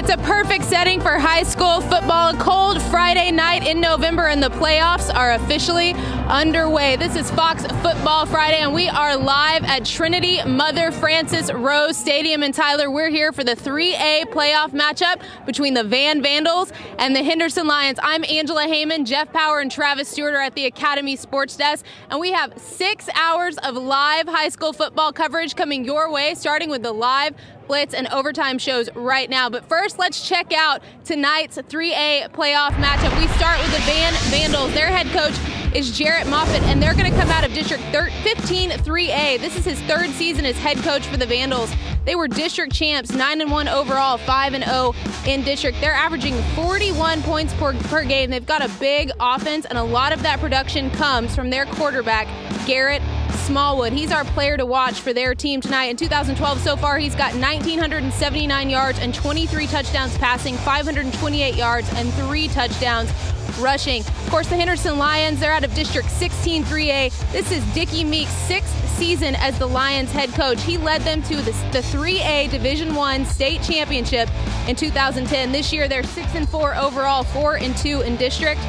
It's a perfect setting for high school football. A cold Friday night in November, and the playoffs are officially underway. This is Fox Football Friday, and we are live at Trinity Mother Frances Rose Stadium in Tyler. We're here for the 3A playoff matchup between the Van Vandals and the Henderson Lions. I'm Angela Heyman. Jeff Power and Travis Stewart are at the Academy Sports Desk, and we have 6 hours of live high school football coverage coming your way, starting with the live blitz and overtime shows right now. But first, let's check out tonight's 3A playoff matchup. We start with the Van Vandals. Their head coach is Jarrett Moffitt, and they're going to come out of District 15 3A. This is his third season as head coach for the Vandals. They were district champs, 9-1 overall, 5-0 in district. They're averaging 41 points per game. They've got a big offense, and a lot of that production comes from their quarterback, Garrett Smallwood. He's our player to watch for their team tonight. In 2012 so far, he's got 1,979 yards and 23 touchdowns passing, 528 yards and 3 touchdowns rushing. Of course, the Henderson Lions, they're out of District 16 3A. This is Dickie Meek's 6th season as the Lions head coach. He led them to the 3A Division I state championship in 2010. This year, they're 6-4 overall, 4-2 in district.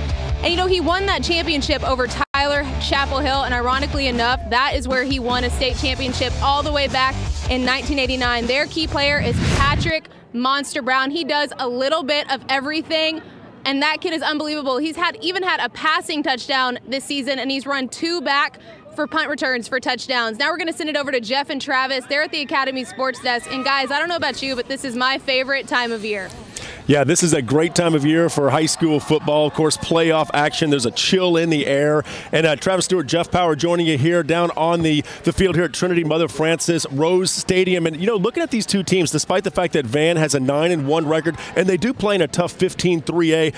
And, you know, he won that championship over Tyler Chapel Hill, and ironically enough, that is where he won a state championship all the way back in 1989. Their key player is Patrick Monster Brown. He does a little bit of everything, and that kid is unbelievable. He's even had a passing touchdown this season, and he's run 2 back for punt returns for touchdowns. Now we're going to send it over to Jeff and Travis. They're at the Academy Sports Desk. And guys, I don't know about you, but this is my favorite time of year. Yeah, this is a great time of year for high school football. Of course, playoff action. There's a chill in the air. And Travis Stewart, Jeff Power joining you here down on the field here at Trinity Mother Frances Rose Stadium. And, you know, looking at these two teams, despite the fact that Van has a 9-1 record, and they do play in a tough 15 3A,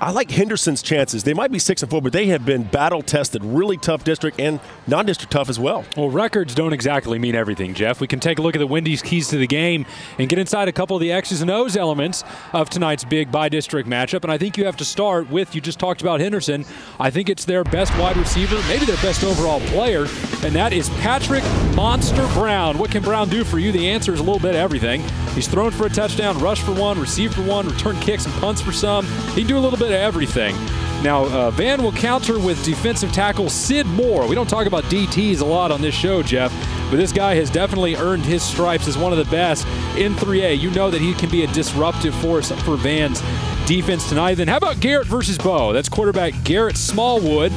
I like Henderson's chances. They might be 6-4, but they have been battle-tested. Really tough district and non-district tough as well. Well, records don't exactly mean everything, Jeff. We can take a look at the Wendy's keys to the game and get inside a couple of the X's and O's elements of tonight's big by-district matchup. And I think you have to start with, you just talked about Henderson. I think it's their best wide receiver, maybe their best overall player, and that is Patrick Monster Brown. What can Brown do for you? The answer is a little bit of everything. He's thrown for a touchdown, rushed for one, received for one, returned kicks and punts for some. He can do a little bit of everything. Now, Van will counter with defensive tackle Sid Moore. We don't talk about DTs a lot on this show, Jeff, but this guy has definitely earned his stripes as one of the best in 3A. You know that he can be a disruptive force for Van's defense tonight. Then how about Garrett versus Bo? That's quarterback Garrett Smallwood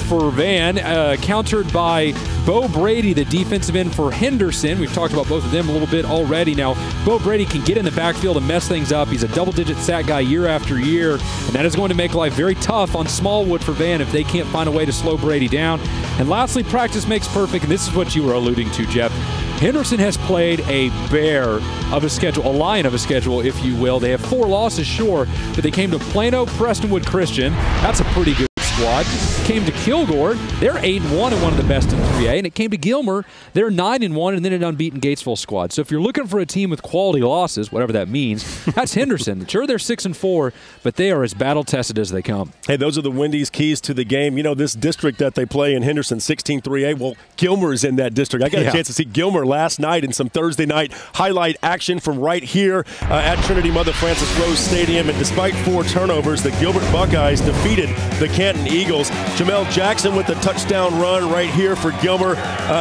for Van, countered by Bo Brady, the defensive end for Henderson. We've talked about both of them a little bit already. Now, Bo Brady can get in the backfield and mess things up. He's a double-digit sack guy year after year, and that is going to make life very tough on Smallwood for Van if they can't find a way to slow Brady down. And lastly, practice makes perfect, and this is what you were alluding to, Jeff. Henderson has played a bear of a schedule, a lion of a schedule, if you will. They have 4 losses, sure, but they came to Plano Prestonwood Christian. That's a pretty good squad. Came to Kilgore, they're 8-1 and one of the best in 3A, and it came to Gilmer, they're 9-1 and then an unbeaten Gatesville squad. So if you're looking for a team with quality losses, whatever that means, that's Henderson. Sure, they're 6-4, but they are as battle-tested as they come. Hey, those are the Wendy's keys to the game. You know, this district that they play in Henderson, 16 3A, well, Gilmer is in that district. I got a chance to see Gilmer last night in some Thursday night highlight action from right here at Trinity Mother Frances Rose Stadium, and despite 4 turnovers, the Gilbert Buckeyes defeated the Canton Eagles. Jamel Jackson with the touchdown run right here for Gilmer.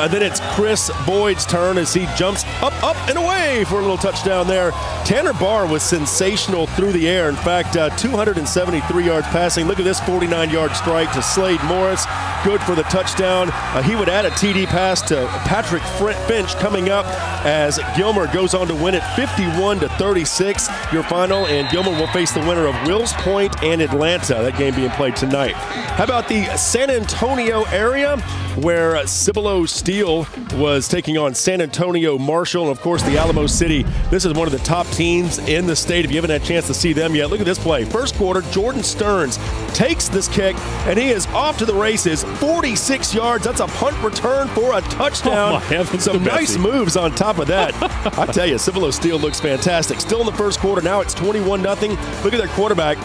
Then it's Chris Boyd's turn as he jumps up, and away for a little touchdown there. Tanner Barr was sensational through the air. In fact, 273 yards passing. Look at this 49-yard strike to Slade Morris. Good for the touchdown. He would add a TD pass to Patrick Finch coming up as Gilmer goes on to win it 51-36. Your final, and Gilmer will face the winner of Wills Point and Atlanta. That game being played tonight. How about the San Antonio area, where Cibolo Steel was taking on San Antonio Marshall, and of course the Alamo City. This is one of the top teams in the state. If you haven't had a chance to see them yet, look at this play. First quarter, Jordan Stearns takes this kick, and he is off to the races. 46 yards. That's a punt return for a touchdown. Some nice moves on top of that. I tell you, Cibolo Steel looks fantastic. Still in the first quarter. Now it's 21-0. Look at their quarterback,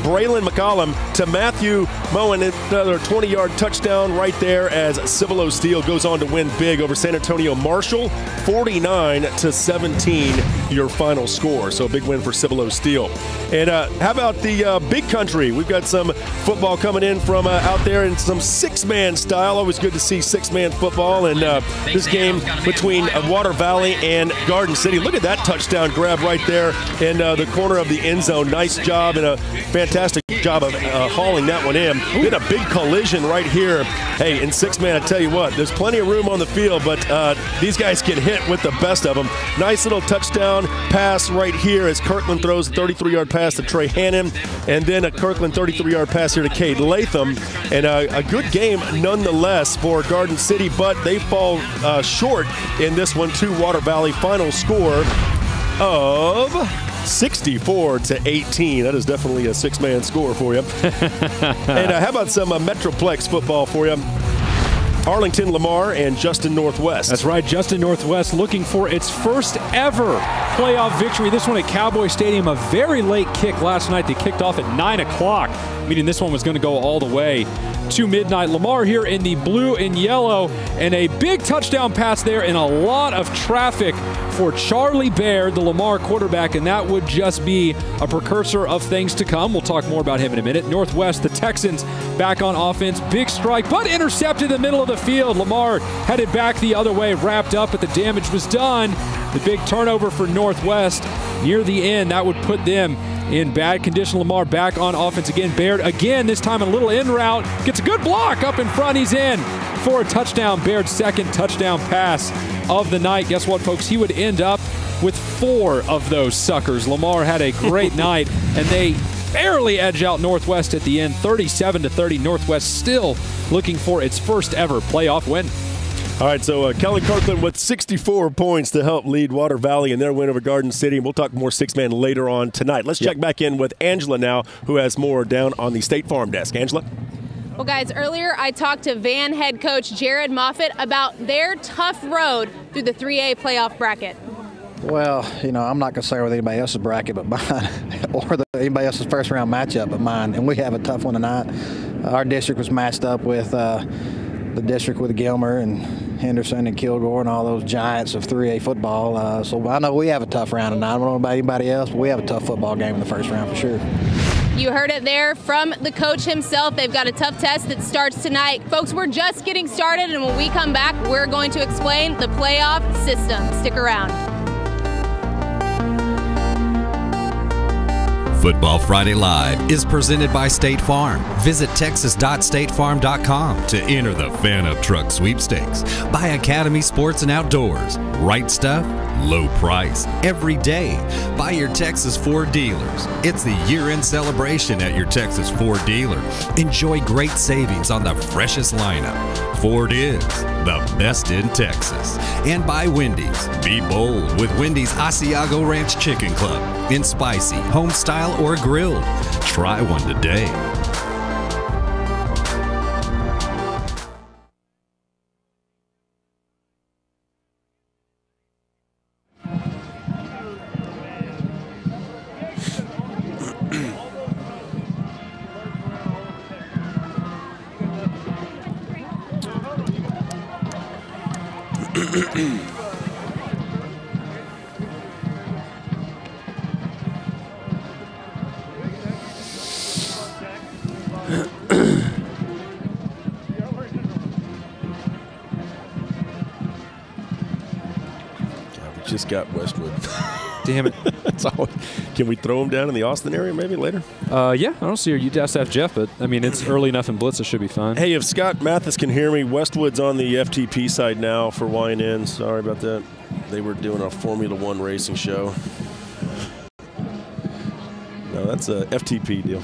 Braylon McCollum, to Matthew Moen, another 20-yard touchdown right there as Cibolo Steele goes on to win big over San Antonio Marshall, 49-17, your final score. So a big win for Cibolo Steele. And how about the Big Country? We've got some football coming in from out there in some six-man style. Always good to see six-man football. And this game between Water Valley and Garden City. Look at that touchdown grab right there in the corner of the end zone. Nice job and a fantastic job of hauling that one in. Been a big collision right here. Hey, in six-man, I tell you what, there's plenty of room on the field, but these guys get hit with the best of them. Nice little touchdown pass right here as Kirkland throws a 33-yard pass to Trey Hannon, and then a Kirkland 33-yard pass here to Cade Latham. And a good game nonetheless for Garden City, but they fall short in this one to Water Valley. Final score of 64-18. That is definitely a six-man score for you. And how about some Metroplex football for you? Arlington Lamar and Justin Northwest. That's right, Justin Northwest looking for its first ever playoff victory. This one at Cowboy Stadium, a very late kick last night. They kicked off at 9 o'clock, meaning this one was going to go all the way to midnight. Lamar here in the blue and yellow, and a big touchdown pass there and a lot of traffic for Charlie Baird, the Lamar quarterback, and that would just be a precursor of things to come. We'll talk more about him in a minute. Northwest, the Texans back on offense. Big strike, but intercepted in the middle of the field. Lamar headed back the other way, wrapped up, but the damage was done. The big turnover for Northwest near the end, that would put them in bad condition. Lamar back on offense again. Baird again, this time a little in route. Gets a good block up in front. He's in for a touchdown. Baird's second touchdown pass of the night. Guess what, folks? He would end up with 4 of those suckers. Lamar had a great night, and they barely edge out Northwest at the end, 37-30. Northwest still looking for its first ever playoff win. All right, so Kelly Kirkland with 64 points to help lead Water Valley in their win over Garden City. And we'll talk more six-man later on tonight. Let's check back in with Angela now, who has more down on the State Farm desk. Angela? Well, guys, earlier I talked to Van head coach Jared Moffitt about their tough road through the 3A playoff bracket. Well, you know, I'm not going to say with anybody else's bracket but mine, or anybody else's first-round matchup but mine, and we have a tough one tonight. Our district was matched up with the district with Gilmer and Henderson and Kilgore and all those giants of 3A football. So I know we have a tough round tonight. I don't know about anybody else, but we have a tough football game in the first round for sure. You heard it there from the coach himself. They've got a tough test that starts tonight. Folks, we're just getting started, and when we come back, we're going to explain the playoff system. Stick around. Football Friday Live is presented by State Farm. Visit texas.statefarm.com to enter the Fan of Truck sweepstakes. Buy Academy Sports and Outdoors. Right stuff, low price, every day. Buy your Texas Ford dealers. It's the year-end celebration at your Texas Ford dealer. Enjoy great savings on the freshest lineup. Ford is the best in Texas. And by Wendy's. Be bold with Wendy's Asiago Ranch Chicken Club. In spicy, home style, or grilled. Try one today. Just got Westwood. Damn it. Can we throw him down in the Austin area maybe later? Yeah, I don't see her. You'd have to have Jeff, but, I mean, it's early enough in Blitz, it should be fine. Hey, if Scott Mathis can hear me, Westwood's on the FTP side now for YNN. Sorry about that. They were doing a Formula One racing show. No, that's a FTP deal.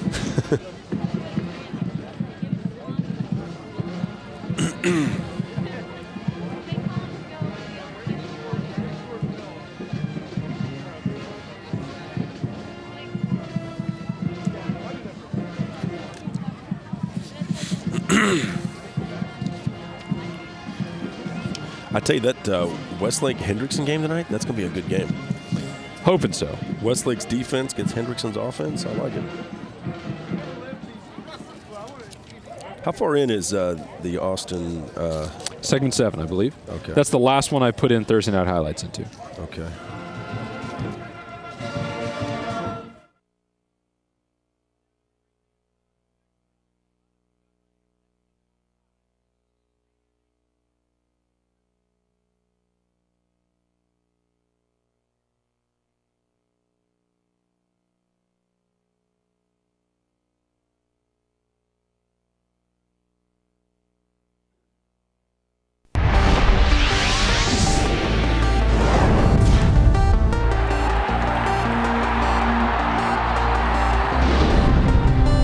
I tell you that Westlake Hendrickson game tonight, that's going to be a good game. Hoping so. Westlake's defense gets Hendrickson's offense. I like it. How far in is the Austin? Segment 7, I believe. Okay. That's the last one I put in Thursday Night Highlights into. Okay.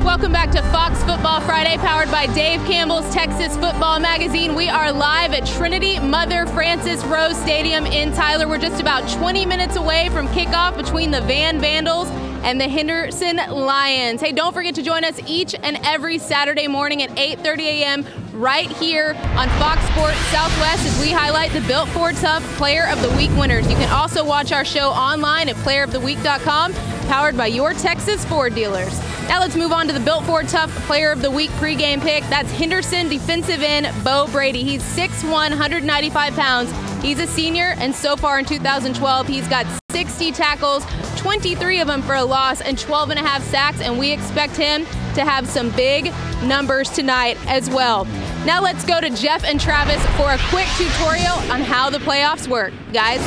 Welcome back to Fox Football Friday, powered by Dave Campbell's Texas Football Magazine. We are live at Trinity Mother Frances Rose Stadium in Tyler. We're just about 20 minutes away from kickoff between the Van Vandals and the Henderson Lions. Hey, don't forget to join us each and every Saturday morning at 8:30 a.m. right here on Fox Sports Southwest as we highlight the Built Ford Tough Player of the Week winners. You can also watch our show online at playeroftheweek.com, powered by your Texas Ford dealers. Now let's move on to the Built Ford Tough Player of the Week pregame pick. That's Henderson defensive end Bo Brady. He's 6'1", 195 pounds. He's a senior, and so far in 2012, he's got 60 tackles, 23 of them for a loss, and 12 and a half sacks, and we expect him to have some big numbers tonight as well. Now let's go to Jeff and Travis for a quick tutorial on how the playoffs work. Guys?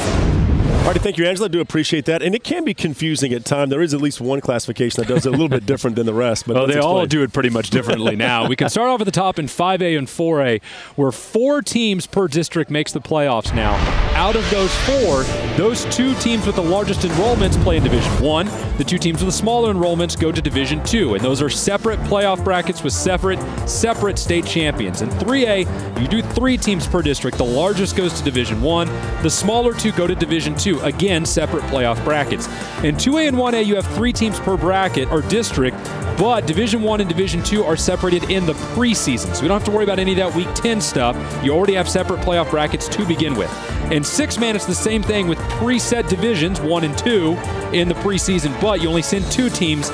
All right, thank you, Angela. I do appreciate that. And it can be confusing at times. There is at least one classification that does it a little bit different than the rest. But they all do it pretty much differently now. We can start off at the top in 5A and 4A, where 4 teams per district makes the playoffs now. Out of those 4, those 2 teams with the largest enrollments play in Division 1. The 2 teams with the smaller enrollments go to Division 2. And those are separate playoff brackets with separate state champions. In 3A, you do 3 teams per district. The largest goes to Division 1. The smaller 2 go to Division 2. Again, separate playoff brackets. In 2A and 1A, you have 3 teams per bracket or district, but Division 1 and Division 2 are separated in the preseason. So we don't have to worry about any of that Week 10 stuff. You already have separate playoff brackets to begin with. In 6-man, it's the same thing with preset divisions, 1 and 2, in the preseason, but you only send 2 teams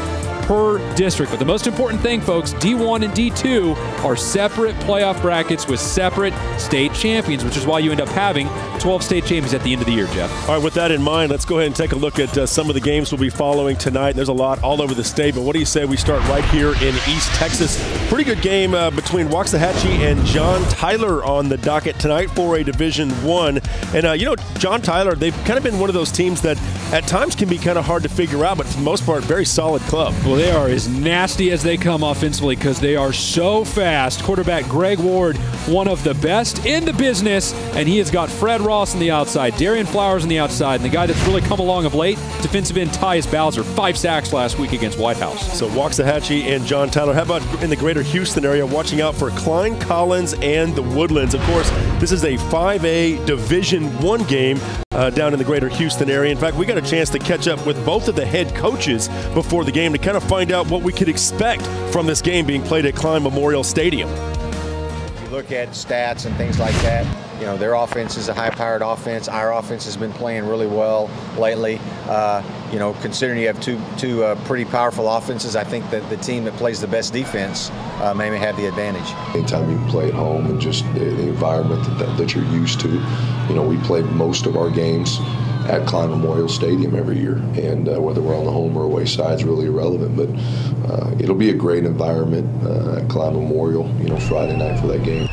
per district. But the most important thing, folks, D1 and D2 are separate playoff brackets with separate state champions, which is why you end up having 12 state champions at the end of the year, Jeff. All right, with that in mind, let's go ahead and take a look at some of the games we'll be following tonight. There's a lot all over the state, but what do you say we start right here in East Texas? Pretty good game between Waxahachie and John Tyler on the docket tonight for a Division I. And, John Tyler, they've kind of been one of those teams that at times can be kind of hard to figure out, but for the most part, very solid club. Well, they are as nasty as they come offensively because they are so fast. Quarterback Greg Ward, one of the best in the business, and he has got Fred Ross on the outside, Darian Flowers on the outside, and the guy that's really come along of late, defensive end Tyus Bowser, 5 sacks last week against White House. So Waxahachie and John Tyler. How about in the greater Houston area, watching out for Klein Collins and the Woodlands? Of course, this is a 5A Division I game down in the greater Houston area. In fact, we got a chance to catch up with both of the head coaches before the game to kind of find out what we could expect from this game being played at Klein Memorial Stadium. You look at stats and things like that. Their offense is a high-powered offense. Our offense has been playing really well lately. Considering you have two pretty powerful offenses, I think that the team that plays the best defense may have the advantage. Anytime you can play at home and just the environment that you're used to, we play most of our games at Klein Memorial Stadium every year, and whether we're on the home or away side is really irrelevant, but it'll be a great environment at Klein Memorial, Friday night for that game.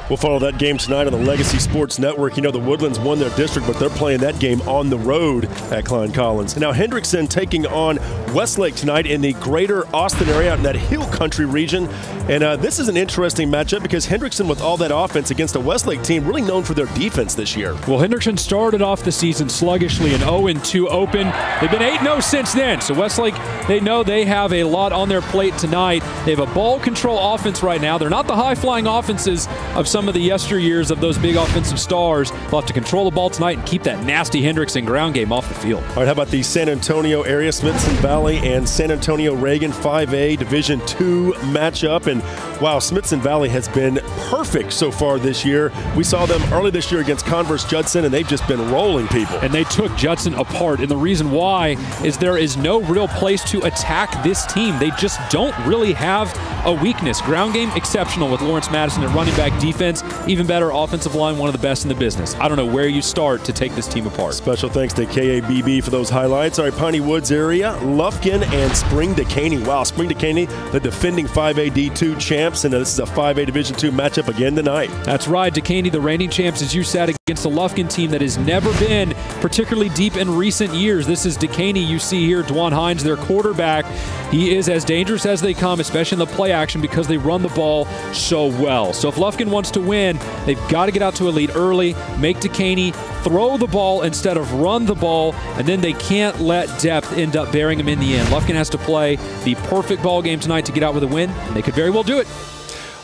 We'll follow that game tonight on the Legacy Sports Network. The Woodlands won their district, but they're playing that game on the road at Klein Collins. Now, Hendrickson taking on Westlake tonight in the greater Austin area, out in that Hill Country region. And this is an interesting matchup because Hendrickson, with all that offense against a Westlake team, really known for their defense this year. Well, Hendrickson started off the season sluggishly, an 0-2 open. They've been 8-0 since then. So Westlake, they know they have a lot on their plate tonight. They have a ball control offense right now. They're not the high-flying offenses of some some of the yesteryears of those big offensive stars. They'll have to control the ball tonight and keep that nasty Hendrickson ground game off the field. All right, how about the San Antonio area, Smithson Valley and San Antonio Reagan 5A Division II matchup? And wow, Smithson Valley has been perfect so far this year. We saw them early this year against Converse Judson, and they've just been rolling people. And they took Judson apart. And the reason why is there is no real place to attack this team. They just don't really have a weakness. Ground game exceptional with Lawrence Madison at running back. Defense even better. Offensive line one of the best in the business. I don't know where you start to take this team apart. Special thanks to KABB for those highlights. All right, Piney Woods area, Lufkin and Spring Decaney. Wow, Spring Decaney, the defending 5A D2 champs, and this is a 5A Division II matchup again tonight. That's right. Decaney, the reigning champs, as you said, against a Lufkin team that has never been particularly deep in recent years. This is Decaney. You see here, Dwan Hines, their quarterback. He is as dangerous as they come, especially in the play action, because they run the ball so well. So if Lufkin wants to win, they've got to get out to a lead early, make Decaney throw the ball instead of run the ball, and then they can't let depth end up bearing them in the end. Lufkin has to play the perfect ball game tonight to get out with a win, and they could very well do it.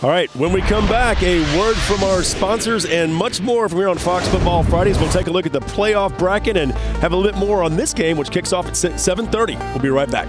All right, when we come back, a word from our sponsors and much more from here on Fox Football Fridays. We'll take a look at the playoff bracket and have a little bit more on this game, which kicks off at 7:30. We'll be right back.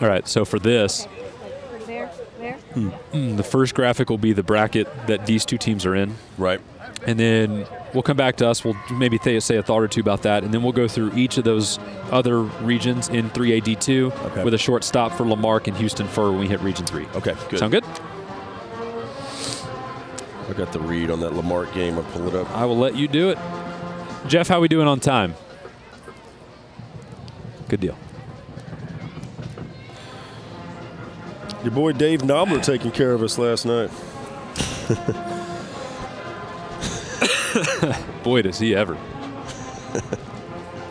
All right, so for this, the first graphic will be the bracket that these two teams are in. Right. And then we'll come back to us. We'll maybe say a thought or two about that, and then we'll go through each of those other regions in 3AD2 with a short stop for Lamarck and Houston Fur when we hit Region 3. Okay, good. Sound good? I got the read on that Lamarck game. I'll pull it up. I will let you do it. Jeff, how are we doing on time? Good deal. Your boy Dave Knobler taking care of us last night. Boy, does he ever.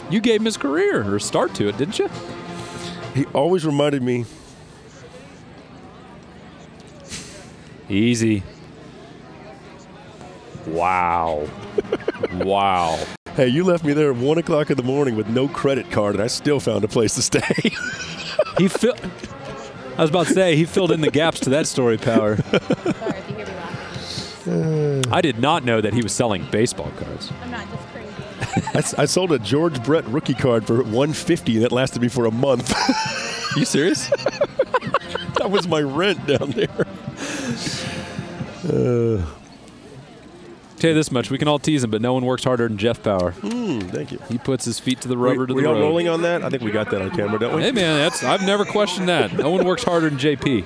You gave him his career or start to it, didn't you? He always reminded me. Easy. Wow. Wow. Hey, you left me there at 1 o'clock in the morning with no credit card, and I still found a place to stay. I was about to say, he filled in the gaps to that story, Power. Sorry if you hear me laugh. I did not know that he was selling baseball cards. I'm not just crazy. I sold a George Brett rookie card for $150, and that lasted me for a month. You serious? That was my rent down there. Tell you this much, we can all tease him, but no one works harder than Jeff Power. Thank you. He puts his feet to the rubber to the road. road. We all rolling on that? I think we got that on camera, don't we? Hey, man, I've never questioned that. No one works harder than JP.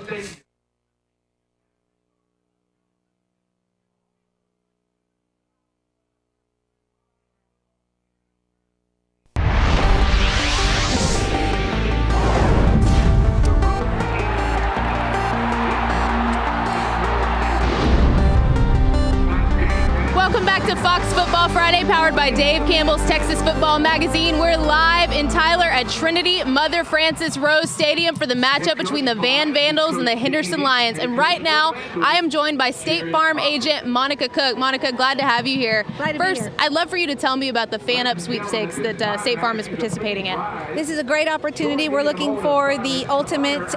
Welcome back to Fox Football Friday, powered by Dave Campbell's Texas Football Magazine. We're live in Tyler at Trinity Mother Frances Rose Stadium for the matchup between the Van Vandals and the Henderson Lions. And right now, I am joined by State Farm agent Monica Cook. Monica, glad to have you here. First, I'd love for you to tell me about the Fan Up sweepstakes that State Farm is participating in. This is a great opportunity. We're looking for the ultimate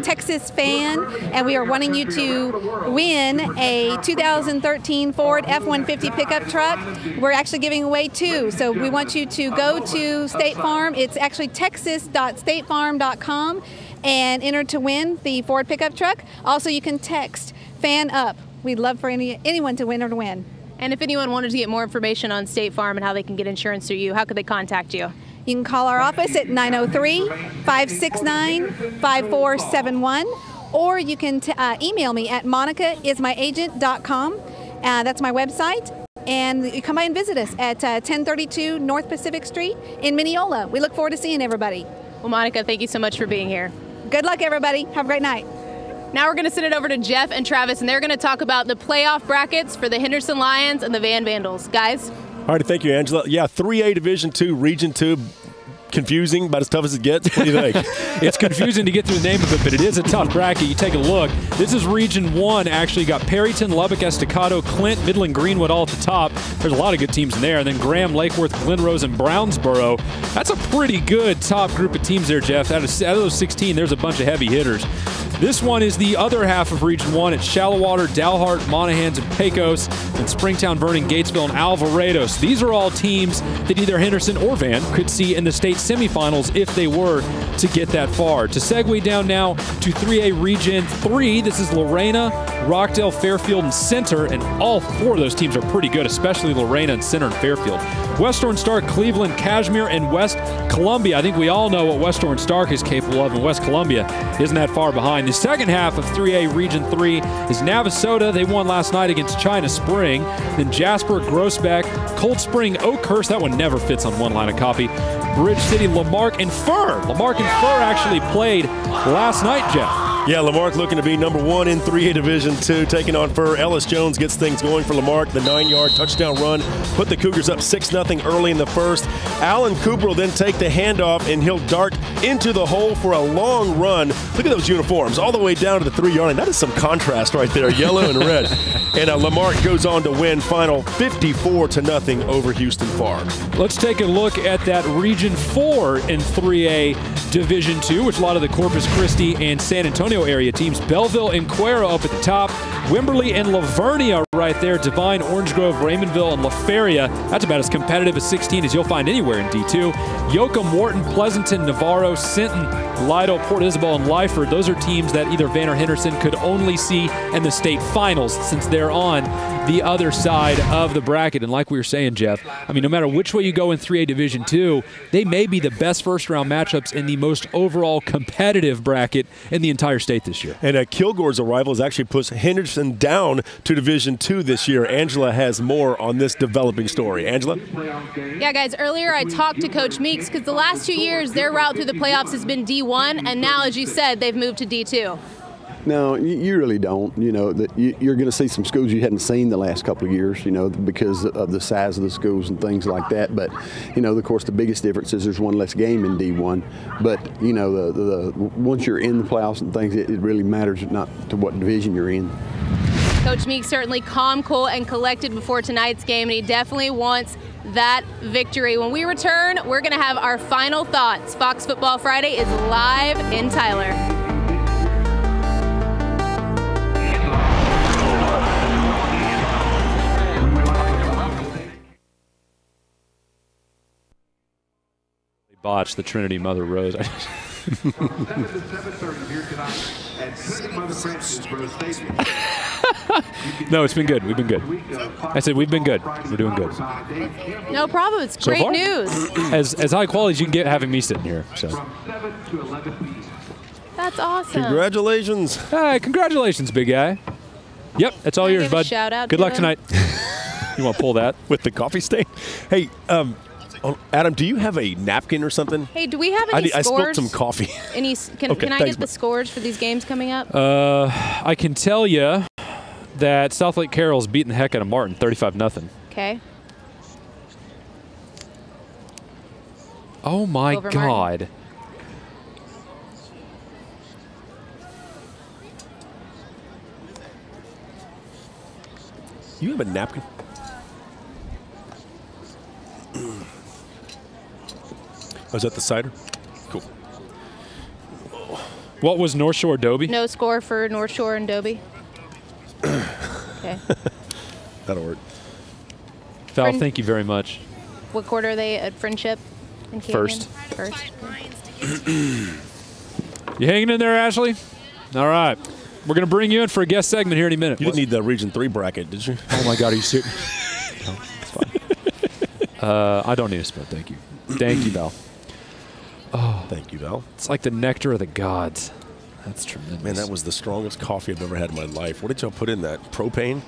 Texas fan, and we are wanting you to win a 2013 Ford F-150 pickup truck. We're actually giving away 2, so we want you to go to State Farm. It's actually texas.statefarm.com and enter to win the Ford pickup truck. Also, you can text FAN UP. We'd love for anyone to win or to win. And if anyone wanted to get more information on State Farm and how they can get insurance through you, how could they contact you? You can call our office at 903-569-5471, or you can email me at monicaismyagent.com. That's my website. And you come by and visit us at 1032 North Pacific Street in Mineola. We look forward to seeing everybody. Well, Monica, thank you so much for being here. Good luck, everybody. Have a great night. Now we're going to send it over to Jeff and Travis, and they're going to talk about the playoff brackets for the Henderson Lions and the Van Vandals. Guys? All right, thank you, Angela. Yeah, 3A Division II, Region 2. Confusing, about as tough as it gets. What do you think? It's confusing to get through the name of it, but it is a tough bracket. You take a look. This is Region 1. Actually got Perryton, Lubbock, Estacado, Clint, Midland, Greenwood all at the top. There's a lot of good teams in there. And then Graham, Lakeworth, Glenrose, and Brownsboro. That's a pretty good top group of teams there, Jeff. Out of those 16, there's a bunch of heavy hitters. This one is the other half of Region 1. It's Shallowater, Dalhart, Monahans, and Pecos, and Springtown, Vernon, Gatesville, and Alvarado. So these are all teams that either Henderson or Van could see in the state semifinals if they were to get that far. To segue down now to 3A Region 3, this is Lorena, Rockdale, Fairfield, and Center, and all four of those teams are pretty good, especially Lorena and Center and Fairfield. West Orange Stark, Cleveland, Cashmere, and West Columbia. I think we all know what West Orange Stark is capable of, and West Columbia isn't that far behind. The second half of 3A Region 3 is Navasota. They won last night against China Spring. Then Jasper, Groesbeck, Cold Spring, Oakhurst. That one never fits on one line of copy. Bridge City, Lamarck, and Fur. Lamarck and Fur actually played last night, Jeff. Yeah, Lamarck looking to be number 1 in 3A Division 2, taking on Fur. Ellis Jones gets things going for Lamarck. The 9-yard touchdown run put the Cougars up 6-0 early in the first. Allen Cooper will then take the handoff, and he'll dart into the hole for a long run. Look at those uniforms all the way down to the 3-yard line. That is some contrast right there, yellow and red. And Lamarck goes on to win final 54-0 over Houston Farm. Let's take a look at that Region 4 in 3A Division 2, which a lot of the Corpus Christi and San Antonio area teams. Belleville and Cuero up at the top. Wimberley and Lavernia right there. Divine, Orange Grove, Raymondville, and La Feria. That's about as competitive as 16 as you'll find anywhere in D2. Yoakum, Wharton, Pleasanton, Navarro, Sinton, Lido, Port Isabel, and Lyford. Those are teams that either Van or Henderson could only see in the state finals since they're on the other side of the bracket. And like we were saying, Jeff, I mean, no matter which way you go in 3A Division 2, they may be the best first-round matchups in the most overall competitive bracket in the entire state this year. And Kilgore's arrival has actually pushed Henderson down to Division 2 this year. Angela has more on this developing story. Angela? Yeah, guys, earlier I talked to Coach Meeks because the last 2 years their route through the playoffs has been D1, and now, as you said, they've moved to D2. No, you really don't. You know, that you're going to see some schools you hadn't seen the last couple of years, you know, because of the size of the schools and things like that. But, you know, of course, the biggest difference is there's one less game in D1. But, you know, the once you're in the playoffs and things, it really matters not to what division you're in. Coach Meeks certainly calm, cool, and collected before tonight's game, and he definitely wants that victory. When we return, we're going to have our final thoughts. Fox Football Friday is live in Tyler. Botch the Trinity Mother Rose. No, it's been good. We've been good. I said we've been good. We're doing good. No problem. It's great news. As high quality as you can get having me sitting here. So. That's awesome. Congratulations. Hey, congratulations, big guy. Yep, that's all yours, bud. Shout out good luck tonight. You want to pull that? With the coffee stain? Hey, Adam, do you have a napkin or something? Hey, do we have any scores? I spilled some coffee. Can I get the scores for these games coming up? I can tell you that South Lake Carroll's beating the heck out of Martin, 35-0. Okay. Oh, my Over God. Martin. You have a napkin? Oh, is that the cider? Cool. What was North Shore Dobie? No score for North Shore and Dobie. Okay. That'll work. Val, thank you very much. What quarter are they at Friendship and Canyon? First. Okay. You hanging in there, Ashley? All right. We're going to bring you in for a guest segment here in a minute. You didn't need the Region 3 bracket, did you? Oh, my God. Are you serious? No, it's fine. I don't need a spoon. Thank you. Thank you, Val. Oh, thank you, Val. It's like the nectar of the gods. That's tremendous. Man, that was the strongest coffee I've ever had in my life. What did y'all put in that? Propane?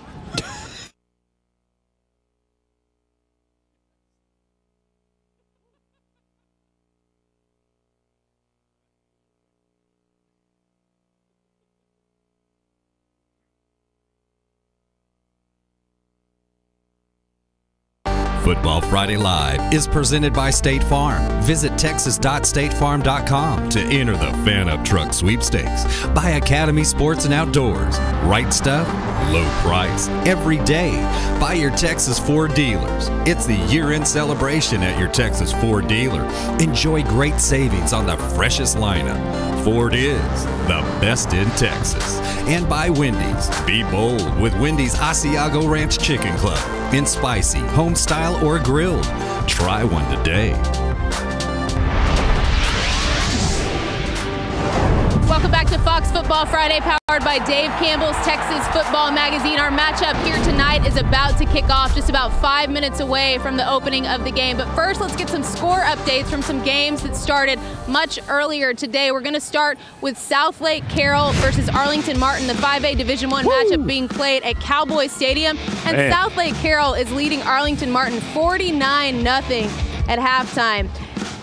Football Friday Live is presented by State Farm. Visit texas.statefarm.com to enter the Fan Up Truck Sweepstakes. By Academy Sports and Outdoors. Right stuff, low price, every day. By your Texas Ford dealers. It's the year-end celebration at your Texas Ford dealer. Enjoy great savings on the freshest lineup. Ford is the best in Texas. And by Wendy's. Be bold with Wendy's Asiago Ranch Chicken Club. In spicy, home style, or grilled. Try one today. Welcome back to Fox Football Friday, powered by Dave Campbell's Texas Football Magazine. Our matchup here tonight is about to kick off, just about 5 minutes away from the opening of the game. But first, let's get some score updates from some games that started much earlier today. We're going to start with Southlake Carroll versus Arlington Martin, the 5A Division I matchup being played at Cowboy Stadium. And Southlake Carroll is leading Arlington Martin 49-0 at halftime.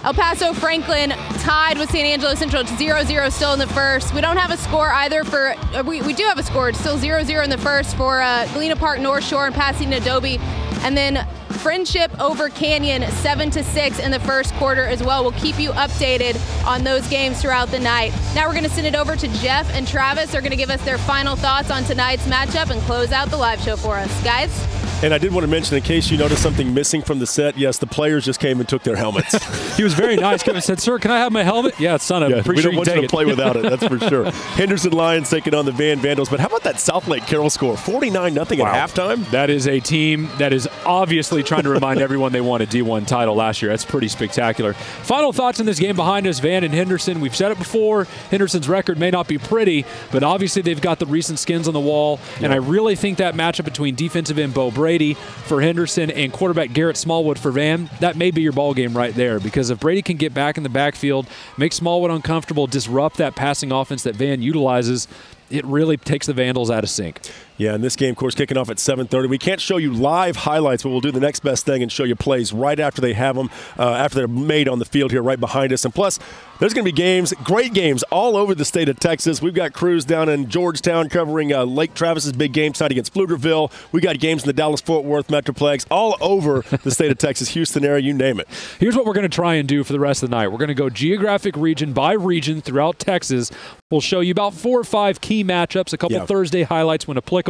El Paso Franklin tied with San Angelo Central. It's 0-0 still in the first. We don't have a score either for, we do have a score. It's still 0-0 in the first for Galena Park North Shore and Pasadena Adobe. And then Friendship over Canyon 7-6 in the first quarter as well. We'll keep you updated on those games throughout the night. Now we're going to send it over to Jeff and Travis. They're going to give us their final thoughts on tonight's matchup and close out the live show for us. Guys? And I did want to mention, in case you noticed something missing from the set, yes, the players just came and took their helmets. He was very nice. Kevin said, "Sir, can I have my helmet?" Yeah, son, I'm pretty sure we don't want you to play without it, that's for sure. Henderson Lions taking on the Van Vandals. But how about that Southlake Carroll score? 49-0 at halftime? That is a team that is obviously trying to remind everyone they won a D1 title last year. That's pretty spectacular. Final thoughts on this game behind us, Van and Henderson. We've said it before. Henderson's record may not be pretty, but obviously they've got the recent skins on the wall. Yep. And I really think that matchup between defensive end Bo Brady for Henderson and quarterback Garrett Smallwood for Van, that may be your ball game right there, because if Brady can get back in the backfield, make Smallwood uncomfortable, disrupt that passing offense that Van utilizes, it really takes the Vandals out of sync. Yeah, and this game, of course, kicking off at 7:30. We can't show you live highlights, but we'll do the next best thing and show you plays right after they have them, after they're made on the field here right behind us. And plus, there's going to be games, great games, all over the state of Texas. We've got crews down in Georgetown covering Lake Travis's big game tonight against Pflugerville. We got games in the Dallas-Fort Worth Metroplex, all over the state of Texas, Houston area, you name it. Here's what we're going to try and do for the rest of the night. We're going to go geographic region by region throughout Texas. We'll show you about 4 or 5 key matchups, a couple Thursday highlights when applicable.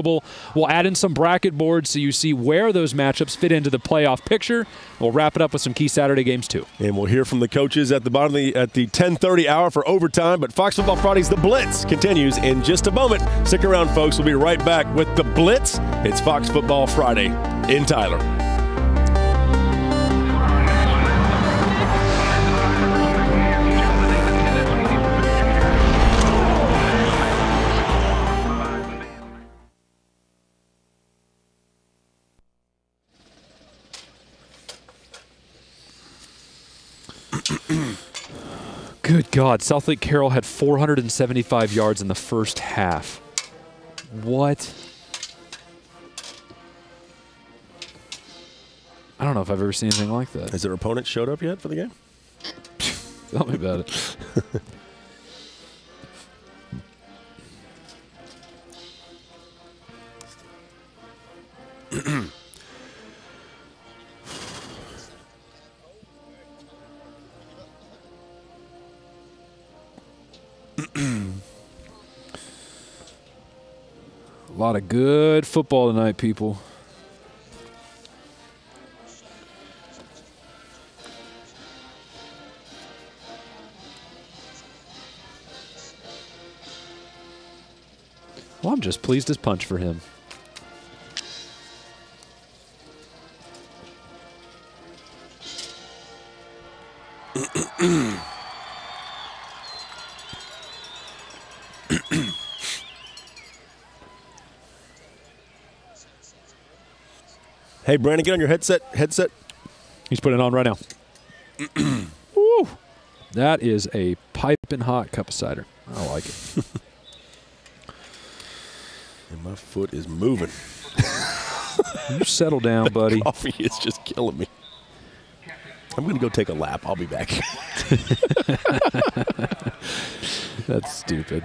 We'll add in some bracket boards so you see where those matchups fit into the playoff picture. We'll wrap it up with some key Saturday games too. And we'll hear from the coaches at the bottom of at the 10:30 hour for overtime. But Fox Football Fridays, The Blitz continues in just a moment. Stick around, folks. We'll be right back with The Blitz. It's Fox Football Friday in Tyler. Good God, Southlake Carroll had 475 yards in the first half. What? I don't know if I've ever seen anything like that. Has their opponent showed up yet for the game? Tell me about it. A lot of good football tonight, people. Well, I'm just pleased as punch for him. Hey, Brandon, get on your headset. He's putting it on right now. Woo! That is a piping hot cup of cider. I like it. And my foot is moving. You settle down, buddy. Coffee is just killing me. I'm going to go take a lap. I'll be back. That's stupid.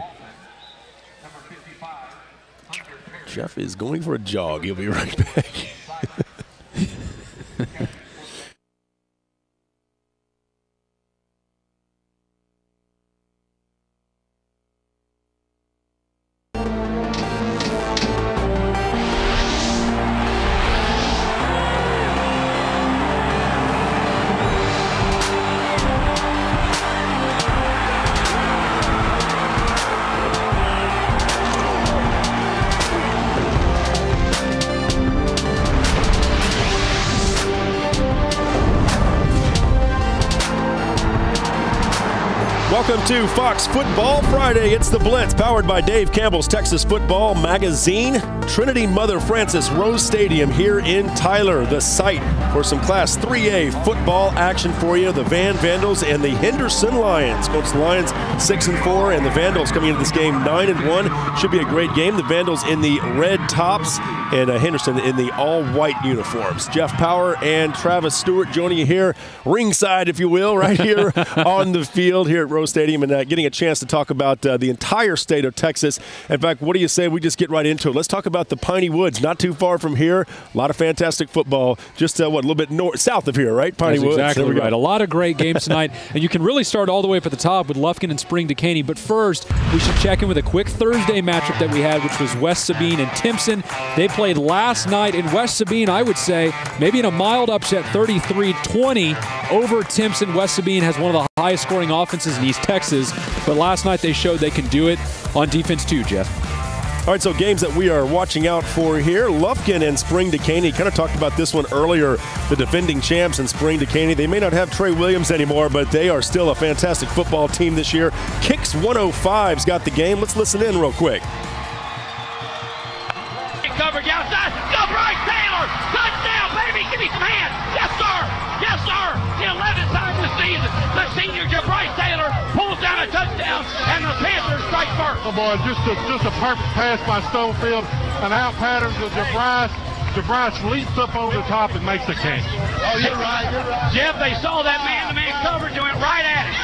Jeff is going for a jog. He'll be right back. Welcome to Fox Football Friday. It's the Blitz, powered by Dave Campbell's Texas Football Magazine. Trinity Mother Frances Rose Stadium here in Tyler, the site for some Class 3A football action for you. The Van Vandals and the Henderson Lions. Coach, the Lions 6-4, and the Vandals coming into this game 9-1. Should be a great game. The Vandals in the red tops and Henderson in the all-white uniforms. Jeff Power and Travis Stewart joining you here ringside, if you will, right here on the field here at Rose Stadium, and getting a chance to talk about the entire state of Texas. In fact, what do you say we just get right into it? Let's talk about the Piney Woods, not too far from here. A lot of fantastic football. Just a little bit south of here, right? Piney Woods. Exactly right. A lot of great games tonight, and you can really start all the way up at the top with Lufkin and Spring Decaney. But first, we should check in with a quick Thursday matchup that we had, which was West Sabine and Timpson. They played last night in West Sabine. I would say maybe in a mild upset, 33-20 over Timpson. West Sabine has one of the highest scoring offenses in East Texas, but last night they showed they can do it on defense too, Jeff. All right, so games that we are watching out for here. Lufkin and Spring Decaney. Kind of talked about this one earlier. The defending champs in Spring Decaney. They may not have Trey Williams anymore, but they are still a fantastic football team this year. Kicks 105's got the game. Let's listen in real quick. Coverage outside. Bryce Taylor. Touchdown, baby. Give me some hands. Yes, sir. Yes, sir. The 11th time this season, the senior Bryce Taylor pulls down a touchdown, and the Panthers strike first. Oh, boy, just a perfect pass by Stonefield. An out pattern to Bryce. Bryce leaps up over the top and makes a catch. Oh, you're right. You're right. Jeff, they saw that man-to-man coverage and went right at it.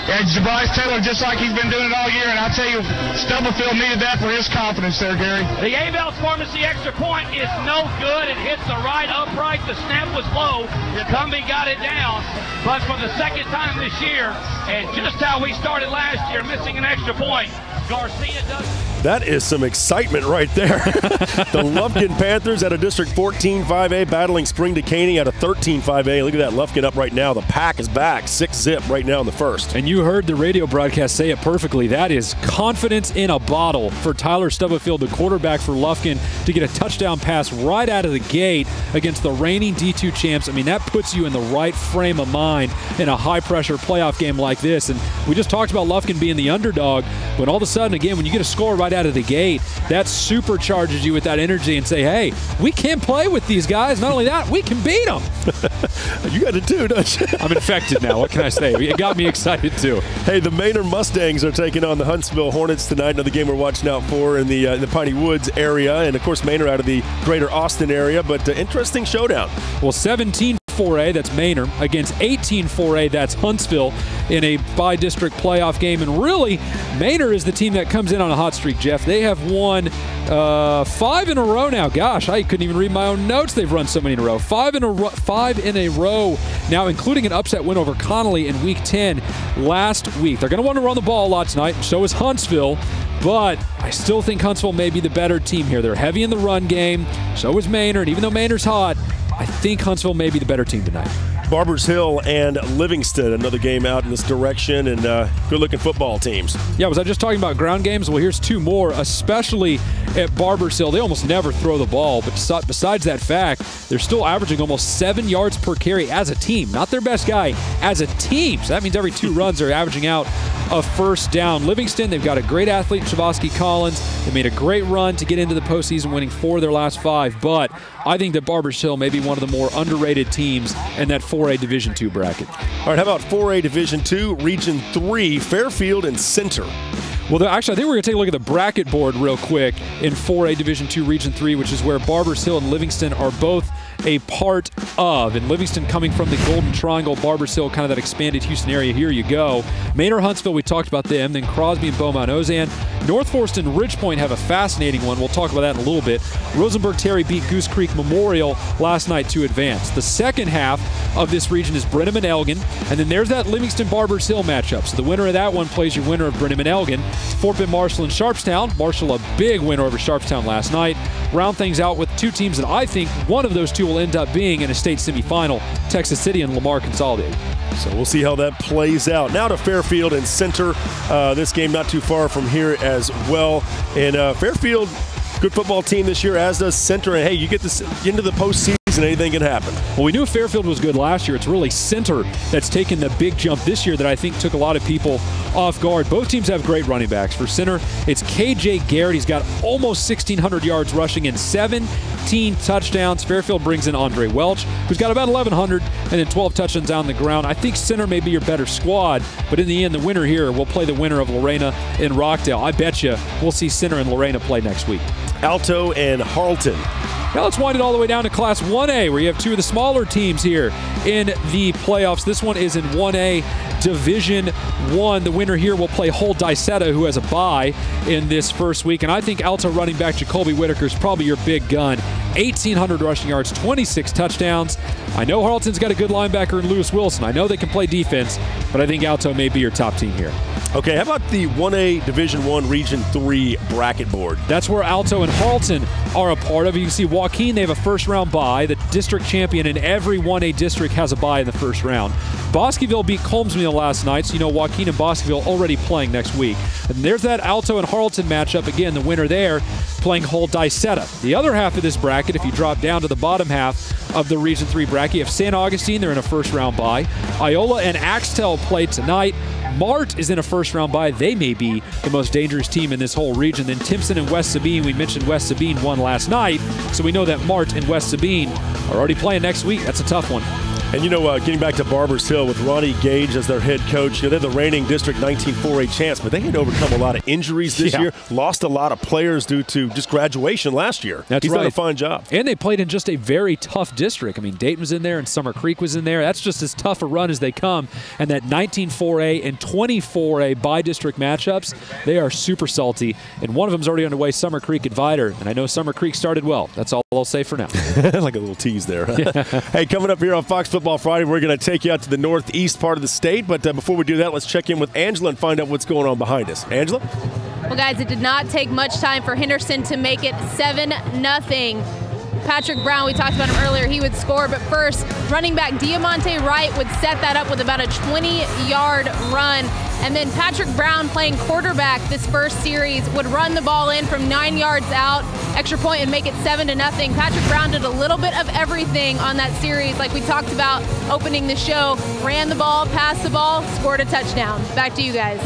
Yeah, Bryce Taylor, just like he's been doing it all year, and I tell you, Stubblefield needed that for his confidence there, Gary. The Abel's Pharmacy extra point is no good. It hits the right upright. The snap was low. Cumbie got it down, but for the second time this year, and just how we started last year, missing an extra point, Garcia does. That is some excitement right there. The Lufkin Panthers out of District 14 5A battling Spring Decaney out of 13 5A. Look at that Lufkin up right now. The pack is back. 6-zip right now in the first. And you heard the radio broadcast say it perfectly. That is confidence in a bottle for Tyler Stubblefield, the quarterback for Lufkin, to get a touchdown pass right out of the gate against the reigning D2 champs. I mean, that puts you in the right frame of mind in a high-pressure playoff game like this. And we just talked about Lufkin being the underdog, but all of a sudden, again, when you get a score right out of the gate, that supercharges you with that energy and say, hey, we can play with these guys. Not only that, we can beat them. You got it too, don't you? I'm infected now. What can I say? It got me excited too. Hey, the Maynard Mustangs are taking on the Huntsville Hornets tonight. Another game we're watching out for in the Piney Woods area. And, of course, Maynard out of the greater Austin area. But interesting showdown. Well, 17-4A, that's Maynard, against 18-4A, that's Huntsville, in a by-district playoff game. And really, Maynard is the team that comes in on a hot streak, Jeff. They have won 5 in a row now. Gosh, I couldn't even read my own notes. They've run so many in a row. 5 in a row now, including an upset win over Connolly in Week 10 last week. They're going to want to run the ball a lot tonight, and so is Huntsville. But I still think Huntsville may be the better team here. They're heavy in the run game. So is Maynard. Even though Maynard's hot, I think Huntsville may be the better team tonight. Barbers Hill and Livingston, another game out in this direction, and good-looking football teams. Yeah, was I just talking about ground games? Well, here's 2 more, especially at Barbers Hill. They almost never throw the ball, but besides that fact, they're still averaging almost 7 yards per carry as a team. Not their best guy, as a team. So that means every 2 runs they're averaging out a first down. Livingston, they've got a great athlete, Chavosky Collins. They made a great run to get into the postseason, winning 4 of their last 5, but I think that Barbers Hill may be one of the more underrated teams in that 4A Division II bracket. All right, how about 4A Division II, Region 3, Fairfield and Center? Well, actually, I think we're going to take a look at the bracket board real quick in 4A Division II, Region 3, which is where Barbers Hill and Livingston are both a part of. And Livingston coming from the Golden Triangle, Barbers Hill, kind of that expanded Houston area. Here you go. Maynard, Huntsville, we talked about them. Then Crosby and Beaumont Ozan. North Forest and Ridge Point have a fascinating one. We'll talk about that in a little bit. Rosenberg Terry beat Goose Creek Memorial last night to advance. The second half of this region is Brenham and Elgin. And then there's that Livingston-Barbers Hill matchup. So the winner of that one plays your winner of Brenham and Elgin. Fort Bend Marshall and Sharpstown. Marshall a big winner over Sharpstown last night. Round things out with 2 teams that I think one of those 2 will end up being in a state semifinal, Texas City and Lamar Consolidated. So we'll see how that plays out. Now to Fairfield and Center. This game not too far from here as well. And Fairfield, good football team this year, as does Center. And hey, you get this into the postseason season, anything can happen. Well, we knew Fairfield was good last year. It's really Center that's taken the big jump this year that I think took a lot of people off guard. Both teams have great running backs. For Center, it's K.J. Garrett. He's got almost 1,600 yards rushing and 17 touchdowns. Fairfield brings in Andre Welch, who's got about 1,100 and then 12 touchdowns on the ground. I think Center may be your better squad, but in the end, the winner here will play the winner of Lorena and Rockdale. I bet you we'll see Center and Lorena play next week. Alto and Harleton. Now let's wind it all the way down to Class 1A, where you have two of the smaller teams here in the playoffs. This one is in 1A Division 1. The winner here will play Hull Dicetta, who has a bye in this first week. And I think Alto running back Jacoby Whitaker is probably your big gun. 1,800 rushing yards, 26 touchdowns. I know Harleton's got a good linebacker in Lewis Wilson. I know they can play defense, but I think Alto may be your top team here. Okay, how about the 1A Division 1 Region 3 bracket board? That's where Alto and Harleton are a part of. You can see Joaquin, they have a first-round bye. The district champion in every 1A district has a bye in the first round. Bosqueville beat Colmesville last night, so you know Joaquin and Bosqueville already playing next week. And there's that Alto and Harleton matchup. Again, the winner there playing Hull Dicetta. The other half of this bracket, if you drop down to the bottom half of the Region 3 bracket, you have St. Augustine, they're in a first-round bye. Iola and Axtell play tonight. Mart is in a first-round bye. They may be the most dangerous team in this whole region. Then Timpson and West Sabine, we mentioned West Sabine won last night, so we know that Mart and West Sabine are already playing next week. That's a tough one. And, you know, getting back to Barbers Hill with Ronnie Gage as their head coach, you know, they're the reigning District 19 4A champs, but they had to overcome a lot of injuries this year, lost a lot of players due to just graduation last year. He's done a fine job. And they played in just a very tough district. I mean, Dayton was in there and Summer Creek was in there. That's just as tough a run as they come. And that 19 4A and 20 4A by-district matchups, they are super salty. And one of them's already underway, Summer Creek at Vidor. And I know Summer Creek started well. That's all I'll say for now. Like a little tease there. Hey, coming up here on Fox Football Friday, we're going to take you out to the northeast part of the state. But before we do that, let's check in with Angela and find out what's going on behind us. Angela? Well, guys, it did not take much time for Henderson to make it 7-0. Patrick Brown, we talked about him earlier, he would score, but first, running back Diamante Wright would set that up with about a 20-yard run. And then Patrick Brown, playing quarterback this first series, would run the ball in from 9 yards out, extra point, and make it 7-0. Patrick Brown did a little bit of everything on that series, like we talked about opening the show. Ran the ball, passed the ball, scored a touchdown. Back to you guys.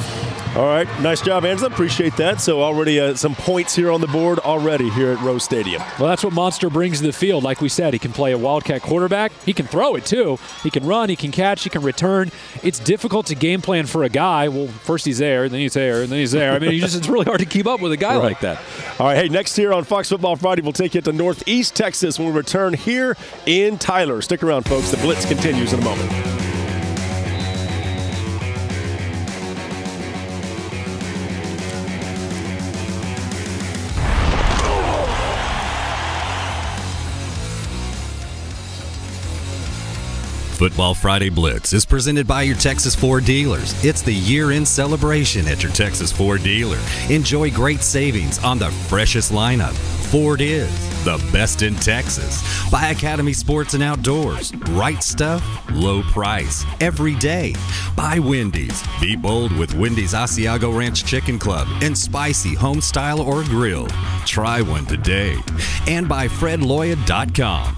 All right, nice job, Angela. Appreciate that. So already some points here on the board already here at Rose Stadium. Well, that's what Monster brings to the field. Like we said, he can play a Wildcat quarterback. He can throw it, too. He can run, he can catch, he can return. It's difficult to game plan for a guy. Well, first he's there, then he's there, and then he's there. I mean, it's really hard to keep up with a guy like that. All right, hey, next here on Fox Football Friday, we'll take you to Northeast Texas when we return here in Tyler. Stick around, folks. The Blitz continues in a moment. Football Friday Blitz is presented by your Texas Ford dealers. It's the year-end celebration at your Texas Ford dealer. Enjoy great savings on the freshest lineup. Ford is the best in Texas. By Academy Sports and Outdoors. Right stuff, low price, every day. By Wendy's. Be bold with Wendy's Asiago Ranch Chicken Club and spicy home style or grill. Try one today. And by FredLoya.com.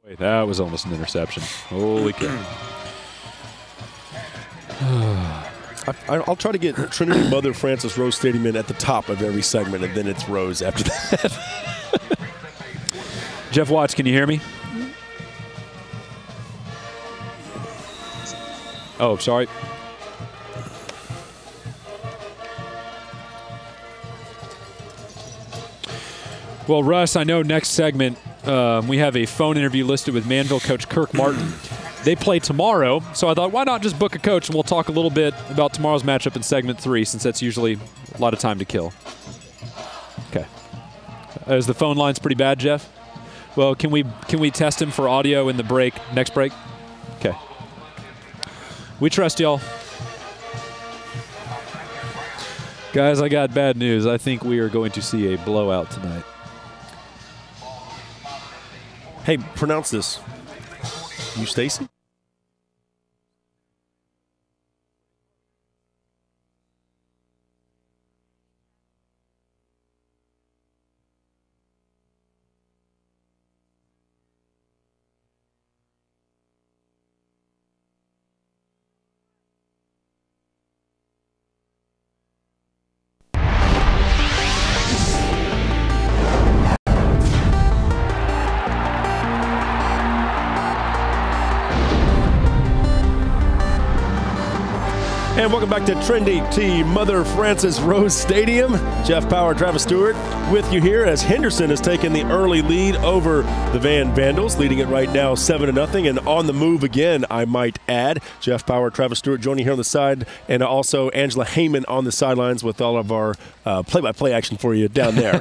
Wait, that was almost an interception. Holy cow. I'll try to get Trinity Mother Francis Rose Stadium in at the top of every segment, and then it's Rose after that. Jeff Watts, can you hear me? Oh, sorry. Well, Russ, I know next segment we have a phone interview listed with Manville coach Kirk Martin. They play tomorrow, so I thought, why not just book a coach, and we'll talk a little bit about tomorrow's matchup in segment 3, since that's usually a lot of time to kill. Okay. Is the phone lines pretty bad, Jeff? Well, can we test him for audio in the break, next break? Okay. We trust y'all. Guys, I got bad news. I think we are going to see a blowout tonight. Hey, pronounce this. You Stacy? And welcome back to Trinity T. Mother Frances Rose Stadium. Jeff Power, Travis Stewart with you here as Henderson has taken the early lead over the Van Vandals, leading it right now 7-0, and on the move again, I might add. Jeff Power, Travis Stewart joining here on the side, and also Angela Heyman on the sidelines with all of our play-by-play action for you down there.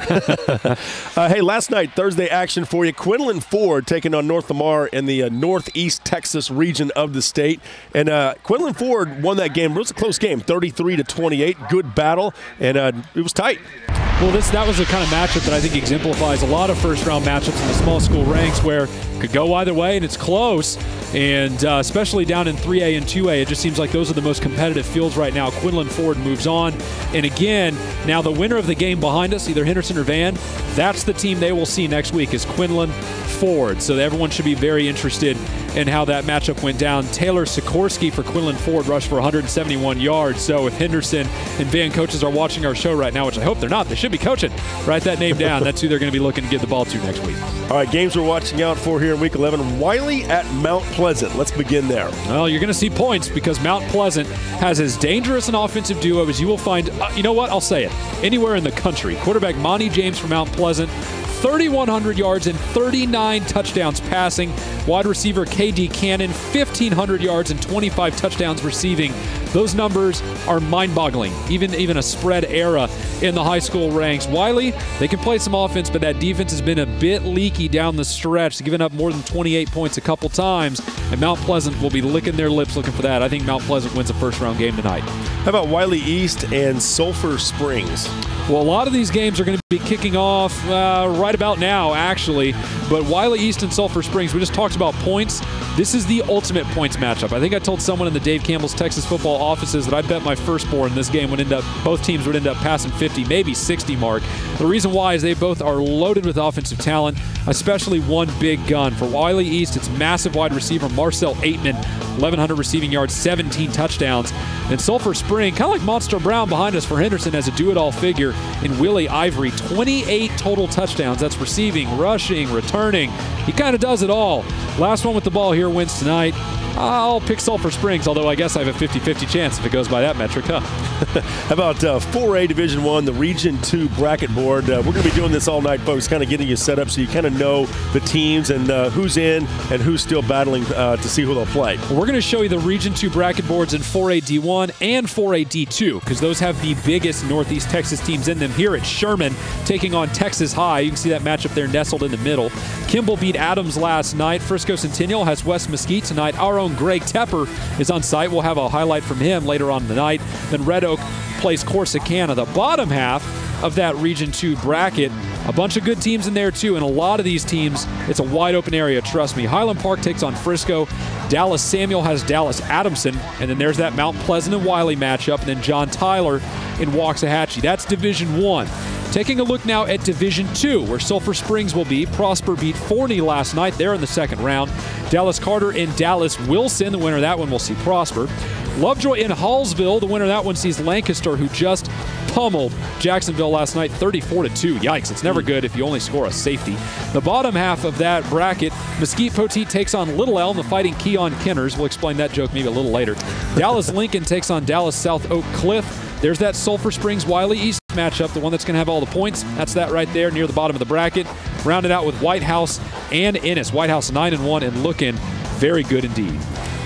Hey, last night, Thursday action for you. Quinlan Ford taking on North Lamar in the northeast Texas region of the state. And Quinlan Ford won that game. It was a close game, 33-28. Good battle, and it was tight. Well, that was the kind of matchup that I think exemplifies a lot of first-round matchups in the small school ranks where it could go either way and it's close. And especially down in 3A and 2A, it just seems like those are the most competitive fields right now. Quinlan Ford moves on. And again, now the winner of the game behind us, either Henderson or Van, that's the team they will see next week is Quinlan Ford. So everyone should be very interested in how that matchup went down. Taylor Sikorsky for Quinlan Ford rushed for 171 yards. So if Henderson and Van coaches are watching our show right now, which I hope they're not, they should be coaching. Write that name down. That's who they're going to be looking to give the ball to next week. All right, games we're watching out for here in Week 11. Wiley at Mount Pleasant. Let's begin there. Well, you're going to see points because Mount Pleasant has as dangerous an offensive duo as you will find, you know what, I'll say it, anywhere in the country. Quarterback Monty James from Mount Pleasant, 3,100 yards and 39 touchdowns passing. Wide receiver K.D. Cannon, 1,500 yards and 25 touchdowns receiving. Those numbers are mind-boggling, even a spread era in the high school ranks. Wiley, they can play some offense, but that defense has been a bit leaky down the stretch, giving up more than 28 points a couple times, and Mount Pleasant will be licking their lips looking for that. I think Mount Pleasant wins a first-round game tonight. How about Wiley East and Sulphur Springs? Well, a lot of these games are going to be kicking off right about now, actually. But Wiley East and Sulphur Springs, we just talked about points. This is the ultimate points matchup. I think I told someone in the Dave Campbell's Texas football offices that I bet my firstborn this game would end up, both teams would end up passing 50, maybe 60 mark. The reason why is they both are loaded with offensive talent, especially one big gun. For Wiley East, it's massive wide receiver Marcel Aitman, 1,100 receiving yards, 17 touchdowns. And Sulphur Spring, kind of like Monster Brown behind us for Henderson, as a do-it-all figure in Willie Ivory, 28 total touchdowns. That's receiving, rushing, returning. He kind of does it all. Last one with the ball here wins tonight. I'll pick Sulphur Springs, although I guess I have a 50-50 chance if it goes by that metric, huh? How about 4A Division I, the Region 2 bracket board? We're going to be doing this all night, folks, kind of getting you set up so you kind of know the teams and who's in and who's still battling to see who they'll play. We're going to show you the Region 2 bracket boards in 4A D1 and 4A D2 because those have the biggest Northeast Texas teams in them. Here at Sherman taking on Texas High. You can see that matchup there nestled in the middle. Kimball beat Adams last night. Frisco Centennial has West Mesquite tonight. Our own Greg Tepper is on site. We'll have a highlight from him later on in the night. Then Red Oak plays Corsicana. The bottom half of that Region 2 bracket, a bunch of good teams in there too, and a lot of these teams, it's a wide open area, trust me. Highland Park takes on Frisco. Dallas Samuel has Dallas Adamson, and then there's that Mount Pleasant and Wiley matchup, and then John Tyler in Waxahachie. That's Division 1. Taking a look now at Division 2, where Sulphur Springs will be. Prosper beat Forney last night. They're in the second round. Dallas Carter and Dallas Wilson. The winner of that one will see Prosper. Lovejoy in Hallsville. The winner of that one sees Lancaster, who just pummeled Jacksonville last night, 34-2. Yikes, it's never good if you only score a safety. The bottom half of that bracket, Mesquite Poteet takes on Little Elm, the Fighting Keon Kenners. We'll explain that joke maybe a little later. Dallas Lincoln takes on Dallas South Oak Cliff. There's that Sulphur Springs Wiley East matchup, the one that's going to have all the points. That's that right there near the bottom of the bracket. Rounded out with White House and Ennis. White House 9-1 and looking very good indeed.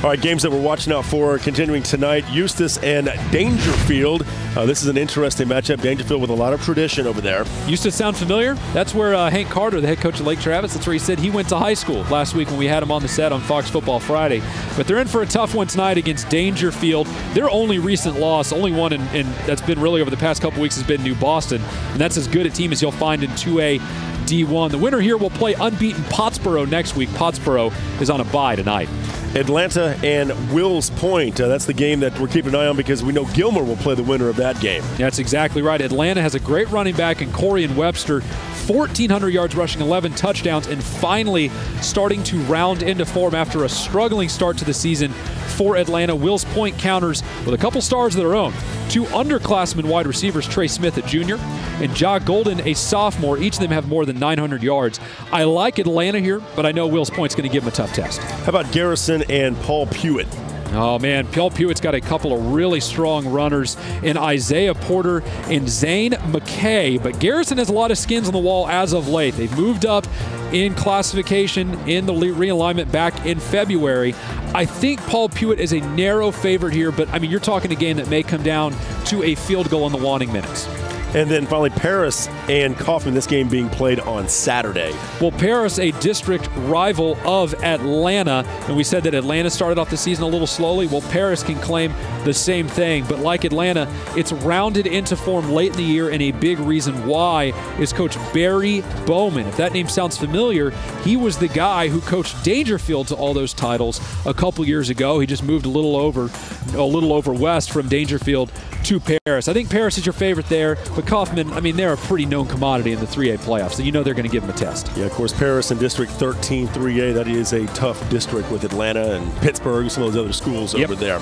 All right, games that we're watching out for continuing tonight. Eustis and Dangerfield. This is an interesting matchup. Dangerfield with a lot of tradition over there. Eustis sound familiar? That's where Hank Carter, the head coach of Lake Travis, that's where he said he went to high school last week when we had him on the set on Fox Football Friday. But they're in for a tough one tonight against Dangerfield. Their only recent loss, only one in that's been really over the past couple weeks, has been New Boston. And that's as good a team as you'll find in 2A D1. The winner here will play unbeaten Pottsboro next week. Pottsboro is on a bye tonight. Atlanta and Wills Point. That's the game that we're keeping an eye on because we know Gilmer will play the winner of that game. Yeah, that's exactly right. Atlanta has a great running back in Corian Webster. 1,400 yards rushing, 11 touchdowns, and finally starting to round into form after a struggling start to the season for Atlanta. Wills Point counters with a couple stars of their own. 2 underclassmen wide receivers, Trey Smith, a junior, and Ja Golden, a sophomore. Each of them have more than 900 yards. I like Atlanta here, but I know Wills Point's going to give them a tough test. How about Garrison and Paul Pewitt? Oh, man, Paul Pewitt's got a couple of really strong runners in Isaiah Porter and Zane McKay, but Garrison has a lot of skins on the wall as of late. They've moved up in classification in the realignment back in February. I think Paul Pewitt is a narrow favorite here, but, I mean, you're talking a game that may come down to a field goal in the waning minutes. And then finally, Paris and Kaufman, this game being played on Saturday. Well, Paris, a district rival of Atlanta, and we said that Atlanta started off the season a little slowly. Well, Paris can claim the same thing, but like Atlanta, it's rounded into form late in the year, and a big reason why is Coach Barry Bowman. If that name sounds familiar, he was the guy who coached Dangerfield to all those titles a couple years ago. He just moved a little over west from Dangerfield to Paris. I think Paris is your favorite there, but Kaufman, I mean, they're a pretty known commodity in the 3A playoffs, so you know they're going to give them a test. Yeah, of course, Paris in District 13 3A, that is a tough district with Atlanta and Pittsburgh, some of those other schools over there.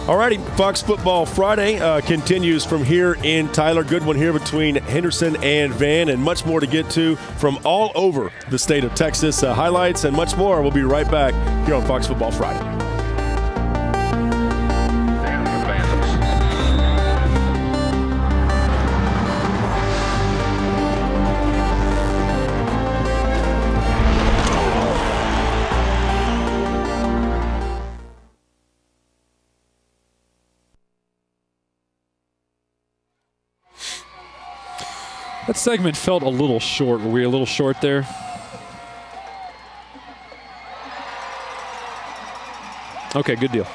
All righty, Fox Football Friday continues from here in Tyler. Good one here between Henderson and Van, and much more to get to from all over the state of Texas. Highlights and much more. We'll be right back here on Fox Football Friday. That segment felt a little short. Were we a little short there? Okay, good deal.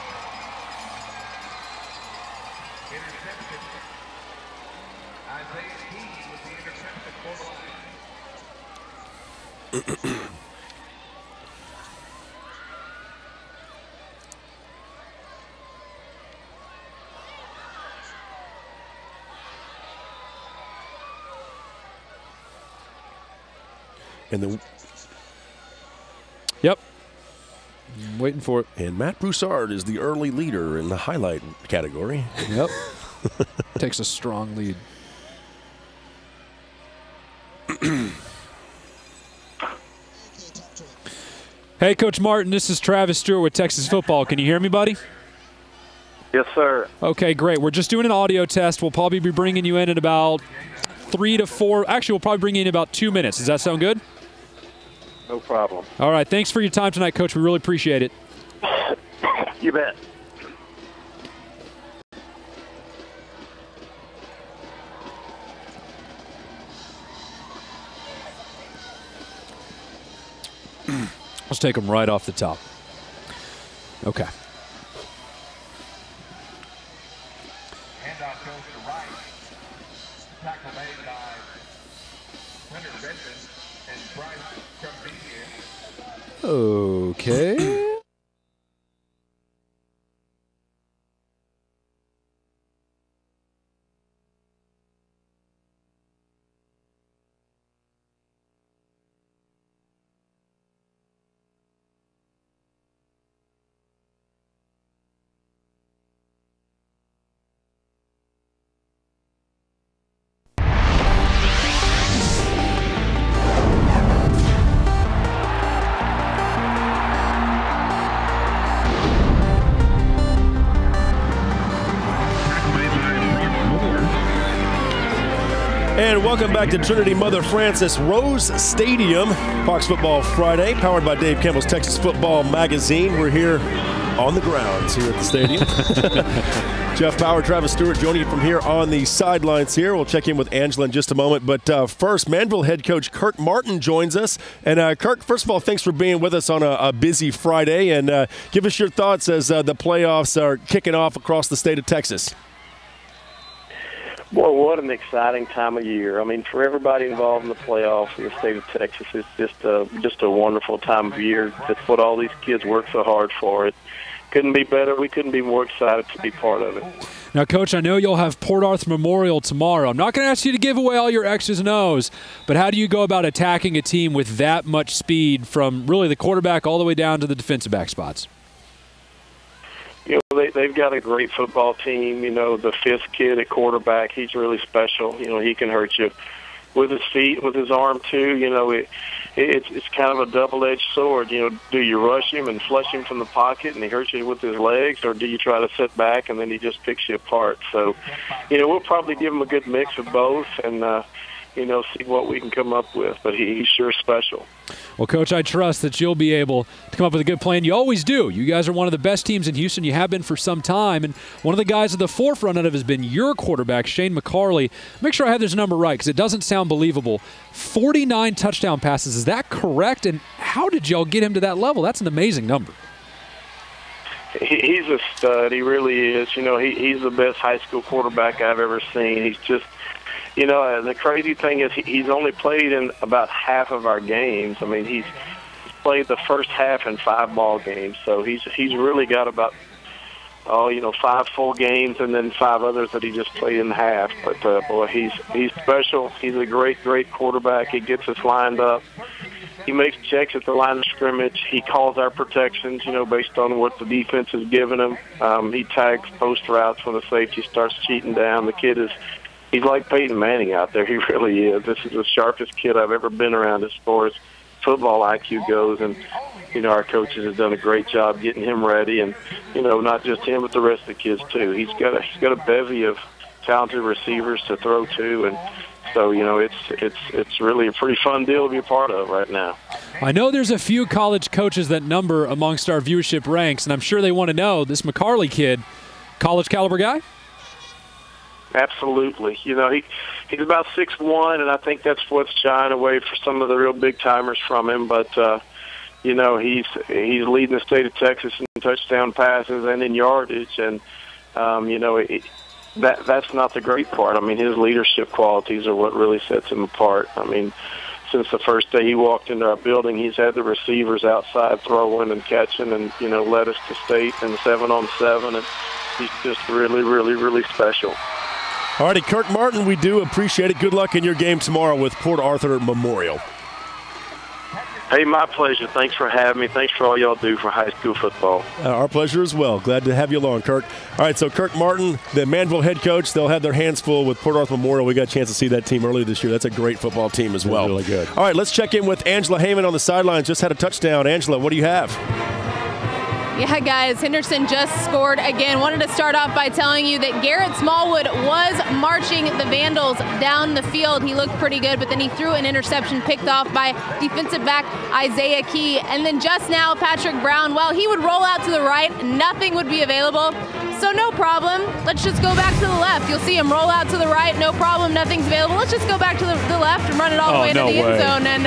And Yep. I'm waiting for it. And Matt Broussard is the early leader in the highlight category. Yep. Takes a strong lead. Hey, Coach Martin, this is Travis Stewart with Texas Football. Can you hear me, buddy? Yes, sir. Okay, great. We're just doing an audio test. We'll probably be bringing you in about 3 to 4. Actually, we'll probably bring you in about 2 minutes. Does that sound good? No problem. All right. Thanks for your time tonight, Coach. We really appreciate it. You bet. Let's take them right off the top. Okay. Handoff goes to right. Tackle made by Hunter Benson and Bryce Trumbier. Okay. And welcome back to Trinity Mother Frances Rose Stadium. Fox Football Friday, powered by Dave Campbell's Texas Football Magazine. We're here on the grounds here at the stadium. Jeff Power, Travis Stewart joining you from here on the sidelines here. We'll check in with Angela in just a moment. But first, Manville head coach Kirk Martin joins us. And Kirk, first of all, thanks for being with us on a busy Friday. And give us your thoughts as the playoffs are kicking off across the state of Texas. Boy, what an exciting time of year. I mean, for everybody involved in the playoffs in the state of Texas, it's just a wonderful time of year. That's what all these kids work so hard for. It couldn't be better. We couldn't be more excited to be part of it. Now, Coach, I know you'll have Port Arthur Memorial tomorrow. I'm not going to ask you to give away all your X's and O's, but how do you go about attacking a team with that much speed from really the quarterback all the way down to the defensive back spots? You know, they've got a great football team. You know, the fifth kid at quarterback, he's really special. You know, he can hurt you with his feet, with his arm, too. You know, it's kind of a double-edged sword. You know, do you rush him and flush him from the pocket and he hurts you with his legs, or do you try to sit back and then he just picks you apart? So, you know, we'll probably give him a good mix of both and, you know, see what we can come up with. But he's sure special. Well, Coach, I trust that you'll be able to come up with a good plan. You always do. You guys are one of the best teams in Houston. You have been for some time. And one of the guys at the forefront of it has been your quarterback, Shane McCarley. Make sure I have this number right because it doesn't sound believable. 49 touchdown passes. Is that correct? And how did y'all get him to that level? That's an amazing number. He's a stud. He really is. You know, he's the best high school quarterback I've ever seen. He's just, you know, the crazy thing is he's only played in about half of our games. I mean, he's played the first half in 5 ball games. So he's really got about, 5 full games and then 5 others that he just played in half. But, boy, he's special. He's a great, great quarterback. He gets us lined up. He makes checks at the line of scrimmage. He calls our protections, you know, based on what the defense is giving him. He tags post routes when the safety starts cheating down. The kid he's like Peyton Manning out there. He really is. This is the sharpest kid I've ever been around as far as football IQ goes. And, you know, our coaches have done a great job getting him ready. And, you know, not just him, but the rest of the kids, too. He's got a bevy of talented receivers to throw to. And so, you know, it's really a pretty fun deal to be a part of right now. I know there's a few college coaches that number amongst our viewership ranks, and I'm sure they want to know, this McCarley kid, college caliber guy? Absolutely. You know, he's about 6'1", and I think that's what's shying away for some of the real big-timers from him. But, you know, he's leading the state of Texas in touchdown passes and in yardage. And, you know, that's not the great part. I mean, his leadership qualities are what really sets him apart. I mean, since the first day he walked into our building, he's had the receivers outside throwing and catching and, you know, led us to state in 7-on-7. And he's just really, really, really special. All righty, Kirk Martin, we do appreciate it. Good luck in your game tomorrow with Port Arthur Memorial. Hey, my pleasure. Thanks for having me. Thanks for all y'all do for high school football. Our pleasure as well. Glad to have you along, Kirk. All right, so Kirk Martin, the Manville head coach, they'll have their hands full with Port Arthur Memorial. We got a chance to see that team earlier this year. That's a great football team as well. Really good. All right, let's check in with Angela Heyman on the sidelines. Just had a touchdown. Angela, what do you have? Yeah, guys, Henderson just scored again. Wanted to start off by telling you that Garrett Smallwood was marching the Vandals down the field. He looked pretty good, but then he threw an interception picked off by defensive back Isaiah Key. And then just now, Patrick Brown, well, he would roll out to the right. Nothing would be available. So no problem. Let's just go back to the left. You'll see him roll out to the right. No problem. Nothing's available. Let's just go back to the left and run it all the way to the end zone and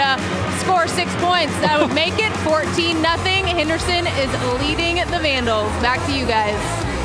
score 6 points. That would make it 14-0. Henderson is leading the Vandals. Back to you guys.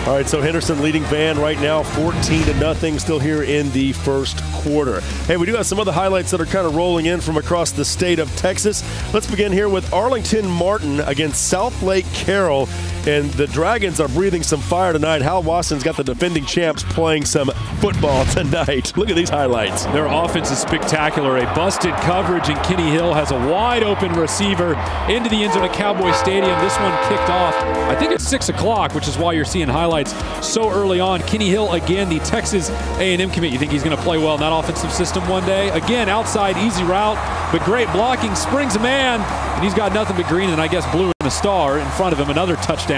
All right, so Henderson leading Van right now 14-0, still here in the first quarter. Hey, we do have some other highlights that are kind of rolling in from across the state of Texas. Let's begin here with Arlington Martin against South Lake Carroll. And the Dragons are breathing some fire tonight. Hal Watson's got the defending champs playing some football tonight. Look at these highlights. Their offense is spectacular. A busted coverage, and Kenny Hill has a wide-open receiver into the end zone at Cowboy Stadium. This one kicked off, I think it's 6 o'clock, which is why you're seeing highlights so early on. Kenny Hill, again, the Texas A&M commit. You think he's going to play well in that offensive system one day? Again, outside, easy route, but great blocking. Springs a man, and he's got nothing but green and I guess blue and a star in front of him. Another touchdown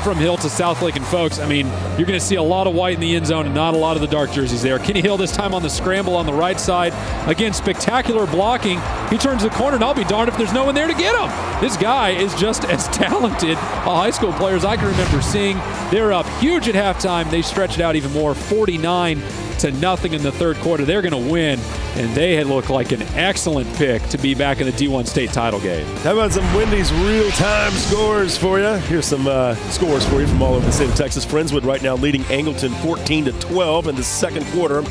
from Hill to Southlake and Folks, I mean, you're going to see a lot of white in the end zone and not a lot of the dark jerseys there. Kenny Hill this time on the scramble on the right side. Again, spectacular blocking. He turns the corner, and I'll be darned if there's no one there to get him. This guy is just as talented a high school player as I can remember seeing. They're up huge at halftime. They stretch it out even more, 49-0 in the third quarter. They're going to win, and they had looked like an excellent pick to be back in the D1 state title game. How about some Wendy's real-time scores for you? Here's some scores for you from all over the state of Texas. Friendswood right now leading Angleton 14-12 in the second quarter.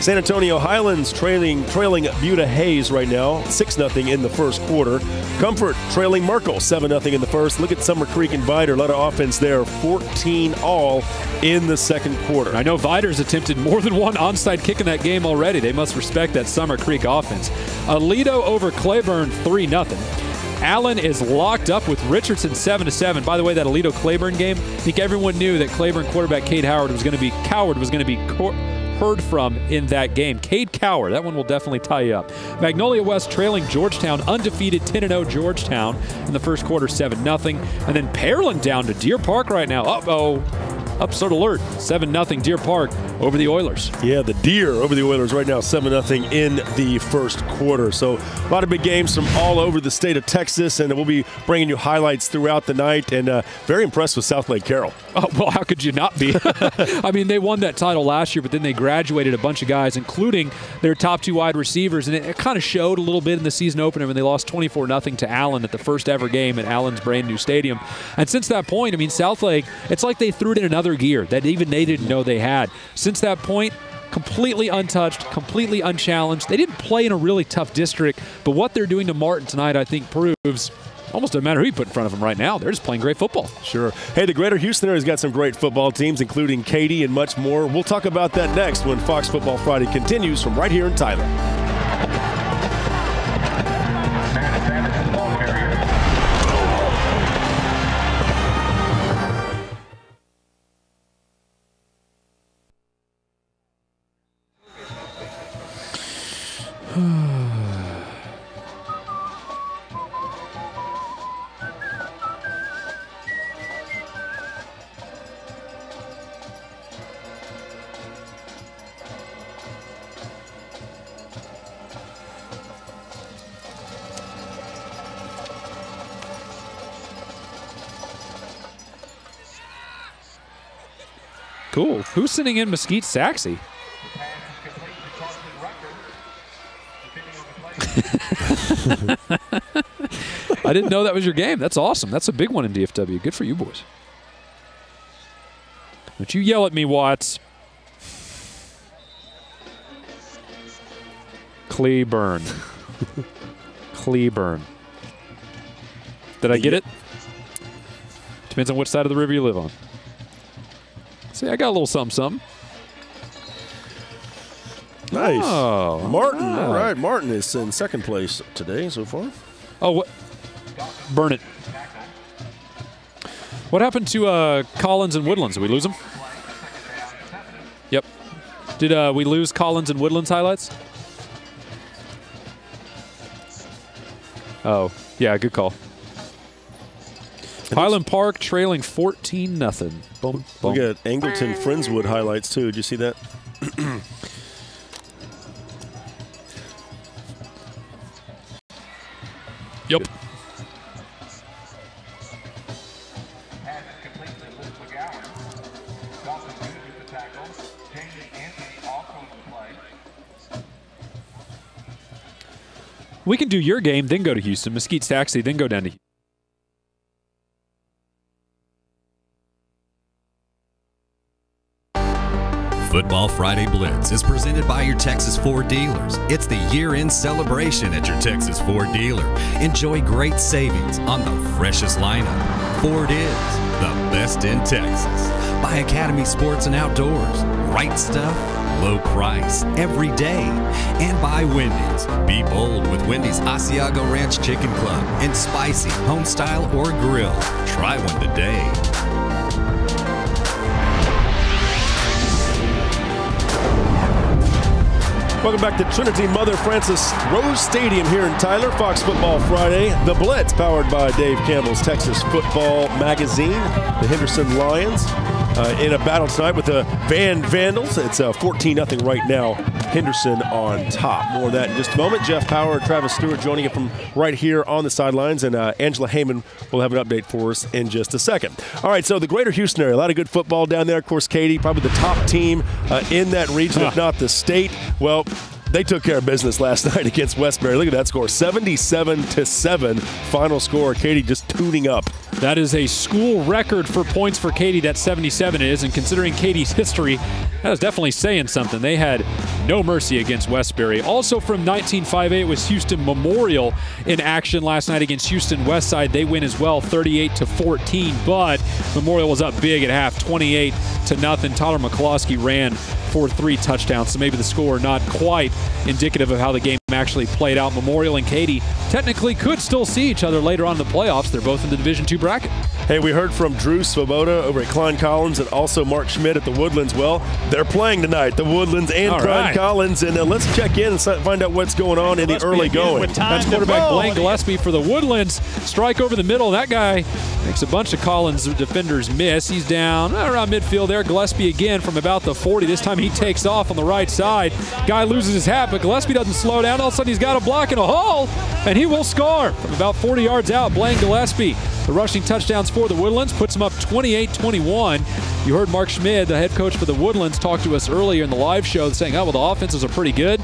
San Antonio Highlands trailing Buda Hayes right now, 6-0 in the first quarter. Comfort trailing Merkel, 7-0 in the first. Look at Summer Creek and Vidor, a lot of offense there, 14-all in the second quarter. I know Vidor's attempted more than one onside kick in that game already. They must respect that Summer Creek offense. Aledo over Claiborne, 3-0. Allen is locked up with Richardson 7-7. By the way, that Aledo-Claiborne game, I think everyone knew that Claiborne quarterback Cade Howard was going to be heard from in that game. Cade Coward, that one will definitely tie you up. Magnolia West trailing Georgetown, undefeated 10-0 Georgetown in the first quarter, 7-0. And then Pearland down to Deer Park right now. Upset alert, 7-0 Deer Park over the Oilers. Yeah, the Deer over the Oilers right now, 7-0 in the first quarter. So a lot of big games from all over the state of Texas, and we'll be bringing you highlights throughout the night. And very impressed with Southlake Carroll. Oh, well, how could you not be? I mean, they won that title last year, but then they graduated a bunch of guys, including their top two wide receivers, and it kind of showed a little bit in the season opener when they lost 24-0 to Allen at the first ever game at Allen's brand new stadium. And since that point, I mean, Southlake, it's like they threw it in another gear that even they didn't know they had. Since that point, completely untouched, completely unchallenged. They didn't play in a really tough district, but what they're doing to Martin tonight, I think, proves almost doesn't matter who you put in front of them right now. They're just playing great football. Sure. Hey, the Greater Houston area's got some great football teams, including Katy and much more. We'll talk about that next when Fox Football Friday continues from right here in Tyler. Cool. Who's sitting in Mesquite Saxy? I didn't know that was your game. That's awesome. That's a big one in DFW. Good for you boys. Don't you yell at me, Watts. Cleburne. Cleburne. Did I get it? Depends on which side of the river you live on. See, I got a little something. Nice. Oh, Martin. All right. Martin is in second place today so far. Oh, what? Burn it. What happened to Collins and Woodlands? Did we lose them? Yep. Did we lose Collins and Woodlands highlights? Oh, yeah, good call. Highland Park trailing 14-0. Boom, boom. We got Angleton Friendswood highlights too. Did you see that? Yep. We can do your game, then go to Houston. Mesquite Taxi, then go down to Houston. Football Friday Blitz is presented by your Texas Ford dealers. It's the year-end celebration at your Texas Ford dealer. Enjoy great savings on the freshest lineup. Ford is the best in Texas. By Academy Sports and Outdoors. Right stuff, low price, every day. And by Wendy's. Be bold with Wendy's Asiago Ranch Chicken Club and spicy, home style, or grill. Try one today. Welcome back to Trinity Mother Frances Rose Stadium here in Tyler. Fox Football Friday. The Blitz, powered by Dave Campbell's Texas Football Magazine. The Henderson Lions in a battle tonight with the Van Vandals. It's 14-0 right now. Henderson on top. More of that in just a moment. Jeff Power and Travis Stewart joining you from right here on the sidelines, and Angela Heyman will have an update for us in just a second. All right, so the greater Houston area, a lot of good football down there. Of course, Katie, probably the top team in that region, if not the state. Well, they took care of business last night against Westbury. Look at that score, 77-7 final score. Katie just tuning up. That is a school record for points for Katy. That 77 is, and considering Katie's history, that is definitely saying something. They had no mercy against Westbury. Also from 1958 was Houston Memorial in action last night against Houston Westside. They win as well, 38-14, but Memorial was up big at half, 28-0. Tyler McCloskey ran for 3 touchdowns, so maybe the score not quite indicative of how the game actually played out. Memorial and Katy technically could still see each other later on in the playoffs. They're both in the Division II bracket. Hey, we heard from Drew Svoboda over at Klein Collins and also Mark Schmidt at the Woodlands. Well, they're playing tonight, the Woodlands and Klein Collins, and let's check in and find out what's going on in the early going. That's quarterback Blaine Gillespie for the Woodlands. Strike over the middle. That guy makes a bunch of Collins defenders miss. He's down around midfield there. Gillespie again from about the 40. This time he takes off on the right side. Guy loses his hat, but Gillespie doesn't slow down. All of a sudden he's got a block in a hole, and he will score from about 40 yards out. Blaine Gillespie, the rushing touchdowns for the Woodlands, puts them up 28-21. You heard Mark Schmidt, the head coach for the Woodlands, talk to us earlier in the live show saying, oh, well, the offenses are pretty good.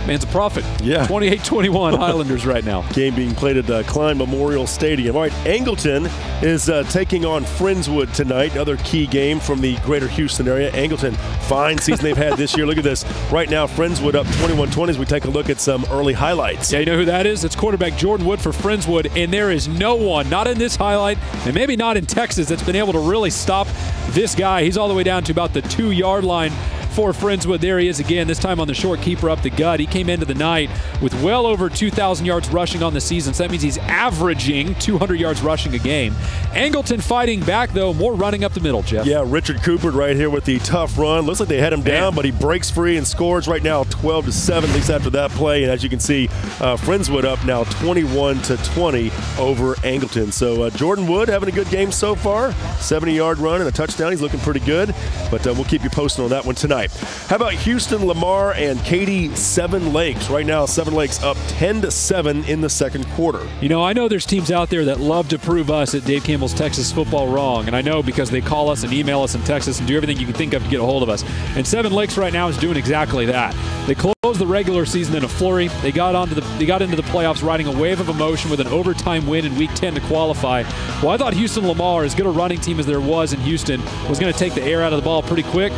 Man's a prophet. Yeah. 28-21 Highlanders right now. Game being played at Klein Memorial Stadium. All right, Angleton is taking on Friendswood tonight. Another key game from the greater Houston area. Angleton, fine season they've had this year. Look at this. Right now, Friendswood up 21-20 as we take a look at some early highlights. Yeah, you know who that is? It's quarterback Jordan Wood for Friendswood, and there is no one, not in this highlight, and maybe not in Texas, that's been able to really stop this guy. He's all the way down to about the 2-yard line for Friendswood. There he is again, this time on the short keeper up the gut. He came into the night with well over 2,000 yards rushing on the season, so that means he's averaging 200 yards rushing a game. Angleton fighting back, though, more running up the middle, Jeff. Yeah, Richard Cooper right here with the tough run. Looks like they had him down, but he breaks free and scores right now 12-7, at least after that play. And as you can see, Friendswood up now 21-20 over Angleton. So Jordan Wood having a good game so far. 70-yard run and a touchdown. He's looking pretty good, but we'll keep you posted on that one tonight. How about Houston, Lamar, and Katy Seven Lakes? Right now, Seven Lakes up 10-7 in the second quarter. You know, I know there's teams out there that love to prove us at Dave Campbell's Texas Football wrong, and I know because they call us and email us and text us and do everything you can think of to get a hold of us. And Seven Lakes right now is doing exactly that. They closed the regular season in a flurry. They got into the playoffs riding a wave of emotion with an overtime win in Week 10 to qualify. Well, I thought Houston Lamar, as good a running team as there was in Houston, was going to take the air out of the ball pretty quick.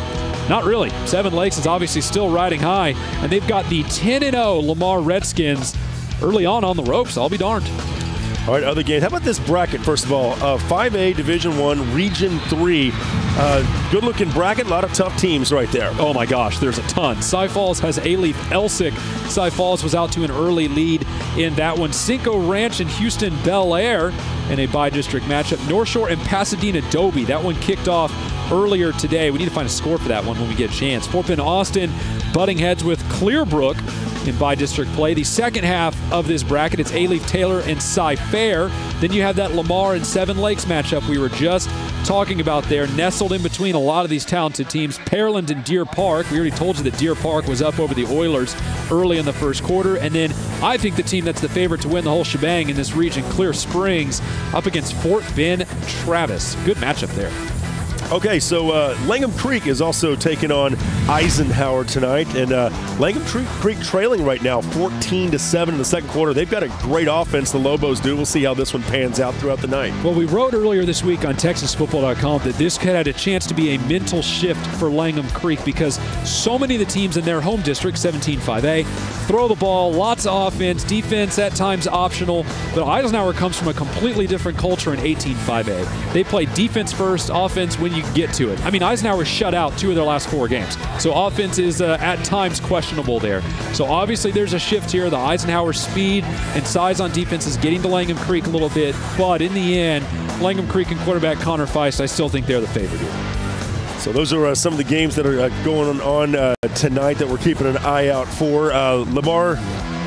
Not really. Seven Lakes is obviously still riding high, and they've got the 10-0 Lamar Redskins early on the ropes. I'll be darned. All right, other games. How about this bracket, first of all? 5A, Division I, Region 3. Good-looking bracket. A lot of tough teams right there. Oh, my gosh. There's a ton. Cy Falls has A-Leaf Elsick. Cy Falls was out to an early lead in that one. Cinco Ranch and Houston Bel Air in a bi-district matchup. North Shore and Pasadena Dobie. That one kicked off earlier today. We need to find a score for that one when we get a chance. Fort Bend Austin butting heads with Clearbrook in bi-district play. The second half of this bracket, it's A-Leaf Taylor and Cy Fair. Then you have that Lamar and Seven Lakes matchup we were just talking about there, nestled in between a lot of these talented teams. Pearland and Deer Park. We already told you that Deer Park was up over the Oilers early in the first quarter. And then I think the team that's the favorite to win the whole shebang in this region, Clear Springs, up against Fort Bend Travis. Good matchup there. Okay, so Langham Creek is also taking on Eisenhower tonight, and Langham Creek trailing right now 14-7 in the second quarter. They've got a great offense, the Lobos do. We'll see how this one pans out throughout the night. Well, we wrote earlier this week on TexasFootball.com that this had a chance to be a mental shift for Langham Creek because so many of the teams in their home district, 17-5A, throw the ball, lots of offense, defense at times optional, but Eisenhower comes from a completely different culture in 18-5A. They play defense first, offense when you get to it. I mean, Eisenhower shut out 2 of their last 4 games, so offense is at times questionable there. So obviously there's a shift here. The Eisenhower speed and size on defense is getting to Langham Creek a little bit, but in the end, Langham Creek and quarterback Connor Feist, I still think they're the favorite here. So those are some of the games that are going on tonight that we're keeping an eye out for.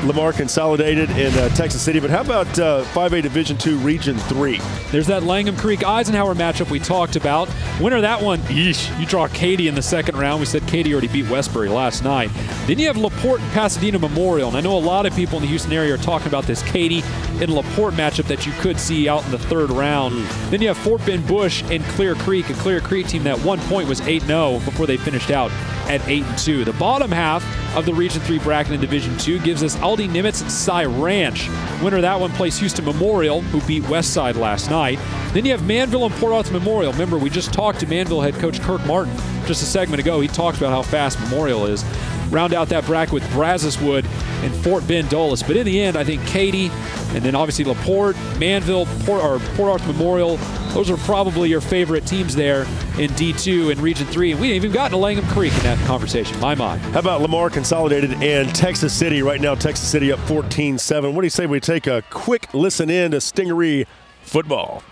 Lamar Consolidated in Texas City. But how about 5A Division II Region 3? There's that Langham Creek-Eisenhower matchup we talked about. Winner of that one, you draw Katy in the second round. We said Katy already beat Westbury last night. Then you have LaPorte and Pasadena Memorial. And I know a lot of people in the Houston area are talking about this Katy and LaPorte matchup that you could see out in the third round. Then you have Fort Bend Bush and Clear Creek, a Clear Creek team that at one point was 8-0 before they finished out at 8-2. The bottom half of the Region 3 bracket in Division 2 gives us Aldi Nimitz and Cy Ranch. Winner of that one plays Houston Memorial, who beat Westside last night. Then you have Manville and Port Arthur Memorial. Remember, we just talked to Manville head coach Kirk Martin just a segment ago. He talked about how fast Memorial is. Round out that bracket with Brazoswood and Fort Bend Dulles. But in the end, I think Katy, and then obviously LaPorte, Manville, Port Arthur Memorial, those are probably your favorite teams there in D2 and Region 3. And we ain't even gotten to Langham Creek in that conversation. My mind. How about Lamar Consolidated and Texas City? Right now, Texas City up 14-7. What do you say we take a quick listen in to Stingaree football?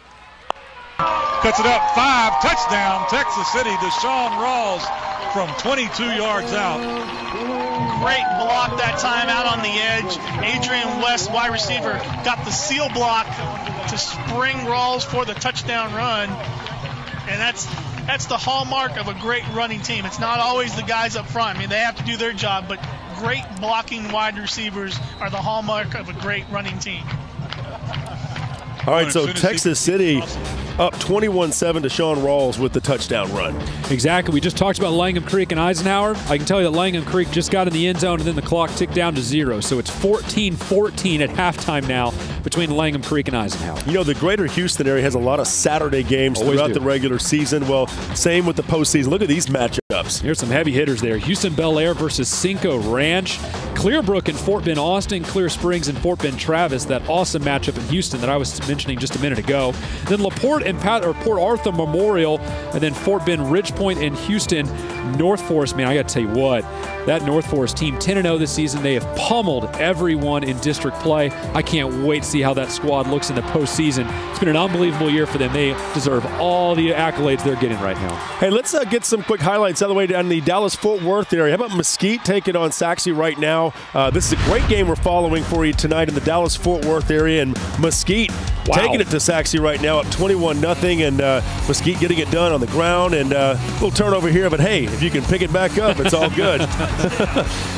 Cuts it up, 5, touchdown, Texas City. Deshaun Rawls from 22 yards out. Great block that time out on the edge. Adrian West, wide receiver, got the seal block to spring Rawls for the touchdown run. And that's the hallmark of a great running team. It's not always the guys up front. I mean, they have to do their job, but great blocking wide receivers are the hallmark of a great running team. All right, so Texas City up 21-7 to Sean Rawls with the touchdown run. Exactly. We just talked about Langham Creek and Eisenhower. I can tell you that Langham Creek just got in the end zone, and then the clock ticked down to 0. So it's 14-14 at halftime now between Langham Creek and Eisenhower. You know, the greater Houston area has a lot of Saturday games throughout the regular season. Well, same with the postseason. Look at these matchups. Here's some heavy hitters there. Houston Bel Air versus Cinco Ranch. Clearbrook and Fort Bend Austin. Clear Springs and Fort Bend Travis. That awesome matchup in Houston that I was mentioning just a minute ago. Then LaPorte and Port Arthur Memorial, and then Fort Bend Ridgepoint and Houston North Forest. Man, I got to tell you what, that North Forest team, 10-0 this season. They have pummeled everyone in district play. I can't wait to see how that squad looks in the postseason. It's been an unbelievable year for them. They deserve all the accolades they're getting right now. Hey, let's get some quick highlights out of the way down the Dallas-Fort Worth area. How about Mesquite taking on Saxe right now? This is a great game we're following for you tonight in the Dallas-Fort Worth area, and Mesquite taking it to Saxe right now up 21-0, and Mesquite getting it done on the ground, and a little turnover here, but hey, if you can pick it back up, it's all good.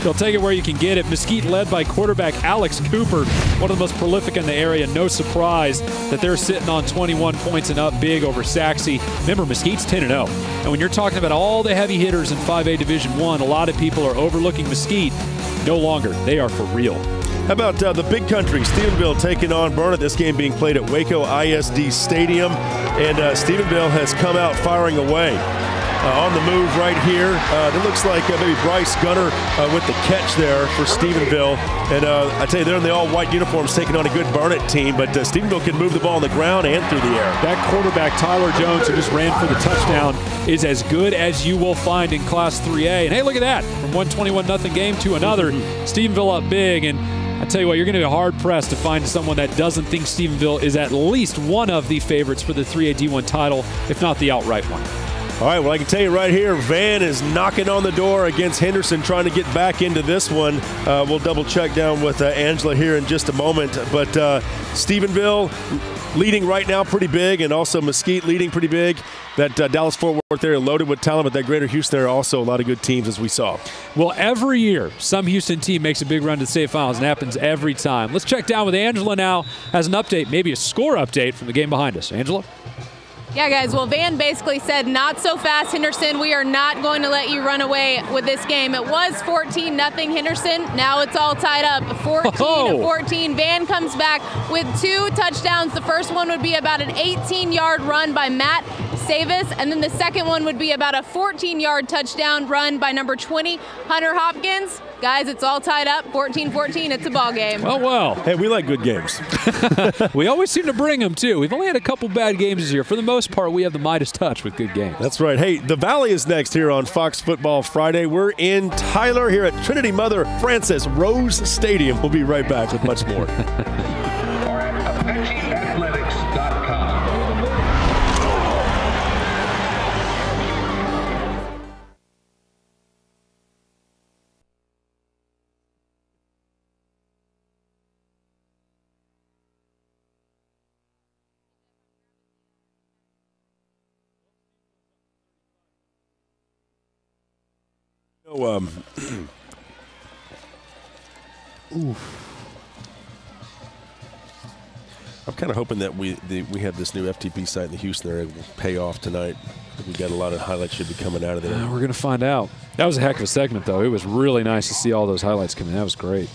They'll take it where you can get it. Mesquite led by quarterback Alex Cooper, one of the most prolific in the area. No surprise that they're sitting on 21 points and up big over Saxe. Remember, Mesquite's 10-0. And when you're talking about all the heavy hitters in 5A Division I, a lot of people are overlooking Mesquite. No longer. They are for real. How about the Big Country? Stephenville taking on Burnett. This game being played at Waco ISD Stadium. And Stephenville has come out firing away. On the move right here. It looks like maybe Bryce Gunner with the catch there for Stephenville. And I tell you, they're in the all-white uniforms taking on a good Burnett team, but Stephenville can move the ball on the ground and through the air. That quarterback, Tyler Jones, who just ran for the touchdown, is as good as you will find in Class 3A. And hey, look at that. From one 21-0 game to another, Stephenville up big. And I tell you what, you're going to be hard-pressed to find someone that doesn't think Stephenville is at least one of the favorites for the 3A D1 title, if not the outright one. All right, well, I can tell you right here, Van is knocking on the door against Henderson, trying to get back into this one. We'll double-check down with Angela here in just a moment. But Stephenville leading right now pretty big, and also Mesquite leading pretty big. That Dallas-Fort Worth area loaded with talent, but that greater Houston area also a lot of good teams, as we saw. Well, every year, some Houston team makes a big run to the state finals, and it happens every time. Let's check down with Angela now as an update, maybe a score update from the game behind us. Angela? Yeah, guys, well, Van basically said, not so fast, Henderson. We are not going to let you run away with this game. It was 14-0 Henderson. Now it's all tied up, 14-14. Van comes back with 2 touchdowns. The first one would be about an 18-yard run by Matt Savis, and then the second one would be about a 14-yard touchdown run by number 20, Hunter Hopkins. Guys, it's all tied up, 14-14. It's a ball game. Oh, well. Hey, we like good games. We always seem to bring them, too. We've only had a couple bad games this year. For the most part, we have the Midas touch with good games. That's right. Hey, the Valley is next here on Fox Football Friday. We're in Tyler here at Trinity Mother Frances Rose Stadium. We'll be right back with much more. I'm kind of hoping that we have this new FTP site in the Houston area will pay off tonight. We got a lot of highlights should be coming out of there. We're going to find out. That was a heck of a segment, though. It was really nice to see all those highlights come in. That was great.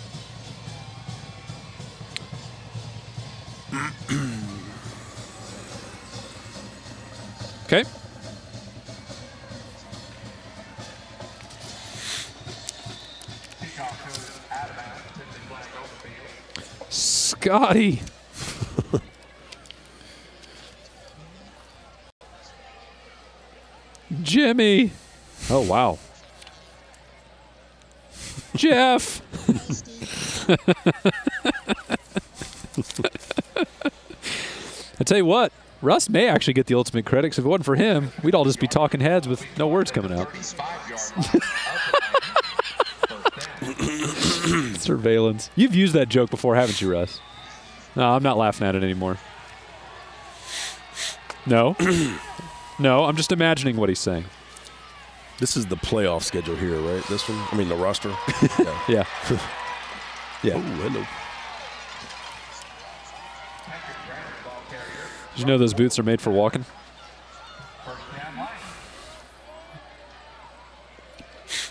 Okay. Scotty. Jimmy. Oh, wow. Jeff. I tell you what, Russ may actually get the ultimate credit, because if it wasn't for him, we'd all just be talking heads with no words coming out. Surveillance. You've used that joke before, haven't you, Russ? No, I'm not laughing at it anymore. No? No, I'm just imagining what he's saying. This is the playoff schedule here, right? This one? I mean, the roster? Yeah. Yeah. Yeah. Oh, hello. Did you know those boots are made for walking?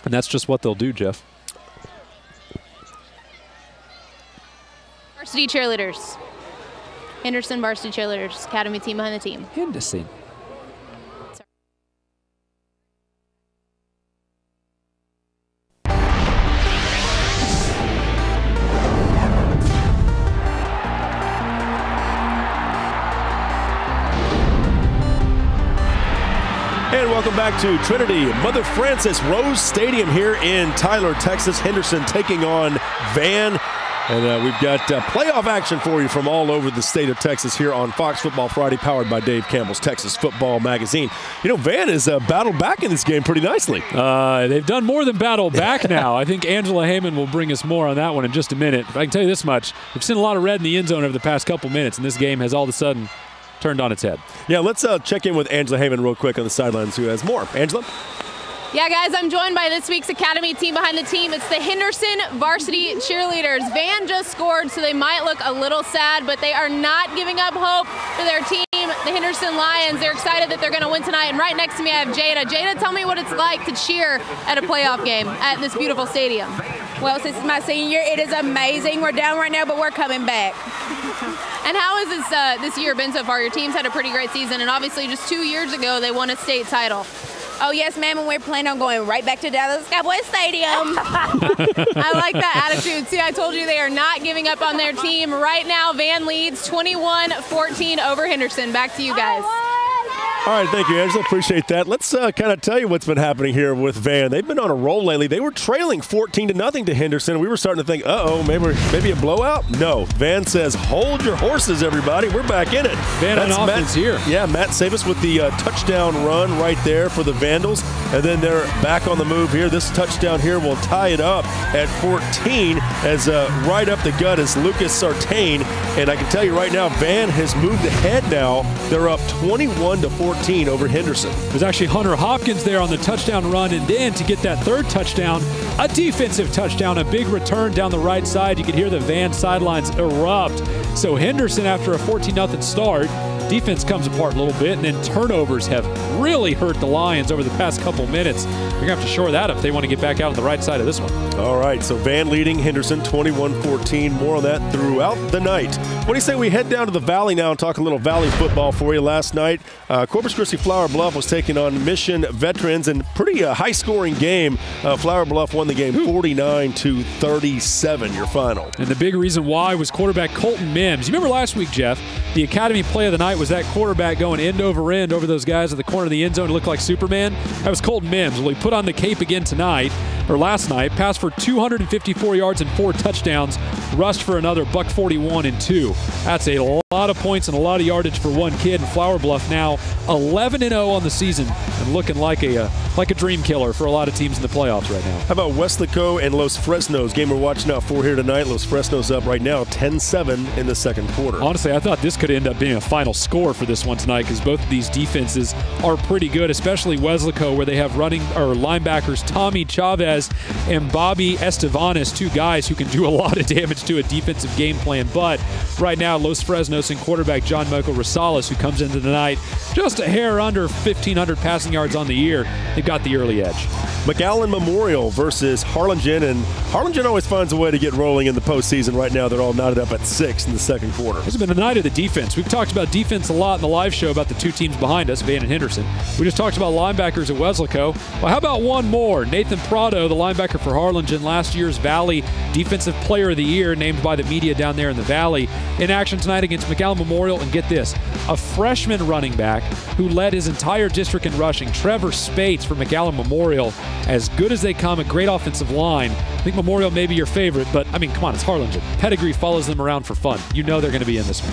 And that's just what they'll do, Jeff. Varsity cheerleaders. Henderson Varsity Cheerleaders, Academy team behind the team. Henderson. And welcome back to Trinity Mother Frances Rose Stadium here in Tyler, Texas. Henderson taking on Van. And we've got playoff action for you from all over the state of Texas here on Fox Football Friday, powered by Dave Campbell's Texas Football Magazine. You know, Van has battled back in this game pretty nicely. They've done more than battle back now. I think Angela Heyman will bring us more on that one in just a minute. But I can tell you this much. We've seen a lot of red in the end zone over the past couple minutes, and this game has all of a sudden turned on its head. Yeah, let's check in with Angela Heyman real quick on the sidelines, who has more. Angela? Yeah, guys, I'm joined by this week's Academy team behind the team. It's the Henderson Varsity Cheerleaders. Van just scored, so they might look a little sad, but they are not giving up hope for their team, the Henderson Lions. They're excited that they're going to win tonight. And right next to me, I have Jada. Jada, tell me what it's like to cheer at a playoff game at this beautiful stadium. Well, since it's my senior year, it is amazing. We're down right now, but we're coming back. And how has this year been so far? Your team's had a pretty great season, and obviously just 2 years ago, they won a state title. Oh, yes, ma'am, and we're planning on going right back to Dallas Cowboys Stadium. I like that attitude. See, I told you they are not giving up on their team. Right now, Van leads 21-14 over Henderson. Back to you guys. All right, thank you, Angela. Appreciate that. Let's kind of tell you what's been happening here with Van. They've been on a roll lately. They were trailing 14-0 to Henderson. We were starting to think, uh-oh, maybe a blowout? No. Van says, hold your horses, everybody. We're back in it. Van on offense here. Yeah, Matt Savis with the touchdown run right there for the Vandals. And then they're back on the move here. This touchdown here will tie it up at 14 as right up the gut is Lucas Sartain. And I can tell you right now, Van has moved ahead now. They're up 21-14 over Henderson. There's actually Hunter Hopkins there on the touchdown run, and then to get that third touchdown, a defensive touchdown, a big return down the right side. You could hear the Van sidelines erupt. So Henderson, after a 14-0 start, defense comes apart a little bit, and then turnovers have really hurt the Lions over the past couple minutes. They're going to have to shore that up if they want to get back out on the right side of this one. All right, so Van leading Henderson 21-14. More on that throughout the night. What do you say we head down to the Valley now and talk a little Valley football for you? Last night, Corpus Christi Flower Bluff was taking on Mission Veterans, and pretty high-scoring game. Flower Bluff won the game 49-37, your final. And the big reason why was quarterback Colton Mims. You remember last week, Jeff, the Academy play of the night was that quarterback going end over end over those guys at the corner of the end zone to look like Superman. That was Colton Mims. Well, he put on the cape again tonight, or last night, passed for 254 yards and 4 touchdowns, rushed for another $141 and 2. That's a lot of points and a lot of yardage for one kid. And Flower Bluff now 11-0 on the season and looking like a dream killer for a lot of teams in the playoffs right now. How about Weslaco and Los Fresnos? Game we're watching out for here tonight. Los Fresnos up right now 10-7 in the second quarter. Honestly, I thought this could end up being a final score for this one tonight because both of these defenses are pretty good, especially Weslaco, where they have linebackers Tommy Chavez Lopez and Bobby Estevanes, two guys who can do a lot of damage to a defensive game plan. But right now, Los Fresnos and quarterback John Michael Rosales, who comes into the night just a hair under 1,500 passing yards on the year, they've got the early edge. McAllen Memorial versus Harlingen, and Harlingen always finds a way to get rolling in the postseason. Right now, they're all knotted up at 6 in the second quarter. This has been the night of the defense. We've talked about defense a lot in the live show about the two teams behind us, Van and Henderson. We just talked about linebackers at Weslaco. Well, how about one more? Nathan Prado, the linebacker for Harlingen, last year's Valley Defensive Player of the Year, named by the media down there in the Valley, in action tonight against McAllen Memorial. And get this, a freshman running back who led his entire district in rushing, Trevor Spates for McAllen Memorial. As good as they come, a great offensive line. I think Memorial may be your favorite, but, I mean, come on, it's Harlingen. Pedigree follows them around for fun. You know they're going to be in this one.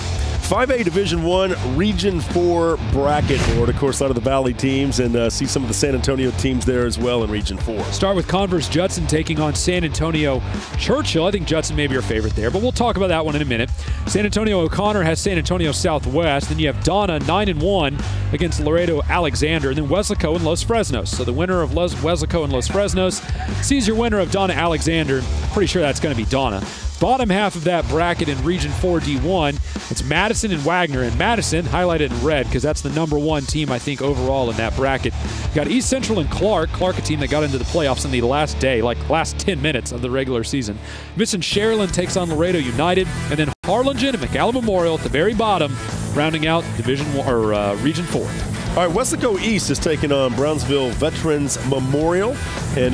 5A Division I Region 4 bracket board. Of course, a lot of the Valley teams, and see some of the San Antonio teams there as well in Region 4. Start with Converse Judson taking on San Antonio Churchill. I think Judson may be your favorite there, but we'll talk about that one in a minute. San Antonio O'Connor has San Antonio Southwest. Then you have Donna 9-1 against Laredo Alexander. And then Weslaco and Los Fresnos. So the winner of Weslaco and Los Fresnos sees your winner of Donna Alexander. Pretty sure that's going to be Donna. Bottom half of that bracket in Region 4 D1, it's Madison and Wagner. And Madison, highlighted in red, because that's the #1 team, I think, overall in that bracket. You got East Central and Clark. Clark, a team that got into the playoffs in the last day, like last 10 minutes of the regular season. Mission Sharyland takes on Laredo United. And then Harlingen and McAllen Memorial at the very bottom, rounding out Region 4. All right, Weslaco East is taking on Brownsville Veterans Memorial. And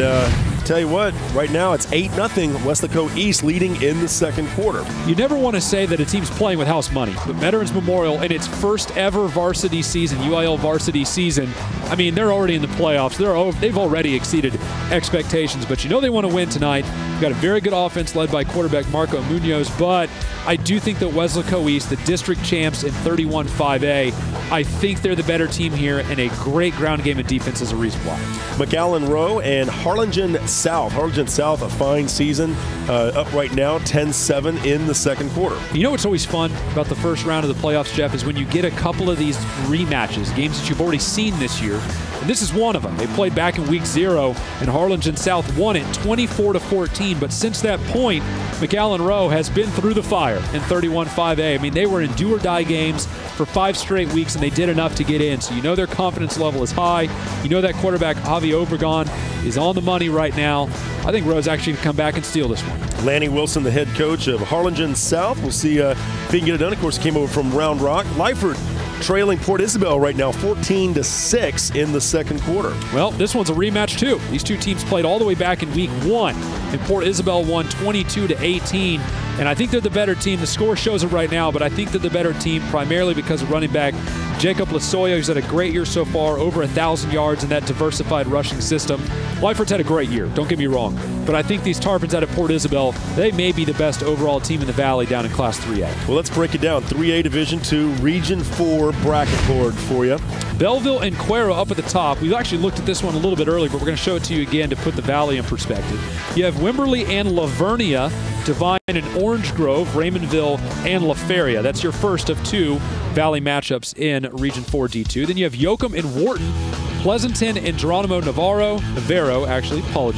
tell you what, right now it's 8-0, Weslaco East leading in the second quarter. You never want to say that a team's playing with house money, but Veterans Memorial in its first ever varsity season, UIL varsity season, I mean, they're already in the playoffs. They've already exceeded expectations, but you know they want to win tonight. We've got a very good offense led by quarterback Marco Munoz, but I do think that Weslaco East, the district champs in 31-5A, I think they're the better team here, and a great ground game of defense is a reason why. McAllen Rowe and Harlingen South. Harlingen South, a fine season, up right now, 10-7 in the second quarter. You know what's always fun about the first round of the playoffs, Jeff, is when you get a couple of these rematches, games that you've already seen this year. And this is one of them. They played back in week 0, and Harlingen South won it 24-14. But since that point, McAllen Rowe has been through the fire in 31-5A. I mean, they were in do-or-die games for 5 straight weeks, and they did enough to get in. So you know their confidence level is high. You know that quarterback, Javi Obregon, is on the money right now. I think Rowe's actually going to come back and steal this one. Lanny Wilson, the head coach of Harlingen South. We'll see if he can get it done. Of course, he came over from Round Rock. Lyford trailing Port Isabel right now 14-6 in the second quarter. Well, this one's a rematch too. These two teams played all the way back in week 1, and Port Isabel won 22-18. And I think they're the better team. The score shows it right now, but I think they're the better team primarily because of running back Jacob Lasoya, who's had a great year so far, over 1,000 yards in that diversified rushing system. Lyford's had a great year, don't get me wrong. But I think these Tarpons out of Port Isabel, they may be the best overall team in the Valley down in Class 3A. Well, let's break it down. 3A Division II, Region 4 bracket board for you. Belleville and Cuero up at the top. We've actually looked at this one a little bit earlier, but we're going to show it to you again to put the Valley in perspective. You have Wimberley and Lavernia, Devine and Orange Grove, Raymondville and La Feria. That's your first of 2 Valley matchups in Region 4 D2. Then you have Yoakum and Wharton, Pleasanton and Geronimo Navarro,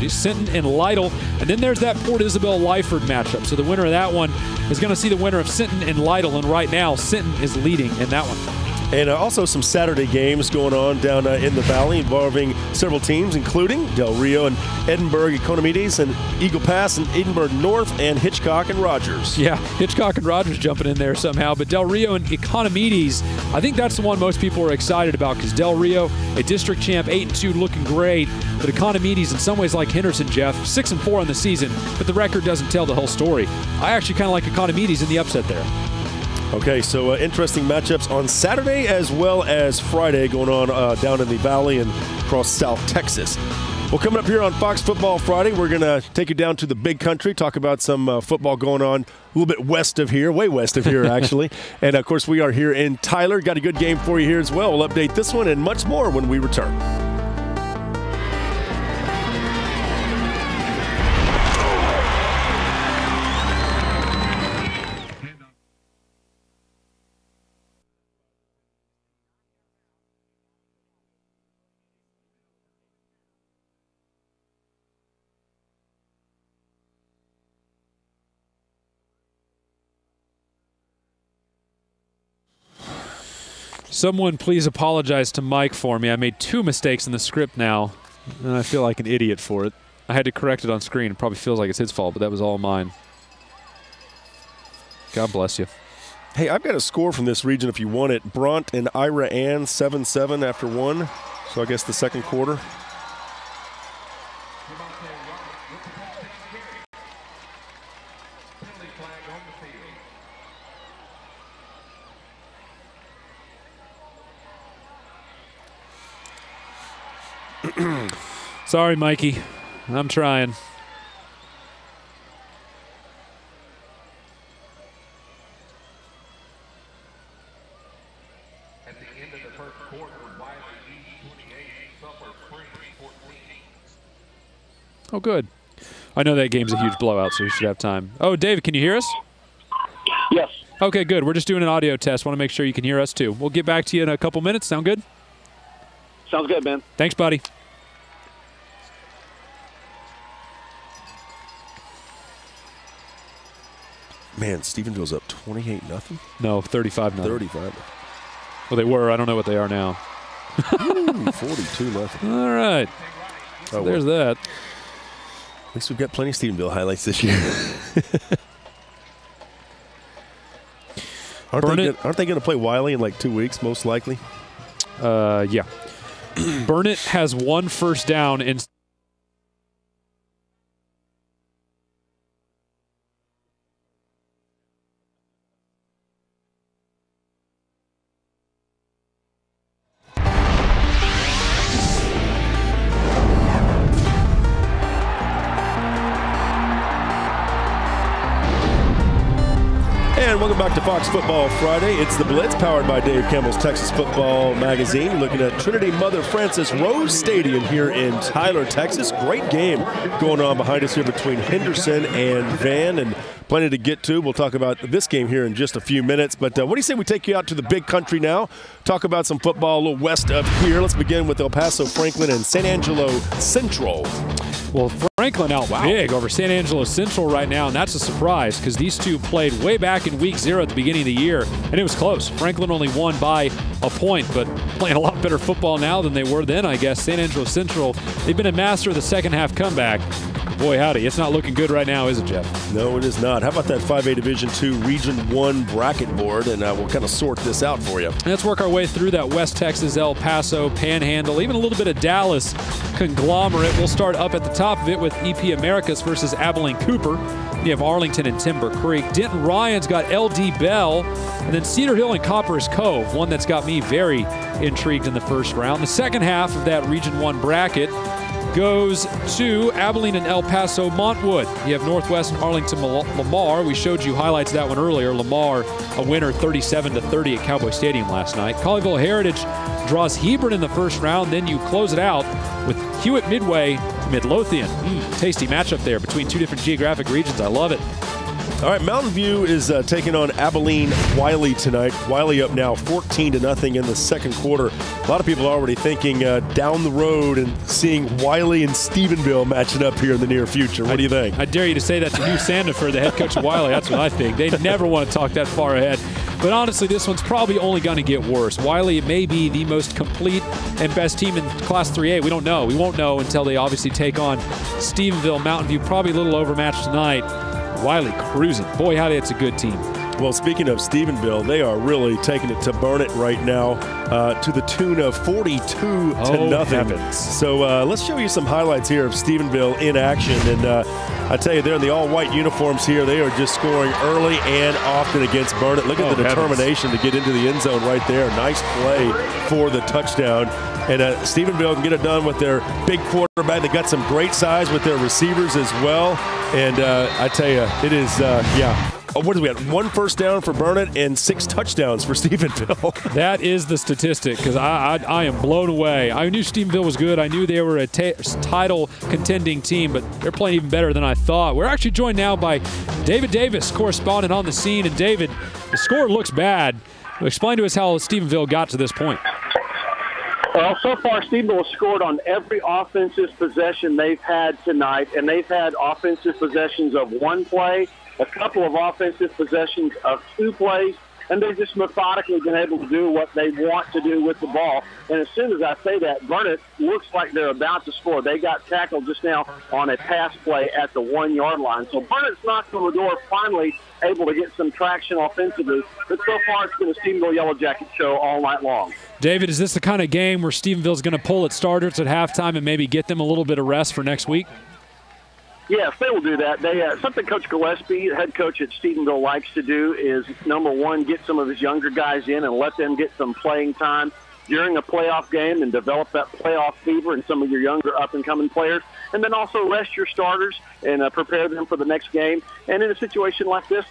Sinton and Lytle. And then there's that Port Isabel-Lyford matchup. So the winner of that one is going to see the winner of Sinton and Lytle. And right now, Sinton is leading in that one. And also some Saturday games going on down in the Valley involving several teams, including Del Rio and Edinburgh Economides and Eagle Pass and Edinburgh North and Hitchcock and Rogers. Yeah, Hitchcock and Rogers jumping in there somehow. But Del Rio and Economides, I think that's the one most people are excited about because Del Rio, a district champ, 8-2, looking great. But Economides, in some ways like Henderson, Jeff, 6-4 on the season, but the record doesn't tell the whole story. I actually kind of like Economides in the upset there. Okay, so interesting matchups on Saturday as well as Friday going on down in the Valley and across South Texas. Well, coming up here on Fox Football Friday, we're going to take you down to the big country, talk about some football going on a little bit west of here, way west of here, actually. And, of course, we are here in Tyler. Got a good game for you here as well. We'll update this one and much more when we return. Someone please apologize to Mike for me. I made 2 mistakes in the script now, and I feel like an idiot for it. I had to correct it on screen. It probably feels like it's his fault, but that was all mine. God bless you. Hey, I've got a score from this region if you want it. Brunt and Ira Ann 7-7 after 1. So I guess the second quarter. Sorry, Mikey. I'm trying. At the end of the first quarter, Wiley East 28, Sulphur Springs 14. Oh, good. I know that game's a huge blowout, so you should have time. Oh, David, can you hear us? Yes. Okay, good. We're just doing an audio test. Want to make sure you can hear us, too. We'll get back to you in a couple minutes. Sound good? Sounds good, man. Thanks, buddy. Man, Stephenville's up 28-0? No, 35-0. 35. Well, they were. I don't know what they are now. 42-0. All right. So there's that. At least we've got plenty of Stephenville highlights this year. Aren't they going to play Wiley in like 2 weeks, most likely? Yeah. Burnett has 1 first down in. And welcome back to Fox Football Friday. It's the Blitz, powered by Dave Campbell's Texas Football Magazine. Looking at Trinity Mother Frances Rose Stadium here in Tyler, Texas. Great game going on behind us here between Henderson and Van, and plenty to get to. We'll talk about this game here in just a few minutes. But what do you say we take you out to the big country now? Talk about some football a little west of here. Let's begin with El Paso Franklin and San Angelo Central. Well, Franklin out big over San Angelo Central right now, and that's a surprise because these two played way back in week 0 at the beginning of the year, and it was close. Franklin only won by a point, but playing a lot better football now than they were then, I guess. San Angelo Central, they've been a master of the second half comeback. Boy, howdy, it's not looking good right now, is it, Jeff? No, it is not. How about that 5A Division II Region 1 bracket board, and we'll kind of sort this out for you. Let's work our way through that West Texas, El Paso, Panhandle, even a little bit of Dallas conglomerate. We'll start up at the top of it with EP Americas versus Abilene Cooper. You have Arlington and Timber Creek. Denton Ryan's got LD Bell, and then Cedar Hill and Copper's Cove, one that's got me very intrigued in the first round. The second half of that Region 1 bracket goes to Abilene and El Paso Montwood. You have Northwest and Arlington Lamar. We showed you highlights of that one earlier. Lamar, a winner 37-30 at Cowboy Stadium last night. Colleyville Heritage draws Hebron in the first round. Then you close it out with Hewitt Midway, Midlothian. Tasty matchup there between two different geographic regions. I love it. All right, Mountain View is taking on Abilene Wiley tonight. Wiley up now 14-0 in the second quarter. A lot of people are already thinking down the road and seeing Wiley and Stephenville matching up here in the near future. What do you think? I dare you to say that to Hugh Sandifer, the head coach of Wiley. That's what I think. They never want to talk that far ahead. But honestly, this one's probably only going to get worse. Wiley may be the most complete and best team in Class 3A. We don't know. We won't know until they obviously take on Stephenville. Mountain View probably a little overmatched tonight. Wiley cruising. Boy, howdy, it's a good team. Well, speaking of Stephenville, they are really taking it to Burnett right now to the tune of 42-0. So let's show you some highlights here of Stephenville in action. And I tell you, they're in the all-white uniforms here. They are just scoring early and often against Burnett. Look at the determination to get into the end zone right there. Nice play for the touchdown. And Stephenville can get it done with their big quarterback. They got some great size with their receivers as well. And I tell you, it is, what do we have? 1 first down for Burnett and 6 touchdowns for Stephenville. That is the statistic, because I am blown away. I knew Stephenville was good. I knew they were a title contending team, but they're playing even better than I thought. We're actually joined now by David Davis, correspondent on the scene. And David, the score looks bad. Explain to us how Stephenville got to this point. Well, so far, Stephenville has scored on every offensive possession they've had tonight, and they've had offensive possessions of 1 play, a couple of offensive possessions of 2 plays, and they've just methodically been able to do what they want to do with the ball. And as soon as I say that, Burnett looks like they're about to score. They got tackled just now on a pass play at the 1-yard line. So Burnett's knocked on the door, finally able to get some traction offensively. But so far, it's been a Stephenville Yellow Jacket show all night long. David, is this the kind of game where Stephenville's going to pull its starters at halftime and maybe get them a little bit of rest for next week? Yes, they will do that. Something Coach Gillespie, head coach at Stephenville, likes to do is, number one, get some of his younger guys in and let them get some playing time during a playoff game and develop that playoff fever in some of your younger up-and-coming players, and then also rest your starters and prepare them for the next game. And in a situation like this,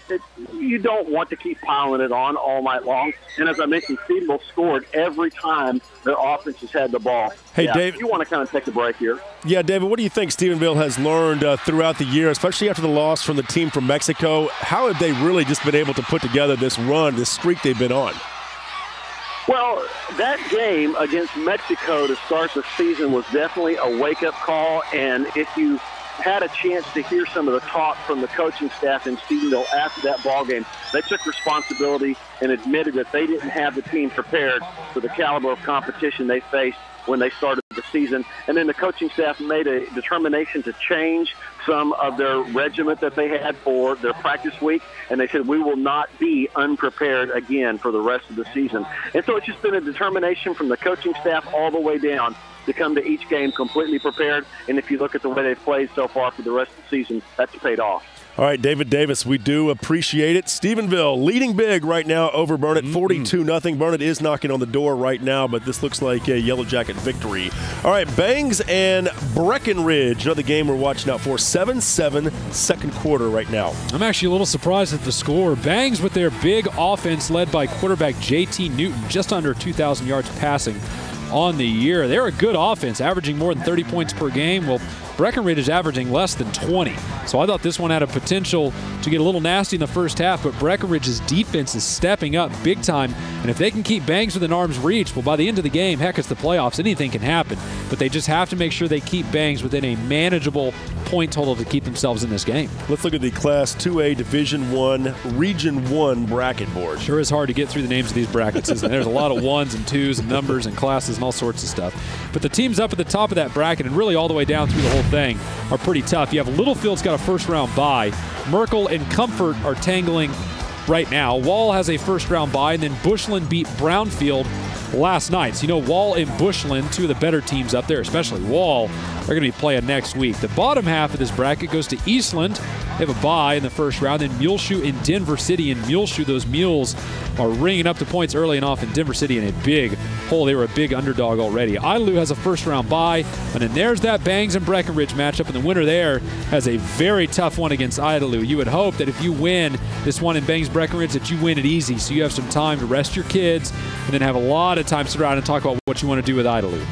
you don't want to keep piling it on all night long. And as I mentioned, Stephenville scored every time their offense has had the ball. Hey, David, you want to kind of take a break here. Yeah, David, what do you think Stephenville has learned throughout the year, especially after the loss from the team from Mexico? How have they really just been able to put together this run, this streak they've been on? Well, that game against Mexico to start the season was definitely a wake-up call, and if you had a chance to hear some of the talk from the coaching staff in Stephenville after that ball game, they took responsibility and admitted that they didn't have the team prepared for the caliber of competition they faced when they started the season. And then the coaching staff made a determination to change some of their regiment that they had for their practice week, and they said, we will not be unprepared again for the rest of the season. And so it's just been a determination from the coaching staff all the way down to come to each game completely prepared. And if you look at the way they've played so far for the rest of the season, that's paid off. All right, David Davis, we do appreciate it. Stephenville leading big right now over Burnett, 42-0. Burnett is knocking on the door right now, but this looks like a Yellow Jacket victory. All right, Bangs and Breckenridge, another game we're watching out for. 7-7, second quarter right now. I'm actually a little surprised at the score. Bangs with their big offense led by quarterback J.T. Newton, just under 2,000 yards passing on the year. They're a good offense, averaging more than 30 points per game. Well, Breckenridge is averaging less than 20. So I thought this one had a potential to get a little nasty in the first half, but Breckenridge's defense is stepping up big time. And if they can keep Bangs within arm's reach, well, by the end of the game, heck, it's the playoffs. Anything can happen. But they just have to make sure they keep Bangs within a manageable point total to keep themselves in this game. Let's look at the Class 2A Division I Region 1 bracket board. Sure is hard to get through the names of these brackets, isn't it? There's a lot of ones and twos and numbers and classes and all sorts of stuff. But the teams up at the top of that bracket and really all the way down through the whole thing are pretty tough. You have Littlefield's got a first-round bye. Merkel and Comfort are tangling right now. Wall has a first-round bye, and then Bushland beat Brownfield last night. So, you know, Wall and Bushland, two of the better teams up there, especially Wall, are going to be playing next week. The bottom half of this bracket goes to Eastland. They have a bye in the first round. Then Muleshoe in Denver City. And Muleshoe, those Mules are ringing up the points early and often. Denver City in a big hole. They were a big underdog already. Idalou has a first-round bye. And then there's that Bangs and Breckenridge matchup. And the winner there has a very tough one against Idalou. You would hope that if you win this one in Bangs Breckenridge that you win it easy. So you have some time to rest your kids and then have a lot of time to sit around and talk about what you want to do with Idalou.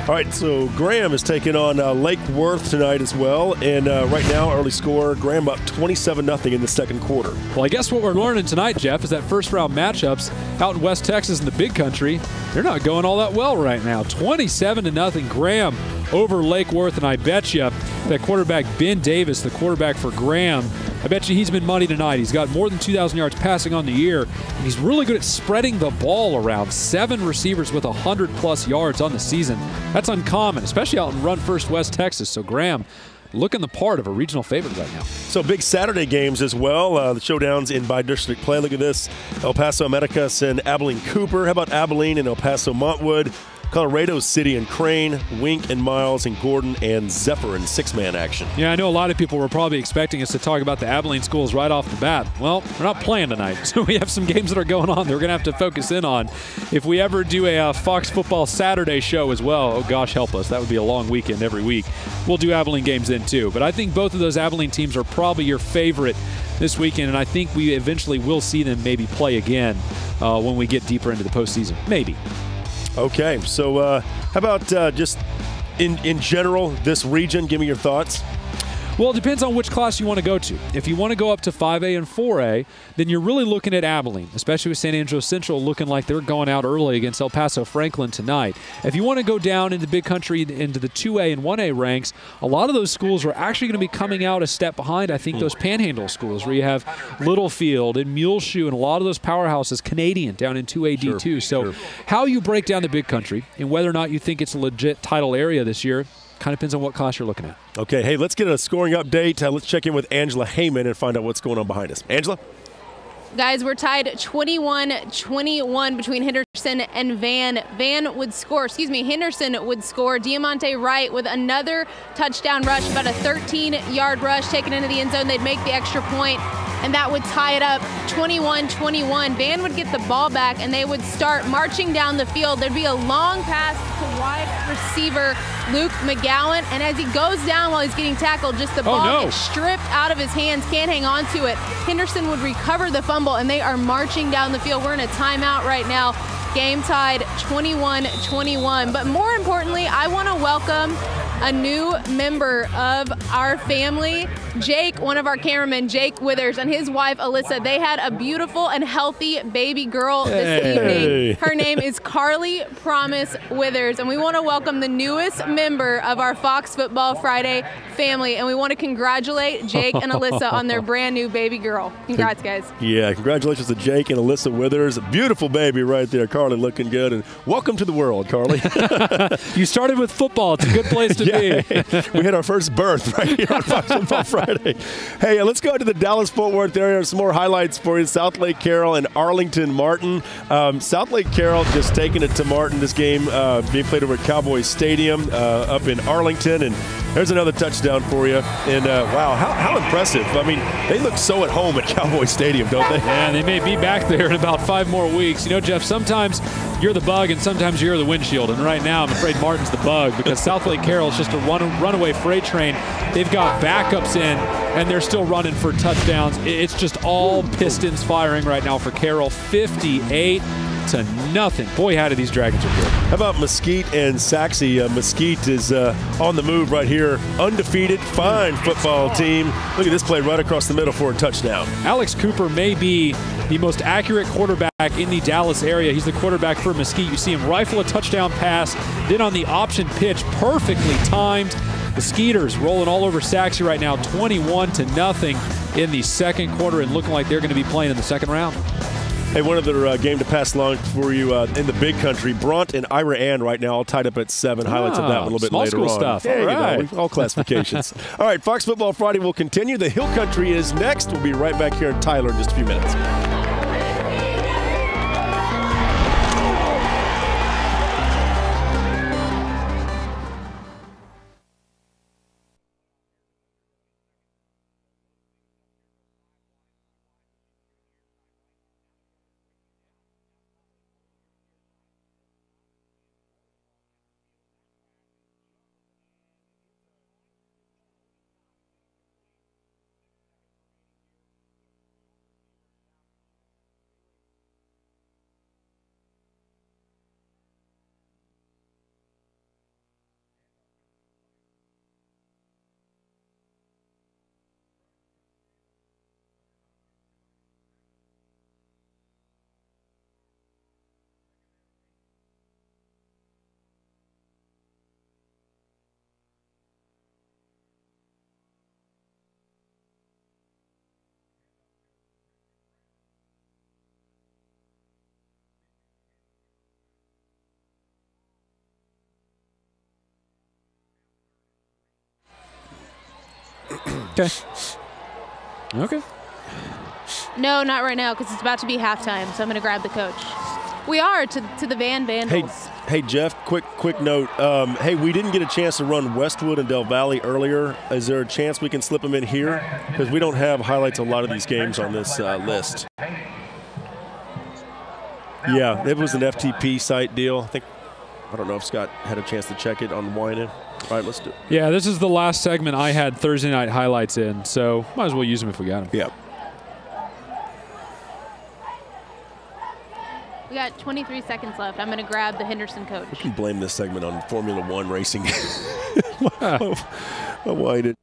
All right, so Graham is taking on Lake Worth tonight as well. And right now, early score, Graham up 27-0 in the second quarter. Well, I guess what we're learning tonight, Jeff, is that first-round matchups out in West Texas in the big country, they're not going all that well right now. 27-0 Graham over Lake Worth, and I bet you that quarterback Ben Davis, the quarterback for Graham, I bet you he's been money tonight. He's got more than 2,000 yards passing on the year, and he's really good at spreading the ball around. 7 receivers with 100-plus yards on the season. That's uncommon, especially out in Run First West Texas. So Graham looking the part of a regional favorite right now. So big Saturday games as well. The showdowns in bi-district play. Look at this. El Paso Americas and Abilene Cooper. How about Abilene and El Paso Montwood? Colorado City and Crane, Wink and Miles and Gordon and Zephyr in 6-man action. Yeah, I know a lot of people were probably expecting us to talk about the Abilene schools right off the bat. Well, we're not playing tonight, so we have some games that are going on that we're going to have to focus in on. If we ever do a Fox Football Saturday show as well, oh gosh, help us. That would be a long weekend every week. We'll do Abilene games then too. But I think both of those Abilene teams are probably your favorite this weekend, and I think we eventually will see them maybe play again when we get deeper into the postseason. Maybe. Okay, so how about just in general, this region? Give me your thoughts. Well, it depends on which class you want to go to. If you want to go up to 5A and 4A, then you're really looking at Abilene, especially with San Angelo Central looking like they're going out early against El Paso Franklin tonight. If you want to go down into Big Country into the 2A and 1A ranks, a lot of those schools are actually going to be coming out a step behind, I think, those Panhandle schools where you have Littlefield and Muleshoe and a lot of those powerhouses, Canadian down in 2A-D2. So how you break down the Big Country and whether or not you think it's a legit title area this year kind of depends on what class you're looking at. Okay, hey, let's get a scoring update. Let's check in with Angela Heyman and find out what's going on behind us. Angela? Guys, we're tied 21-21 between Henderson and Van. Henderson would score. Diamante Wright with another touchdown rush, about a 13-yard rush taken into the end zone. They'd make the extra point, and that would tie it up 21-21. Van would get the ball back, and they would start marching down the field. There'd be a long pass to wide receiver Luke McGowan, and as he goes down while he's getting tackled, just the ball gets stripped out of his hands, can't hang on to it. Henderson would recover the fumble, and they are marching down the field. We're in a timeout right now. Game tied 21-21. But more importantly, I want to welcome a new member of our family, Jake, one of our cameramen, Jake Withers, and his wife, Alyssa. They had a beautiful and healthy baby girl this evening. Her name is Carly Promise Withers, and we want to welcome the newest member of our Fox Football Friday family, and we want to congratulate Jake and Alyssa on their brand new baby girl. Congrats, guys. Yeah, congratulations to Jake and Alyssa Withers. A beautiful baby right there. Carly looking good, and welcome to the world, Carly. You started with football. It's a good place to be. We had our first birth right here on Fox Football Friday. Hey, let's go to the Dallas-Fort Worth area. Some more highlights for you. South Lake Carroll and Arlington Martin. South Lake Carroll just taking it to Martin. This game being played over at Cowboys Stadium up in Arlington. And there's another touchdown for you. And, wow, how impressive. I mean, they look so at home at Cowboys Stadium, don't they? Yeah, they may be back there in about 5 more weeks. You know, Jeff, sometimes you're the bug and sometimes you're the windshield. And right now I'm afraid Martin's the bug because South Lake Carroll is just a runaway freight train. They've got backups in, and they're still running for touchdowns. It's just all pistons firing right now for Carroll, 58-0. Boy, how did these Dragons are good. How about Mesquite and Saxe? Mesquite is on the move right here. Undefeated, fine football team. Look at this play right across the middle for a touchdown. Alex Cooper may be the most accurate quarterback in the Dallas area. He's the quarterback for Mesquite. You see him rifle a touchdown pass, then on the option pitch, perfectly timed. The Skeeters rolling all over Saxe right now, 21-0 in the second quarter, and looking like they're going to be playing in the second round. Hey, one other game to pass along for you in the Big Country. Bront and Ira Ann right now all tied up at 7. Highlights of that one a little bit later on. Stuff. Yeah, all right. all classifications. All right, Fox Football Friday will continue. The Hill Country is next. We'll be right back here in Tyler in just a few minutes. Okay. No, not right now because it's about to be halftime, so I'm going to grab the coach. We are to the Vandals. Hey, Jeff, quick note. Hey, we didn't get a chance to run Westwood and Del Valle earlier. Is there a chance we can slip them in here? Because we don't have highlights of a lot of these games on this list. Yeah, it was an FTP site deal. I don't know if Scott had a chance to check it on Winan. All right, let's do it. Yeah, this is the last segment I had Thursday night highlights in, so might as well use them if we got them. Yeah. We got 23 seconds left. I'm going to grab the Henderson coach. We can blame this segment on Formula One racing. Why did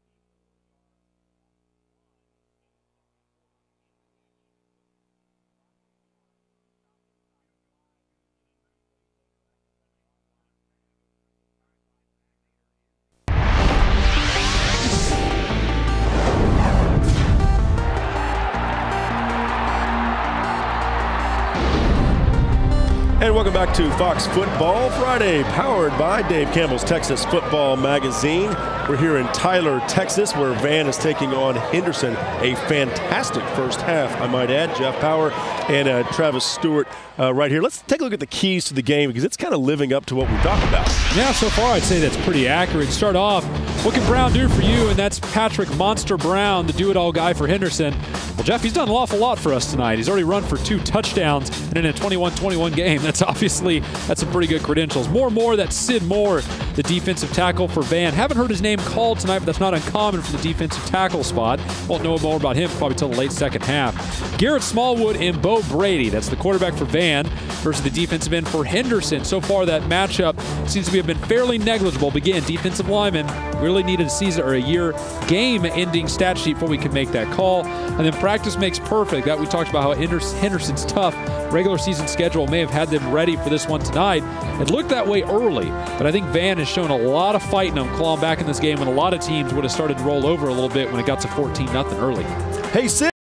welcome back to Fox Football Friday, powered by Dave Campbell's Texas Football Magazine. We're here in Tyler, Texas, where Van is taking on Henderson. A fantastic first half, I might add. Jeff Power and Travis Stewart right here. Let's take a look at the keys to the game because it's kind of living up to what we talked about. Yeah, so far I'd say that's pretty accurate. Start off, what can Brown do for you? And that's Patrick Monster Brown, the do-it-all guy for Henderson. Well, Jeff, he's done an awful lot for us tonight. He's already run for 2 touchdowns and in a 21-21 game. That's some pretty good credentials. More, that's Sid Moore, the defensive tackle for Van. Haven't heard his name called tonight, but that's not uncommon for the defensive tackle spot. Won't know more about him probably till the late second half. Garrett Smallwood and Bo Brady, that's the quarterback for Van versus the defensive end for Henderson. So far, that matchup seems to have been fairly negligible. But again, defensive linemen really needed a season or a year game-ending stat sheet before we could make that call. And then practice makes perfect. That we talked about how Henderson's tough regular season schedule may have had them ready for this one tonight. It looked that way early, but I think Van has shown a lot of fight in them, clawing back in this game when a lot of teams would have started to roll over a little bit when it got to 14-0 early. Hey, Sid!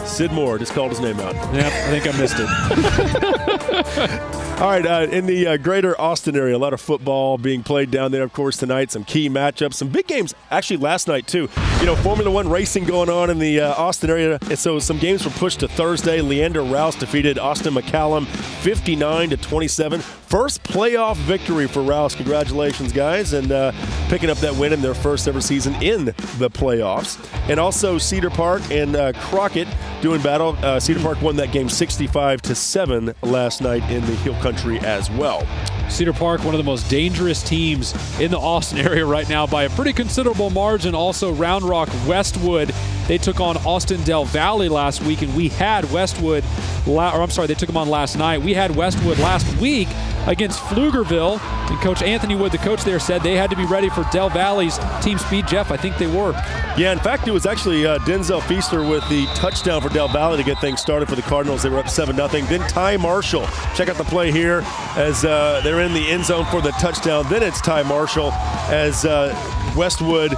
Sid Moore just called his name out. Yep, I think I missed it. All right, in the greater Austin area, a lot of football being played down there, of course, tonight. Some key matchups, some big games, actually, last night, too. You know, Formula One racing going on in the Austin area, and so some games were pushed to Thursday. Leander Rouse defeated Austin McCallum 59-27. First playoff victory for Rouse. Congratulations, guys, and picking up that win in their first ever season in the playoffs. And also Cedar Park and Crockett doing battle. Cedar Park won that game 65-7 last night in the Hill Country as well. Cedar Park, one of the most dangerous teams in the Austin area right now by a pretty considerable margin. Also, Round Rock Westwood, they took on Austin Del Valle last week, and we had Westwood, they took them on last night. We had Westwood last week against Pflugerville, and Coach Anthony Wood, the coach there, said they had to be ready for Del Valle's team speed. Jeff, I think they were. Yeah, in fact, it was actually Denzel Feaster with the touchdown for Del Valle to get things started for the Cardinals. They were up 7-0. Then Ty Marshall. Check out the play here as they're in the end zone for the touchdown. Then it's Ty Marshall as Westwood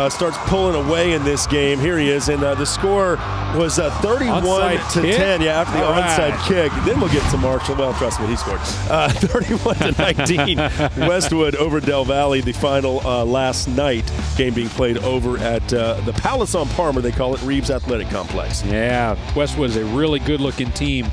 starts pulling away in this game. Here he is, and the score was 31-10. Yeah, after the onside kick. Then we'll get to Marshall. Well, trust me, he scored. 31-19. Westwood over Del Valle. The final last night game being played over at the Palace on Palmer. They call it Reeves Athletic Complex. Yeah, Westwood is a really good-looking team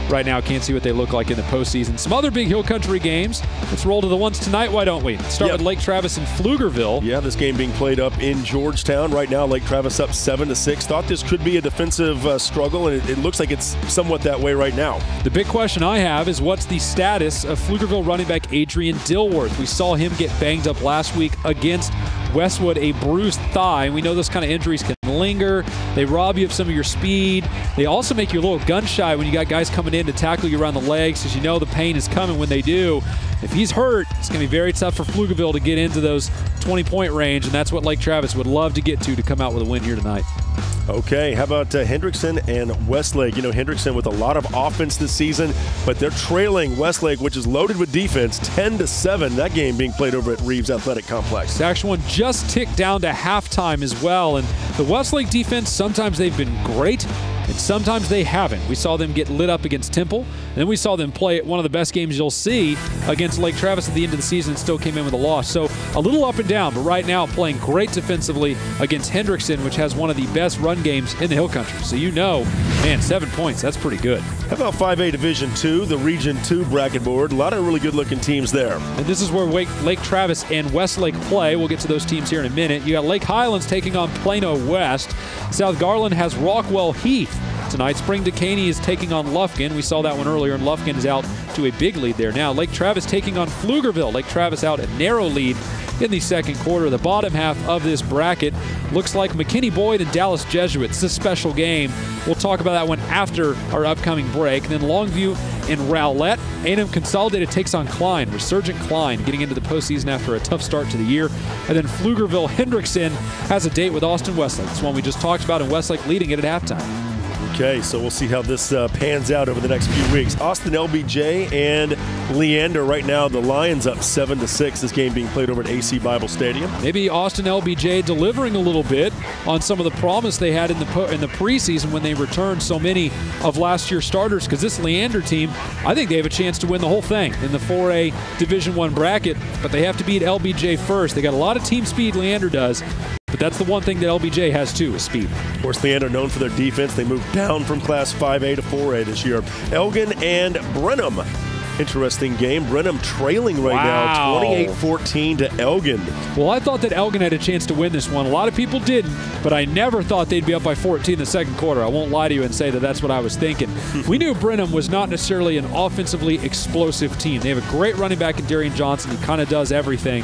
right now. Can't see what they look like in the postseason. Some other big Hill Country games. Let's roll to the ones tonight. Why don't we? Start with Lake Travis and Pflugerville. Yeah, this game being played up in Georgetown. Right now, Lake Travis up 7-6. Thought this could be a defensive struggle, and it looks like it's somewhat that way right now. The big question I have is what's the status of Pflugerville running back Adrian Dilworth? We saw him get banged up last week against Westwood, a bruised thigh. And we know those kind of injuries can linger. They rob you of some of your speed. They also make you a little gun shy when you got guys coming in to tackle you around the legs because you know the pain is coming when they do. If he's hurt, it's going to be very tough for Pflugerville to get into those 20-point range, and that's what Lake Travis would love to get to come out with a win here tonight. Okay, how about Hendrickson and Westlake? You know, Hendrickson with a lot of offense this season, but they're trailing Westlake, which is loaded with defense, 10-7. That game being played over at Reeves Athletic Complex. The actual one just ticked down to halftime as well, and the Westlake defense, sometimes they've been great, and sometimes they haven't. We saw them get lit up against Temple, and then we saw them play one of the best games you'll see against Lake Travis at the end of the season and still came in with a loss. So a little up and down, but right now playing great defensively against Hendrickson, which has one of the best run games in the Hill Country. So you know, man, 7 points, that's pretty good. How about 5A Division II, the Region 2 bracket board? A lot of really good-looking teams there. And this is where Lake Travis and Westlake play. We'll get to those teams here in a minute. You got Lake Highlands taking on Plano West. South Garland has Rockwell Heath tonight. Spring Decaney is taking on Lufkin. We saw that one earlier, and Lufkin is out to a big lead there now. Lake Travis taking on Pflugerville. Lake Travis out a narrow lead in the second quarter. The bottom half of this bracket looks like McKinney Boyd and Dallas Jesuits. It's a special game. We'll talk about that one after our upcoming break. And then Longview and Rowlett. A&M Consolidated takes on Klein. Resurgent Klein getting into the postseason after a tough start to the year. And then Pflugerville Hendrickson has a date with Austin Westlake. It's one we just talked about, and Westlake leading it at halftime. Okay, so we'll see how this pans out over the next few weeks. Austin LBJ and Leander. Right now, the Lions up 7-6. This game being played over at AC Bible Stadium. Maybe Austin LBJ delivering a little bit on some of the promise they had in the preseason when they returned so many of last year's starters, because this Leander team, I think they have a chance to win the whole thing in the 4A Division I bracket, but they have to beat LBJ first. They got a lot of team speed, Leander does, but that's the one thing that LBJ has too, is speed. Of course, Leander known for their defense. They moved down from Class 5A to 4A this year. Elgin and Brenham. Interesting game. Brenham trailing right now, 28-14 to Elgin. Well, I thought that Elgin had a chance to win this one. A lot of people didn't, but I never thought they'd be up by 14 in the second quarter. I won't lie to you and say that that's what I was thinking. We knew Brenham was not necessarily an offensively explosive team. They have a great running back in Darian Johnson. He kind of does everything.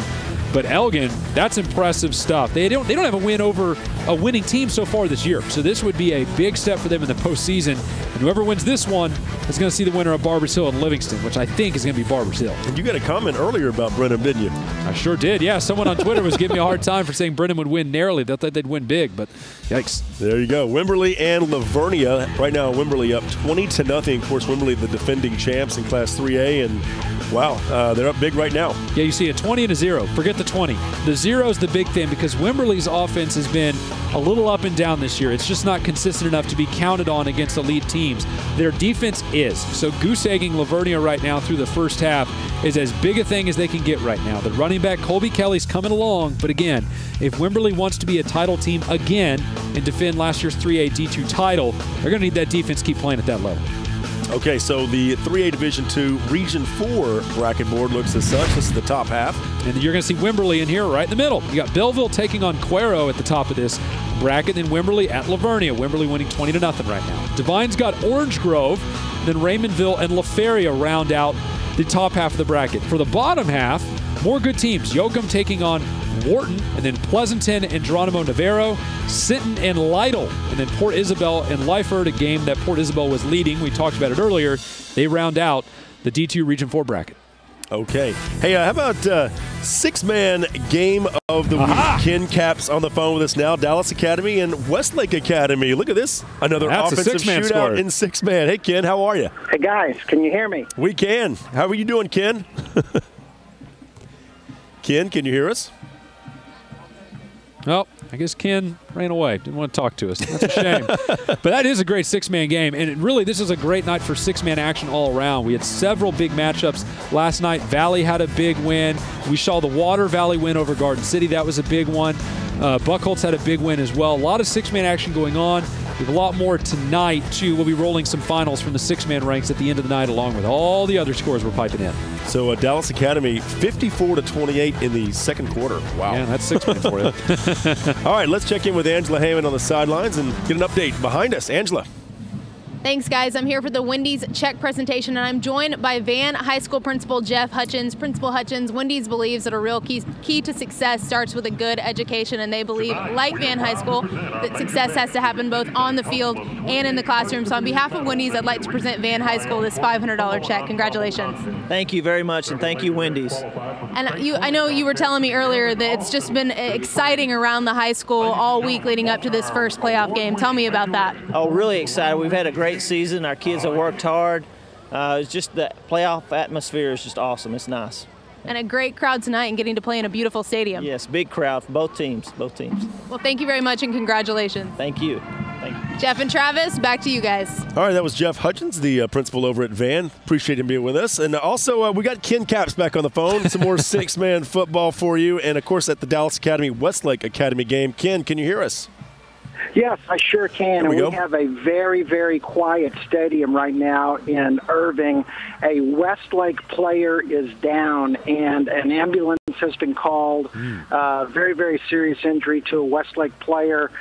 But Elgin, that's impressive stuff. They don't have a win over a winning team so far this year. So this would be a big step for them in the postseason. And whoever wins this one is going to see the winner of Barbers Hill and Livingston, which I think is going to be Barbers Hill. And you got a comment earlier about Brenham, didn't you? I sure did, yeah. Someone on Twitter was giving me a hard time for saying Brenham would win narrowly. They thought they'd win big, but yikes. There you go. Wimberley and Lavernia. Right now, Wimberley up 20-0. Of course, Wimberley, the defending champs in Class 3A, and wow, they're up big right now. Yeah, you see a 20 and a 0. Forget the 20. The 0 is the big thing because Wimberley's offense has been a little up and down this year. It's just not consistent enough to be counted on against elite teams. Their defense is. So goose-egging Lavernia right now through the first half is as big a thing as they can get right now. The running back, Colby Kelly's coming along. But again, if Wimberley wants to be a title team again and defend last year's 3A D2 title, they're going to need that defense to keep playing at that level. Okay, so the 3A Division II Region 4 bracket board looks as such. This is the top half. And you're going to see Wimberley in here right in the middle. You got Belleville taking on Cuero at the top of this bracket, then Wimberley at Lavernia. Wimberley winning 20-0 right now. Divine's got Orange Grove, then Raymondville and La Feria round out the top half of the bracket. For the bottom half, more good teams. Yoakum taking on Wharton, and then Pleasanton and Geronimo Navarro, Sinton and Lytle, and then Port Isabel and Lyford, a game that Port Isabel was leading. We talked about it earlier. They round out the D2 Region 4 bracket. Okay. Hey, how about six-man game of the week? Ken Capps on the phone with us now. Dallas Academy and Westlake Academy. Look at this. Another offensive shootout in six-man. Hey, Ken, how are you? Hey, guys. Can you hear me? We can. How are you doing, Ken? Ken, can you hear us? Well, I guess Ken ran away. Didn't want to talk to us. That's a shame. But that is a great six-man game. And really, this is a great night for six-man action all around. We had several big matchups last night. Valley had a big win. We saw the Water Valley win over Garden City. That was a big one. Buckholz had a big win as well. A lot of six-man action going on. We have a lot more tonight, too. We'll be rolling some finals from the six-man ranks at the end of the night, along with all the other scores we're piping in. So Dallas Academy, 54-28 in the second quarter. Wow. Yeah, that's six-man for you. All right, let's check in with Angela Heyman on the sidelines and get an update behind us. Angela. Thanks, guys. I'm here for the Wendy's Check presentation, and I'm joined by Van High School Principal Jeff Hutchins. Principal Hutchins, Wendy's believes that a real key to success starts with a good education, and they believe, like Van High School, that success has to happen both on the field and in the classroom. So on behalf of Wendy's, I'd like to present Van High School this $500 check. Congratulations. Thank you very much, and thank you, Wendy's. And I know you were telling me earlier that it's just been exciting around the high school all week leading up to this first playoff game. Tell me about that. Oh, really excited. We've had a great season. Our kids have worked hard. It's just the playoff atmosphere is just awesome. It's nice. And a great crowd tonight and getting to play in a beautiful stadium. Yes, big crowd for both teams. Well, thank you very much and congratulations. Thank you. Jeff and Travis, back to you guys. All right, that was Jeff Hutchins, the principal over at Van. Appreciate him being with us. And also, we got Ken Capps back on the phone. Some more six-man football for you. And, of course, at the Dallas Academy, Westlake Academy game. Ken, can you hear us? Yes, I sure can. We have a very, very quiet stadium right now in Irving. A Westlake player is down, and an ambulance has been called. Very, very serious injury to a Westlake player.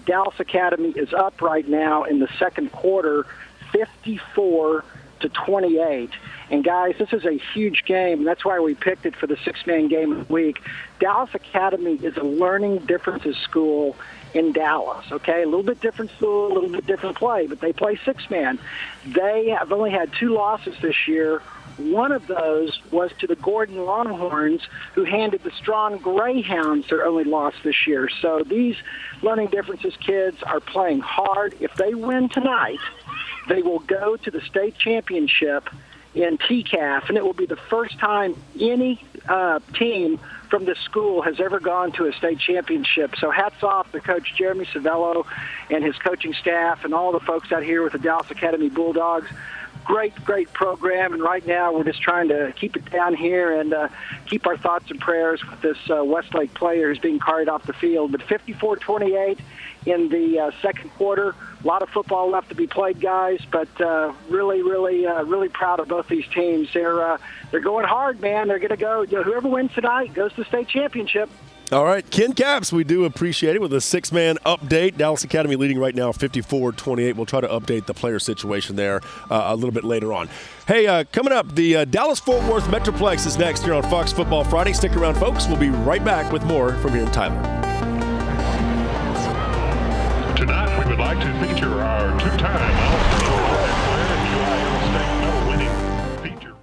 Dallas Academy is up right now in the second quarter, 54-28. And, guys, this is a huge game. That's why we picked it for the six-man game of the week. Dallas Academy is a learning differences school in Dallas, okay? A little bit different school, a little bit different play, but they play six-man. They have only had 2 losses this year. One of those was to the Gordon Longhorns, who handed the Strawn Greyhounds their only loss this year. So these learning differences kids are playing hard. If they win tonight, they will go to the state championship in TCAF, and it will be the first time any team from this school has ever gone to a state championship. So hats off to Coach Jeremy Savello and his coaching staff and all the folks out here with the Dallas Academy Bulldogs. Great program, and right now we're just trying to keep it down here and keep our thoughts and prayers with this Westlake player who's being carried off the field. But 54-28 in the second quarter. A lot of football left to be played, guys, but really proud of both these teams. They're going hard, man. They're going to go. Whoever wins tonight goes to the state championship. All right, Ken Capps, we do appreciate it with a 6-man update. Dallas Academy leading right now 54-28. We'll try to update the player situation there a little bit later on. Hey, coming up, the Dallas-Fort Worth Metroplex is next here on Fox Football Friday. Stick around, folks. We'll be right back with more from here in Tyler. Tonight, we would like to feature our two-time All-State quarterback player and UIL State medal-winning feature.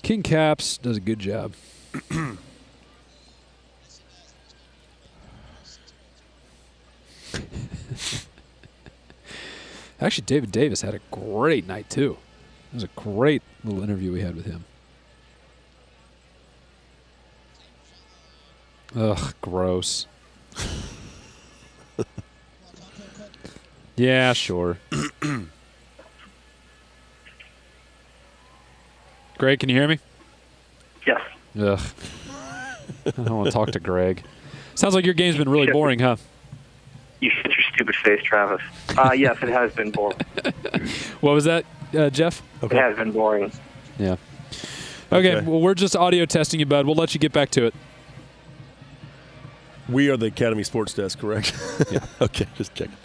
King Capps does a good job. Actually, David Davis had a great night, too. It was a great little interview we had with him. Ugh, gross. Yeah, sure. Greg, can you hear me? Yes. Ugh. I don't want to talk to Greg. Sounds like your game's been really boring, huh? You shut your stupid face, Travis. Yes, it has been boring. What was that, Jeff? Okay. It has been boring. Yeah. Okay, well, we're just audio testing you, bud. We'll let you get back to it. We are the Academy Sports Desk, correct? Yeah. Okay, just checking.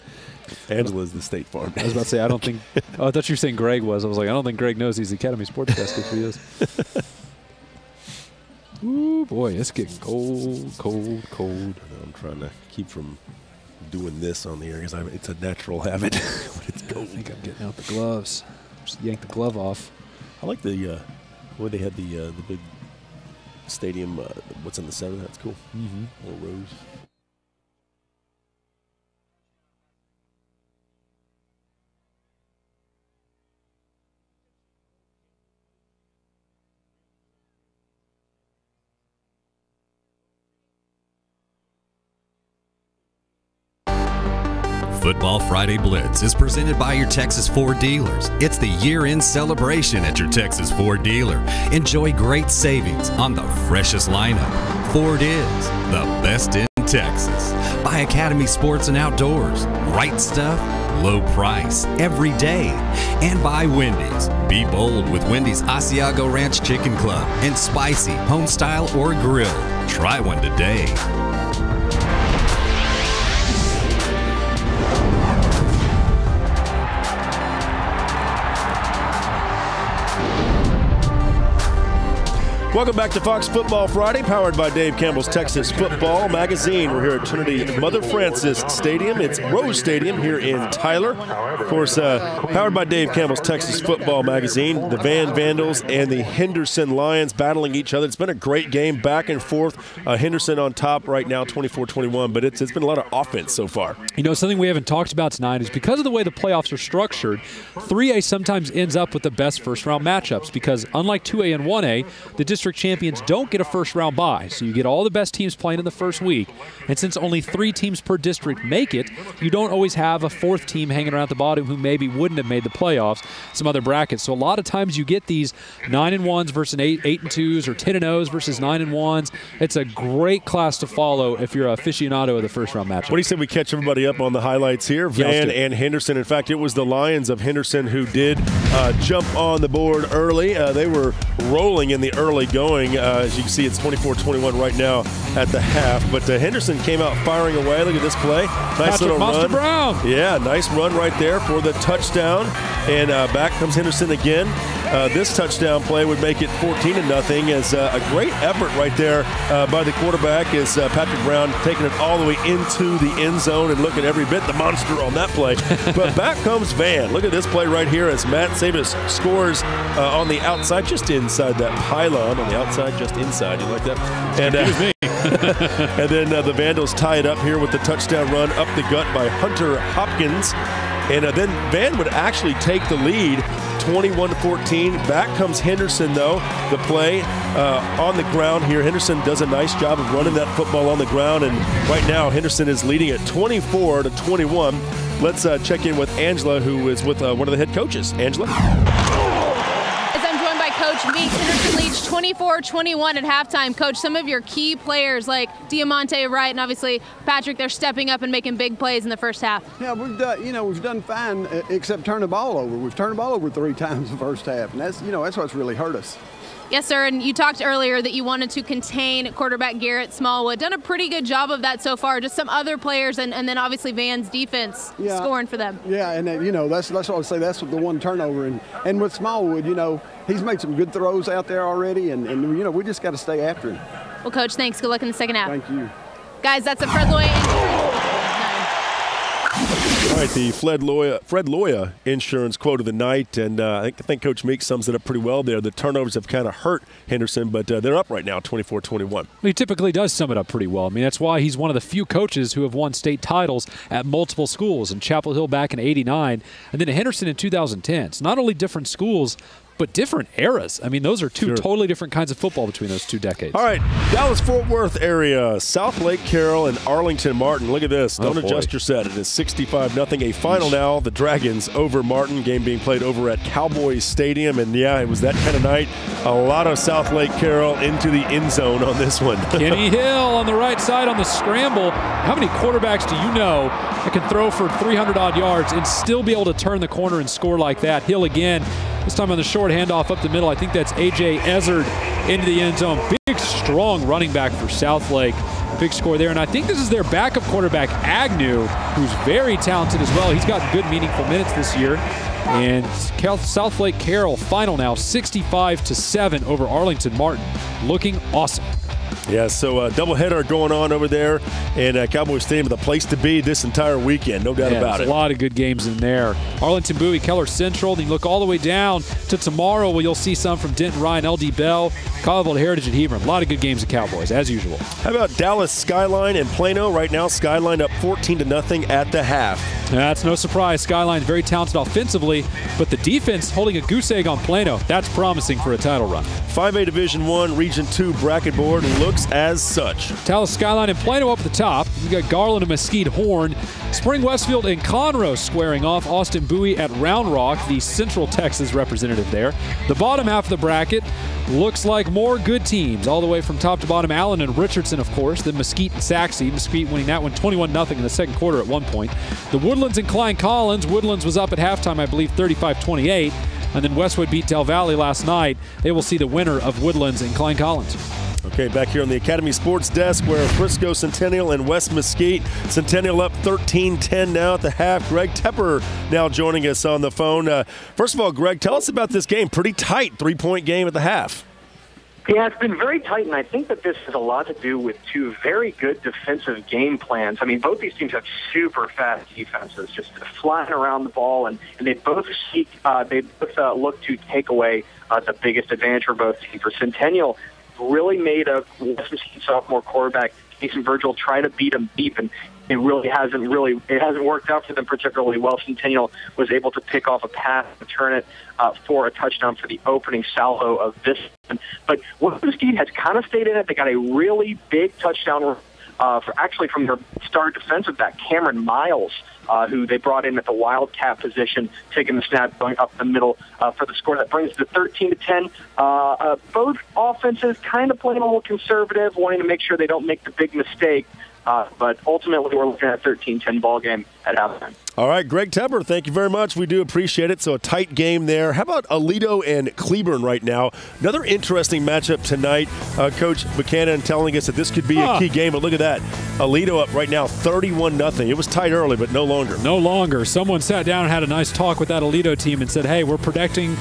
Angela's the State Farm. I was about to say, I don't think – oh, I thought you were saying Greg was. I was like, I don't think Greg knows he's the Academy Sports Desk if he is. Ooh, boy, it's getting cold. I'm trying to keep from doing this on the air because it's a natural habit when it's cold. I think I'm getting out the gloves. Just yank the glove off. I like the way they had the big stadium, what's in the center. That's cool. Mm-hmm. Little rose. Football Friday Blitz is presented by your Texas Ford dealers. It's the year-end celebration at your Texas Ford dealer. Enjoy great savings on the freshest lineup. Ford is the best in Texas. By Academy Sports and Outdoors. Right stuff, low price, every day. And by Wendy's. Be bold with Wendy's Asiago Ranch Chicken Club and spicy, home style, or grilled. Try one today. Welcome back to Fox Football Friday, powered by Dave Campbell's Texas Football Magazine. We're here at Trinity Mother Frances Stadium. It's Rose Stadium here in Tyler. Of course, powered by Dave Campbell's Texas Football Magazine. The Van Vandals and the Henderson Lions battling each other. It's been a great game, back and forth. Henderson on top right now, 24-21, but it's been a lot of offense so far. You know, something we haven't talked about tonight is because of the way the playoffs are structured, 3A sometimes ends up with the best first-round matchups because unlike 2A and 1A, the district champions don't get a first-round bye, so you get all the best teams playing in the first week. And since only 3 teams per district make it, you don't always have a 4th team hanging around at the bottom who maybe wouldn't have made the playoffs, some other brackets. So a lot of times you get these 9-1s versus 8-2s or 10-0s versus 9-1s. It's a great class to follow if you're an aficionado of the first-round matchup. What do you say we catch everybody up on the highlights here? Van and Henderson. In fact, it was the Lions of Henderson who did jump on the board early. They were rolling in the early going. As you can see, it's 24-21 right now at the half. But Henderson came out firing away. Look at this play. Nice Patrick little Monster run. Brown. Yeah, nice run right there for the touchdown. And back comes Henderson again. This touchdown play would make it 14-0 as a great effort right there by the quarterback as Patrick Brown taking it all the way into the end zone and looking every bit the monster on that play. But back comes Van. Look at this play right here as Matt Sabis scores on the outside, just inside that pylon. On the outside, just inside. You like that? And, and then the Vandals tie it up here with the touchdown run up the gut by Hunter Hopkins. And then Van would actually take the lead 21-14. Back comes Henderson, though. The play on the ground here. Henderson does a nice job of running that football on the ground. And right now, Henderson is leading at 24-21. Let's check in with Angela, who is with one of the head coaches. Angela? Coach Meeks. Henderson leads 24-21 at halftime. Coach, some of your key players like Diamante Wright and obviously Patrick, they're stepping up and making big plays in the first half. Yeah, we've done fine except turn the ball over. We've turned the ball over 3 times in the first half, and that's what's really hurt us. Yes, sir, and you talked earlier that you wanted to contain quarterback Garrett Smallwood. Done a pretty good job of that so far. Just some other players and then obviously Van's defense scoring for them. Yeah, and that's what I would say. That's the one turnover. And with Smallwood, he's made some good throws out there already, and we just got to stay after him. Well, Coach, thanks. Good luck in the second half. Thank you. Guys, that's a Fred Loya. All right, the Fred Loya insurance quote of the night, and I think Coach Meeks sums it up pretty well there. The turnovers have kind of hurt Henderson, but they're up right now, 24-21. He typically does sum it up pretty well. I mean, that's why he's one of the few coaches who have won state titles at multiple schools. In Chapel Hill back in '89, and then Henderson in 2010. It's not only different schools, but different eras. I mean, those are two totally different kinds of football between those 2 decades. All right, Dallas-Fort Worth area, South Lake Carroll and Arlington Martin. Look at this. Don't adjust your set. It is 65-0. A final now. The Dragons over Martin. Game being played over at Cowboys Stadium. And, yeah, it was that kind of night. A lot of South Lake Carroll into the end zone on this one. Kenny Hill on the right side on the scramble. How many quarterbacks do you know that can throw for 300-odd yards and still be able to turn the corner and score like that? Hill again. This time on the short handoff up the middle. I think that's A.J. Ezzard into the end zone. Big, strong running back for Southlake. Big score there. And I think this is their backup quarterback, Agnew, who's very talented as well. He's gotten good, meaningful minutes this year. And Southlake Carroll final now 65-7 over Arlington Martin. Looking awesome. Yeah, so doubleheader going on over there, and Cowboys Stadium, the place to be this entire weekend, no doubt about it. A lot of good games in there. Arlington Bowie, Keller Central. Then you look all the way down to tomorrow where you'll see some from Denton Ryan, L.D. Bell, Colleyville Heritage at Hebron. A lot of good games at Cowboys, as usual. How about Dallas Skyline and Plano? Right now, Skyline up 14-0 at the half. That's no surprise. Skyline's very talented offensively, but the defense holding a goose egg on Plano. That's promising for a title run. 5A Division I, Region 2 bracket board looks as such. Dallas Skyline and Plano up at the top. We got Garland and Mesquite Horn. Spring Westfield and Conroe squaring off. Austin Bowie at Round Rock, the Central Texas representative there. The bottom half of the bracket looks like more good teams all the way from top to bottom. Allen and Richardson, of course, then Mesquite and Saxe. Mesquite winning that one 21-0 in the second quarter at one point. The Woodlands and Klein Collins. Woodlands was up at halftime, I believe, 35-28. And then Westwood beat Del Valle last night. They will see the winner of Woodlands and Klein Collins. Okay, back here on the Academy Sports Desk where Frisco Centennial and West Mesquite. Centennial up 13-10 now at the half. Greg Tepper now joining us on the phone. First of all, Greg, tell us about this game. Pretty tight 3-point game at the half. Yeah, it's been very tight, and I think that this has a lot to do with 2 very good defensive game plans. I mean, both these teams have super fast defenses, just flying around the ball, and they both look to take away the biggest advantage for both teams. For Centennial, really made a West Mesquite sophomore quarterback, Jason Virgil, try to beat him deep, and it hasn't worked out for them particularly well. Centennial was able to pick off a pass and turn it for a touchdown for the opening salvo of this one. But West Mesquite has kind of stayed in it. They got a really big touchdown from their star defensive back, Cameron Miles, who they brought in at the wildcat position, taking the snap, going up the middle for the score. That brings it to 13-10. Both offenses kind of playing a little conservative, wanting to make sure they don't make the big mistake. But ultimately, we're looking at a 13-10 ball game at halftime. All right, Greg Tepper, thank you very much. We do appreciate it. So a tight game there. How about Aledo and Cleburne right now? Another interesting matchup tonight. Coach Buchanan telling us that this could be a key game, but look at that. Aledo up right now 31-0. It was tight early, but no longer. No longer. Someone sat down and had a nice talk with that Aledo team and said, hey, we're protecting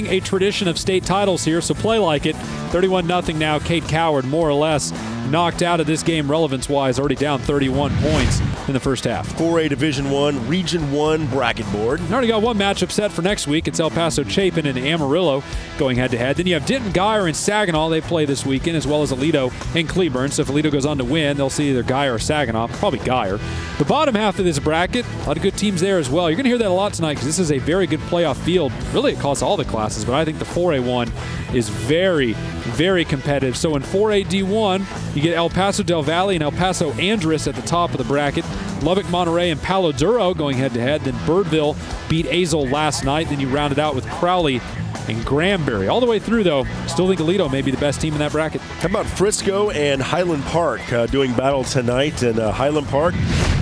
a tradition of state titles here, so play like it. 31-0 now. Cade Coward, more or less, knocked out of this game relevance-wise, already down 31 points in the first half. 4A Division I, Region 1 bracket board. Already got one matchup set for next week. It's El Paso Chapin and Amarillo going head-to-head. Then you have Denton Guyer and Saginaw. They play this weekend, as well as Aledo and Cleburne. So if Aledo goes on to win, they'll see either Guyer or Saginaw. Probably Guyer. The bottom half of this bracket, a lot of good teams there as well. You're going to hear that a lot tonight because this is a very good playoff field, really across all the classes, but I think the 4A one is very, very competitive. So in 4A D1, you get El Paso Del Valle and El Paso Andress at the top of the bracket. Lubbock, Monterey, and Palo Duro going head-to-head. Then Birdville beat Azle last night. Then you round it out with Crowley and Granbury. All the way through, though, still think Aledo may be the best team in that bracket. How about Frisco and Highland Park doing battle tonight? And Highland Park,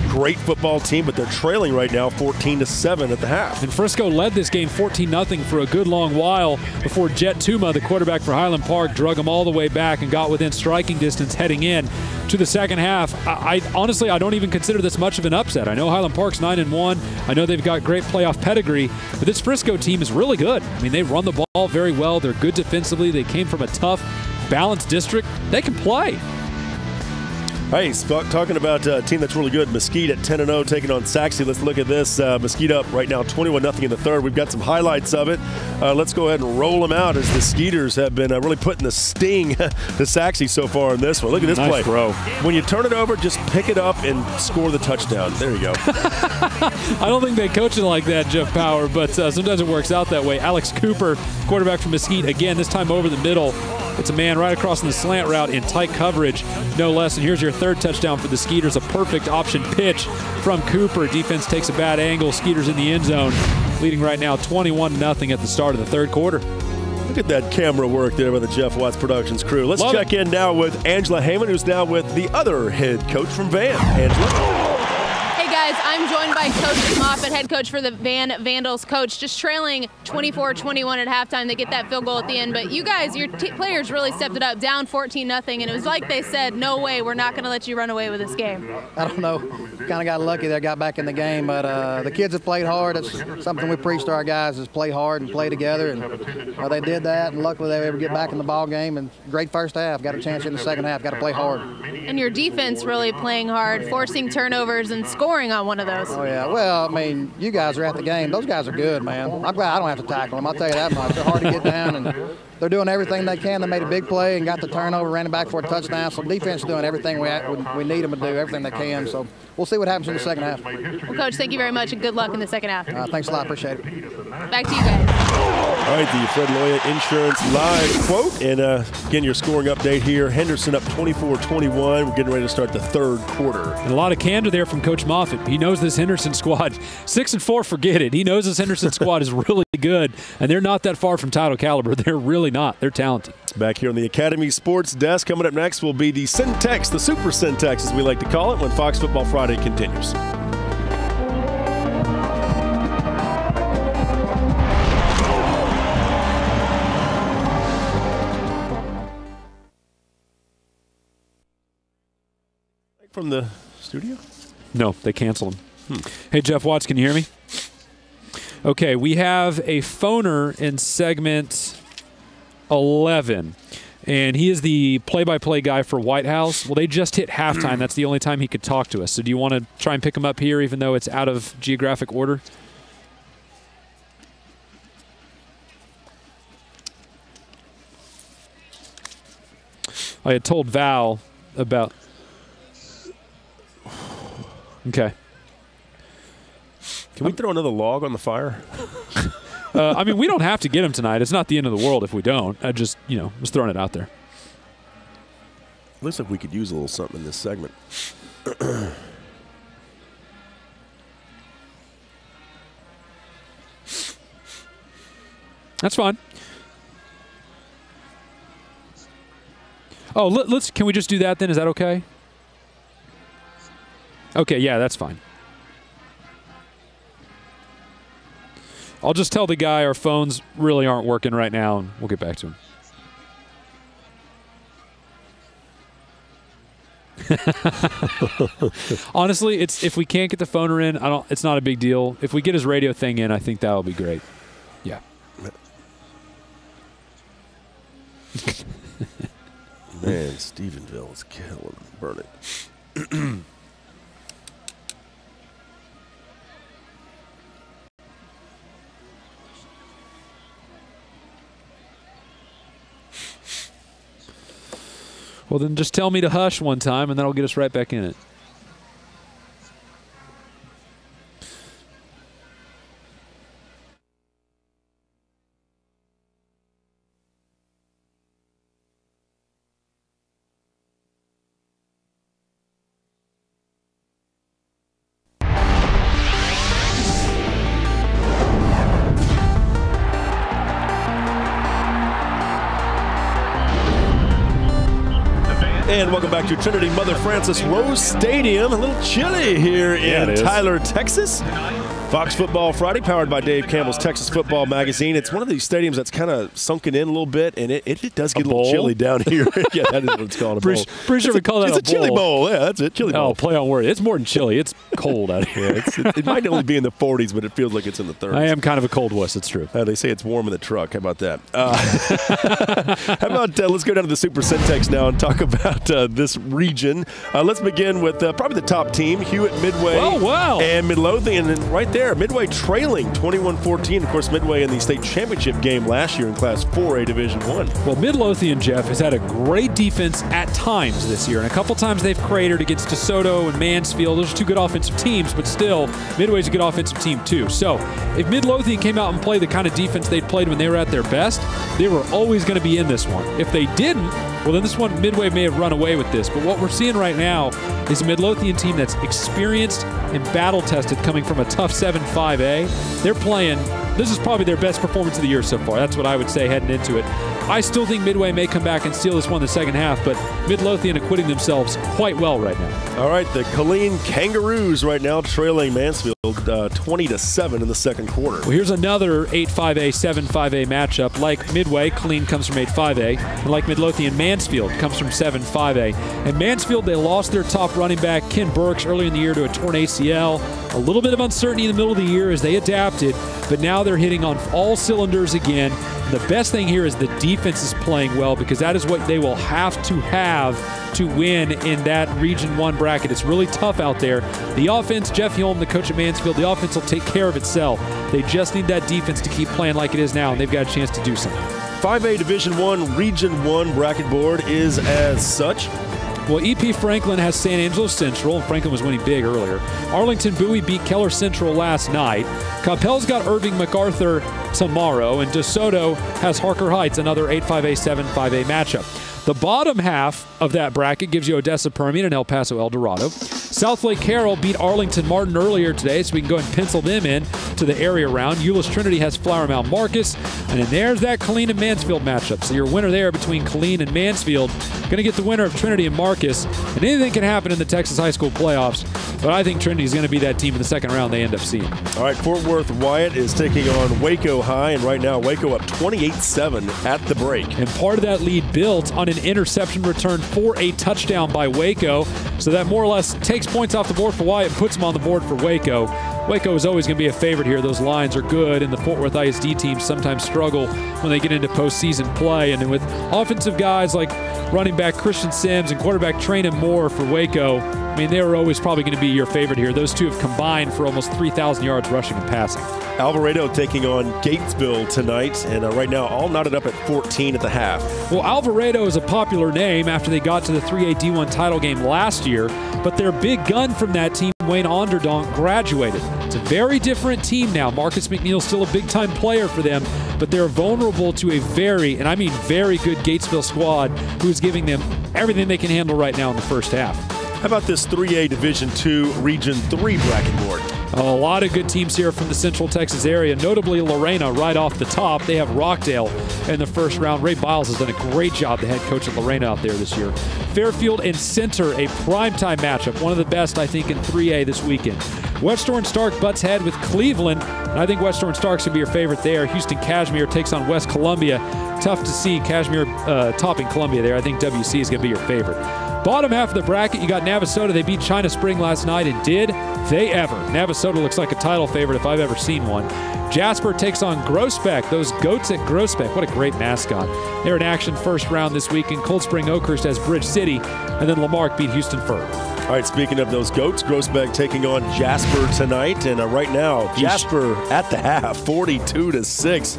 great football team, but they're trailing right now 14-7 at the half. And Frisco led this game 14-0 for a good long while before Jet Tuma, the quarterback for Highland Park, drug them all the way back and got within striking distance heading in to the second half. I honestly, I don't even consider this much of an upset. I know Highland Park's 9-1. I know they've got great playoff pedigree, but this Frisco team is really good. I mean, they run the ball very well. They're good defensively. They came from a tough, balanced district. They can play. Hey, talking about a team that's really good, Mesquite at 10-0 taking on Saxe. Let's look at this. Mesquite up right now 21-0 in the third. We've got some highlights of it. Let's go ahead and roll them out as the Skeeters have been really putting the sting to Saxe so far in this one. Look at this play. Throw. When you turn it over, just pick it up and score the touchdown. There you go. I don't think they coach it like that, Jeff Power, but sometimes it works out that way. Alex Cooper, quarterback from Mesquite, again, this time over the middle. It's a man right across in the slant route in tight coverage, no less. And here's your third touchdown for the Skeeters, a perfect option pitch from Cooper. Defense takes a bad angle. Skeeters in the end zone, leading right now 21-0 at the start of the third quarter. Look at that camera work there by the Jeff Watts Productions crew. Let's check in now with Angela Heyman, who's now with the other head coach from Van. Angela. Guys, I'm joined by Coach Moffitt, head coach for the Van Vandals. Coach, just trailing 24-21 at halftime. They get that field goal at the end, but you guys, your players really stepped it up, down 14-0, and it was like they said, no way, we're not going to let you run away with this game. I don't know. Kind of got lucky there, got back in the game, but the kids have played hard. It's something we preach to our guys is play hard and play together, and they did that, and luckily they were able to get back in the ball game, and great first half. Got a chance in the second half, got to play hard. And your defense really playing hard, forcing turnovers and scoring on one of those. Oh, yeah. Well, I mean, you guys are at the game. Those guys are good, man. I'm glad I don't have to tackle them. I'll tell you that much. They're hard to get down, and they're doing everything they can. They made a big play and got the turnover, ran it back for a touchdown. So defense is doing everything we need them to do, everything they can. So we'll see what happens in the second half. Well, Coach, thank you very much, and good luck in the second half. Thanks a lot. Appreciate it. Back to you guys. All right, the Fred Loya Insurance Live quote. And again, your scoring update here. Henderson up 24-21. We're getting ready to start the third quarter. And a lot of candor there from Coach Moffitt. He knows this Henderson squad, 6-4, forget it. He knows this Henderson squad is really good, and they're not that far from title caliber. They're really not. They're talented. Back here on the Academy Sports Desk, coming up next will be the Syntex, the Super Syntex, as we like to call it, when Fox Football Friday continues. From the studio? No, they canceled them. Hey, Jeff Watts, can you hear me? Okay, we have a phoner in segment 11, and he is the play-by-play guy for White House. Well, they just hit halftime. That's the only time he could talk to us. So do you want to try and pick him up here, even though it's out of geographic order? I had told Val about... Okay. Can we throw another log on the fire? I mean, we don't have to get him tonight. It's not the end of the world if we don't. I just, was throwing it out there. Looks like we could use a little something in this segment. That's fine. Oh, can we just do that then? Is that okay? Okay, yeah, that's fine. I'll just tell the guy our phones really aren't working right now, and we'll get back to him. Honestly, if we can't get the phoner in, it's not a big deal. If we get his radio thing in, I think that'll be great. Yeah. Man, Stephenville is killing Burnet. Well, then just tell me to hush one time, and then I'll get us right back in it. And welcome back to Trinity Mother Frances Rose Stadium. A little chilly here in Tyler, Texas. Fox Football Friday, powered by Dave Campbell's Texas Football Magazine. It's one of these stadiums that's kind of sunken in a little bit, and it does get a little chilly down here. Yeah, that is what it's called, a bowl. Pretty sure we call that a bowl. It's a chili bowl. Yeah, that's it, chili bowl. Oh, play on word. It's more than chilly. It's cold out here. It might only be in the 40s, but it feels like it's in the 30s. I am kind of a cold wuss. It's true. They say it's warm in the truck. How about that? How about let's go down to the Super Syntex now and talk about this region. Let's begin with probably the top team, Hewitt, Midway, and Midlothian. And right there, Midway trailing 21-14. Of course, Midway in the state championship game last year in Class 4A Division I. Well, Midlothian, Jeff, has had a great defense at times this year, and a couple times they've cratered against DeSoto and Mansfield. Those are two good offensive teams, but still, Midway's a good offensive team too. So if Midlothian came out and played the kind of defense they'd played when they were at their best, they were always going to be in this one. If they didn't, well, then this one, Midway may have run away with this. But what we're seeing right now is a Midlothian team that's experienced and battle-tested coming from a tough 7-5A. They're playing, this is probably their best performance of the year so far. That's what I would say heading into it. I still think Midway may come back and steal this one in the second half, but Midlothian acquitting themselves quite well right now. All right, the Killeen Kangaroos right now trailing Mansfield 20-7 in the second quarter. Well, here's another 8-5A, 7-5A matchup. Like Midway, Killeen comes from 8-5A, and like Midlothian, Mansfield comes from 7-5A. And Mansfield, they lost their top running back, Ken Burks, early in the year to a torn ACL. A little bit of uncertainty in the middle of the year as they adapted, but now they're hitting on all cylinders again. The best thing here is the defense is playing well, because that is what they will have to win in that Region 1 bracket. It's really tough out there. The offense, Jeff Hulme, the coach at Mansfield, the offense will take care of itself. They just need that defense to keep playing like it is now, and they've got a chance to do something. 5A Division I Region 1 bracket board is as such. Well, EP Franklin has San Angelo Central, and Franklin was winning big earlier. Arlington Bowie beat Keller Central last night. Coppell's got Irving MacArthur tomorrow, and DeSoto has Harker Heights, another 8-5A, 7-5A matchup. The bottom half of that bracket gives you Odessa Permian and El Paso El Dorado. Southlake Carroll beat Arlington Martin earlier today, so we can go ahead and pencil them in to the area round. Euless Trinity has Flower Mound Marcus, and then there's that Killeen and Mansfield matchup. So your winner there between Killeen and Mansfield, going to get the winner of Trinity and Marcus. And anything can happen in the Texas high school playoffs, but I think Trinity is going to be that team in the second round they end up seeing. All right, Fort Worth Wyatt is taking on Waco High, and right now Waco up 28-7 at the break. And part of that lead built on an interception return for a touchdown by Waco, so that more or less takes points off the board for Wyatt and puts them on the board for Waco. Waco is always going to be a favorite here. Those lines are good, and the Fort Worth ISD teams sometimes struggle when they get into postseason play. And with offensive guys like running back Christian Sims and quarterback Traynham Moore for Waco, I mean, they were always probably going to be your favorite here. Those two have combined for almost 3,000 yards rushing and passing. Alvarado taking on Gatesville tonight, and right now all knotted up at 14 at the half. Well, Alvarado is a popular name after they got to the 3A D1 title game last year, but their big gun from that team, Wayne Onderdonk, graduated. It's a very different team now. Marcus McNeil's still a big-time player for them, but they're vulnerable to a very, and I mean very good Gatesville squad who is giving them everything they can handle right now in the first half. How about this 3A Division II Region 3 bracket board? A lot of good teams here from the Central Texas area, notably Lorena right off the top. They have Rockdale in the first round. Ray Biles has done a great job, the head coach at Lorena out there this year. Fairfield and Center, a primetime matchup, one of the best, I think, in 3A this weekend. West Orange Stark butts head with Cleveland, and I think West Orange Stark's going to be your favorite there. Houston Cashmere takes on West Columbia. Tough to see Cashmere topping Columbia there. I think WC is going to be your favorite. Bottom half of the bracket, you got Navasota. They beat China Spring last night, and did they ever. Navasota looks like a title favorite if I've ever seen one. Jasper takes on Groesbeck, those goats at Groesbeck. What a great mascot. They're in action first round this week, and Cold Spring Oakhurst has Bridge City, and then Lamarck beat Houston Fur. All right, speaking of those goats, Groesbeck taking on Jasper tonight, and right now, Jasper at the half, 42-6.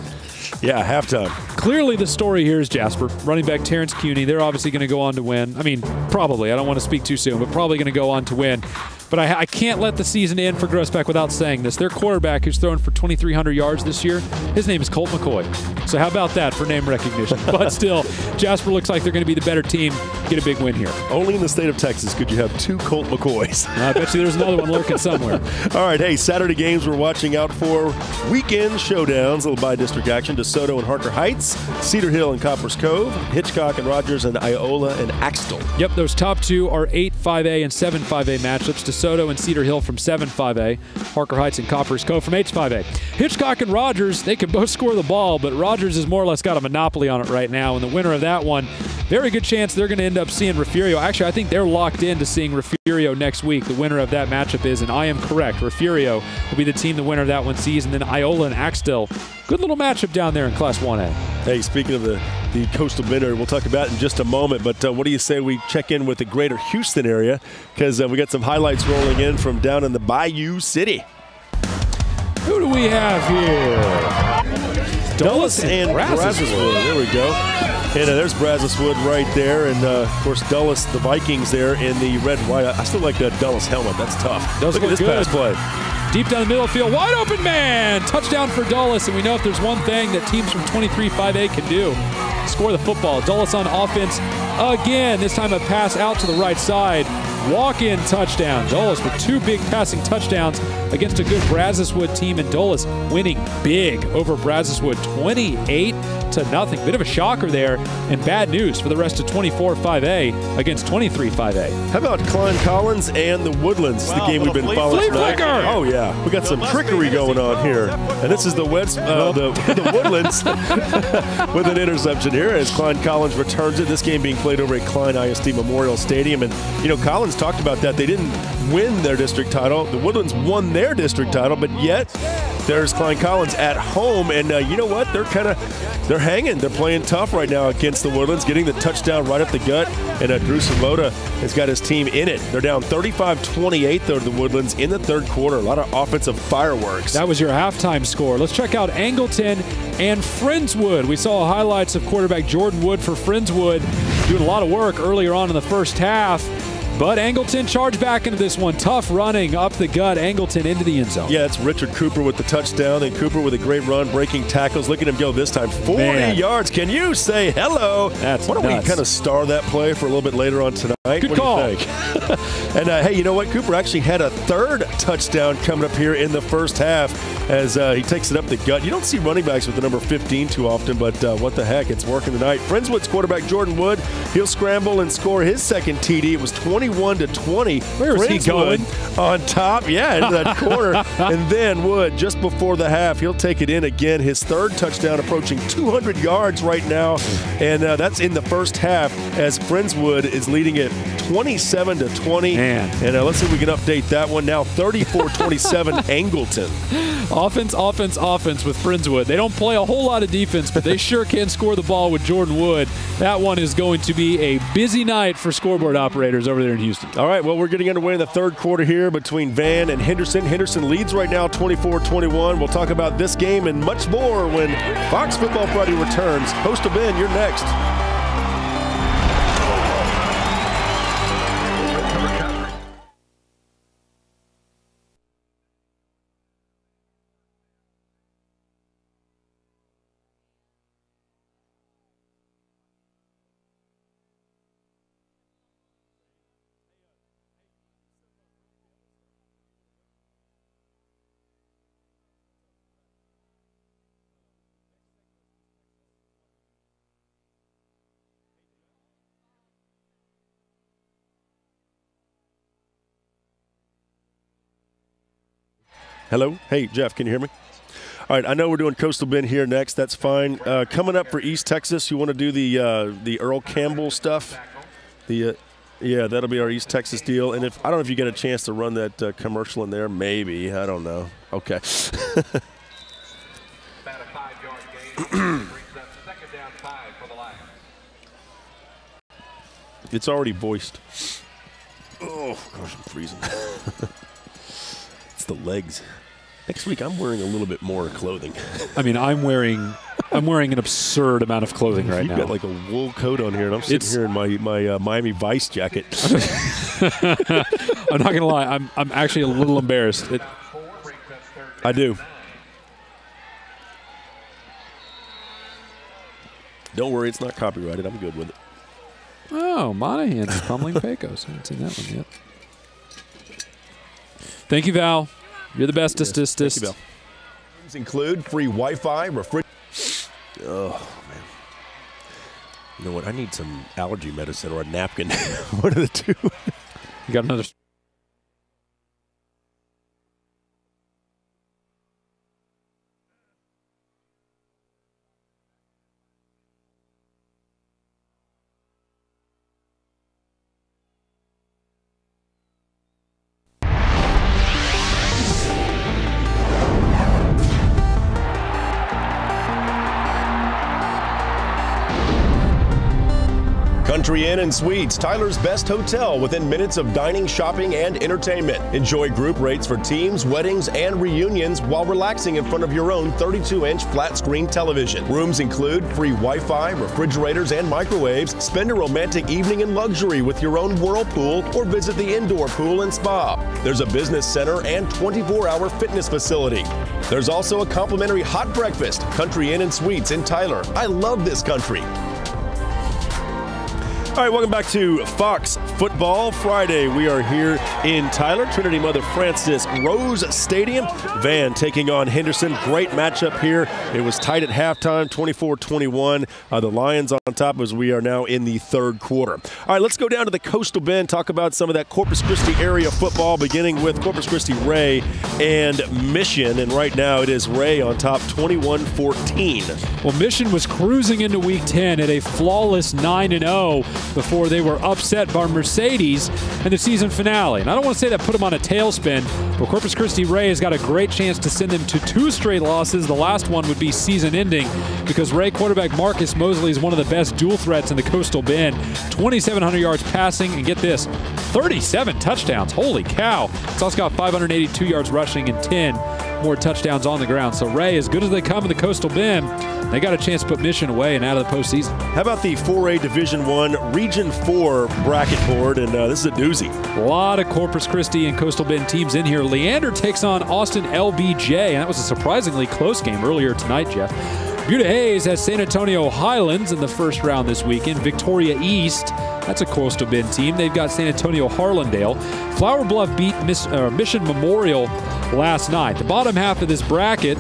Yeah, halftime. Clearly the story here is Jasper. Running back Terrence Cuney, they're obviously going to go on to win. I mean, probably. I don't want to speak too soon, but probably going to go on to win. But I can't let the season end for Groesbeck without saying this. Their quarterback who's thrown for 2,300 yards this year, his name is Colt McCoy. So how about that for name recognition? But still, Jasper looks like they're going to be the better team, get a big win here. Only in the state of Texas could you have 2 Colt McCoys. I bet you there's another one lurking somewhere. All right, hey, Saturday games we're watching out for. Weekend showdowns, little by-district action. DeSoto and Harker Heights, Cedar Hill and Coppers Cove, Hitchcock and Rogers and Iola and Axtell. Yep, those top two are 8-5A and 7-5A matchups. DeSoto and Cedar Hill from 7-5A, Harker Heights and Coppers Cove from 8-5A. Hitchcock and Rogers, they can both score the ball, but Rogers has more or less got a monopoly on it right now, and the winner of that one, very good chance they're going to end up seeing Refugio. Actually, I think they're locked into seeing Refugio next week. The winner of that matchup is, and I am correct, Refugio will be the team the winner of that one sees, and then Iola and Axtell. Good little matchup down there in Class 1A. Hey, speaking of the Coastal Bend area, we'll talk about it in just a moment, but what do you say we check in with the greater Houston area, because we got some highlights rolling in from down in the Bayou City. Who do we have here? Dulles and Brazoswood. There we go. And there's Brazoswood right there. And, of course, Dulles, the Vikings there in the red and white. I still like the Dulles helmet. That's tough. Look at this pass play. Deep down the middle of the field, wide open man. Touchdown for Dulles. And we know if there's one thing that teams from 23-5A can do, score the football. Dulles on offense again. This time a pass out to the right side. Walk-in touchdown. Dulles with 2 big passing touchdowns against a good Brazoswood team, and Dulles winning big over Brazoswood 28-0. Bit of a shocker there, and bad news for the rest of 24-5A against 23-5A. How about Klein Collins and the Woodlands, the game we've been following tonight? Oh, yeah. We got some trickery going on here. And this is the Woodlands with an interception here as Klein Collins returns it. This game being played over at Klein ISD Memorial Stadium. And, you know, Collins talked about that. They didn't win their district title. The Woodlands won their district title, but yet there's Klein Collins at home. And you know what? They're hanging. They're playing tough right now against the Woodlands, getting the touchdown right up the gut. And Drew Sabota has got his team in it. They're down 35-28, though, to the Woodlands in the third quarter. A lot of offensive fireworks. That was your halftime score. Let's check out Angleton and Friendswood. We saw highlights of quarterback Jordan Wood for Friendswood doing a lot of work earlier on in the first half. But Angleton charged back into this one. Tough running up the gut. Angleton into the end zone. Yeah, it's Richard Cooper with the touchdown, and Cooper with a great run, breaking tackles. Look at him go this time. 40 yards. Can you say hello? That's Why don't we kind of star that play for a little bit later on tonight? Good call. What do you think? And, hey, you know what? Cooper actually had a third touchdown coming up here in the first half as he takes it up the gut. You don't see running backs with the number 15 too often, but what the heck? It's working tonight. Friendswood's quarterback Jordan Wood, he'll scramble and score his second TD. It was 21-20. Where is he going? On top, yeah, into that corner. And then Wood, just before the half, he'll take it in again. His third touchdown, approaching 200 yards right now. And that's in the first half as Friendswood is leading it 27-20. And let's see if we can update that one now. 34-27 Angleton. Offense with Friendswood. They don't play a whole lot of defense, but they sure can score the ball with Jordan Wood. That one is going to be a busy night for scoreboard operators over there in Houston. All right, well, we're getting underway in the third quarter here between Van and Henderson. Henderson leads right now 24-21. We'll talk about this game and much more when Fox Football Friday returns. Coastal Bend, you're next. Hello? Hey, Jeff, can you hear me? All right, I know we're doing Coastal Bend here next. That's fine. Coming up for East Texas, you want to do the Earl Campbell stuff? Yeah, that'll be our East Texas deal. And I don't know if you get a chance to run that commercial in there. Maybe. I don't know. Okay. It's already voiced. Oh, gosh, I'm freezing. It's the legs. Next week, I'm wearing a little bit more clothing. I mean, I'm wearing an absurd amount of clothing right now. You've got like a wool coat on here, and I'm sitting here in my Miami Vice jacket. I'm not going to lie. I'm actually a little embarrassed. I do. Don't worry, it's not copyrighted. I'm good with it. Oh, Monahan's pummeling Pecos. I haven't seen that one yet. Thank you, Val. You're the bestest. Yes, thank you, Val. Include free Wi-Fi, Oh, man. You know what? I need some allergy medicine or a napkin. One of the two. You got another... Country Inn & Suites, Tyler's best hotel within minutes of dining, shopping, and entertainment. Enjoy group rates for teams, weddings, and reunions while relaxing in front of your own 32-inch flat-screen television. Rooms include free Wi-Fi, refrigerators, and microwaves. Spend a romantic evening in luxury with your own whirlpool or visit the indoor pool and spa. There's a business center and 24-hour fitness facility. There's also a complimentary hot breakfast. Country Inn & Suites in Tyler. I love this country. All right, welcome back to Fox Football Friday. We are here in Tyler, Trinity Mother Frances Rose Stadium. Van taking on Henderson. Great matchup here. It was tight at halftime, 24-21. The Lions on top as we are now in the third quarter. All right, let's go down to the Coastal Bend, talk about some of that Corpus Christi area football, beginning with Corpus Christi Ray and Mission. And right now it is Ray on top, 21-14. Well, Mission was cruising into Week 10 at a flawless 9-0. Before they were upset by Mercedes in the season finale. And I don't want to say that put them on a tailspin, but Corpus Christi Ray has got a great chance to send them to 2 straight losses. The last one would be season-ending because Ray quarterback Marcus Mosley is one of the best dual threats in the Coastal Bend. 2,700 yards passing, and get this, 37 touchdowns. Holy cow. It's also got 582 yards rushing and 10 more touchdowns on the ground. So Ray, as good as they come in the Coastal Bend, they got a chance to put Mission away and out of the postseason. How about the 4A Division I Region 4 bracket board? And this is a doozy. A lot of Corpus Christi and Coastal Bend teams in here. Leander takes on Austin LBJ, and that was a surprisingly close game earlier tonight, Jeff. Buda Hayes has San Antonio Highlands in the first round this weekend. Victoria East, that's a Coastal Bend team. They've got San Antonio Harlandale. Flower Bluff beat Mission Memorial last night. The bottom half of this bracket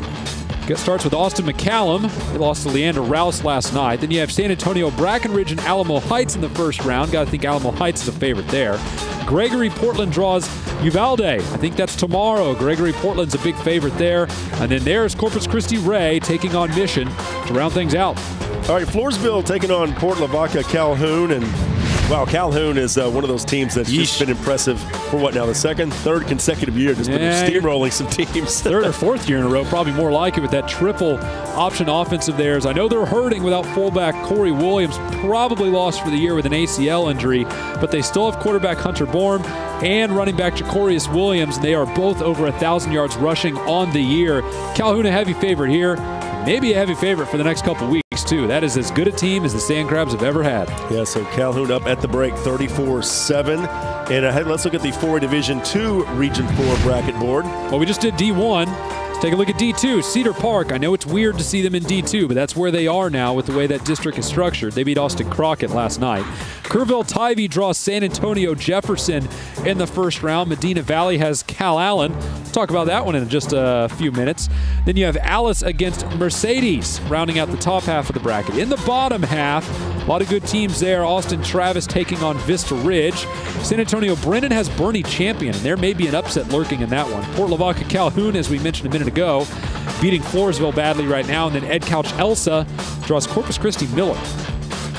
starts with Austin McCallum. They lost to Leander Rouse last night. Then you have San Antonio Brackenridge and Alamo Heights in the first round. Got to think Alamo Heights is a favorite there. Gregory Portland draws Uvalde. I think that's tomorrow. Gregory Portland's a big favorite there. And then there's Corpus Christi Ray taking on Mission to round things out. All right, Floresville taking on Port Lavaca Calhoun. And wow, Calhoun is one of those teams that's just been impressive for what now, the third consecutive year, just been steamrolling some teams. Third or fourth year in a row, probably more like it with that triple option offense of theirs. I know they're hurting without fullback Corey Williams, probably lost for the year with an ACL injury, but they still have quarterback Hunter Bourne and running back Jacorius Williams, and they are both over 1,000 yards rushing on the year. Calhoun a heavy favorite here. Maybe a heavy favorite for the next couple weeks, too. That is as good a team as the Sand Crabs have ever had. Yeah, so Calhoun up at the break, 34-7. And let's look at the 4A Division II Region 4 bracket board. Well, we just did D1. Take a look at D2, Cedar Park. I know it's weird to see them in D2, but that's where they are now with the way that district is structured. They beat Austin Crockett last night. Kerrville-Tivy draws San Antonio Jefferson in the first round. Medina Valley has Cal Allen. We'll talk about that one in just a few minutes. Then you have Alice against Mercedes, rounding out the top half of the bracket. In the bottom half, a lot of good teams there. Austin Travis taking on Vista Ridge. San Antonio Brennan has Bernie Champion, and there may be an upset lurking in that one. Port Lavaca Calhoun, as we mentioned a minute ago, beating Floresville badly right now. And then Ed Couch Elsa draws Corpus Christi Miller.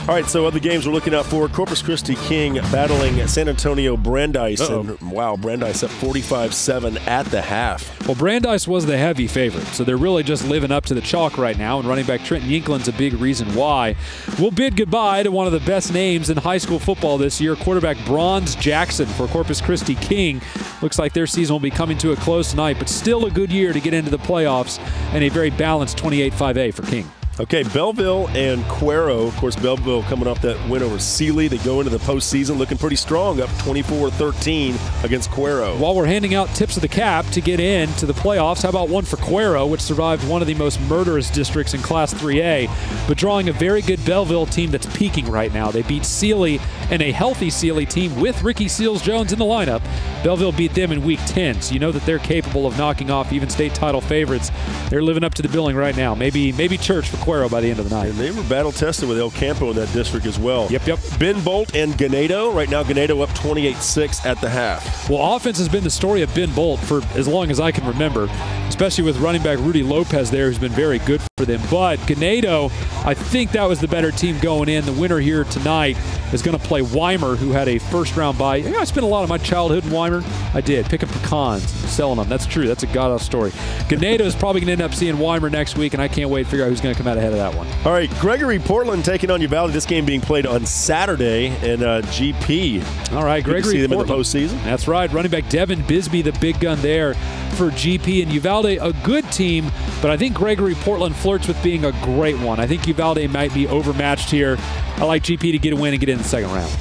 All right, so other games we're looking out for. Corpus Christi King battling San Antonio Brandeis. And wow, Brandeis up 45-7 at the half. Well, Brandeis was the heavy favorite, so they're really just living up to the chalk right now, and running back Trenton Yinklin's a big reason why. We'll bid goodbye to one of the best names in high school football this year, quarterback Bronze Jackson for Corpus Christi King. Looks like their season will be coming to a close tonight, but still a good year to get into the playoffs, and a very balanced 28-5A for King. Okay, Belleville and Cuero. Of course, Belleville coming off that win over Sealy. They go into the postseason looking pretty strong, up 24-13 against Cuero. While we're handing out tips of the cap to get into the playoffs, how about one for Cuero, which survived one of the most murderous districts in Class 3A, but drawing a very good Belleville team that's peaking right now. They beat Sealy and a healthy Sealy team with Ricky Seals-Jones in the lineup. Belleville beat them in Week 10, so you know that they're capable of knocking off even state title favorites. They're living up to the billing right now. Maybe church for Cuero by the end of the night. And they were battle-tested with El Campo in that district as well. Yep. Ben Bolt and Ganado. Right now, Ganado up 28-6 at the half. Well, offense has been the story of Ben Bolt for as long as I can remember, especially with running back Rudy Lopez there, who's been very good for them. But Ganado, I think that was the better team going in. The winner here tonight is going to play Weimar, who had a first-round bye. You know, I spent a lot of my childhood in Weimar. I did, picking pecans, selling them. That's true. That's a God-awful story. Ganado is probably going to end up seeing Weimar next week, and I can't wait to figure out who's going to come out ahead of that one. All right, Gregory Portland taking on Uvalde. This game being played on Saturday in GP. All right, Gregory see them Portland in the postseason. That's right. Running back Devin Bisbee, the big gun there for GP. And Uvalde, a good team, but I think Gregory Portland flirts with being a great one. I think Uvalde might be overmatched here. I like GP to get a win and get in the second round.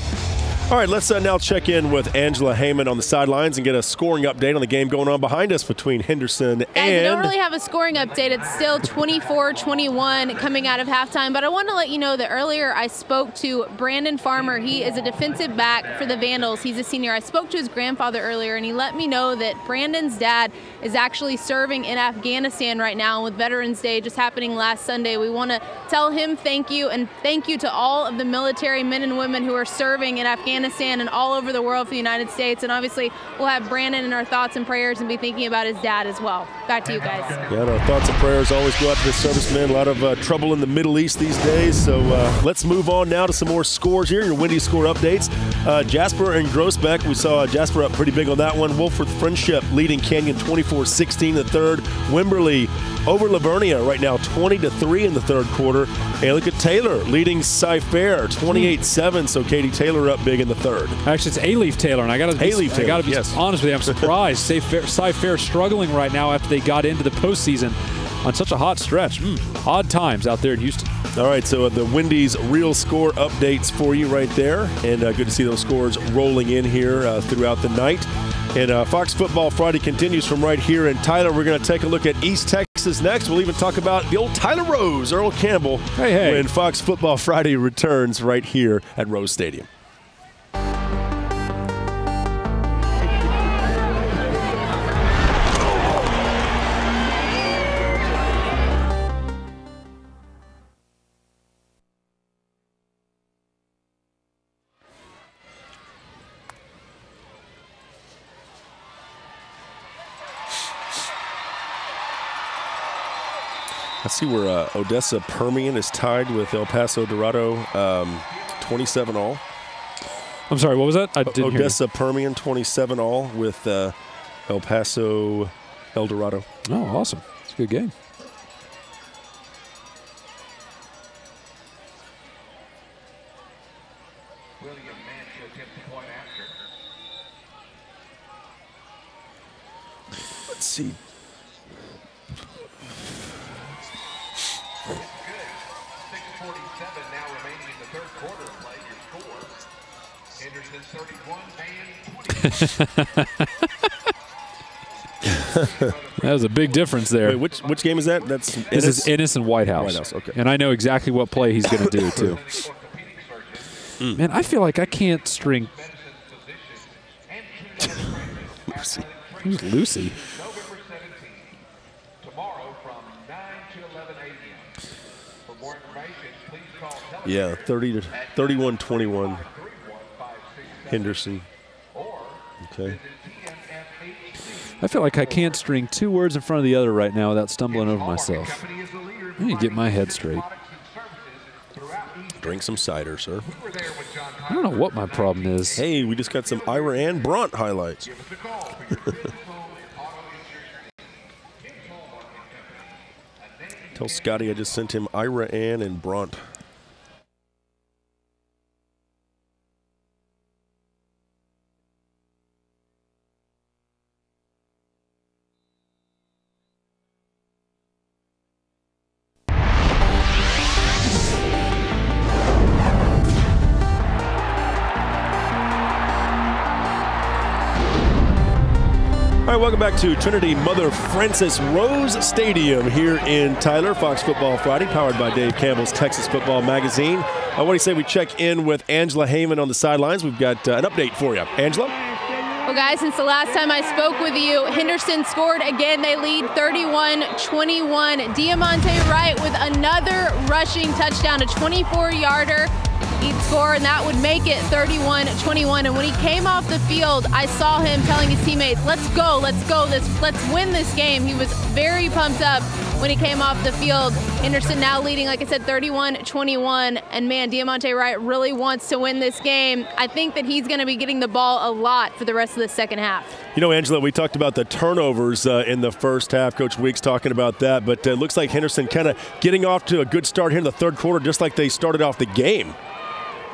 All right, let's now check in with Angela Heyman on the sidelines and get a scoring update on the game going on behind us between Henderson and... I don't really have a scoring update. It's still 24-21 coming out of halftime, but I want to let you know that earlier I spoke to Brandon Farmer. He is a defensive back for the Vandals. He's a senior. I spoke to his grandfather earlier, and he let me know that Brandon's dad is actually serving in Afghanistan right now. And with Veterans Day just happening last Sunday, we want to tell him thank you, and thank you to all of the military men and women who are serving in Afghanistan and all over the world for the United States. And obviously, we'll have Brandon in our thoughts and prayers and be thinking about his dad as well. Back to you guys. Yeah, our thoughts and prayers always go out to the servicemen. A lot of trouble in the Middle East these days. So let's move on now to some more scores here. Your Wendy's score updates. Jasper and Groesbeck. We saw Jasper up pretty big on that one. Wolford Friendship leading Canyon 24-16 the third. Wimberley over Livonia right now 20-3 in the third quarter. And look at Taylor leading Cy-Fair 28-7. So Katie Taylor up big in the third. Actually, it's A-Leaf Taylor, and I got to be honest with you. I'm surprised. Cy-Fair struggling right now after they got into the postseason on such a hot stretch. Odd times out there in Houston. All right, so the Wendy's real score updates for you right there, and good to see those scores rolling in here throughout the night. And Fox Football Friday continues from right here in Tyler. We're going to take a look at East Texas next. We'll even talk about the old Tyler Rose, Earl Campbell, when Fox Football Friday returns right here at Rose Stadium. I see where Odessa Permian is tied with El Paso Dorado, 27 all. I'm sorry, what was that? I didn't Odessa Permian, 27 all with El Paso El Dorado. Oh, awesome. It's a good game. Let's see. That was a big difference there. Wait, which game is that? This is Ennis and White House. White House, okay. And I know exactly what play he's going to do, too. Man, I feel like I can't string. Lucy. Who's Lucy? Yeah, 31-21. Henderson. Okay. I feel like I can't string two words in front of the other right now without stumbling over myself. I need to get my head straight. Drink some cider, sir. I don't know what my problem is. Hey, we just got some Ira and Bront highlights. Tell Scotty I just sent him Ira Ann and Bront. All right, welcome back to Trinity Mother Frances Rose Stadium here in Tyler. Fox Football Friday, powered by Dave Campbell's Texas Football Magazine. What do you say we check in with Angela Heyman on the sidelines? We've got an update for you. Angela? Well, guys, since the last time I spoke with you, Henderson scored again. They lead 31-21. Diamante Wright with another rushing touchdown, a 24-yarder. He'd score, and that would make it 31-21. And when he came off the field, I saw him telling his teammates, let's go, let's win this game. He was very pumped up when he came off the field. Henderson now leading, like I said, 31-21. And, man, Diamante Wright really wants to win this game. I think that he's going to be getting the ball a lot for the rest of the second half. You know, Angela, we talked about the turnovers in the first half. Coach Weeks talking about that. But it looks like Henderson kind of getting off to a good start here in the third quarter, just like they started off the game.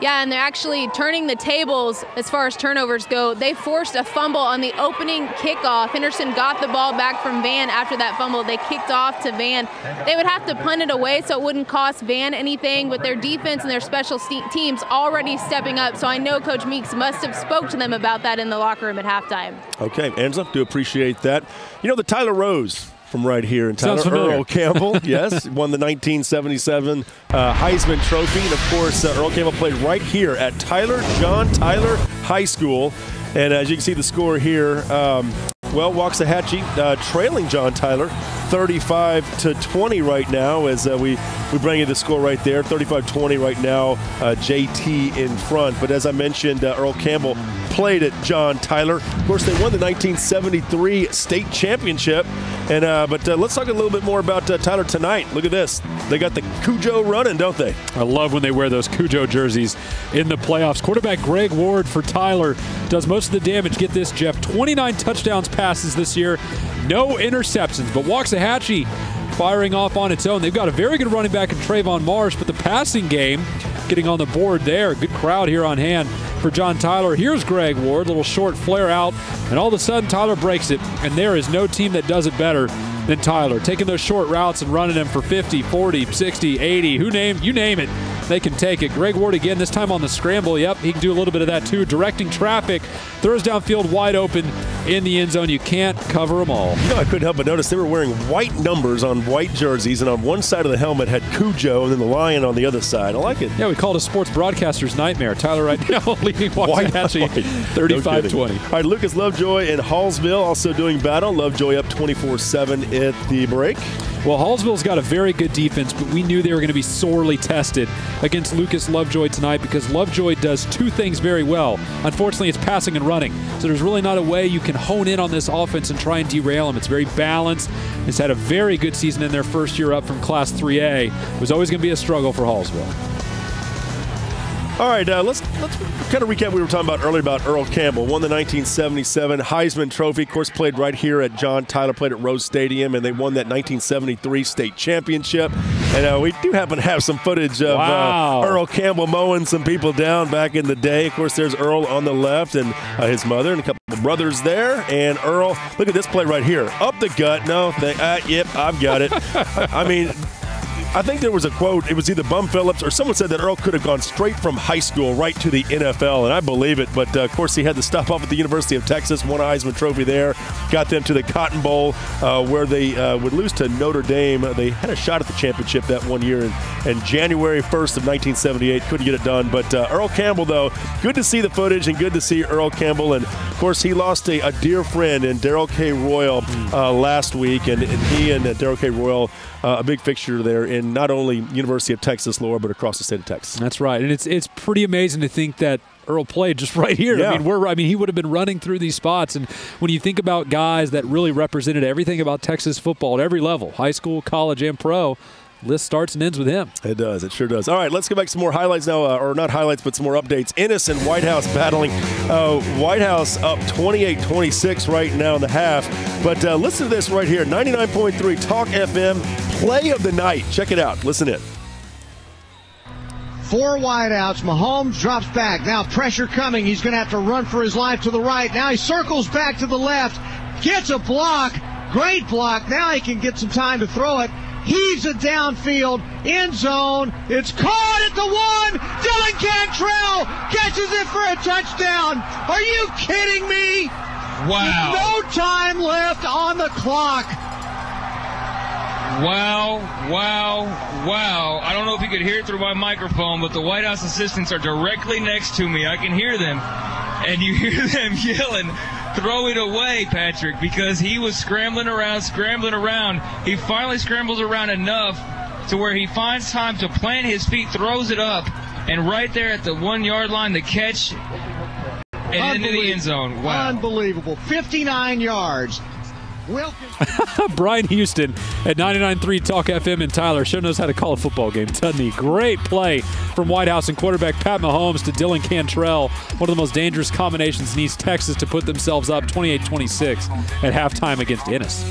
Yeah, and they're actually turning the tables as far as turnovers go. They forced a fumble on the opening kickoff. Henderson got the ball back from Van after that fumble. They kicked off to Van. They would have to punt it away so it wouldn't cost Van anything, but their defense and their special teams already stepping up. So I know Coach Meeks must have spoke to them about that in the locker room at halftime. Okay, Angela, do appreciate that. You know, the Tyler Rose from right here in Tyler, Earl Campbell, yes, won the 1977 Heisman Trophy. And, of course, Earl Campbell played right here at John Tyler High School. And as you can see the score here, Waxahachie trailing John Tyler 35-20 right now as we bring you the score right there, 35-20 right now, JT in front. But as I mentioned, Earl Campbell played at John Tyler. Of course, they won the 1973 state championship. And but let's talk a little bit more about Tyler tonight. Look at this. They got the Cujo running, don't they? I love when they wear those Cujo jerseys in the playoffs. Quarterback Greg Ward for Tyler does most of the damage. Get this, Jeff. 29 touchdowns passes this year. No interceptions. But Waxahachie firing off on its own. They've got a very good running back in Trayvon Marsh, but the passing game getting on the board there. Good crowd here on hand for John Tyler. Here's Greg Ward, little short flare out, and all of a sudden Tyler breaks it, and there is no team that does it better than Tyler. Taking those short routes and running them for 50, 40, 60, 80, you name it, they can take it. Greg Ward again, this time on the scramble. Yep, he can do a little bit of that too. Directing traffic, throws downfield wide open in the end zone. You can't cover them all. You know, I couldn't help but notice they were wearing white numbers on white jerseys, and on one side of the helmet had Cujo and then the lion on the other side. I like it. Yeah, we call it a sports broadcaster's nightmare. Tyler right now leading Waxahachie 35-20. All right, Lucas Lovejoy in Hallsville also doing battle. Lovejoy up 24-7 at the break. Well, Hallsville's got a very good defense, but we knew they were going to be sorely tested against Lucas Lovejoy tonight because Lovejoy does two things very well. Unfortunately, it's passing and running. So there's really not a way you can hone in on this offense and try and derail them. It's very balanced. It's had a very good season in their first year up from Class 3A. It was always going to be a struggle for Hallsville. All right, let's kind of recap what we were talking about earlier about Earl Campbell. Won the 1977 Heisman Trophy. Of course, played right here at John Tyler, played at Rose Stadium, and they won that 1973 state championship. And we do happen to have some footage of Earl Campbell mowing some people down back in the day. Of course, there's Earl on the left and his mother and a couple of brothers there. And Earl, look at this play right here. Up the gut. No, yep, I've got it. I mean, I think there was a quote, it was either Bum Phillips or someone said that Earl could have gone straight from high school right to the NFL, and I believe it. But, of course, he had to stop off at the University of Texas, won a Heisman Trophy there, got them to the Cotton Bowl where they would lose to Notre Dame. They had a shot at the championship that one year, and January 1st of 1978 couldn't get it done. But Earl Campbell, though, good to see the footage and good to see Earl Campbell. And, of course, he lost a dear friend in Darrell K. Royal last week, and he and Darrell K. Royal, a big fixture there in not only University of Texas lore, but across the state of Texas. That's right, and it's pretty amazing to think that Earl played just right here. Yeah. I mean, he would have been running through these spots, and when you think about guys that really represented everything about Texas football at every level, high school, college, and pro, list starts and ends with him. It does. It sure does. All right, let's go back to some more highlights now, or not highlights, but some more updates. Ennis and White House battling. White House up 28-26 right now in the half. But listen to this right here. 99.3 Talk FM, play of the night. Check it out. Listen in. 4 wideouts. Mahomes drops back. Now pressure coming. He's going to have to run for his life to the right. Now he circles back to the left. Gets a block. Great block. Now he can get some time to throw it. Heaves it downfield. End zone. It's caught at the 1. Dylan Cantrell catches it for a touchdown. Are you kidding me? Wow. No time left on the clock. Wow. I don't know if you could hear it through my microphone, but the White House assistants are directly next to me. I can hear them. And you hear them yelling, throw it away, Patrick, because he was scrambling around. He finally scrambles around enough to where he finds time to plant his feet, throws it up, and right there at the 1 yard line, the catch and into the end zone. Wow. Unbelievable. 59 yards. Brian Houston at 99.3 Talk FM in Tyler sure knows how to call a football game, doesn't he? Great play from White House and quarterback Pat Mahomes to Dylan Cantrell. One of the most dangerous combinations in East Texas to put themselves up 28-26 at halftime against Ennis.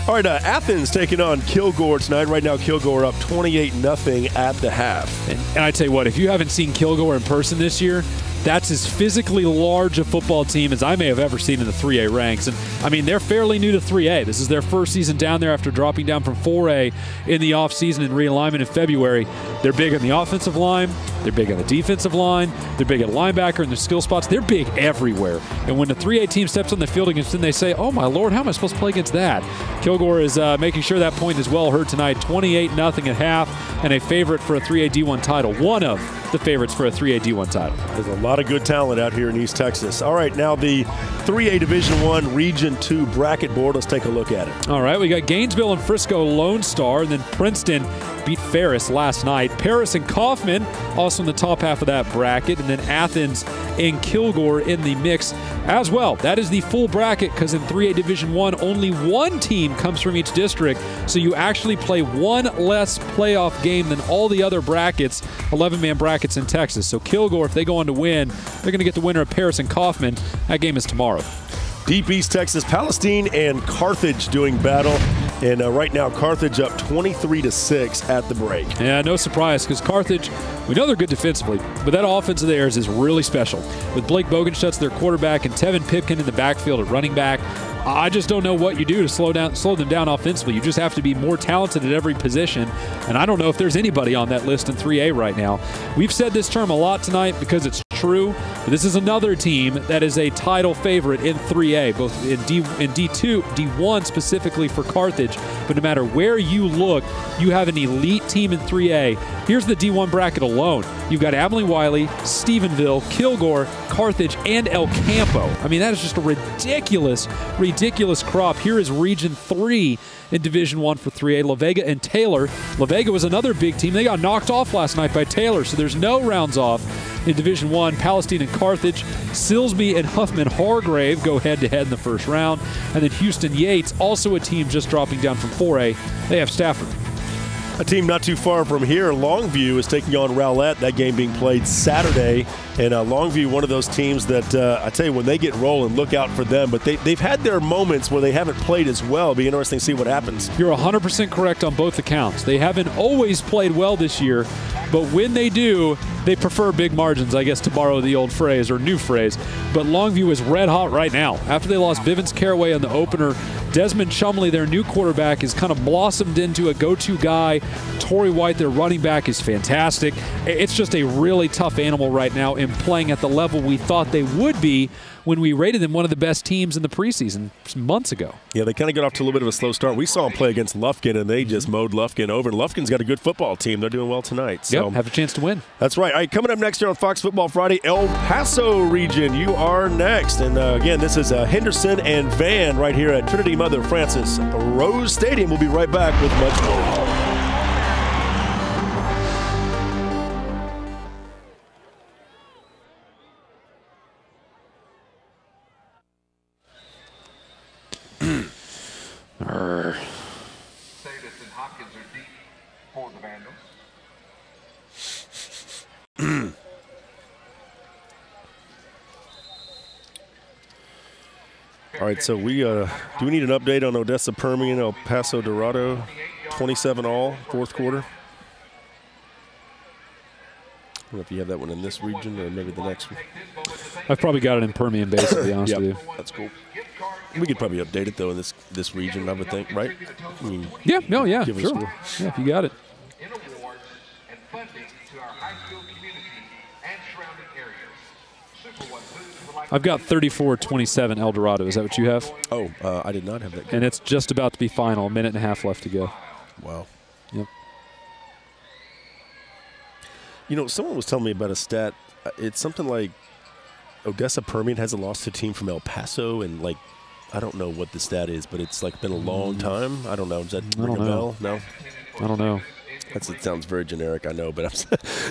All right, Athens taking on Kilgore tonight. Right now, Kilgore up 28-0 at the half. And I tell you what, if you haven't seen Kilgore in person this year, that's as physically large a football team as I may have ever seen in the 3A ranks. And, I mean, they're fairly new to 3A. This is their first season down there after dropping down from 4A in the offseason and realignment in February. They're big on the offensive line. They're big on the defensive line. They're big at linebacker and their skill spots. They're big everywhere. And when the 3A team steps on the field against them, they say, oh, my Lord, how am I supposed to play against that? Kilgore is making sure that point is well heard tonight. 28-0 at half and a favorite for a 3A D1 title. One of the favorites for a 3A D1 title. There's a lot of good talent out here in East Texas. All right, now the 3A Division I Region 2 bracket board. Let's take a look at it. All right, we got Gainesville and Frisco Lone Star, and then Princeton beat Ferris last night. Paris and Kaufman also in the top half of that bracket, and then Athens and Kilgore in the mix as well. That is the full bracket because in 3A Division I, only one team comes from each district, so you actually play one less playoff game than all the other brackets, 11-man brackets in Texas. So Kilgore, if they go on to win, they're going to get the winner of Paris and Kaufman. That game is tomorrow. Deep East Texas, Palestine and Carthage doing battle. And right now, Carthage up 23-6 at the break. Yeah, no surprise, because Carthage, we know they're good defensively, but that offense of theirs is really special. With Blake Bogenschutz, their quarterback, and Tevin Pipkin in the backfield at running back, I just don't know what you do to slow them down offensively. You just have to be more talented at every position, and I don't know if there's anybody on that list in 3A right now. We've said this term a lot tonight because it's true, but this is another team that is a title favorite in 3A, both in D2, D1 specifically for Carthage, but no matter where you look, you have an elite team in 3A. Here's the D1 bracket alone. You've got Abilene Wiley, Stephenville, Kilgore, Carthage, and El Campo. I mean, that is just a ridiculous crop. Here is Region 3 in Division I for 3A, La Vega and Taylor. La Vega was another big team. They got knocked off last night by Taylor, so there's no rounds off in Division I. Palestine and Carthage, Silsby and Huffman Hargrave go head-to-head in the first round. And then Houston Yates, also a team just dropping down from 4A. They have Stafford. A team not too far from here, Longview, is taking on Rowlett. That game being played Saturday. And Longview, one of those teams that, I tell you, when they get rolling, look out for them. But they've had their moments where they haven't played as well. It'll be interesting to see what happens. You're 100% correct on both accounts. They haven't always played well this year, but when they do, they prefer big margins, I guess, to borrow the old phrase or new phrase. But Longview is red hot right now. After they lost Bivens Caraway in the opener Desmond Chumley, their new quarterback, has kind of blossomed into a go-to guy. Torrey White, their running back, is fantastic. It's just a really tough animal right now in playing at the level we thought they would be when we rated them one of the best teams in the preseason months ago. Yeah, they kind of got off to a little bit of a slow start. We saw them play against Lufkin, and they just mowed Lufkin over. And Lufkin's got a good football team. They're doing well tonight. So. Yep, have a chance to win. That's right. All right, coming up next here on Fox Football Friday, El Paso region. You are next. And again, this is Henderson and Van right here at Trinity Mother Frances Rose Stadium. We'll be right back with much more. Davis and Hopkins are deep for the Vandals. All right, so we do we need an update on Odessa Permian, El Paso Dorado, 27 all, fourth quarter? I don't know if you have that one in this region or maybe the next one. I've probably got it in Permian base, to be honest with you. That's cool. We could probably update it, though, in this region, I would think, right? I mean, yeah, sure. Yeah, if you got it. I've got 34-27 El Dorado. Is that what you have? Oh, I did not have that. And it's just about to be final. A minute and a half left to go. Wow. Yep. You know, someone was telling me about a stat. It's something like Odessa Permian hasn't lost a team from El Paso, and like I don't know what the stat is, but it's like been a long time. I don't know. Does that ring a bell? No. I don't know. It sounds very generic. I know, but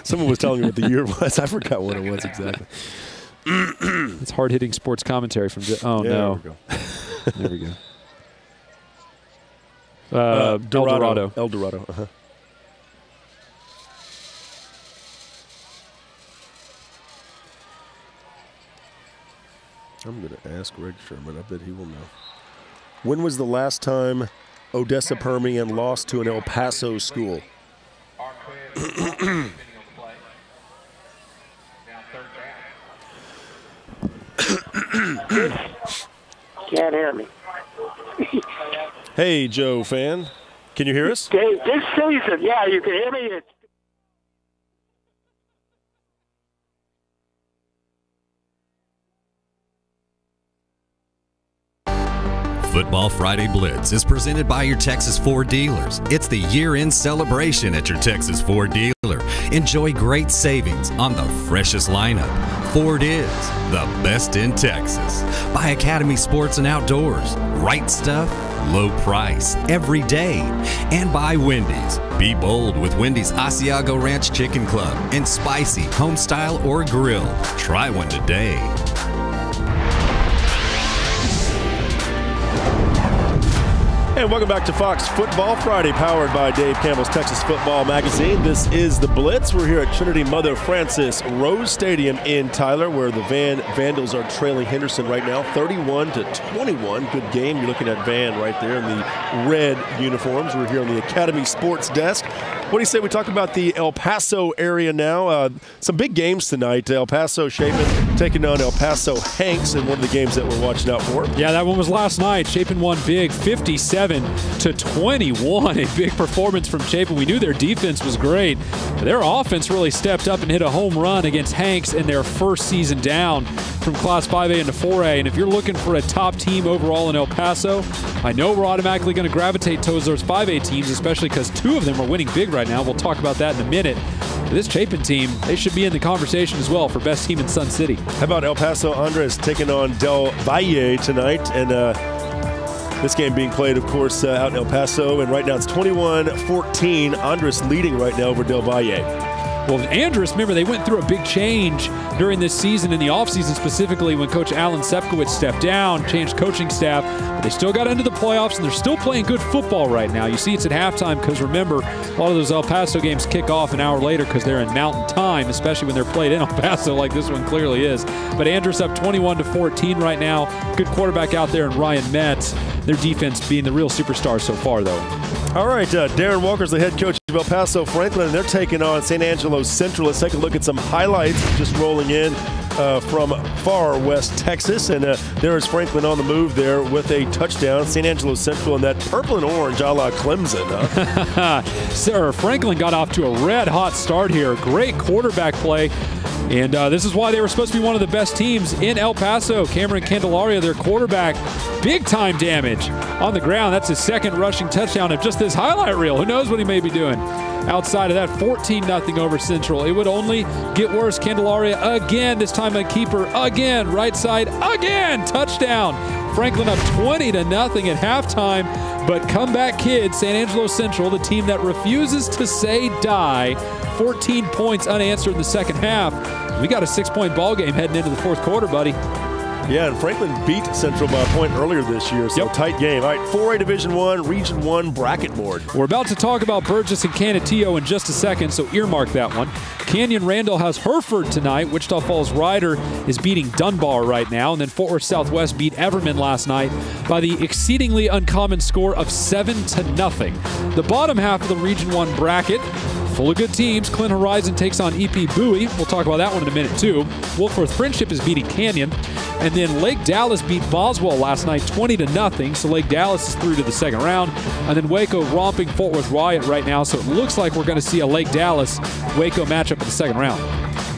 someone was telling me what the year was. I forgot what it was exactly. It's hard-hitting sports commentary from. Oh yeah, no. There we go. El Dorado. El Dorado. Uh-huh. I'm going to ask Greg Sherman. I bet he will know. When was the last time Odessa Permian lost to an El Paso school? Can't hear me. Hey, Joe fan. Can you hear us? Dave, this season, yeah, you can hear me. Football Friday Blitz is presented by your Texas Ford dealers. It's the year-end celebration at your Texas Ford dealer. Enjoy great savings on the freshest lineup. Ford is the best in Texas. By Academy Sports and Outdoors. Right stuff, low price, every day. And by Wendy's. Be bold with Wendy's Asiago Ranch Chicken Club and spicy, home style, or grilled. Try one today. And welcome back to Fox Football Friday, powered by Dave Campbell's Texas Football Magazine. This is The Blitz. We're here at Trinity Mother Frances Rose Stadium in Tyler, where the Vandals are trailing Henderson right now, 31-21. Good game. You're looking at Van right there in the red uniforms. We're here on the Academy Sports Desk. What do you say we talk about the El Paso area now? Some big games tonight. El Paso Chapin taking on El Paso Hanks in one of the games that we're watching out for. Yeah, that one was last night. Chapin won big, 57-21. A big performance from Chapin. We knew their defense was great. Their offense really stepped up and hit a home run against Hanks in their first season down from Class 5A into 4A. And if you're looking for a top team overall in El Paso, I know we're automatically going to gravitate towards those 5A teams, especially because two of them are winning big right now. We'll talk about that in a minute. But this Chapin team, they should be in the conversation as well for best team in Sun City. How about El Paso Andres taking on Del Valle tonight? And this game being played, of course, out in El Paso. And right now it's 21-14. Andres leading right now over Del Valle. Well, Andrus, remember, they went through a big change during this season, in the offseason specifically, when Coach Alan Sepkowitz stepped down, changed coaching staff. But they still got into the playoffs, and they're still playing good football right now. You see it's at halftime because, remember, a lot of those El Paso games kick off an hour later because they're in Mountain Time, especially when they're played in El Paso like this one clearly is. But Andrus up 21-14 right now. Good quarterback out there in Ryan Metz. Their defense being the real superstar so far, though. All right, Darren Walker's the head coach of El Paso Franklin, and they're taking on San Angelo Central. Let's take a look at some highlights just rolling in. from far west Texas. And there is Franklin on the move there with a touchdown. St. Angelo Central in that purple and orange a la Clemson. Sir, Franklin got off to a red-hot start here. Great quarterback play. And this is why they were supposed to be one of the best teams in El Paso. Cameron Candelaria, their quarterback, big-time damage on the ground. That's his second rushing touchdown of just this highlight reel. Who knows what he may be doing? Outside of that, 14-0 over Central. It would only get worse. Candelaria again, this time a keeper again, right side again, touchdown. Franklin up 20-0 at halftime, but comeback kids, San Angelo Central, the team that refuses to say die, 14 points unanswered in the second half. We got a 6-point ball game heading into the fourth quarter, buddy. Yeah, and Franklin beat Central by a point earlier this year, so tight game. All right, 4A Division I, Region 1 bracket board. We're about to talk about Burgess and Canutillo in just a second, so earmark that one. Canyon Randall has Hereford tonight. Wichita Falls Rider is beating Dunbar right now, and then Fort Worth Southwest beat Everman last night by the exceedingly uncommon score of 7-0. The bottom half of the Region 1 bracket, full of good teams. Clint Horizon takes on EP Bowie. We'll talk about that one in a minute, too. Wolfforth Friendship is beating Canyon. And then Lake Dallas beat Boswell last night 20-0. So Lake Dallas is through to the second round. And then Waco romping Fort Worth Riot right now. So it looks like we're going to see a Lake Dallas-Waco matchup in the second round.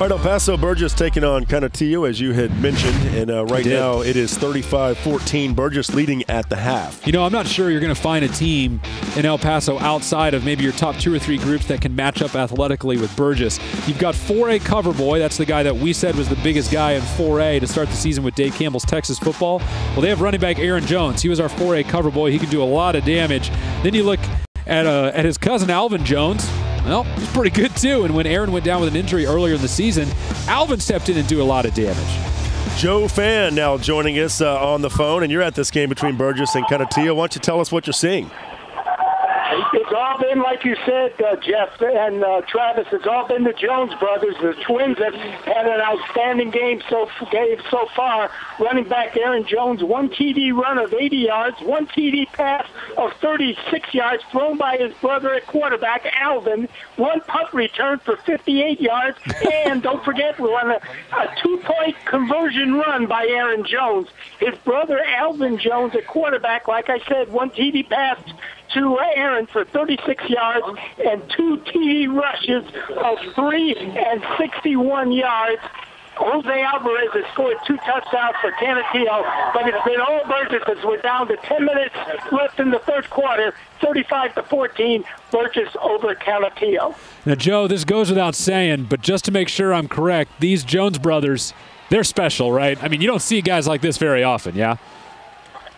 All right, El Paso Burgess taking on Canutillo, as you had mentioned. And right now it is 35-14. Burgess leading at the half. You know, I'm not sure you're going to find a team in El Paso outside of maybe your top 2 or 3 groups that can match up athletically with Burgess. You've got 4A Cover Boy. That's the guy that we said was the biggest guy in 4A to start the season with Dave Campbell's Texas football. Well, they have running back Aaron Jones. He was our 4A Cover Boy. He can do a lot of damage. Then you look at his cousin Alvin Jones. Well, he's pretty good too. And when Aaron went down with an injury earlier in the season, Alvin stepped in and do a lot of damage. Joe Fan now joining us on the phone, and you're at this game between Burgess and Canutillo. Why don't you tell us what you're seeing? It's all been, like you said, Jeff and Travis, it's all been the Jones brothers. The Twins have had an outstanding game so far. Running back Aaron Jones, 1 TD run of 80 yards, 1 TD pass of 36 yards thrown by his brother at quarterback, Alvin, 1 punt return for 58 yards, and don't forget, we won a 2-point conversion run by Aaron Jones. His brother, Alvin Jones, at quarterback, like I said, 1 TD pass to Aaron for 36 yards and 2 TD rushes of 3 and 61 yards. Jose Alvarez has scored 2 touchdowns for Canutillo, but it's been all Burgess as we're down to 10 minutes left in the third quarter, 35-14, Burgess over Canutillo. Now, Joe, this goes without saying, but just to make sure I'm correct, these Jones brothers, they're special, right? I mean, you don't see guys like this very often, yeah?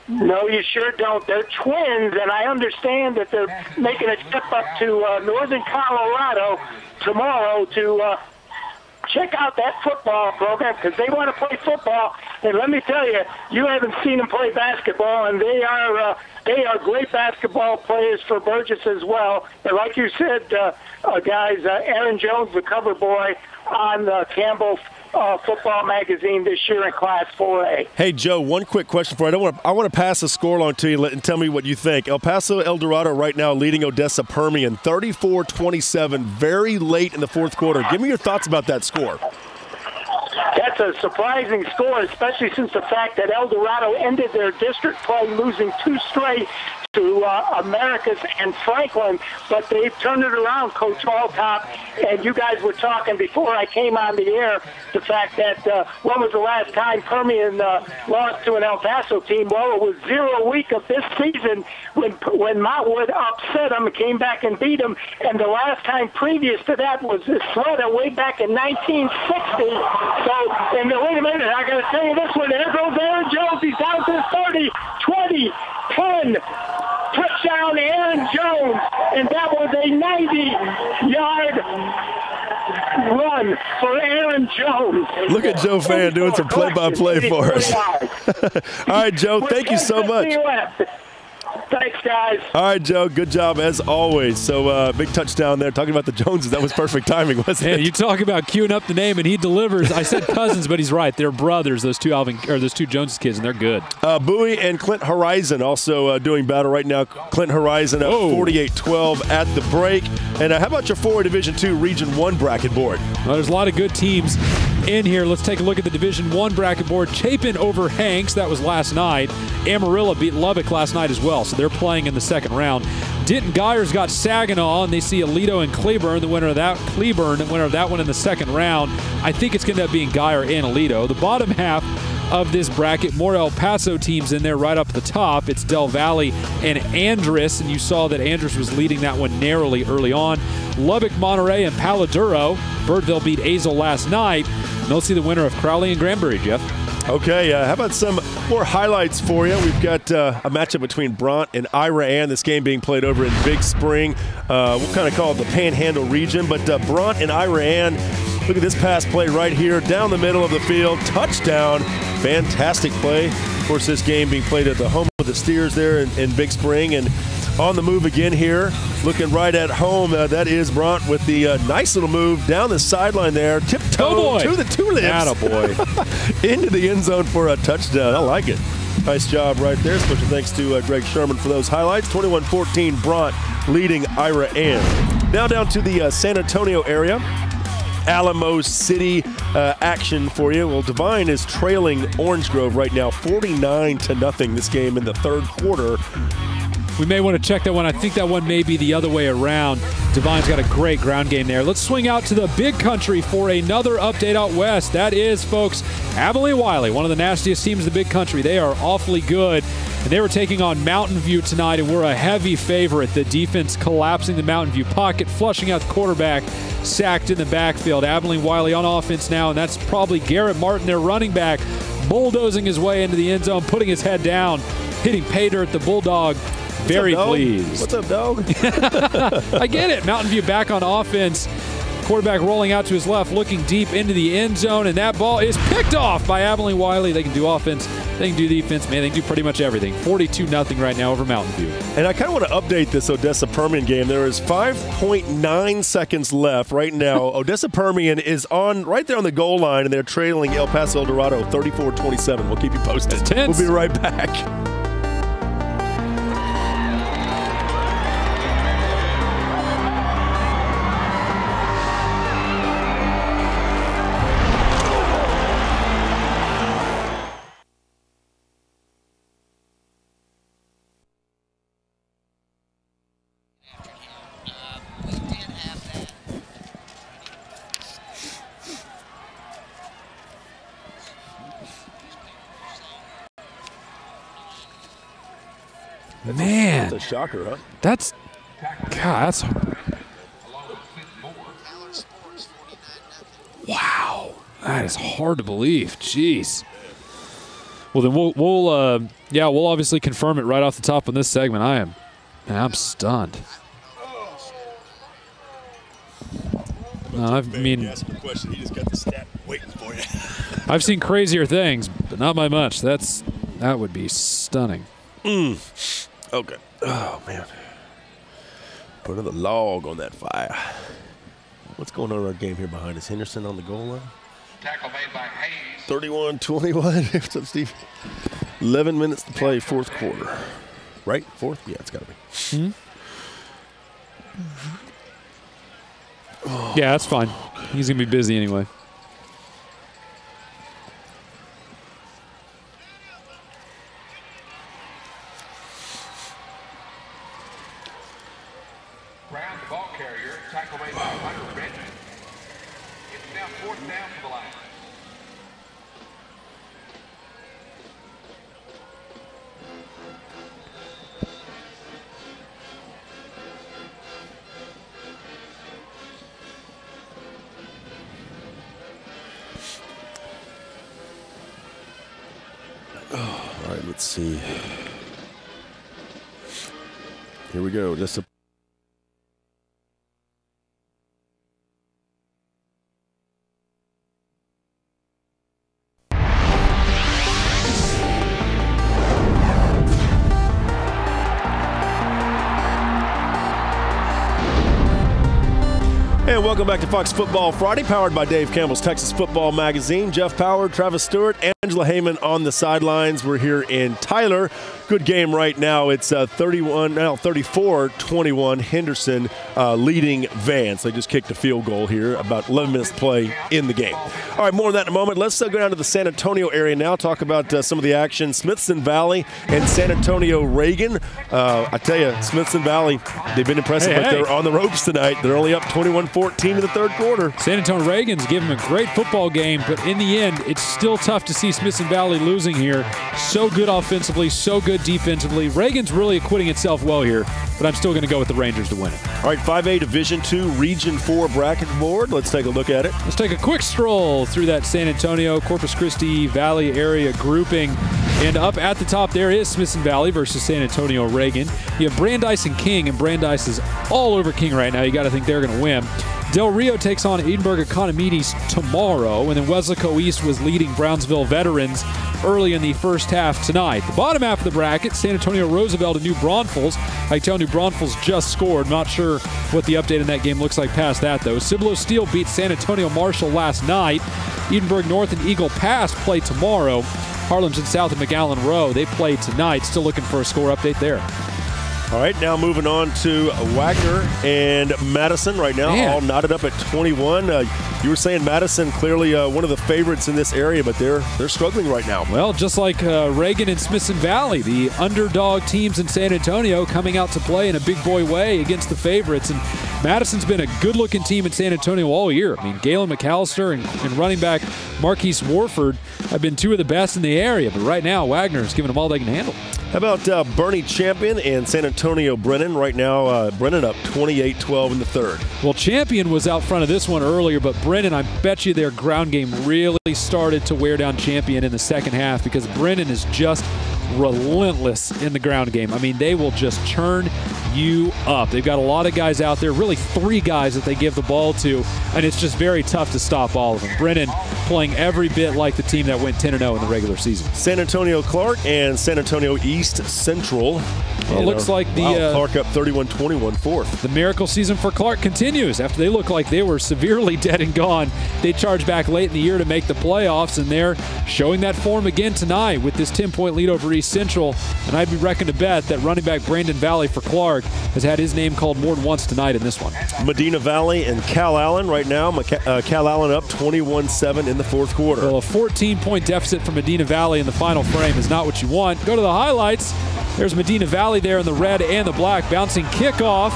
No, you sure don't. They're twins, and I understand that they're making a trip up to northern Colorado tomorrow to check out that football program because they want to play football. And let me tell you, you haven't seen them play basketball, and they are great basketball players for Burgess as well. And like you said, guys, Aaron Jones, the cover boy on Campbell Football Magazine this year in Class 4A. Hey, Joe, one quick question for you. I want to pass the score along to you and tell me what you think. El Paso El Dorado right now leading Odessa Permian 34-27 very late in the fourth quarter. Give me your thoughts about that score. That's a surprising score, especially since the fact that El Dorado ended their district play losing 2 straight to Americas and Franklin, but they've turned it around, Coach Alltop. And you guys were talking before I came on the air, the fact that when was the last time Permian lost to an El Paso team? Well, it was 0 week of this season when Montwood upset them and came back and beat them. And the last time previous to that was this Sletta way back in 1960. So, and wait a minute, I got to tell you this one. There goes Aaron Jones. He's down to 30, 20, 10. Touchdown, Aaron Jones, and that was a 90-yard run for Aaron Jones. Look at Joe Fan doing some play-by-play for us. All right, Joe, thank you so much. Thanks, guys. All right, Joe, good job as always. So big touchdown there. Talking about the Joneses, that was perfect timing, wasn't it? Yeah, you talk about queuing up the name, and he delivers. I said cousins, but he's right. They're brothers, those two Jones kids, and they're good. Bowie and Clint Horizon also doing battle right now. Clint Horizon up 48-12 at the break. And how about your 4A Division II Region 1 bracket board? Well, there's a lot of good teams in here. Let's take a look at the Division I bracket board. Chapin over Hanks. That was last night. Amarillo beat Lubbock last night as well, so they're playing in the second round. Denton Geyers got Saginaw, and they see Aledo and Cleburne. The winner of that, Cleburne, the winner of that one in the second round. I think it's going to end up being Geyer and Aledo. The bottom half of this bracket, more El Paso teams in there right up at the top. It's Del Valle and Andress, and you saw that Andress was leading that one narrowly early on. Lubbock, Monterey, and Paladuro. Birdville beat Azle last night. And they'll see the winner of Crowley and Granbury, Jeff. Okay, how about some more highlights for you? We've got a matchup between Bront and Ira Ann. This game being played over in Big Spring. We'll kind of call it the Panhandle region, but Bront and Ira Ann, look at this pass play right here, down the middle of the field, touchdown. Fantastic play. Of course, this game being played at the home of the Steers there in Big Spring, and on the move again here, looking right at home. That is Bront with the nice little move down the sideline there, tiptoe to the tulips. Attaboy. Into the end zone for a touchdown. I like it. Nice job right there. Special thanks to Greg Sherman for those highlights. 21-14 Bront leading Ira Ann. Now down to the San Antonio area. Alamo City action for you. Well, Divine is trailing Orange Grove right now 49-0 this game in the third quarter. We may want to check that one. I think that one may be the other way around. Divine's got a great ground game there. Let's swing out to the big country for another update out west. That is, folks, Abilene Wiley, one of the nastiest teams in the big country. They are awfully good, and they were taking on Mountain View tonight, and we're a heavy favorite. The defense collapsing the Mountain View pocket, flushing out the quarterback, sacked in the backfield. Abilene Wiley on offense now, and that's probably Garrett Martin, their running back, bulldozing his way into the end zone, putting his head down, hitting pay dirt, the Bulldog. Very pleased. What's up, dog? I get it. Mountain View back on offense. Quarterback rolling out to his left, looking deep into the end zone, and that ball is picked off by Abilene Wiley. They can do offense. They can do defense. Man, they can do pretty much everything. 42-0 right now over Mountain View. And I kind of want to update this Odessa Permian game. There is 5.9 seconds left right now. Odessa Permian is on right there on the goal line, and they're trailing El Paso El Dorado 34-27. We'll keep you posted. That's tense. We'll be right back. Man, that's a shocker, huh? That's wow. That is hard to believe. Jeez. Well, then we'll obviously confirm it right off the top on this segment. I'm stunned. I mean, he just got the stat waiting for you. I've seen crazier things, but not by much. That would be stunning. Okay. Oh, man. Put another log on that fire. What's going on in our game here behind us? Henderson on the goal line. Tackle made by Hayes. 31-21. What's up, Steve? 11 minutes to play, fourth quarter. Right? Fourth? Yeah, it's got to be. Yeah, that's fine. He's going to be busy anyway. Brown, the ball carrier. Tackle made by Hunter Benjamin. It's now fourth down for the line. All right, let's see. Here we go. Just a And welcome back to Fox Football Friday, powered by Dave Campbell's Texas Football Magazine. Jeff Power, Travis Stewart, Angela Heyman on the sidelines. We're here in Tyler. Good game right now. It's 34-21. Henderson leading Vance. They just kicked a field goal here. About 11 minutes to play in the game. All right, more on that in a moment. Let's go down to the San Antonio area now. Talk about some of the action. Smithson Valley and San Antonio Reagan. I tell you, Smithson Valley, they've been impressive, but they're on the ropes tonight. They're only up 21-14 in the third quarter. San Antonio Reagan's given them a great football game, but in the end, it's still tough to see Smithson Valley losing here. So good offensively, so good defensively. Reagan's really acquitting itself well here, but I'm still going to go with the Rangers to win it. All right, 5A Division II Region 4 bracket board. Let's take a look at it. Let's take a quick stroll through that San Antonio, Corpus Christi Valley area grouping. And up at the top there is Smithson Valley versus San Antonio Reagan. You have Brandeis and King, and Brandeis is all over King right now. You got to think they're going to win. Del Rio takes on Edinburgh Economides tomorrow, and then Weslaco East was leading Brownsville Veterans early in the first half tonight. The bottom half of the bracket, San Antonio Roosevelt and New Braunfels. I tell New Braunfels just scored. Not sure what the update in that game looks like past that, though. Cibolo Steel beat San Antonio Marshall last night. Edinburgh North and Eagle Pass play tomorrow. Harlingen South and McAllen Rowe, they play tonight. Still looking for a score update there. All right, now moving on to Wagner and Madison right now, all knotted up at 21. You were saying Madison clearly one of the favorites in this area, but they're struggling right now. Well, just like Reagan and Smithson Valley, the underdog teams in San Antonio coming out to play in a big boy way against the favorites. And Madison's been a good-looking team in San Antonio all year. I mean, Galen McAllister and running back Marquise Warford have been two of the best in the area, but right now Wagner's giving them all they can handle. How about Bernie Champion and San Antonio Brennan? Right now, Brennan up 28-12 in the third. Well, Champion was out front of this one earlier, but Brennan, I bet you their ground game really started to wear down Champion in the second half because Brennan is just relentless in the ground game. I mean, they will just churn you up. They've got a lot of guys out there, really three guys that they give the ball to, and it's just very tough to stop all of them. Brennan playing every bit like the team that went 10-0 in the regular season. San Antonio Clark and San Antonio East Central. Well, it looks like Clark up 31-21 fourth. The miracle season for Clark continues. After they looked like they were severely dead and gone, they charged back late in the year to make the playoffs, and they're showing that form again tonight with this 10-point lead over East Central. And I'd be reckoning to bet that running back Brandon Valley for Clark has had his name called more than once tonight in this one. Medina Valley and Cal Allen right now. Cal Allen up 21-7 in the fourth quarter. Well, a 14-point deficit for Medina Valley in the final frame is not what you want. Go to the highlights. There's Medina Valley there in the red and the black. Bouncing kickoff.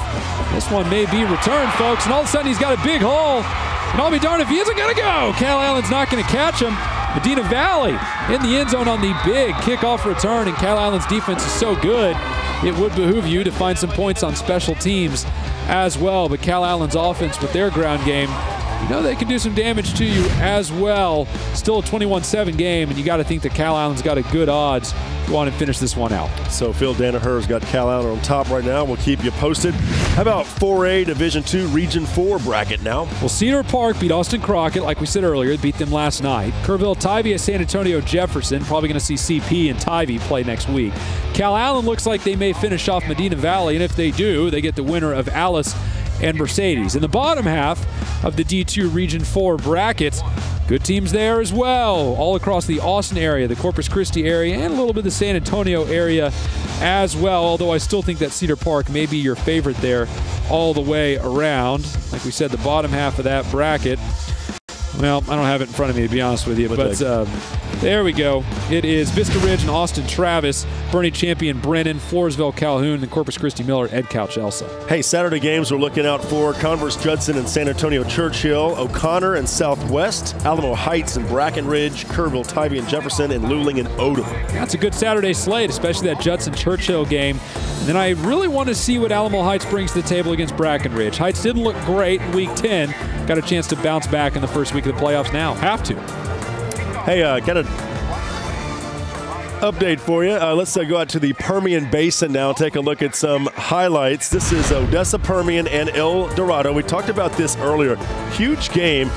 This one may be returned, folks. And all of a sudden he's got a big hole. And I'll be darned if he isn't going to go. Cal Allen's not going to catch him. Medina Valley in the end zone on the big kickoff return. And Cal Allen's defense is so good, it would behoove you to find some points on special teams as well. But Cal Allen's offense with their ground game, you know they can do some damage to you as well. Still a 21-7 game, and you got to think that Cal Allen's got a good odds to go on and finish this one out. So Phil Danaher's got Cal Allen on top right now. We'll keep you posted. How about 4A Division II Region 4 bracket now? Well, Cedar Park beat Austin Crockett, like we said earlier. Beat them last night. Kerrville Tivy, San Antonio Jefferson. Probably going to see CP and Tivy play next week. Cal Allen looks like they may finish off Medina Valley, and if they do, they get the winner of Alice and Mercedes. In the bottom half of the D2 Region 4 brackets, good teams there as well, all across the Austin area, the Corpus Christi area, and a little bit of the San Antonio area as well, although I still think that Cedar Park may be your favorite there all the way around. Like we said, the bottom half of that bracket, well, I don't have it in front of me, to be honest with you, but there we go. It is Vista Ridge and Austin Travis, Bernie Champion Brennan, Floresville Calhoun, and Corpus Christi Miller, Ed Couch Elsa. Hey, Saturday games we're looking out for Converse Judson and San Antonio Churchill, O'Connor and Southwest, Alamo Heights and Brackenridge, Kerrville, Tivy and Jefferson, and Luling and Odom. That's a good Saturday slate, especially that Judson Churchill game. And then I really want to see what Alamo Heights brings to the table against Brackenridge. Heights didn't look great in Week 10. Got a chance to bounce back in the first week of the playoffs now. Have to. Hey, update for you. Let's go out to the Permian Basin now. Take a look at some highlights. This is Odessa Permian and El Dorado. We talked about this earlier. Huge game.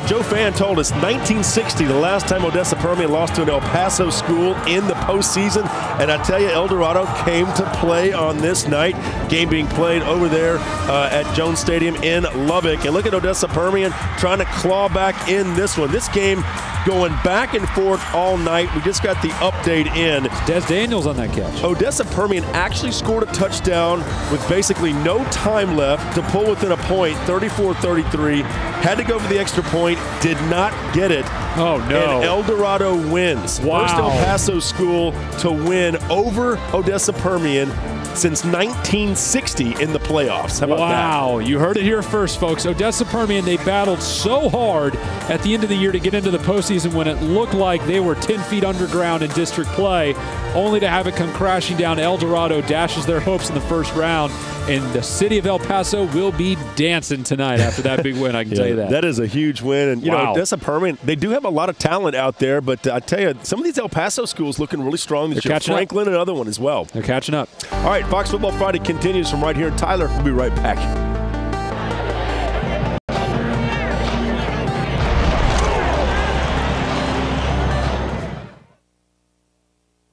Joe Fan told us 1960, the last time Odessa Permian lost to an El Paso school in the postseason. And I tell you, El Dorado came to play on this night. Game being played over there at Jones Stadium in Lubbock. And look at Odessa Permian trying to claw back in this one. This game going back and forth all night. We just got the update in. Des Daniels on that catch. Odessa Permian actually scored a touchdown with basically no time left to pull within a point, 34-33. Had to go for the extra point, did not get it. Oh, no. And El Dorado wins. Wow. First El Paso school to win over Odessa Permian since 1960 in the playoffs. How about wow. that? You heard it here first, folks. Odessa Permian, they battled so hard at the end of the year to get into the postseason when it looked like they were 10 feet underground in district play, only to have it come crashing down. El Dorado dashes their hopes in the first round, and the city of El Paso will be dancing tonight after that big win, I can tell you that. That is a huge win. And, you know, Odessa Permian, they do have a lot of talent out there, but I tell you, some of these El Paso schools looking really strong this year. Franklin, another one as well. They're catching up. All right, Fox Football Friday continues from right here in Tyler. We'll be right back.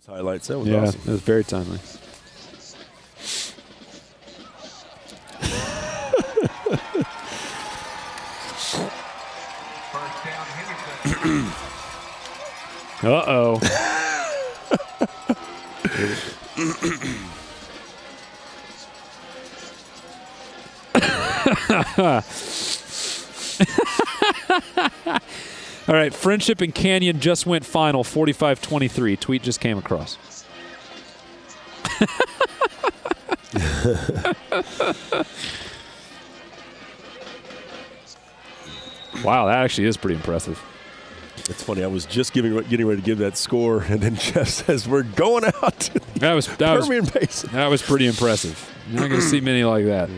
Highlights. That was awesome. It was very timely. Uh-oh. All right, Friendship and Canyon just went final, 45-23. Tweet just came across. Wow, that actually is pretty impressive. It's funny. I was just getting ready to give that score, and then Jeff says we're going out to the Permian Basin. That was pretty impressive. You're not going to see many like that.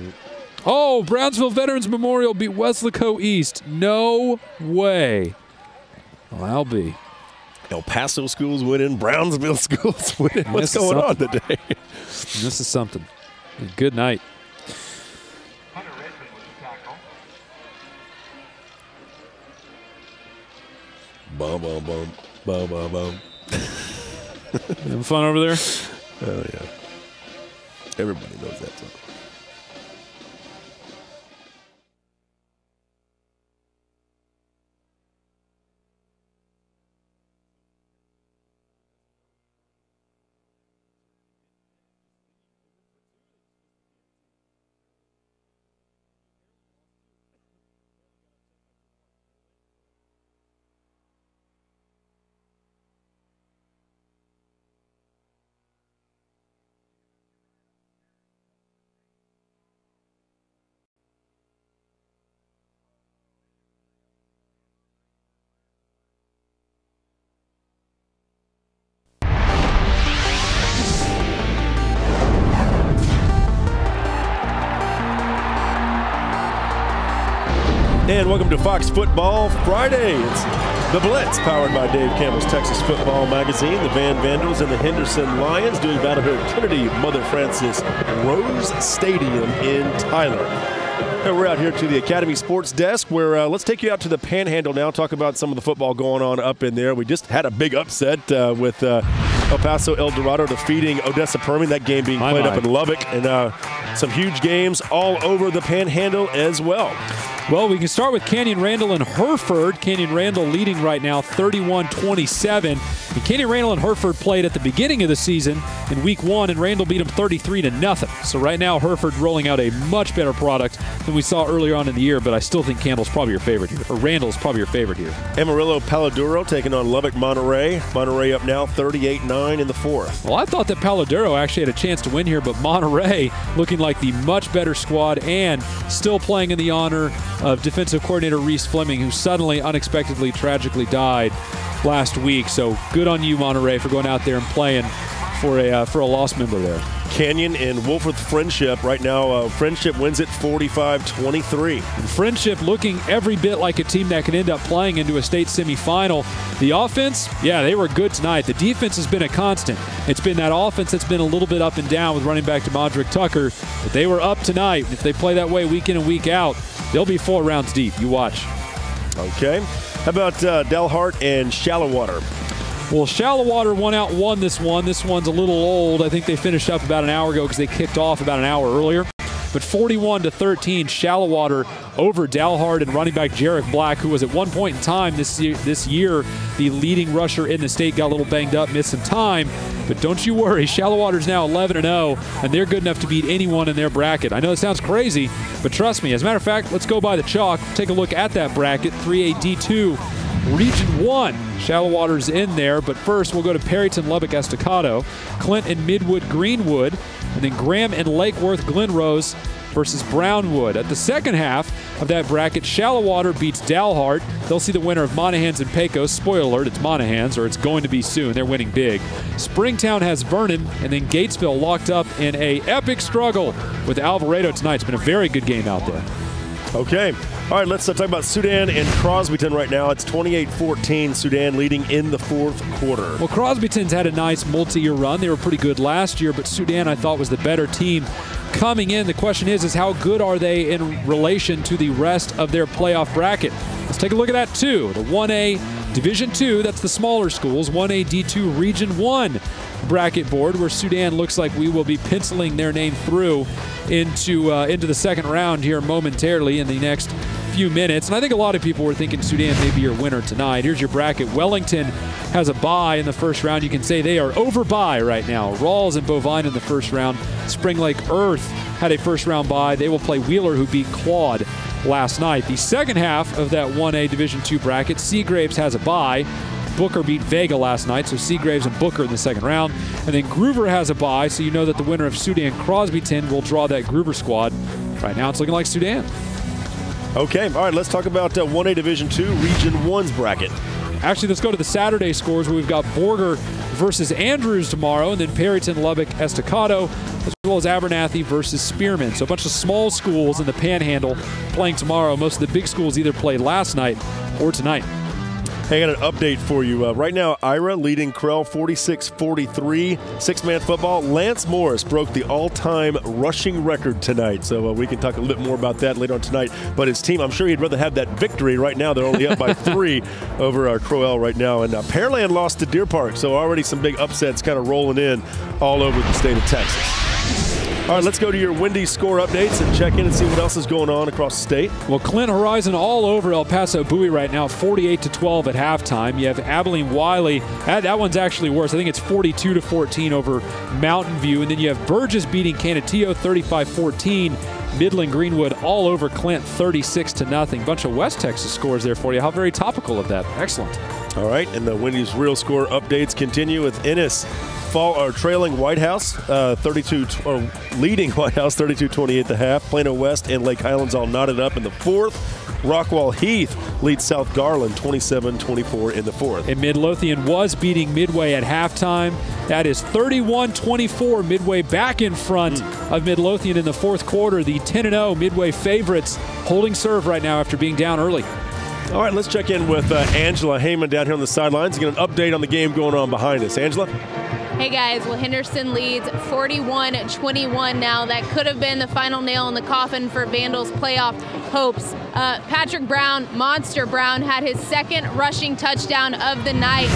Oh, Brownsville Veterans Memorial beat Weslaco East. No way. Well, I'll be. El Paso schools winning, Brownsville schools winning. What's going on today? This is something. Good night. Bum, bum, bum, bum, bum, bum. Having fun over there? Oh, yeah. Everybody knows that song. And welcome to Fox Football Friday. It's The Blitz, powered by Dave Campbell's Texas Football Magazine. The Van Vandals and the Henderson Lions doing battle here at Trinity Mother Frances Rose Stadium in Tyler. And we're out here to the Academy Sports Desk where let's take you out to the Panhandle now, talk about some of the football going on up in there. We just had a big upset with El Paso El Dorado defeating Odessa Permian, that game being played up in Lubbock. And some huge games all over the Panhandle as well. Well, we can start with Canyon Randall and Hereford. Canyon Randall leading right now 31-27. And Canyon Randall and Hereford played at the beginning of the season in week 1, and Randall beat them 33-0. So right now, Hereford rolling out a much better product than we saw earlier on in the year, but I still think Randall's probably your favorite here. Amarillo Paladuro taking on Lubbock Monterey. Monterey up now 38-9 in the fourth. Well, I thought that Paladuro actually had a chance to win here, but Monterey looking like the much better squad and still playing in the honor of defensive coordinator Reese Fleming, who suddenly, unexpectedly, tragically died last week. So good on you, Monterey, for going out there and playing for a lost member there. Canyon and Wolforth Friendship right now. Friendship wins it 45-23. Friendship looking every bit like a team that can end up playing into a state semifinal. The offense, yeah, they were good tonight. The defense has been a constant. It's been that offense that's been a little bit up and down with running back DeMondrick Tucker, but they were up tonight. If they play that way week in and week out, they'll be 4 rounds deep. You watch. Okay. How about Dalhart and Shallowater? Well, Shallowater won this one. This one's a little old. I think they finished up about an hour ago because they kicked off about an hour earlier. But 41-13, Shallowater over Dalhart and running back Jarek Black, who was at one point in time this year the leading rusher in the state, got a little banged up, missed some time. But don't you worry, Shallowater's now 11-0, and they're good enough to beat anyone in their bracket. I know it sounds crazy, but trust me. As a matter of fact, let's go by the chalk, take a look at that bracket, 3A D2. Region 1, Shallowater's in there, but first we'll go to Perryton, Lubbock, Estacado, Clint and Midwood, Greenwood, and then Graham and Lake Worth, Glenrose versus Brownwood. At the second half of that bracket, Shallowater beats Dalhart. They'll see the winner of Monahans and Pecos. Spoiler alert, it's Monahans, or it's going to be soon. They're winning big. Springtown has Vernon, and then Gatesville locked up in a epic struggle with Alvarado tonight. It's been a very good game out there. Okay. All right, let's talk about Sudan and Crosbyton right now. It's 28-14, Sudan leading in the fourth quarter. Well, Crosbyton's had a nice multi-year run. They were pretty good last year, but Sudan, I thought, was the better team coming in. The question is how good are they in relation to the rest of their playoff bracket? Let's take a look at that, too. The 1A Division II, that's the smaller schools, 1A D2 Region 1 bracket board, where Sudan looks like we will be penciling their name through into the second round here momentarily in the next few minutes. And I think a lot of people were thinking Sudan may be your winner tonight. Here's your bracket. Wellington has a bye in the first round. You can say they are over bye right now. Rawls and Bovine in the first round. Spring Lake Earth had a first round bye. They will play Wheeler, who beat Claude last night. The second half of that 1A Division II bracket, Seagraves has a bye. Booker beat Vega last night, so Seagraves and Booker in the second round. And then Groover has a bye, so you know that the winner of Sudan Crosbyton will draw that Groover squad. Right now it's looking like Sudan. Okay, all right, let's talk about 1A Division II Region 1's bracket. Actually, let's go to the Saturday scores where we've got Borger versus Andrews tomorrow, and then Perryton, Lubbock, Estacado, as well as Abernathy versus Spearman. So a bunch of small schools in the Panhandle playing tomorrow. Most of the big schools either played last night or tonight. Hey, I got an update for you. Right now, Ira leading Krell 46-43. Six-man football. Lance Morris broke the all-time rushing record tonight. So we can talk a little bit more about that later on tonight. But his team, I'm sure he'd rather have that victory. Right now, they're only up by 3 over Crowell right now. And Pearland lost to Deer Park. So already some big upsets kind of rolling in all over the state of Texas. All right, let's go to your Wendy's score updates and check in and see what else is going on across the state. Well, Clint Horizon all over El Paso Bowie right now, 48-12 at halftime. You have Abilene Wiley. That one's actually worse. I think it's 42-14 over Mountain View. And then you have Burgess beating Canutillo 35-14. Midland Greenwood all over Clint 36-0. Bunch of West Texas scores there for you. How very topical of that. Excellent. All right, and the Wendy's real score updates continue with Ennis trailing White House, leading White House 32-28 at the half. Plano West and Lake Highlands all knotted up in the fourth. Rockwall Heath leads South Garland 27-24 in the fourth. And Midlothian was beating Midway at halftime. That is 31-24. Midway back in front of Midlothian in the fourth quarter. The 10-0 Midway favorites holding serve right now after being down early. All right, let's check in with Angela Heyman down here on the sidelines to get an update on the game going on behind us. Angela? Hey guys, well, Henderson leads 41-21 now. That could have been the final nail in the coffin for Vandals' playoff hopes. Patrick Brown, Monster Brown, had his second rushing touchdown of the night.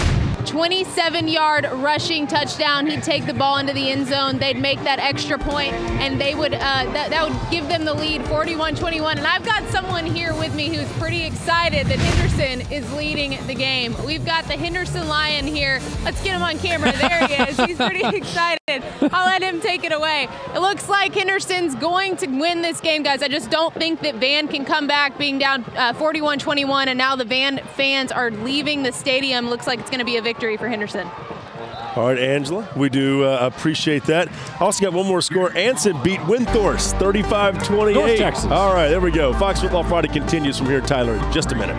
27-yard rushing touchdown. He'd take the ball into the end zone. They'd make that extra point, and they would that would give them the lead, 41-21. And I've got someone here with me who's pretty excited that Henderson is leading the game. We've got the Henderson Lion here. Let's get him on camera. There he is. He's pretty excited. I'll let him take it away. It looks like Henderson's going to win this game, guys. I just don't think that Van can come back being down 41-21, and now the Van fans are leaving the stadium. Looks like it's going to be a victory for Henderson. All right, Angela, we do appreciate that. Also got one more score. Anson beat Windthorst 35-28. North Texas. All right, there we go. Fox Football Friday continues from here, Tyler, in just a minute.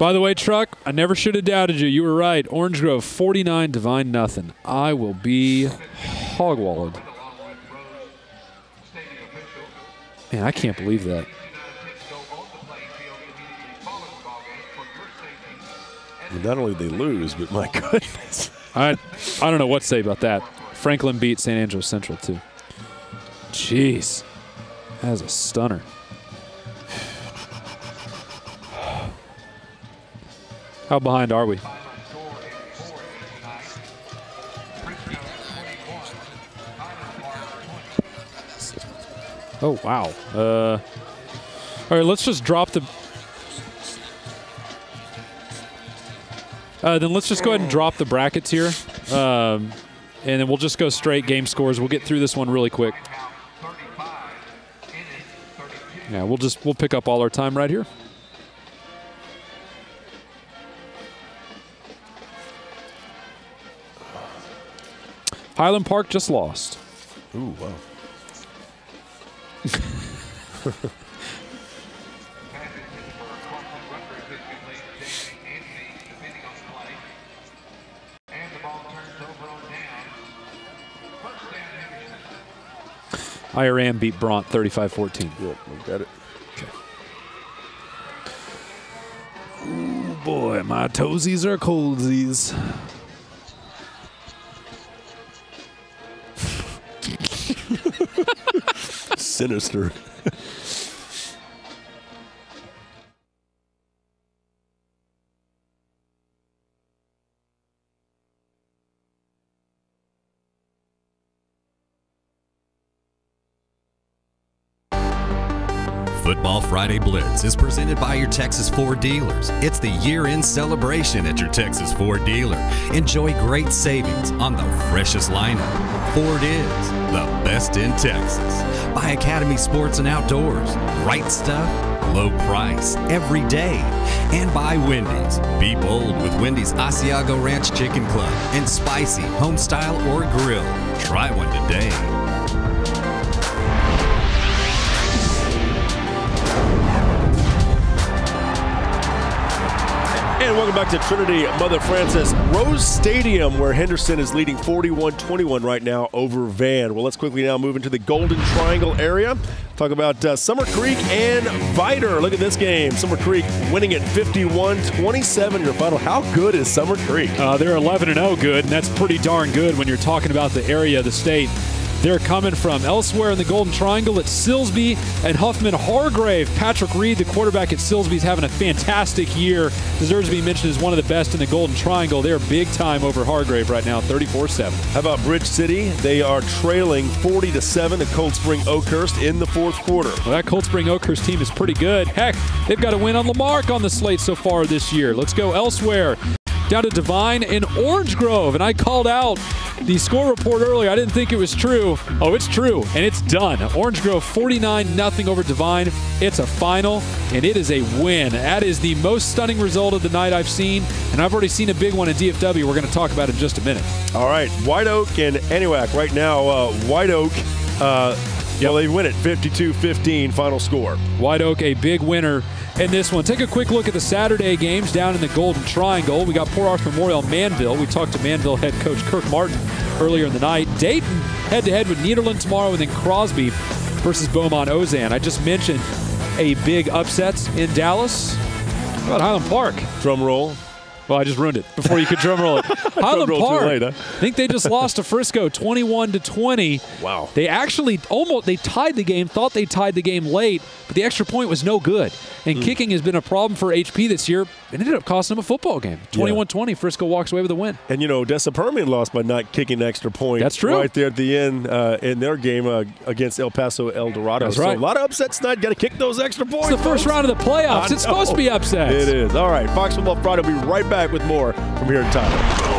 By the way, Truck, I never should have doubted you. You were right. Orange Grove 49, Divine nothing. I will be hog-walled. Man, I can't believe that. Not only did they lose, but my goodness. I don't know what to say about that. Franklin beat San Angelo Central, too. Jeez. That was a stunner. How behind are we? Oh, wow. All right, let's just drop the... then let's just go ahead and drop the brackets here. And then we'll just go straight game scores. We'll get through this one really quick. Yeah, we'll pick up all our time right here. Highland Park just lost. Ooh, wow. IRAM beat Bront 35-14. Yep, we got it. Okay. Ooh, boy, my toesies are coldsies. Sinister. Football Friday Blitz is presented by your Texas Ford dealers. It's the year-end celebration at your Texas Ford dealer. Enjoy great savings on the freshest lineup. Ford is the best in Texas. By Academy Sports and Outdoors. Right stuff, low price, every day. And by Wendy's. Be bold with Wendy's Asiago Ranch Chicken Club and spicy, home style, or grill. Try one today. And welcome back to Trinity Mother Frances Rose Stadium, where Henderson is leading 41-21 right now over Van. Well, let's quickly now move into the Golden Triangle area. Talk about Summer Creek and Vidor. Look at this game. Summer Creek winning at 51-27 your final. How good is Summer Creek? They're 11-0 good, and that's pretty darn good when you're talking about the area of the state. They're coming from elsewhere in the Golden Triangle at Silsbee and Huffman Hargrave. Patrick Reed, the quarterback at Silsbee, is having a fantastic year. Deserves to be mentioned as one of the best in the Golden Triangle. They're big time over Hargrave right now, 34-7. How about Bridge City? They are trailing 40-7 to Cold Spring Oakhurst in the fourth quarter. Well, that Cold Spring Oakhurst team is pretty good. Heck, they've got a win on Lamarck on the slate so far this year. Let's go elsewhere. Down to Divine in Orange Grove, and I called out the score report earlier. I didn't think it was true. Oh, it's true, and it's done. Orange Grove 49-0 over Divine. It's a final, and it is a win. That is the most stunning result of the night I've seen, and I've already seen a big one in DFW we're going to talk about in just a minute. All right, White Oak and Eniwak right now. White Oak, well, they win it 52-15 final score. White Oak, a big winner in this one. Take a quick look at the Saturday games down in the Golden Triangle. We got Port Arthur Memorial, Manville. We talked to Manville head coach Kirk Martin earlier in the night. Dayton head-to-head with Nederland tomorrow, and then Crosby versus Beaumont-Ozan. I just mentioned a big upset in Dallas. How about Highland Park? Drum roll. Well, I just ruined it before you could drum roll it. Highland Park, late, huh? I think they just lost to Frisco 21-20. Wow. They actually they tied the game, thought they tied the game late, but the extra point was no good. And kicking has been a problem for HP this year. It ended up costing them a football game. 21-20, Frisco walks away with a win. And, you know, Odessa Permian lost by not kicking an extra point. That's true. Right there at the end in their game against El Paso El Dorado. That's right. So a lot of upsets tonight. Got to kick those extra points. It's the first round of the playoffs. It's supposed to be upsets. It is. All right, Fox Football Friday will be right back with more from here in Tyler.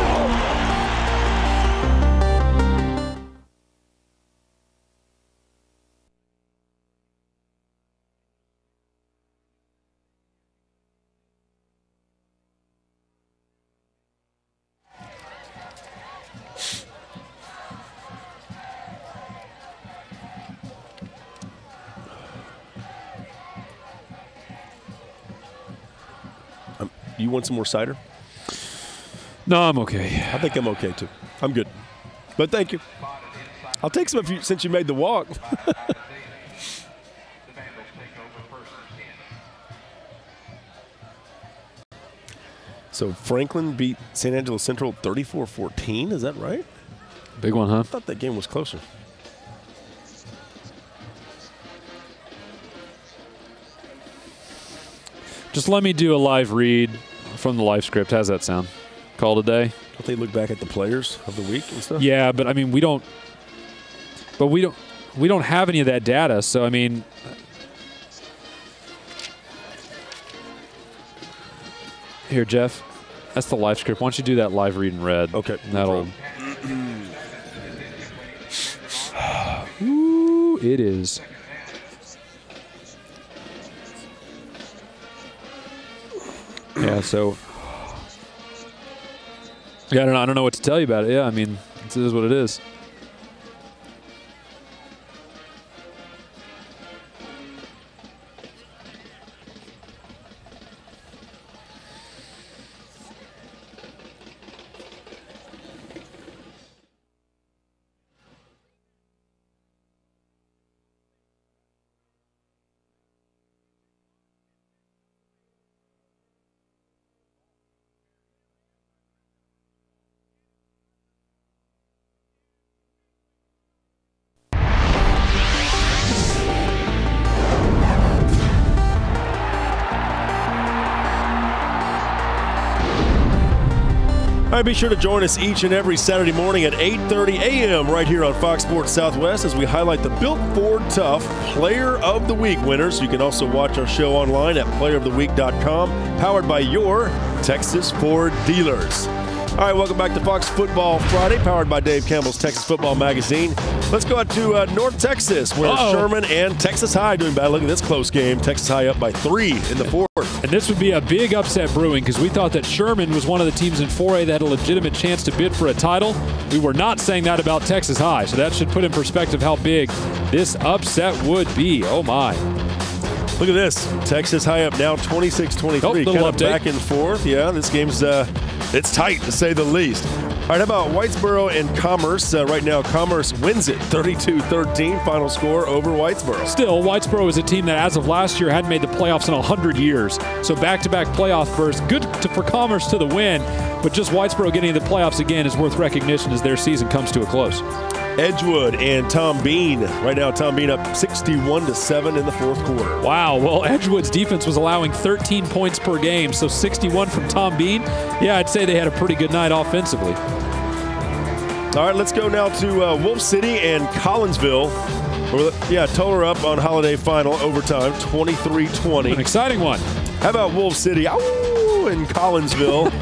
You want some more cider? No, I'm okay. I think I'm okay, too. I'm good. But thank you. I'll take some of you since you made the walk. So Franklin beat San Angelo Central 34-14. Is that right? Big one, huh? I thought that game was closer. Just let me do a live read from the live script. How's that sound? Call today. Don't they look back at the players of the week and stuff? Yeah, but I mean, we don't have any of that data. So I mean, here, Jeff, that's the live script. Why don't you do that live read in red? Okay. That'll. Ooh, it is. Yeah, so yeah, I don't know what to tell you about it. Yeah, I mean, it is what it is. All right, be sure to join us each and every Saturday morning at 8:30 a.m. right here on Fox Sports Southwest as we highlight the Built Ford Tough Player of the Week winners. You can also watch our show online at playeroftheweek.com, powered by your Texas Ford dealers. All right, welcome back to Fox Football Friday, powered by Dave Campbell's Texas Football Magazine. Let's go out to North Texas, where Sherman and Texas High doing battle. Look at this close game. Texas High up by 3 in the fourth. And this would be a big upset brewing because we thought that Sherman was one of the teams in 4A that had a legitimate chance to bid for a title. We were not saying that about Texas High, so that should put in perspective how big this upset would be. Oh, my. Look at this. Texas High up now 26-23. Little kind of update. Back and forth. Yeah, this game's it's tight, to say the least. All right, how about Whitesboro and Commerce? Right now, Commerce wins it 32-13. Final score over Whitesboro. Still, Whitesboro is a team that, as of last year, hadn't made the playoffs in 100 years. So back-to-back playoff bursts. Good for Commerce to the win, but just Whitesboro getting to the playoffs again is worth recognition as their season comes to a close. Edgewood and Tom Bean. Right now, Tom Bean up 61-7 in the fourth quarter. Wow. Well, Edgewood's defense was allowing 13 points per game, so 61 from Tom Bean. Yeah, I'd say they had a pretty good night offensively. All right, let's go now to Wolf City and Collinsville. Toller up on Holiday Final overtime, 23-20. An exciting one. How about Wolf City? Ow, in Collinsville.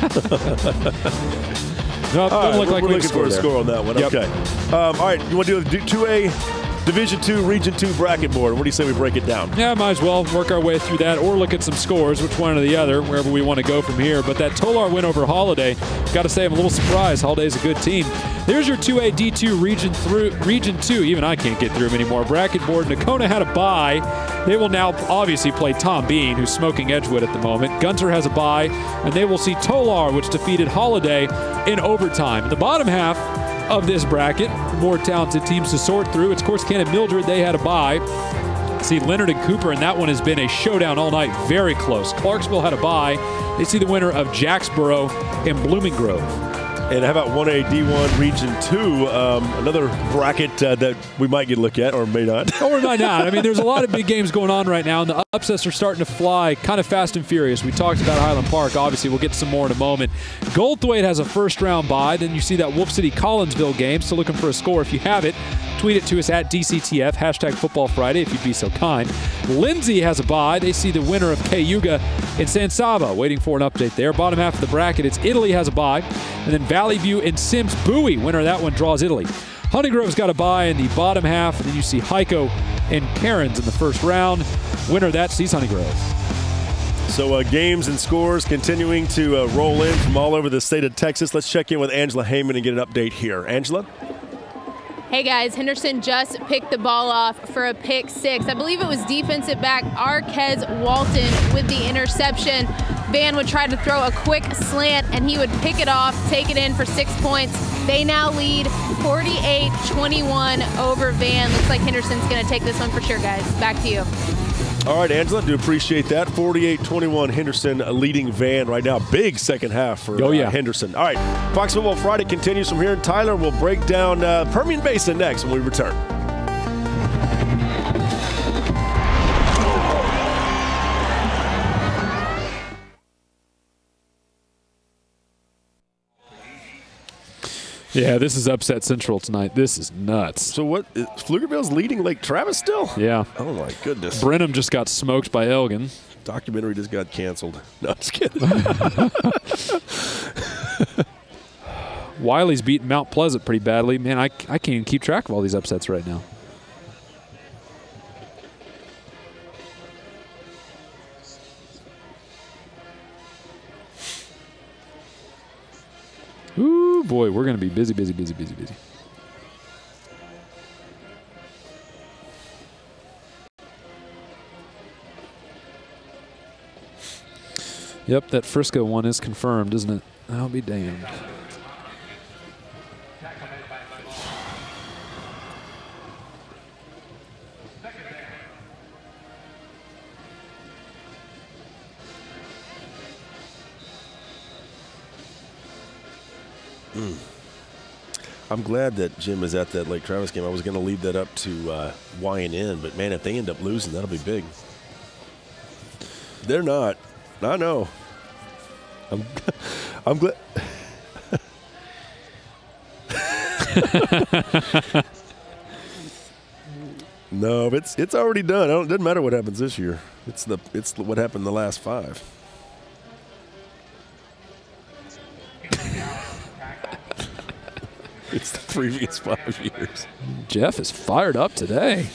No, doesn't look like we're looking for a score on that one. Yep. Okay. All right, you want to do a 2A Division II, Region II bracket board. What do you say we break it down? Yeah, might as well work our way through that or look at some scores, which one or the other, wherever we want to go from here. But that Tolar win over Holiday, got to say I'm a little surprised. Holiday's a good team. There's your 2A D2 Region 2. Even I can't get through them anymore. Bracket board. Nakona had a bye. They will now obviously play Tom Bean, who's smoking Edgewood at the moment. Gunter has a bye, and they will see Tolar, which defeated Holiday in overtime. In the bottom half of this bracket, more talented teams to sort through. It's Corsicana Mildred. They had a bye. See Leonard and Cooper, and that one has been a showdown all night. Very close. Clarksville had a bye. They see the winner of Jacksboro and Blooming Grove. And how about 1A D1 Region 2, another bracket that we might get a look at or may not. Or might not. I mean, there's a lot of big games going on right now, and the upsets are starting to fly kind of fast and furious. We talked about Highland Park. Obviously, we'll get some more in a moment. Goldthwaite has a first-round bye. Then you see that Wolf City-Collinsville game. Still looking for a score. If you have it, tweet it to us at DCTF, hashtag Football Friday, if you'd be so kind. Lindsay has a bye. They see the winner of Cayuga and San Saba. Waiting for an update there. Bottom half of the bracket, it's Italy has a bye. And then Valley View and Sims Bowie. Winner of that one draws Italy. Honeygrove's got a bye in the bottom half. And then you see Heiko and Cairns in the first round. Winner of that sees Honeygrove. So games and scores continuing to roll in from all over the state of Texas. Let's check in with Angela Heyman and get an update here. Angela? Hey guys, Henderson just picked the ball off for a pick six. I believe it was defensive back Arquez Walton with the interception. Van would try to throw a quick slant, and he would pick it off, take it in for 6 points. They now lead 48-21 over Van. Looks like Henderson's going to take this one for sure, guys. Back to you. All right, Angela, do appreciate that. 48-21, Henderson leading Van right now. Big second half for Henderson. All right, Fox Football Friday continues from here. Tyler will break down Permian Basin next when we return. Yeah, this is upset central tonight. This is nuts. So what? Pflugerville's leading Lake Travis still? Yeah. Oh, my goodness. Brenham just got smoked by Elgin. Documentary just got canceled. No, just kidding. Wiley's beating Mount Pleasant pretty badly. Man, I can't even keep track of all these upsets right now. Ooh, boy, we're going to be busy. Yep, that Frisco one is confirmed, isn't it? I'll be damned. I'm glad that Jim is at that Lake Travis game. I was going to leave that up to YNN, but, man, if they end up losing, that'll be big. They're not. I know. I'm glad. No, it's already done. It doesn't matter what happens this year. It's what happened the last 5. It's the previous 5 years. Jeff is fired up today.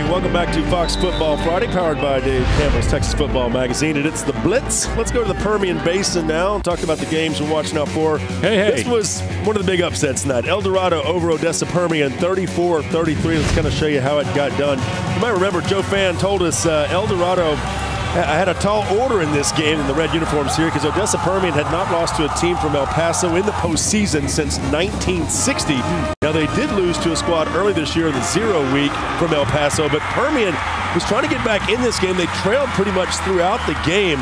Welcome back to Fox Football Friday, powered by Dave Campbell's Texas Football Magazine, and it's the Blitz. Let's go to the Permian Basin now and talk about the games we're watching out for. Hey. This was one of the big upsets tonight. El Dorado over Odessa Permian, 34-33. Let's kind of show you how it got done. You might remember Joe Fan told us El Dorado had a tall order in this game in the red uniforms here because Odessa Permian had not lost to a team from El Paso in the postseason since 1960. Now, they did lose to a squad early this year in the 0 week from El Paso, but Permian was trying to get back in this game. They trailed pretty much throughout the game.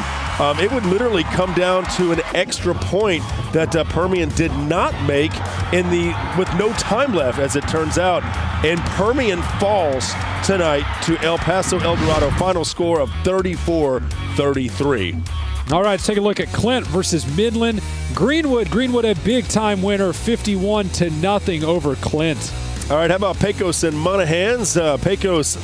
It would literally come down to an extra point that Permian did not make with no time left, as it turns out. And Permian falls tonight to El Paso El Dorado. Final score of 34-33. All right, let's take a look at Clint versus Midland. Greenwood a big-time winner, 51-0 over Clint. All right, how about Pecos and Monahans? Pecos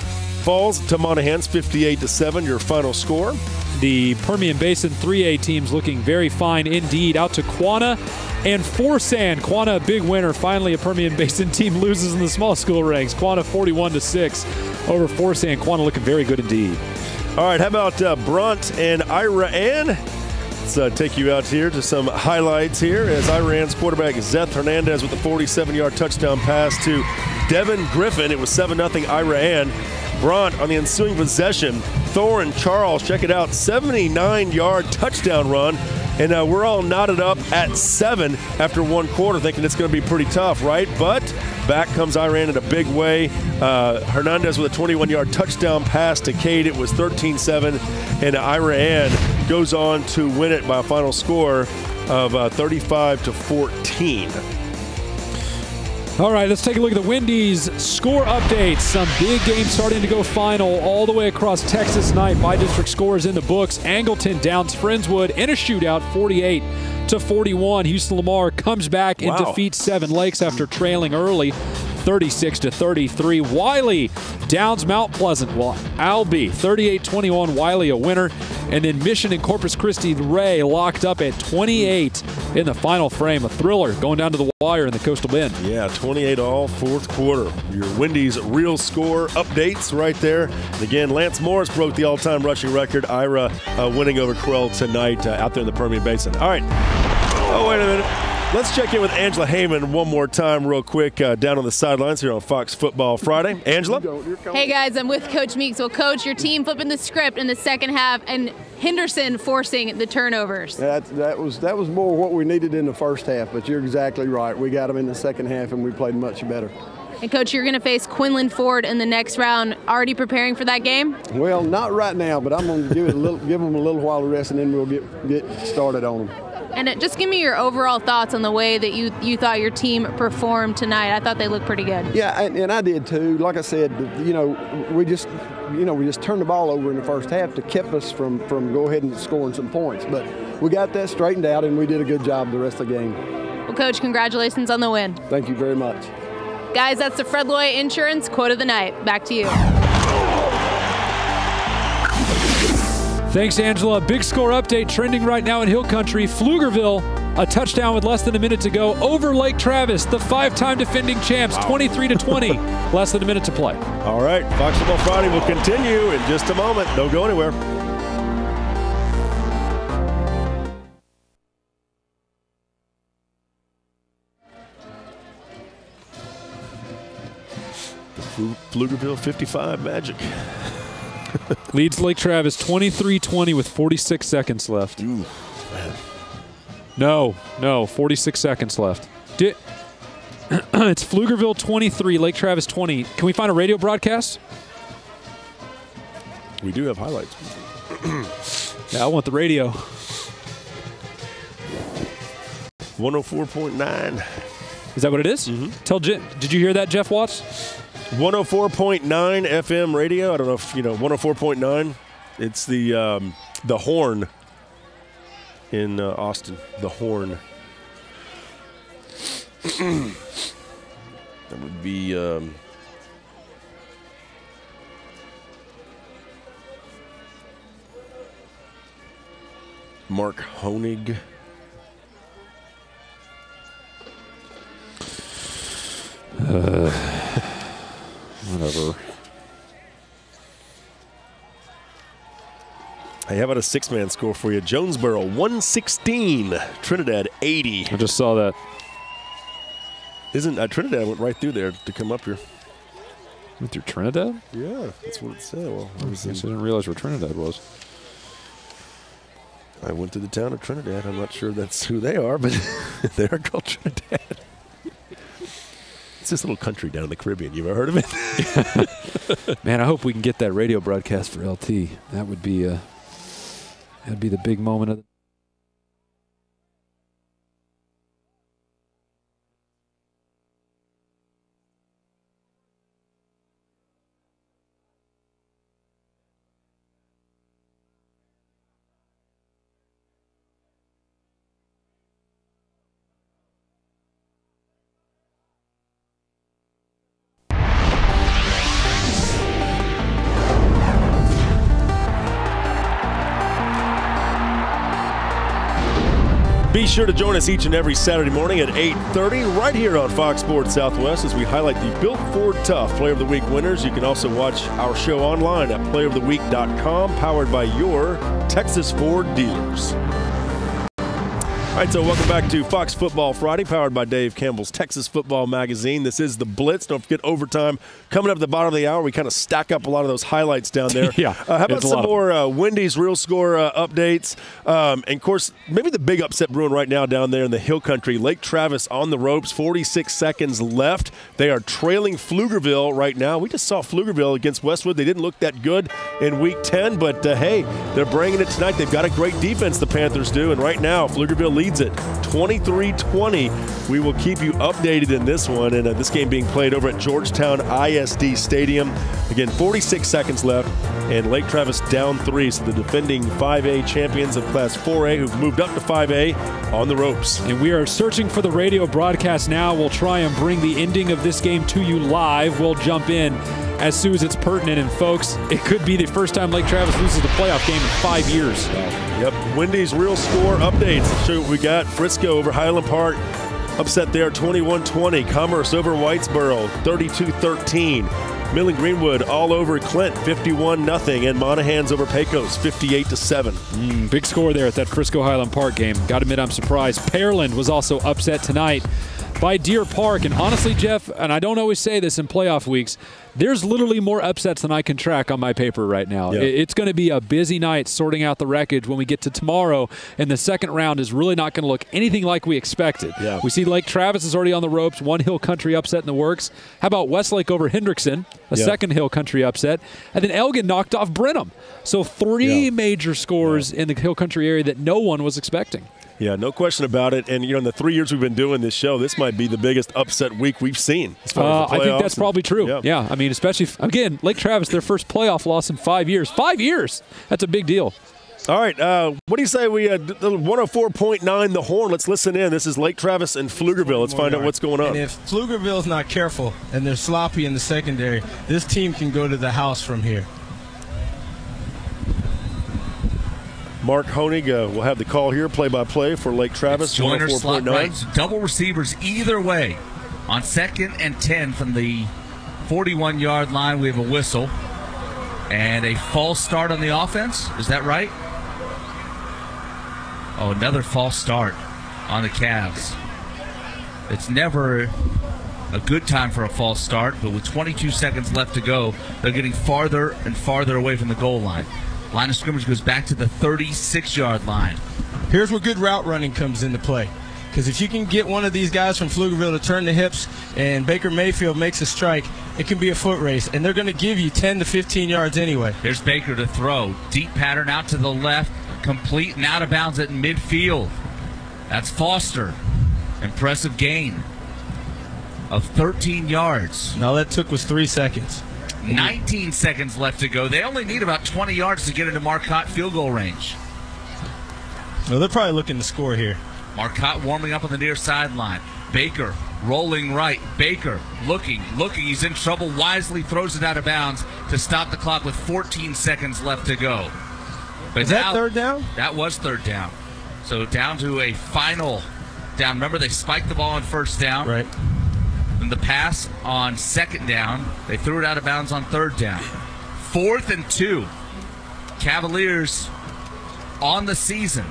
falls to Monahans, 58-7, your final score. The Permian Basin 3A teams looking very fine indeed. Out to Quanah and Forsan. Quanah, a big winner. Finally, a Permian Basin team loses in the small school ranks. Quanah 41-6 over Forsan. Quanah looking very good indeed. All right, how about Brunt and Ira Ann? Let's take you out here to some highlights here as Ira Ann's quarterback Zeth Hernandez with a 47-yard touchdown pass to Devin Griffin. It was 7-0 Ira Ann. Brunt on the ensuing possession. Thor and Charles, check it out, 79-yard touchdown run. And we're all knotted up at 7 after one quarter, thinking it's going to be pretty tough, right? But back comes Iran in a big way. Hernandez with a 21-yard touchdown pass to Cade. It was 13-7, and Iran goes on to win it by a final score of 35-14. All right, let's take a look at the Wendy's score updates. Some big games starting to go final all the way across Texas tonight. By district scores in the books. Angleton downs Friendswood in a shootout, 48-41. Houston Lamar comes back and defeats Seven Lakes after trailing early, 36-33. Wiley downs Mount Pleasant. Well, Albee 38-21. Wiley a winner. And then Mission and Corpus Christi Ray locked up at 28 in the final frame. A thriller going down to the wire in the Coastal Bend. Yeah, 28 all, fourth quarter. Your Wendy's real score updates right there. And again, Lance Morris broke the all-time rushing record. Ira winning over Crowell tonight out there in the Permian Basin. All right. Oh, wait a minute. Let's check in with Angela Heyman one more time real quick down on the sidelines here on Fox Football Friday. Angela? Hey, guys, I'm with Coach Meeks. Well, Coach, your team flipping the script in the second half and Henderson forcing the turnovers. That was more what we needed in the first half, but you're exactly right. We got them in the second half, and we played much better. And, Coach, you're going to face Quinlan Ford in the next round. Already preparing for that game? Well, not right now, but I'm going to give them a little while to rest, and then we'll get started on them. And just give me your overall thoughts on the way that you thought your team performed tonight. I thought they looked pretty good. Yeah, and I did too. Like I said, we just turned the ball over in the first half to keep us from go ahead and scoring some points. But we got that straightened out, and we did a good job the rest of the game. Well, Coach, congratulations on the win. Thank you very much. Guys, that's the Fred Loy Insurance Quote of the Night. Back to you. Thanks, Angela. Big score update trending right now in Hill Country. Pflugerville, a touchdown with less than a minute to go over Lake Travis, the 5-time defending champs, 23-20. Less than a minute to play. All right, Fox Football Friday will continue in just a moment. Don't go anywhere. The Pflugerville 55 Magic. Leads Lake Travis 23-20 with 46 seconds left. Ooh, man. No, 46 seconds left. It's Pflugerville 23, Lake Travis 20. Can we find a radio broadcast? We do have highlights. Yeah, I want the radio. 104.9. Is that what it is? Mm-hmm. Did you hear that, Jeff Watts? 104.9 FM radio. I don't know if you know 104.9. It's the Horn in Austin. The Horn. That would be Mark Honig. Whatever. Hey, how about a six-man score for you? Jonesboro 116, Trinidad 80. I just saw that. Isn't Trinidad went right through there to come up here? Went through Trinidad? Yeah, that's what it said. Well, I didn't realize where Trinidad was. I went to the town of Trinidad. I'm not sure that's who they are, but they are called Trinidad. It's this little country down in the Caribbean. You ever heard of it? Man, I hope we can get that radio broadcast for LT. That would be that'd be the big moment of the Be sure to join us each and every Saturday morning at 8:30 right here on Fox Sports Southwest as we highlight the Built Ford Tough Player of the Week winners. You can also watch our show online at playeroftheweek.com, powered by your Texas Ford dealers. All right, so welcome back to Fox Football Friday, powered by Dave Campbell's Texas Football Magazine. This is The Blitz. Don't forget overtime. Coming up at the bottom of the hour, we kind of stack up a lot of those highlights down there. Yeah. How about some more Wendy's real score updates? And, of course, maybe the big upset brewing right now down there in the Hill Country. Lake Travis on the ropes, 46 seconds left. They are trailing Pflugerville right now. We just saw Pflugerville against Westwood. They didn't look that good in Week 10, but, hey, they're bringing it tonight. They've got a great defense, the Panthers do, and right now Pflugerville leads it 23-20. We will keep you updated in this one, and this game being played over at Georgetown ISD Stadium. Again, 46 seconds left, and Lake Travis down 3. So the defending 5A champions of Class 4A who've moved up to 5A on the ropes. And we are searching for the radio broadcast now. We'll try and bring the ending of this game to you live. We'll jump in as soon as it's pertinent. And folks, it could be the first time Lake Travis loses the playoff game in 5 years. Yep. Wendy's real score updates. Let's show you what we got. Frisco over Highland Park. Upset there, 21-20. Commerce over Whitesboro, 32-13. Millen Greenwood all over Clint, 51-0. And Monahans over Pecos, 58-7. Big score there at that Frisco Highland Park game. Got to admit, I'm surprised. Pearland was also upset tonight by Deer Park. And honestly, Jeff, and I don't always say this in playoff weeks, there's literally more upsets than I can track on my paper right now. Yeah. It's going to be a busy night sorting out the wreckage when we get to tomorrow, and the second round is really not going to look anything like we expected. Yeah. We see Lake Travis is already on the ropes, one Hill Country upset in the works. How about Westlake over Hendrickson, a second Hill Country upset, and then Elgin knocked off Brenham. So 3 major scores in the Hill Country area that no one was expecting. Yeah, no question about it. And, in the 3 years we've been doing this show, this might be the biggest upset week we've seen. As far as the I think that's probably true. Yeah. I mean, especially, again, Lake Travis, their first playoff loss in 5 years. 5 years! That's a big deal. All right, what do you say we 104.9 The Horn? Let's listen in. This is Lake Travis and Pflugerville. Let's find out what's going on. And if Pflugerville's not careful and they're sloppy in the secondary, this team can go to the house from here. Mark Honig will have the call here, play-by-play for Lake Travis. Joiner slot right, 104.9. double receivers either way. On 2nd and 10 from the 41-yard line, we have a whistle. And a false start on the offense. Is that right? Oh, another false start on the Cavs. It's never a good time for a false start, but with 22 seconds left to go, they're getting farther and farther away from the goal line. Line of scrimmage goes back to the 36-yard line. Here's where good route running comes into play. Because if you can get one of these guys from Pflugerville to turn the hips and Baker Mayfield makes a strike, it can be a foot race. And they're going to give you 10 to 15 yards anyway. Here's Baker to throw. Deep pattern out to the left. Complete and out of bounds at midfield. That's Foster. Impressive gain of 13 yards. And all that took was 3 seconds. 19 seconds left to go. They only need about 20 yards to get into Marcotte field goal range. Well, they're probably looking to score here. Marcotte warming up on the near sideline. Baker rolling right. Baker looking. He's in trouble. Wisely throws it out of bounds to stop the clock with 14 seconds left to go. But is that third down? That was third down. So down to a final down. Remember, they spiked the ball on first down. Right. Then the pass on second down. They threw it out of bounds on third down. 4th and 2. Cavaliers on the season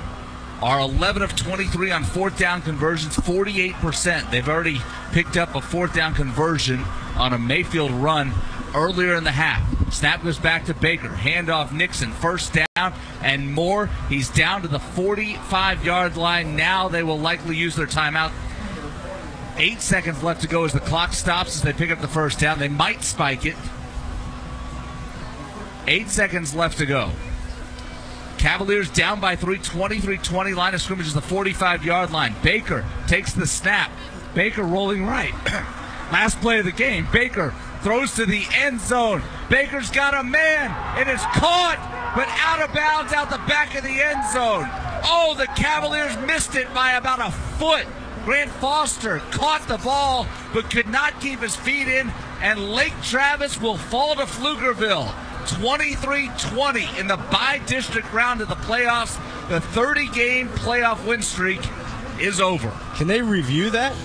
are 11 of 23 on 4th down conversions, 48%. They've already picked up a 4th down conversion on a Mayfield run earlier in the half. Snap goes back to Baker. Handoff Nixon. First down and more. He's down to the 45-yard line. Now they will likely use their timeout. 8 seconds left to go as the clock stops as they pick up the first down. They might spike it. 8 seconds left to go. Cavaliers down by 3, 23-20. Line of scrimmage is the 45-yard line. Baker takes the snap. Baker rolling right. Last play of the game. Baker throws to the end zone. Baker's got a man, and it's caught, but out of bounds out the back of the end zone. Oh, the Cavaliers missed it by about a foot. Grant Foster caught the ball, but could not keep his feet in, and Lake Travis will fall to Pflugerville. 23-20 in the by-district round of the playoffs. The 30-game playoff win streak is over. Can they review that?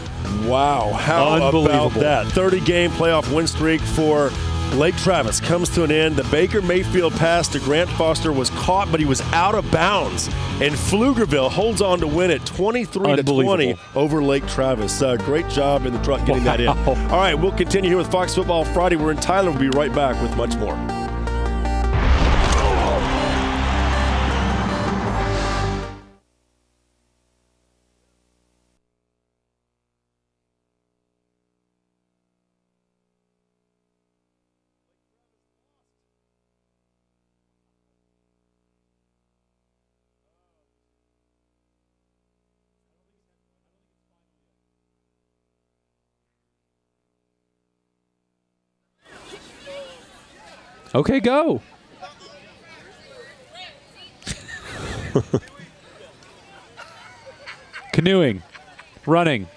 Wow, how about that? 30-game playoff win streak for Lake Travis comes to an end. The Baker Mayfield pass to Grant Foster was caught, but he was out of bounds. And Pflugerville holds on to win it 23-20 over Lake Travis. Great job in the truck getting that in. All right, we'll continue here with Fox Football Friday. We're in Tyler. We'll be right back with much more. Okay, go. Canoeing. Running.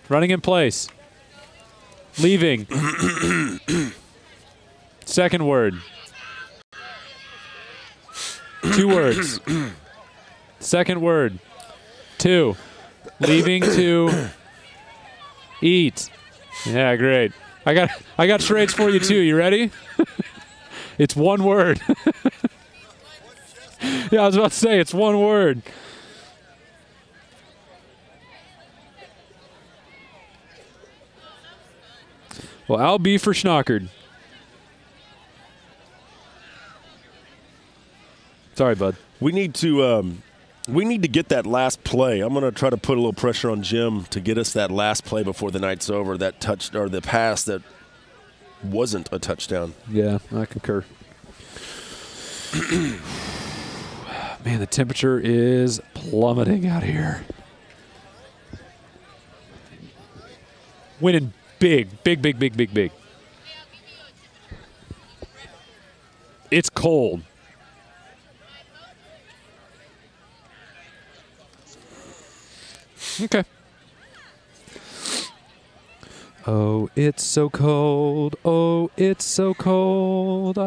Running in place. Leaving. Second word. 2 words. Second word. 2. Leaving to eat. Yeah, great. I got charades for you too. You ready? It's 1 word. Yeah, I was about to say it's 1 word. Well, I'll be for Schnockard. Sorry, bud. We need to get that last play. I'm going to try to put a little pressure on Jim to get us that last play before the night's over. That touch or the pass that wasn't a touchdown. Yeah, I concur. Man, the temperature is plummeting out here. Winning big. It's cold. Okay. Oh, it's so cold. Oh, it's so cold.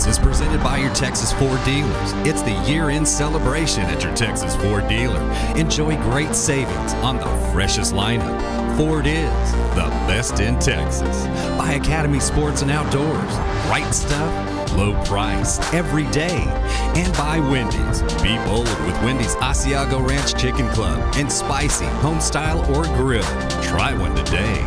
Is presented by your Texas Ford dealers. It's the year-end celebration at your Texas Ford dealer. Enjoy great savings on the freshest lineup. Ford is the best in Texas. By Academy Sports and Outdoors. Right stuff, low price, every day. And by Wendy's. Be bold with Wendy's Asiago Ranch Chicken Club and spicy, home style, or grill. Try one today.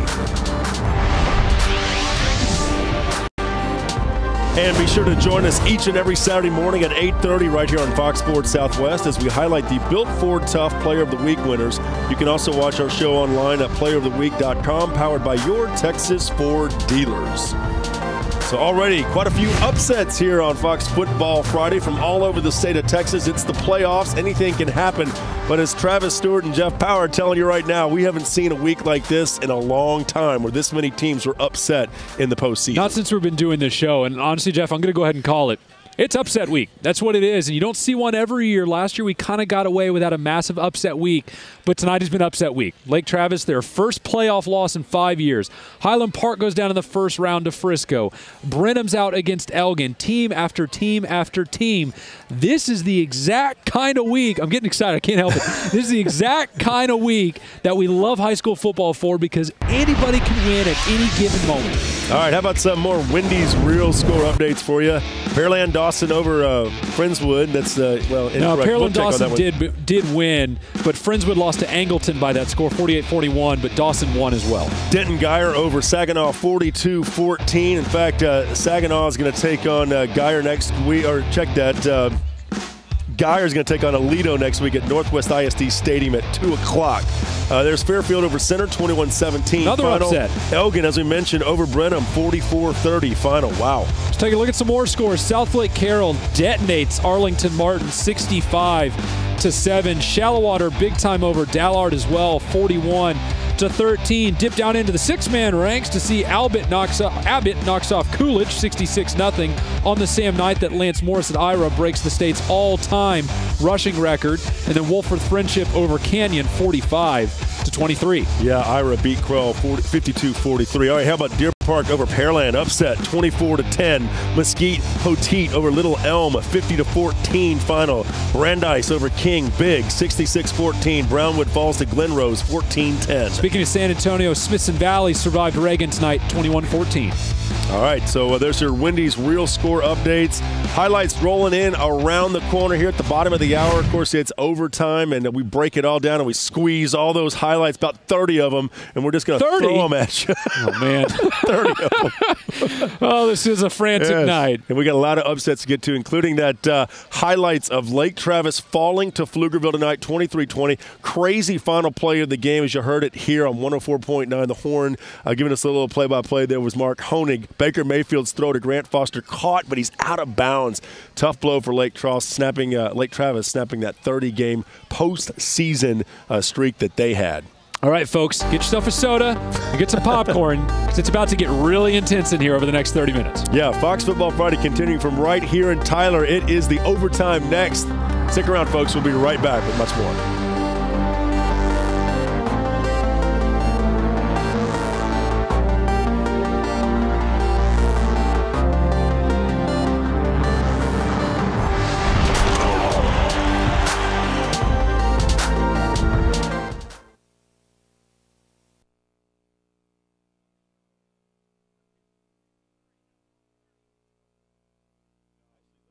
And be sure to join us each and every Saturday morning at 8:30 right here on Fox Sports Southwest as we highlight the Built Ford Tough Player of the Week winners. You can also watch our show online at playeroftheweek.com, powered by your Texas Ford dealers. So already quite a few upsets here on Fox Football Friday from all over the state of Texas. It's the playoffs. Anything can happen. But as Travis Stewart and Jeff Power are telling you right now, we haven't seen a week like this in a long time where this many teams were upset in the postseason. Not since we've been doing this show. And honestly, Jeff, I'm going to go ahead and call it. It's upset week. That's what it is. And you don't see one every year. Last year we kind of got away without a massive upset week. But tonight has been upset week. Lake Travis, their first playoff loss in 5 years. Highland Park goes down in the first round to Frisco. Brenham's out against Elgin. Team after team after team. This is the exact kind of week. I'm getting excited. I can't help it. This is the exact kind of week that we love high school football for because anybody can win at any given moment. All right, how about some more Wendy's real score updates for you? Pearland Dawson over Friendswood. That's, well, incorrect. No, Pearland we'll Dawson did win, but Friendswood lost to Angleton by that score, 48-41, but Dawson won as well. Denton Geyer over Saginaw, 42-14. In fact, Saginaw is going to take on Geyer next week, or check that. Geyer is going to take on Aledo next week at Northwest ISD Stadium at 2 o'clock. There's Fairfield over Center, 21-17. Another final. Upset. Elgin, as we mentioned, over Brenham, 44-30 final. Wow. Let's take a look at some more scores. Southlake Carroll detonates Arlington Martin, 65-7. Shallowater, big time over Dallard as well, 41-13. Dip down into the 6-man ranks to see Abbott knocks off Coolidge, 66-0 on the Sam night that Lance Morris at Ira breaks the state's all-time rushing record. And then Wolford Friendship over Canyon, 45-23. Yeah, Ira beat Crowell 52-43. All right, how about Deer Park over Pearland? Upset, 24-10. Mesquite Poteet over Little Elm, 50-14 final. Brandeis over King, big, 66-14. Brownwood falls to Glenrose, 14-10. Speaking of San Antonio, Smithson Valley survived Reagan tonight, 21-14. All right, so there's your Wendy's real score updates. Highlights rolling in around the corner here at the bottom of the hour. Of course, it's overtime, and we break it all down, and we squeeze all those highlights, about 30 of them, and we're just going to throw them at you. Oh, man. 30 of them. Oh, this is a frantic night. And we got a lot of upsets to get to, including that highlights of Lake Travis falling to Pflugerville tonight, 23-20. Crazy final play of the game, as you heard it here on 104.9 The Horn. Giving us a little play-by-play there was Mark Honig. Baker Mayfield's throw to Grant Foster caught, but he's out of bounds. Tough blow for Lake Travis, snapping that 30-game postseason streak that they had. All right, folks, get yourself a soda and get some popcorn because it's about to get really intense in here over the next 30 minutes. Yeah, Fox Football Friday continuing from right here in Tyler. It is the overtime next. Stick around, folks. We'll be right back with much more.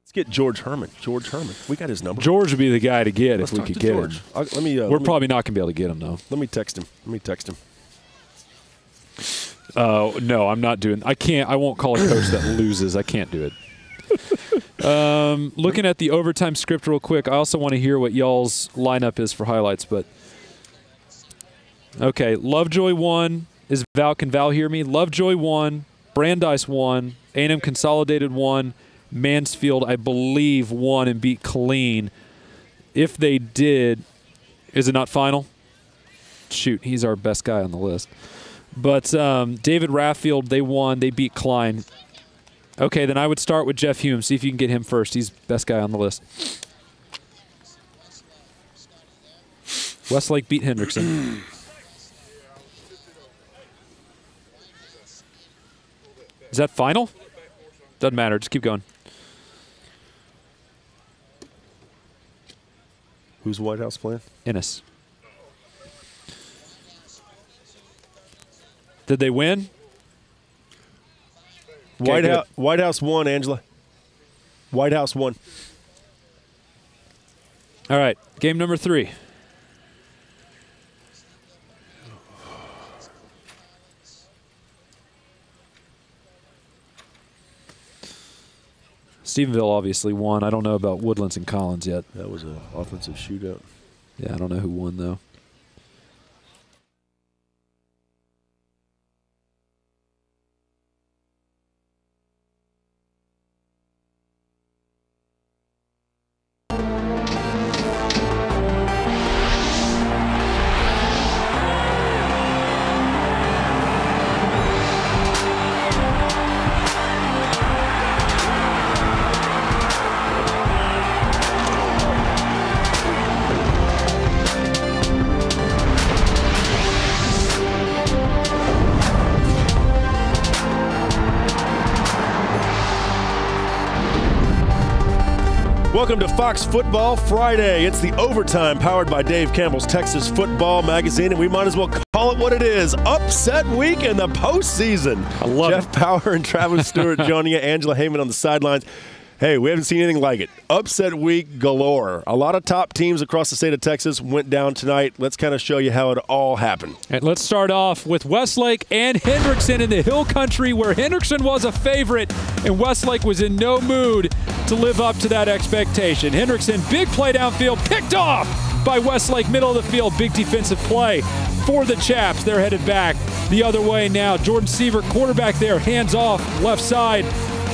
Let's get George Herman. George Herman. We got his number. George would be the guy to get if we could get him. We're probably not going to be able to get him, though. Let me text him. No, I'm not doing – I can't – I won't call a coach that loses. I can't do it. Looking at the overtime script real quick, I also want to hear what y'all's lineup is for highlights. But okay, Lovejoy won. Can Val hear me? Lovejoy won. Brandeis won. A&M Consolidated won. Mansfield, I believe, won and beat Killeen. If they did, is it not final? Shoot, he's our best guy on the list. But David Raffield, they won. They beat Klein. Okay, then I would start with Jeff Hume. See if you can get him first. He's best guy on the list. Westlake beat Hendrickson. Is that final? Doesn't matter. Just keep going. Who's White House playing? Ennis. Did they win? White House won, Angela. White House won. All right, game number 3. Stephenville obviously won. I don't know about Woodlands and Collins yet. That was an offensive shootout. Yeah, I don't know who won, though. Welcome to Fox Football Friday. It's the overtime powered by Dave Campbell's Texas Football Magazine, and we might as well call it what it is. Upset week in the postseason. I love Jeff Power and Travis Stewart joining you. Angela Heyman on the sidelines. Hey, we haven't seen anything like it. Upset week galore. A lot of top teams across the state of Texas went down tonight. Let's kind of show you how it all happened. And let's start off with Westlake and Hendrickson in the Hill Country, where Hendrickson was a favorite and Westlake was in no mood to live up to that expectation. Hendrickson, big play downfield, picked off by Westlake, middle of the field. Big defensive play for the Chaps. They're headed back the other way now. Jordan Sievert, quarterback there, hands off, left side.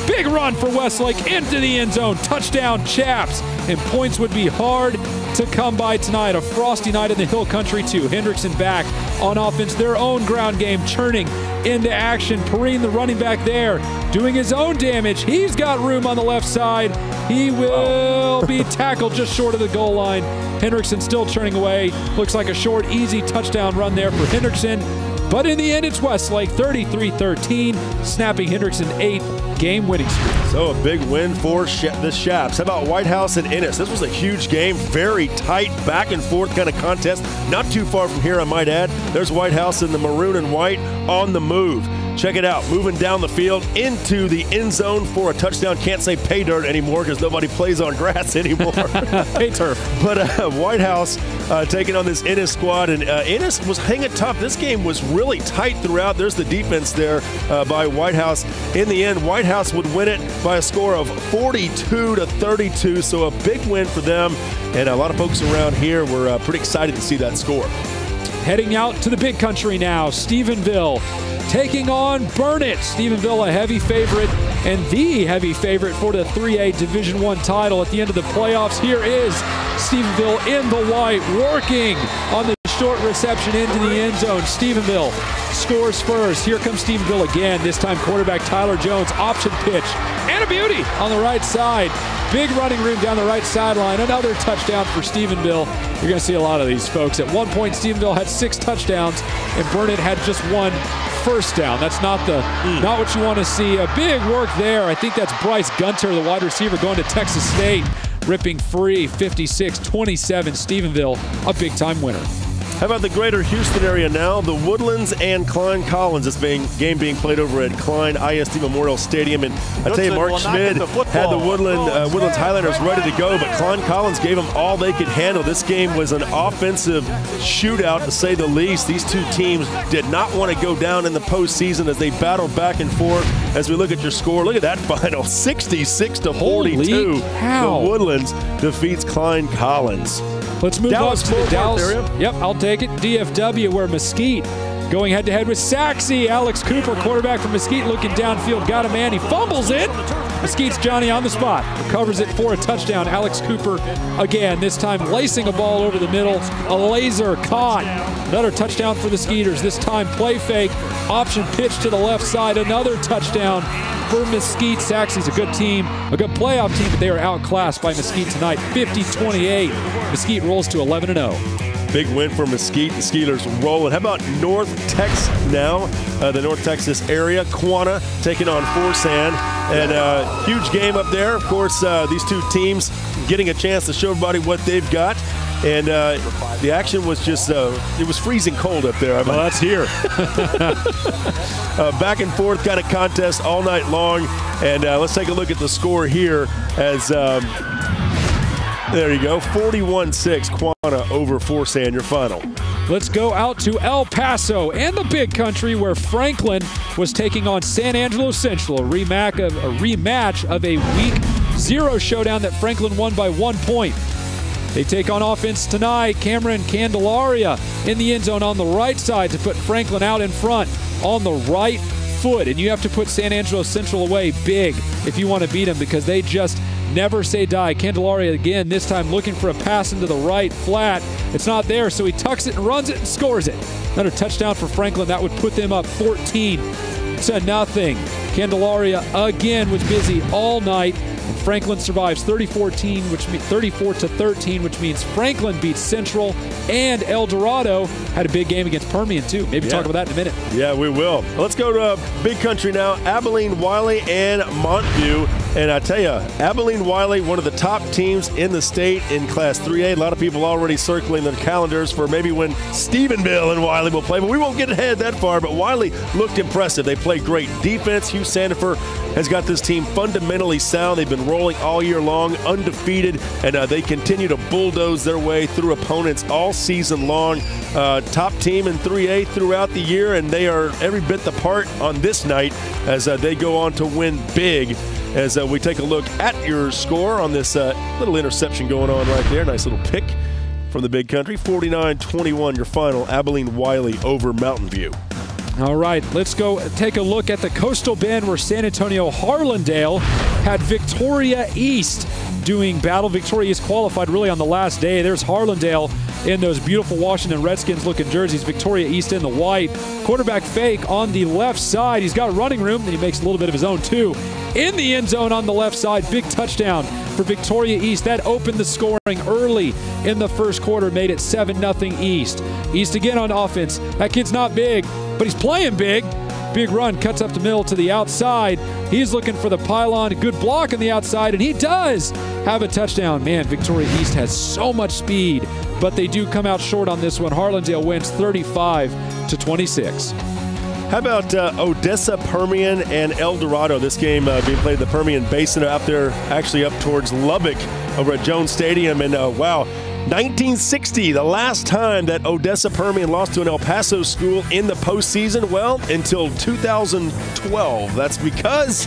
Big run for Westlake into the end zone. Touchdown, Chaps. And points would be hard to come by tonight. A frosty night in the Hill Country, too. Hendrickson back on offense. Their own ground game churning into action. Perrine, the running back there, doing his own damage. He's got room on the left side. He will be tackled just short of the goal line. Hendrickson still churning away. Looks like a short, easy touchdown run there for Hendrickson. But in the end, it's Westlake 33-13, snapping Hendrickson 8-game winning streak. So a big win for the Chaps. How about White House and Ennis? This was a huge game, very tight, back and forth kind of contest. Not too far from here, I might add. There's White House in the maroon and white on the move. Check it out, moving down the field into the end zone for a touchdown. Can't say pay dirt anymore because nobody plays on grass anymore. Pay turf. But White House taking on this Ennis squad, and Ennis was hanging tough. This game was really tight throughout. There's the defense there by White House. In the end, White House would win it by a score of 42-32, so a big win for them. And a lot of folks around here were pretty excited to see that score. Heading out to the big country now, Stephenville taking on Burnett. Stephenville a heavy favorite and the heavy favorite for the 3A Division I title at the end of the playoffs. Here is Stephenville in the white, working on the short reception into the end zone. Stephenville scores first. Here comes Stephenville again. This time quarterback Tyler Jones, option pitch, and a beauty on the right side. Big running room down the right sideline. Another touchdown for Stephenville. You're going to see a lot of these folks. At one point, Stephenville had 6 touchdowns, and Burnett had just 1 first down. That's not what you want to see. A big work there. I think that's Bryce Gunter, the wide receiver, going to Texas State, ripping free. 56-27. Stephenville, a big-time winner. How about the greater Houston area now? The Woodlands and Klein Collins. This game being played over at Klein ISD Memorial Stadium. And I tell you, Mark Schmidt had the Woodlands Highlanders ready to go, but Klein Collins gave them all they could handle. This game was an offensive shootout, to say the least. These two teams did not want to go down in the postseason as they battled back and forth. As we look at your score, look at that final, 66-42. The Woodlands defeats Klein Collins. Let's move on to the Dallas area. Yep, I'll take it. DFW, where Mesquite going head-to-head with Saxe. Alex Cooper, quarterback from Mesquite, looking downfield. Got a man. He fumbles it. Mesquite's Johnny on the spot. Recovers it for a touchdown. Alex Cooper, again, this time lacing a ball over the middle. A laser caught. Another touchdown for the Skeeters. This time play fake. Option pitch to the left side. Another touchdown for Mesquite. Saxe's a good team, a good playoff team, but they are outclassed by Mesquite tonight. 50-28. Mesquite rolls to 11-0. Big win for Mesquite. The Skeeters rolling. How about North Texas now? The North Texas area. Quanah taking on Forsan. And huge game up there. Of course, these two teams getting a chance to show everybody what they've got. And the action was just, it was freezing cold up there. Well, that's here. Back and forth kind of contest all night long. And let's take a look at the score here as, there you go, 41-6, Quanah over Forsan, your final. Let's go out to El Paso and the Big Country, where Franklin was taking on San Angelo Central, a rematch of a Week 0 showdown that Franklin won by 1 point. They take on offense tonight. Cameron Candelaria in the end zone on the right side to put Franklin out in front on the right foot. And you have to put San Angelo Central away big if you want to beat them, because they just never say die. Candelaria again, this time looking for a pass into the right flat. It's not there, so he tucks it and runs it and scores it. Another touchdown for Franklin. That would put them up 14-0. Candelaria again was busy all night. And Franklin survives 34-13, which means Franklin beats Central, and El Dorado had a big game against Permian too. Maybe talk about that in a minute. Yeah, we will. Let's go to Big Country now. Abilene, Wiley, and Montview. And I tell you, Abilene, Wiley, one of the top teams in the state in Class 3A. A lot of people already circling their calendars for maybe when Stephenville and Wiley will play, but we won't get ahead that far. But Wiley looked impressive. They played great defense. Hugh Sandifer has got this team fundamentally sound. They've been rolling all year long, undefeated, and they continue to bulldoze their way through opponents all season long. Top team in 3A throughout the year, and they are every bit the part on this night as they go on to win big. As we take a look at your score on this little interception going on right there. Nice little pick from the Big Country. 49-21, your final. Abilene Wiley over Mountain View. All right, let's go take a look at the Coastal Bend, where San Antonio Harlandale had Victoria East doing battle. Victoria East qualified really on the last day. There's Harlandale in those beautiful Washington Redskins-looking jerseys. Victoria East in the white. Quarterback fake on the left side. He's got running room, and he makes a little bit of his own too. In the end zone on the left side, big touchdown for Victoria East. That opened the scoring early in the first quarter, made it 7-0 East. East again on offense. That kid's not big, but he's playing big. Big run, cuts up the middle to the outside. He's looking for the pylon. A good block on the outside, and he does have a touchdown. Man, Victoria East has so much speed, but they do come out short on this one. Harlandale wins 35-26. How about Odessa, Permian, and El Dorado? This game being played in the Permian Basin out there, actually up towards Lubbock over at Jones Stadium. And wow, 1960, the last time that Odessa Permian lost to an El Paso school in the postseason, well, until 2012. That's because,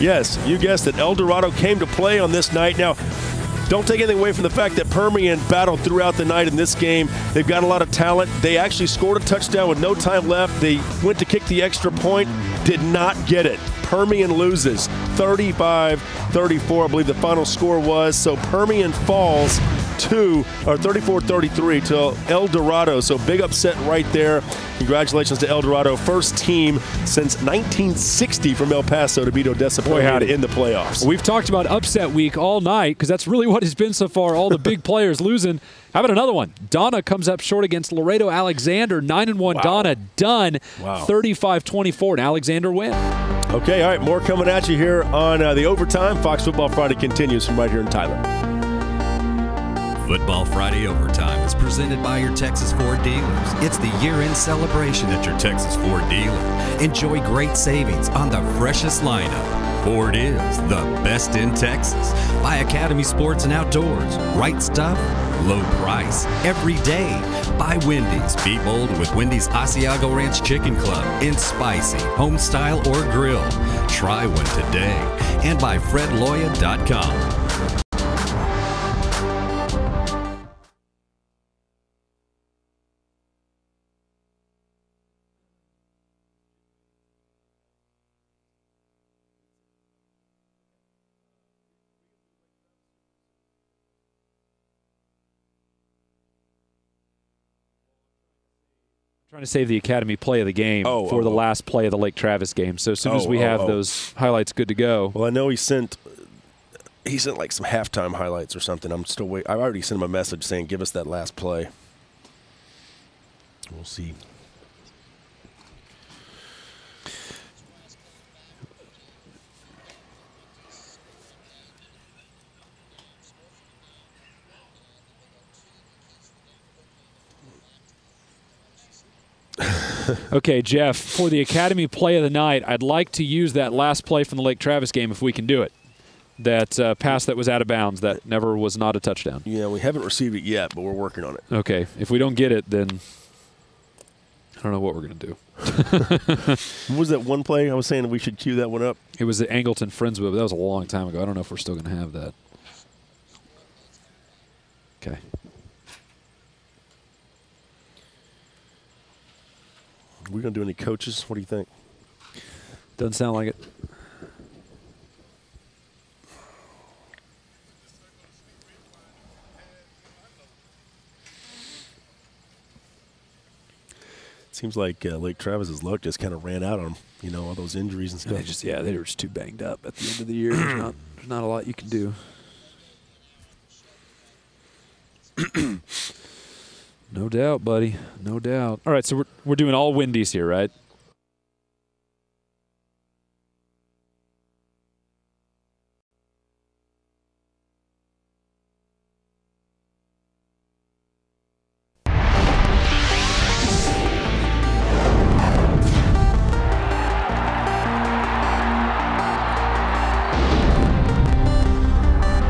yes, you guessed it, El Dorado came to play on this night. Now, don't take anything away from the fact that Permian battled throughout the night in this game. They've got a lot of talent. They actually scored a touchdown with no time left. They went to kick the extra point, did not get it. Permian loses 35-34, I believe the final score was. So Permian falls 34-33 to El Dorado. So big upset right there. Congratulations to El Dorado. First team since 1960 from El Paso to beat Odessa Permian in the playoffs. We've talked about upset week all night because that's really what it's been so far. All the big players losing. How about another one? Donna comes up short against Laredo Alexander. 9-1 wow. Donna done. Wow. 35-24, and Alexander win. Okay, all right, more coming at you here on the Overtime. Fox Football Friday continues from right here in Tyler. Football Friday Overtime is presented by your Texas Ford dealers. It's the year-end celebration at your Texas Ford dealer. Enjoy great savings on the freshest lineup. Ford is the best in Texas. By Academy Sports and Outdoors. Right stuff, low price, every day. By Wendy's. Be bold with Wendy's Asiago Ranch Chicken Club in spicy, home style, or grill. Try one today. And by FredLoya.com. Trying to save the Academy play of the game for the last play of the Lake Travis game. So as soon as we have those highlights good to go. Well, I know he sent like some halftime highlights or something. I'm still waiting. I already sent him a message saying, give us that last play. We'll see. Okay, Jeff, for the Academy play of the night, I'd like to use that last play from the Lake Travis game if we can do it. That pass that was out of bounds that never was not a touchdown. Yeah, we haven't received it yet, but we're working on it. Okay, if we don't get it, then I don't know what we're going to do. What was that one play? I was saying we should cue that one up. It was the Angleton Friendswood, but that was a long time ago. I don't know if we're still going to have that. Okay. Are we going to do any coaches? What do you think? Doesn't sound like it. Seems like Lake Travis's luck just kind of ran out on them, all those injuries and stuff. They were just too banged up at the end of the year. There's not a lot you can do. No doubt, buddy. No doubt. All right, so we're doing all Wendy's here, right?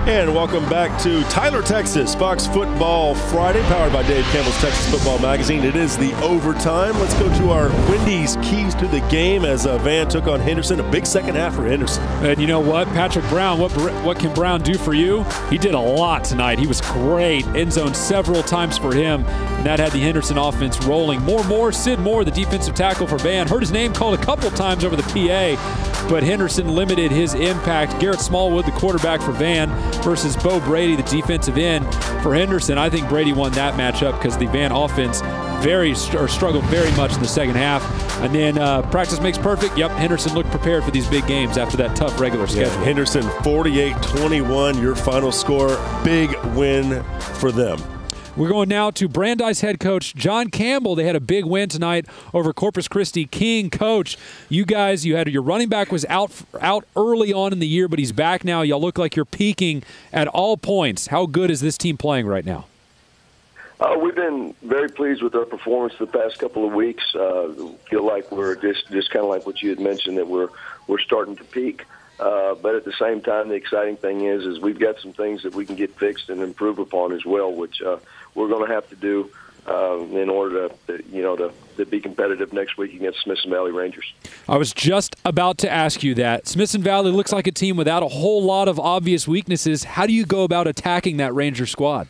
And welcome back to Tyler, Texas, Fox Football Friday, powered by Dave Campbell's Texas Football Magazine. It is the overtime. Let's go to our Wendy's keys to the game as Van took on Henderson. A big second half for Henderson. And you know what? Patrick Brown, what can Brown do for you? He did a lot tonight. He was great. End zone several times for him, and that had the Henderson offense rolling. Sid Moore, the defensive tackle for Van, heard his name called a couple times over the PA, but Henderson limited his impact. Garrett Smallwood, the quarterback for Van, versus Bo Brady, the defensive end for Henderson. I think Brady won that matchup because the Van offense struggled very much in the second half. And then practice makes perfect. Yep, Henderson looked prepared for these big games after that tough regular schedule. Henderson 48-21, your final score. Big win for them. We're going now to Brandeis head coach John Campbell. They had a big win tonight over Corpus Christi King. Coach, you guys, you had your running back was out early on in the year, but he's back now. Y'all look like you're peaking at all points. How good is this team playing right now? We've been very pleased with our performance the past couple of weeks. Feel like we're just kind of like what you had mentioned, that we're starting to peak. But at the same time, the exciting thing is we've got some things that we can get fixed and improve upon as well, which we're going to have to do in order to be competitive next week against Smithson Valley Rangers. I was just about to ask you that. Smithson Valley looks like a team without a whole lot of obvious weaknesses. How do you go about attacking that Ranger squad?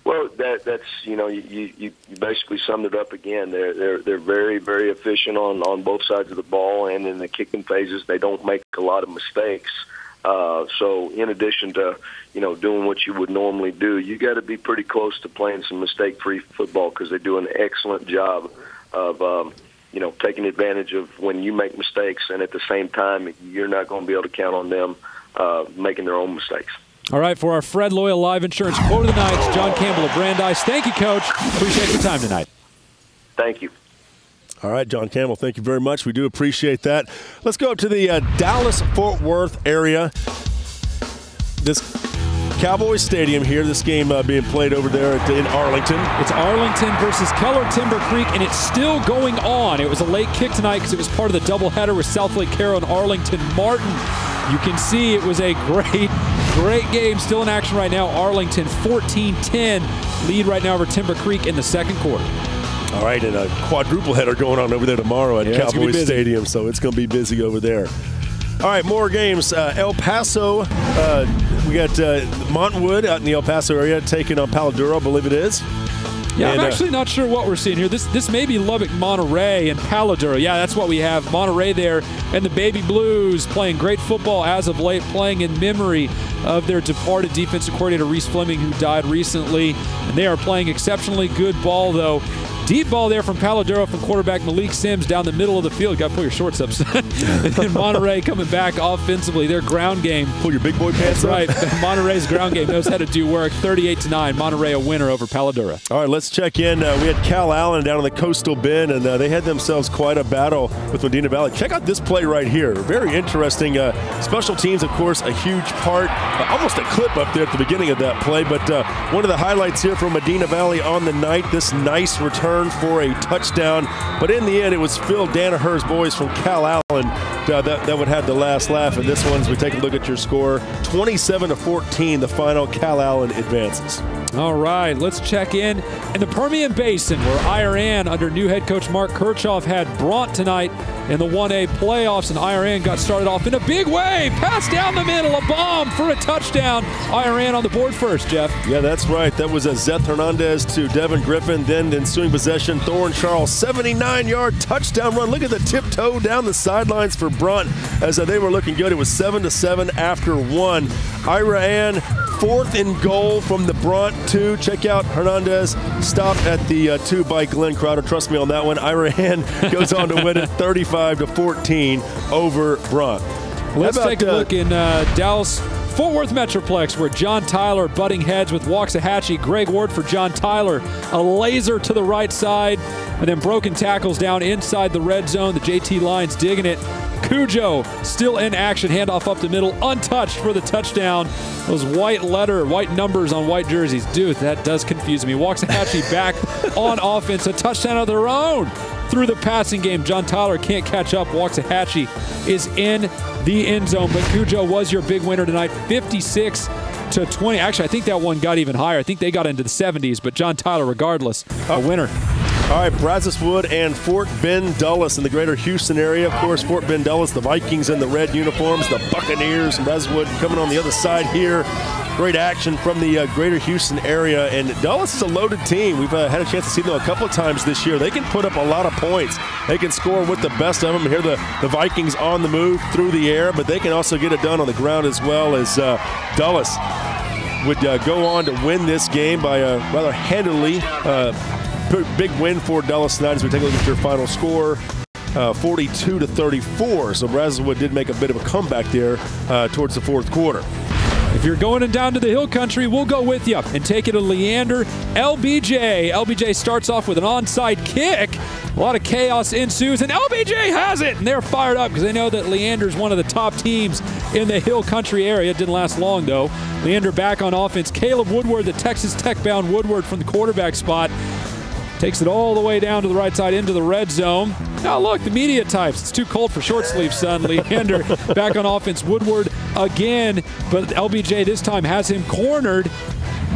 Well, that's you basically summed it up again. They're very, very efficient on both sides of the ball, and in the kicking phases, they don't make a lot of mistakes. So in addition to doing what you would normally do, you got to be pretty close to playing some mistake-free football, because they do an excellent job of taking advantage of when you make mistakes, and at the same time, you're not going to be able to count on them making their own mistakes. All right, for our Fred Loyal Live Insurance Quote of the Night, it's John Campbell of Brandeis. Thank you, Coach. Appreciate your time tonight. Thank you. All right, John Campbell, thank you very much. We do appreciate that. Let's go up to the Dallas-Fort Worth area. This Cowboys Stadium here, this game being played over there in Arlington. It's Arlington versus Keller Timber Creek, and it's still going on. It was a late kick tonight because it was part of the doubleheader with South Lake Carroll and Arlington Martin. You can see it was a great game. Still in action right now. Arlington 14-10 lead right now over Timber Creek in the second quarter. All right, and a quadruple header going on over there tomorrow at Cowboys Stadium, so it's going to be busy over there. All right, more games. El Paso, we got Montwood out in the El Paso area taking on Palo Duro, I believe it is. Yeah, I'm actually not sure what we're seeing here. This may be Lubbock Monterey and Palo Duro. Yeah, that's what we have. Monterey there, and the Baby Blues playing great football as of late, playing in memory of their departed defensive coordinator, Reese Fleming, who died recently. And they are playing exceptionally good ball, though. Deep ball there from Palo Duro from quarterback Malik Sims down the middle of the field. Got to pull your shorts up, son. And then Monterey coming back offensively. Their ground game. Pull your big boy pants up. Right. Monterey's ground game knows how to do work. 38-9. Monterey a winner over Palo Duro. All right, let's check in. We had Cal Allen down in the Coastal Bend, and they had themselves quite a battle with Medina Valley. Check out this play right here. Very interesting. Special teams, of course, a huge part. Almost a clip up there at the beginning of that play, but one of the highlights here from Medina Valley on the night, this nice return for a touchdown, but in the end it was Phil Danaher's boys from Cal Allen that would have the last laugh. And this one, as we take a look at your score, 27-14 the final. Cal Allen advances. All right, let's check in the Permian Basin, where Iran under new head coach Mark Kirchhoff had Bront tonight in the 1A playoffs, and Iran got started off in a big way. Pass down the middle, a bomb for a touchdown. Iran on the board first, Jeff. Yeah, that's right. That was a Zeth Hernandez to Devin Griffin. Then the ensuing possession, Thorne Charles, 79-yard touchdown run. Look at the tiptoe down the sidelines for Bront as they were looking good. It was 7-7 after one. Iran, 4th and goal from the Bront 2. Check out Hernandez. Stop at the 2 by Glenn Crowder. Trust me on that one. Iran goes on to win it 35-14 over Bront. Let's take a look in Dallas Fort Worth Metroplex, where John Tyler butting heads with Waxahachie. Greg Ward for John Tyler. A laser to the right side, and then broken tackles down inside the red zone. The JT Lions digging it. Cujo still in action. Handoff up the middle. Untouched for the touchdown. Those white numbers on white jerseys. Dude, that does confuse me. Waxahachie back on offense. A touchdown of their own through the passing game. John Tyler can't catch up. Waxahachie is in the end zone, but Cujo was your big winner tonight, 56-20. Actually, I think that one got even higher. I think they got into the 70s, but John Tyler, regardless, a winner. All right, Brazos Wood and Fort Bend Dulles in the greater Houston area. Of course, Fort Bend Dulles, the Vikings in the red uniforms, the Buccaneers, and Brazos Wood coming on the other side here. Great action from the greater Houston area. And Dulles is a loaded team. We've had a chance to see them a couple of times this year. They can put up a lot of points. They can score with the best of them. Here the Vikings on the move through the air, but they can also get it done on the ground as well, as Dulles would go on to win this game by rather handily. Big win for Dulles tonight as we take a look at your final score. 42-34. So Brazoswood did make a bit of a comeback there towards the fourth quarter. If you're going down to the hill country, we'll go with you and take it to Leander. LBJ. LBJ starts off with an onside kick. A lot of chaos ensues, and LBJ has it. And they're fired up because they know that Leander's one of the top teams in the hill country area. It didn't last long, though. Leander back on offense. Caleb Woodward, the Texas Tech-bound Woodward from the quarterback spot, takes it all the way down to the right side into the red zone. Now look, the media types. It's too cold for short sleeves, son. Leander back on offense. Woodward again, but LBJ this time has him cornered.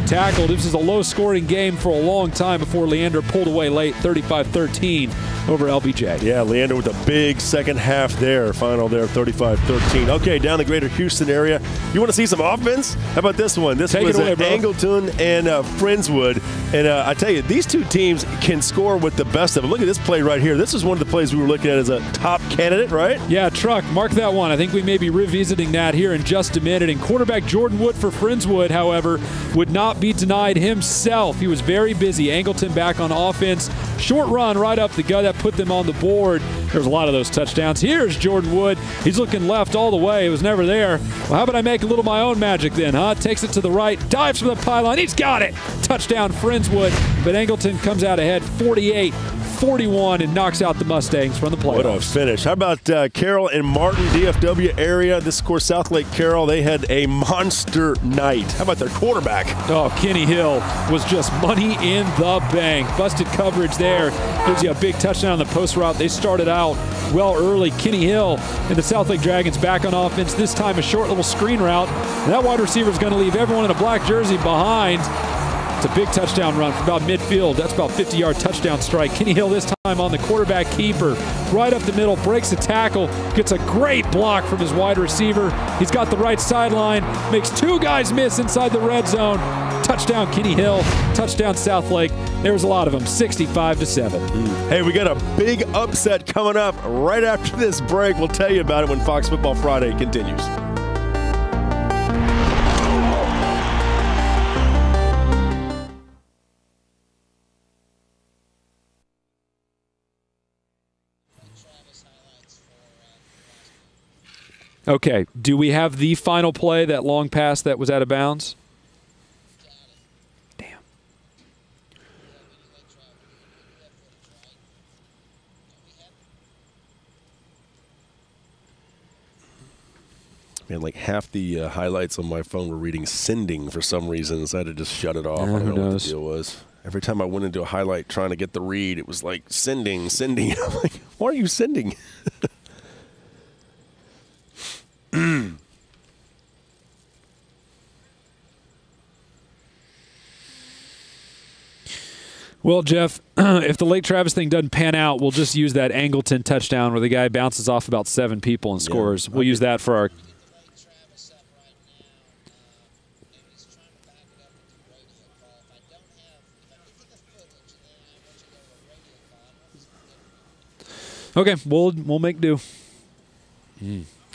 tackled. This was a low-scoring game for a long time before Leander pulled away late, 35-13 over LBJ. Yeah, Leander with a big second half there. Final there, 35-13. Okay, down the greater Houston area. You want to see some offense? How about this one? This was Angleton and Friendswood. And I tell you, these two teams can score with the best of them. Look at this play right here. This is one of the plays we were looking at as a top candidate, right? Yeah, Truck, mark that one. I think we may be revisiting that here in just a minute. And quarterback Jordan Wood for Friendswood, however, would not be denied himself. He was very busy. Angleton back on offense. Short run right up the gut that put them on the board. There's a lot of those touchdowns. Here's Jordan Wood. He's looking left all the way. It was never there. Well, how about I make a little my own magic then, huh? Takes it to the right, dives from the pylon. He's got it. Touchdown, Friendswood. But Angleton comes out ahead 48-41 and knocks out the Mustangs from the playoffs. What a finish. How about Carroll and Martin, DFW area? This is, of course, South Lake Carroll. They had a monster night. How about their quarterback? Oh, Kenny Hill was just money in the bank. Busted coverage there. Gives you a big touchdown on the post route. They started out well early. Kenny Hill and the South Lake Dragons back on offense. This time a short little screen route. And that wide receiver is going to leave everyone in a black jersey behind. It's a big touchdown run from about midfield. That's about 50-yard touchdown strike. Kenny Hill this time on the quarterback keeper. Right up the middle, breaks a tackle, gets a great block from his wide receiver. He's got the right sideline, makes two guys miss inside the red zone. Touchdown Kenny Hill, touchdown South Lake. There was a lot of them, 65-7. Hey, we got a big upset coming up right after this break. We'll tell you about it when Fox Football Friday continues. Okay, do we have the final play, that long pass that was out of bounds? Damn. Man, like half the highlights on my phone were reading sending for some reason, so I had to just shut it off. Yeah, I don't know what the deal was. Every time I went into a highlight trying to get the read, it was like sending. I'm like, why are you sending? Well, Jeff, if the Lake Travis thing doesn't pan out, we'll just use that Angleton touchdown where the guy bounces off about 7 people and scores. We'll use that for our... Okay, we'll make do.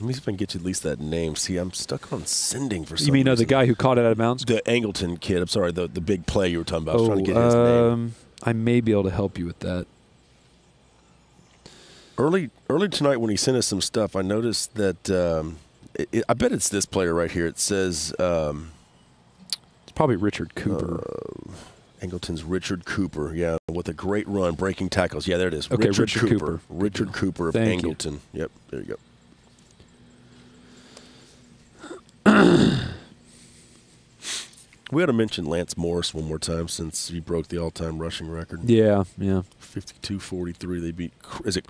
Let me see if I can get you at least that name. See, I'm stuck on sending for some reason. You mean the guy who caught it out of bounds? The Angleton kid. I'm sorry, the big play you were talking about. I was trying to get his name. I may be able to help you with that. Early tonight when he sent us some stuff, I noticed that I bet it's this player right here. It says it's probably Richard Cooper. Angleton's Richard Cooper, yeah, with a great run, breaking tackles. Yeah, there it is. Okay, Richard Cooper. Richard Cooper of Angleton. Yep, there you go. We ought to mention Lance Morris one more time since he broke the all-time rushing record. Yeah. 52-43. They beat. Is it?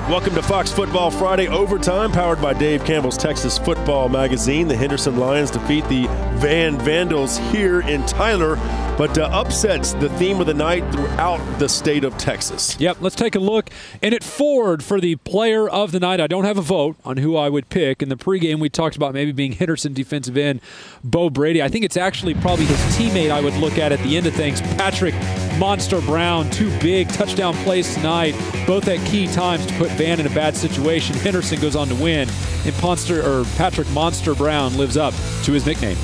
Welcome to Fox Football Friday Overtime, powered by Dave Campbell's Texas Football Magazine. The Henderson Lions defeat the Van Vandals here in Tyler, but upsets the theme of the night throughout the state of Texas. Yep, let's take a look. And at Ford for the player of the night, I don't have a vote on who I would pick. In the pregame, we talked about maybe being Henderson defensive end Bo Brady. I think it's actually probably his teammate I would look at the end of things, Patrick Monster Brown. 2 big touchdown plays tonight, both at key times to put Van in a bad situation. Henderson goes on to win, and Patrick Monster Brown lives up to his nickname.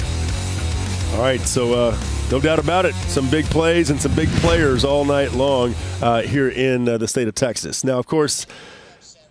All right, so no doubt about it, some big plays and some big players all night long here in the state of Texas. Now, of course,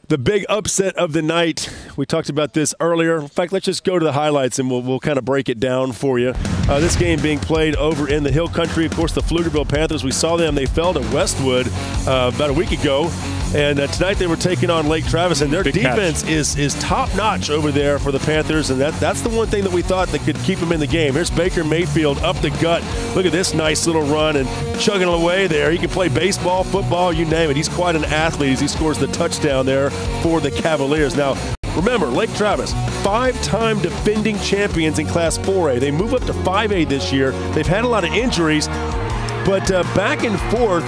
the big upset of the night, we talked about this earlier. In fact, let's just go to the highlights and we'll kind of break it down for you. This game being played over in the Hill Country. Of course, the Pflugerville Panthers, we saw them. They fell to Westwood about a week ago. And tonight they were taking on Lake Travis, and their defense is top-notch over there for the Panthers, and that's the one thing that we thought that could keep them in the game. Here's Baker Mayfield up the gut. Look at this nice little run and chugging away there. He can play baseball, football, you name it. He's quite an athlete as he scores the touchdown there for the Cavaliers. Now, remember, Lake Travis, 5-time defending champions in Class 4A. They move up to 5A this year. They've had a lot of injuries, but back and forth,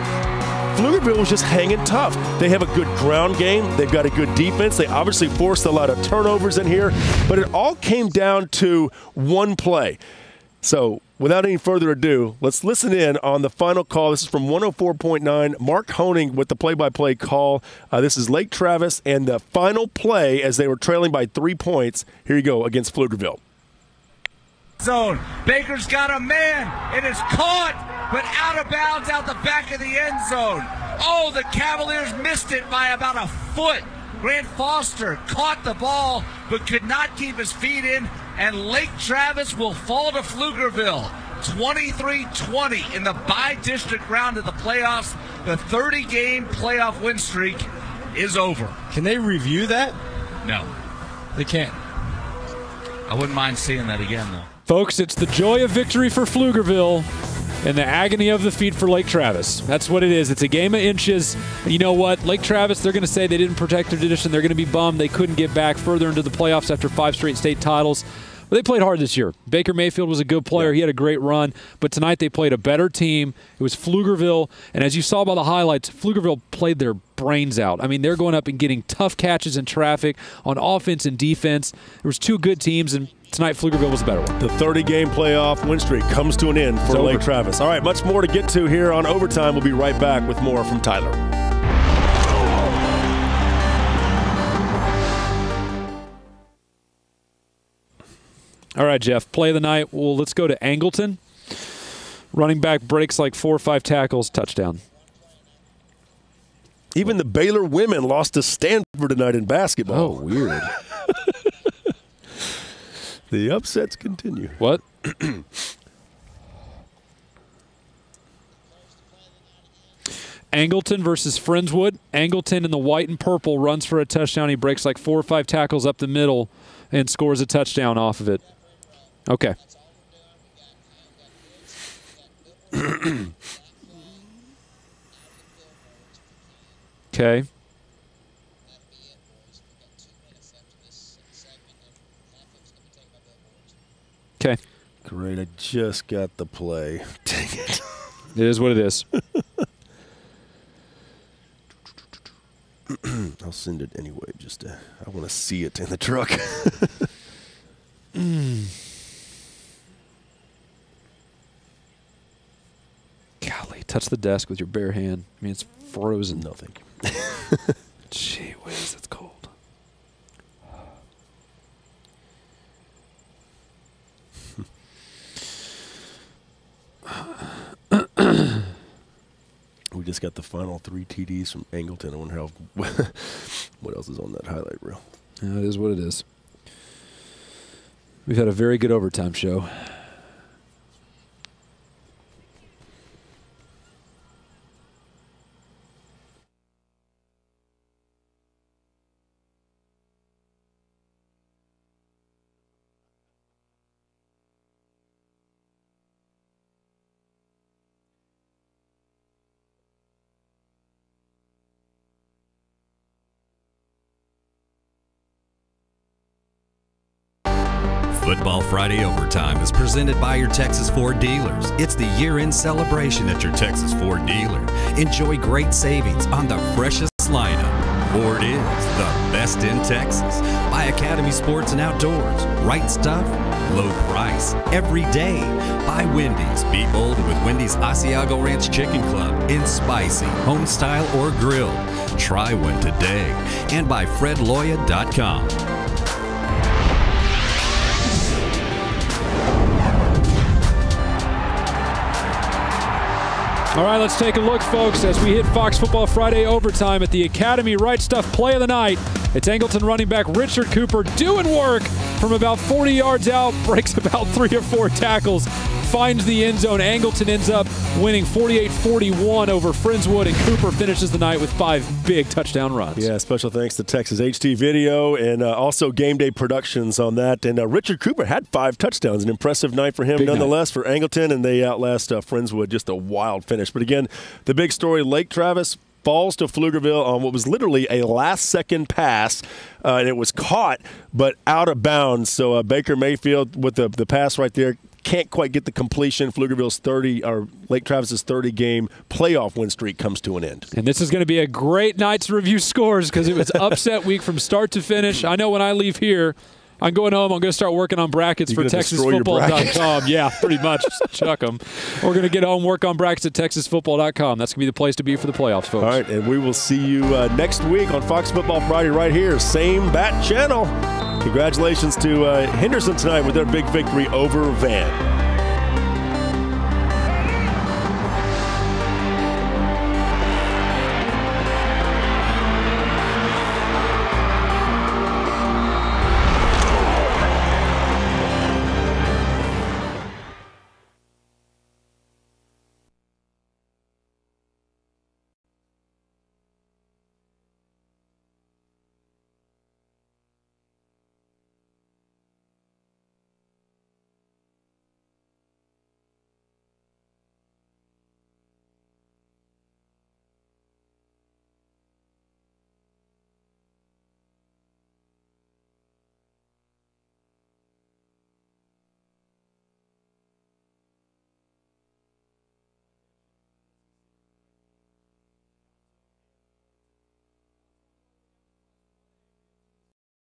Pflugerville was just hanging tough. They have a good ground game. They've got a good defense. They obviously forced a lot of turnovers in here, but it all came down to one play. So without any further ado, let's listen in on the final call. This is from 104.9. Mark Honing with the play-by-play call. This is Lake Travis and the final play as they were trailing by 3 points. Here you go against Pflugerville. Zone. Baker's got a man. It is caught, but out of bounds out the back of the end zone. Oh, the Cavaliers missed it by about a foot. Grant Foster caught the ball, but could not keep his feet in, and Lake Travis will fall to Pflugerville. 23-20 in the by-district round of the playoffs. The 30-game playoff win streak is over. Can they review that? No. They can't. I wouldn't mind seeing that again, though. Folks, it's the joy of victory for Pflugerville and the agony of defeat for Lake Travis. That's what it is. It's a game of inches. And you know what? Lake Travis, they're going to say they didn't protect their tradition. They're going to be bummed they couldn't get back further into the playoffs after 5 straight state titles. But they played hard this year. Baker Mayfield was a good player. He had a great run. But tonight they played a better team. It was Pflugerville. And as you saw by the highlights, Pflugerville played their brains out. I mean, they're going up and getting tough catches in traffic on offense and defense. There was 2 good teams, and tonight Pflugerville was a better one. The 30-game playoff win streak comes to an end for Lake Travis. All right, much more to get to here on Overtime. We'll be right back with more from Tyler. All right, Jeff, play of the night. Well, let's go to Angleton. Running back breaks like 4 or 5 tackles, touchdown. Even the Baylor women lost to Stanford tonight in basketball. Oh, weird. The upsets continue. What? Angleton versus Friendswood. Angleton in the white and purple runs for a touchdown. He breaks like 4 or 5 tackles up the middle and scores a touchdown off of it. Okay. Okay. Okay. Great. I just got the play. Dang it. It is what it is. I'll send it anyway. I want to see it in the truck. Golly, touch the desk with your bare hand. I mean, it's frozen. No, thank you. Gee whiz, it's cold. We just got the final 3 TDs from Angleton. I wonder how what else is on that highlight reel. Yeah, it is what it is. We've had a very good overtime show. Football Friday Overtime is presented by your Texas Ford dealers. It's the year-end celebration at your Texas Ford dealer. Enjoy great savings on the freshest lineup. Ford is the best in Texas. By Academy Sports and Outdoors. Right stuff, low price, every day. By Wendy's. Be bold with Wendy's Asiago Ranch Chicken Club in spicy, home style, or grilled. Try one today. And by FredLoya.com. All right, let's take a look, folks, as we hit Fox Football Friday Overtime at the Academy Right Stuff Play of the Night. It's Angleton running back Richard Cooper doing work from about 40 yards out, breaks about 3 or 4 tackles finds the end zone. Angleton ends up winning 48-41 over Friendswood, and Cooper finishes the night with 5 big touchdown runs. Yeah, special thanks to Texas HT Video and also Game Day Productions on that. And Richard Cooper had 5 touchdowns. An impressive night for him, nonetheless, for Angleton, and they outlast Friendswood. Just a wild finish. But again, the big story, Lake Travis falls to Pflugerville on what was literally a last-second pass, and it was caught but out of bounds. So Baker Mayfield with the pass right there can't quite get the completion. Pflugerville's Lake Travis's 30-game playoff win streak comes to an end. And this is going to be a great night to review scores because it was upset week from start to finish. I know when I leave here, I'm going home. I'm going to start working on brackets for TexasFootball.com. Yeah, pretty much. Chuck them. We're going to get home, work on brackets at TexasFootball.com. That's going to be the place to be for the playoffs, folks. All right, and we will see you next week on Fox Football Friday right here. Same bat channel. Congratulations to Henderson tonight with their big victory over Van.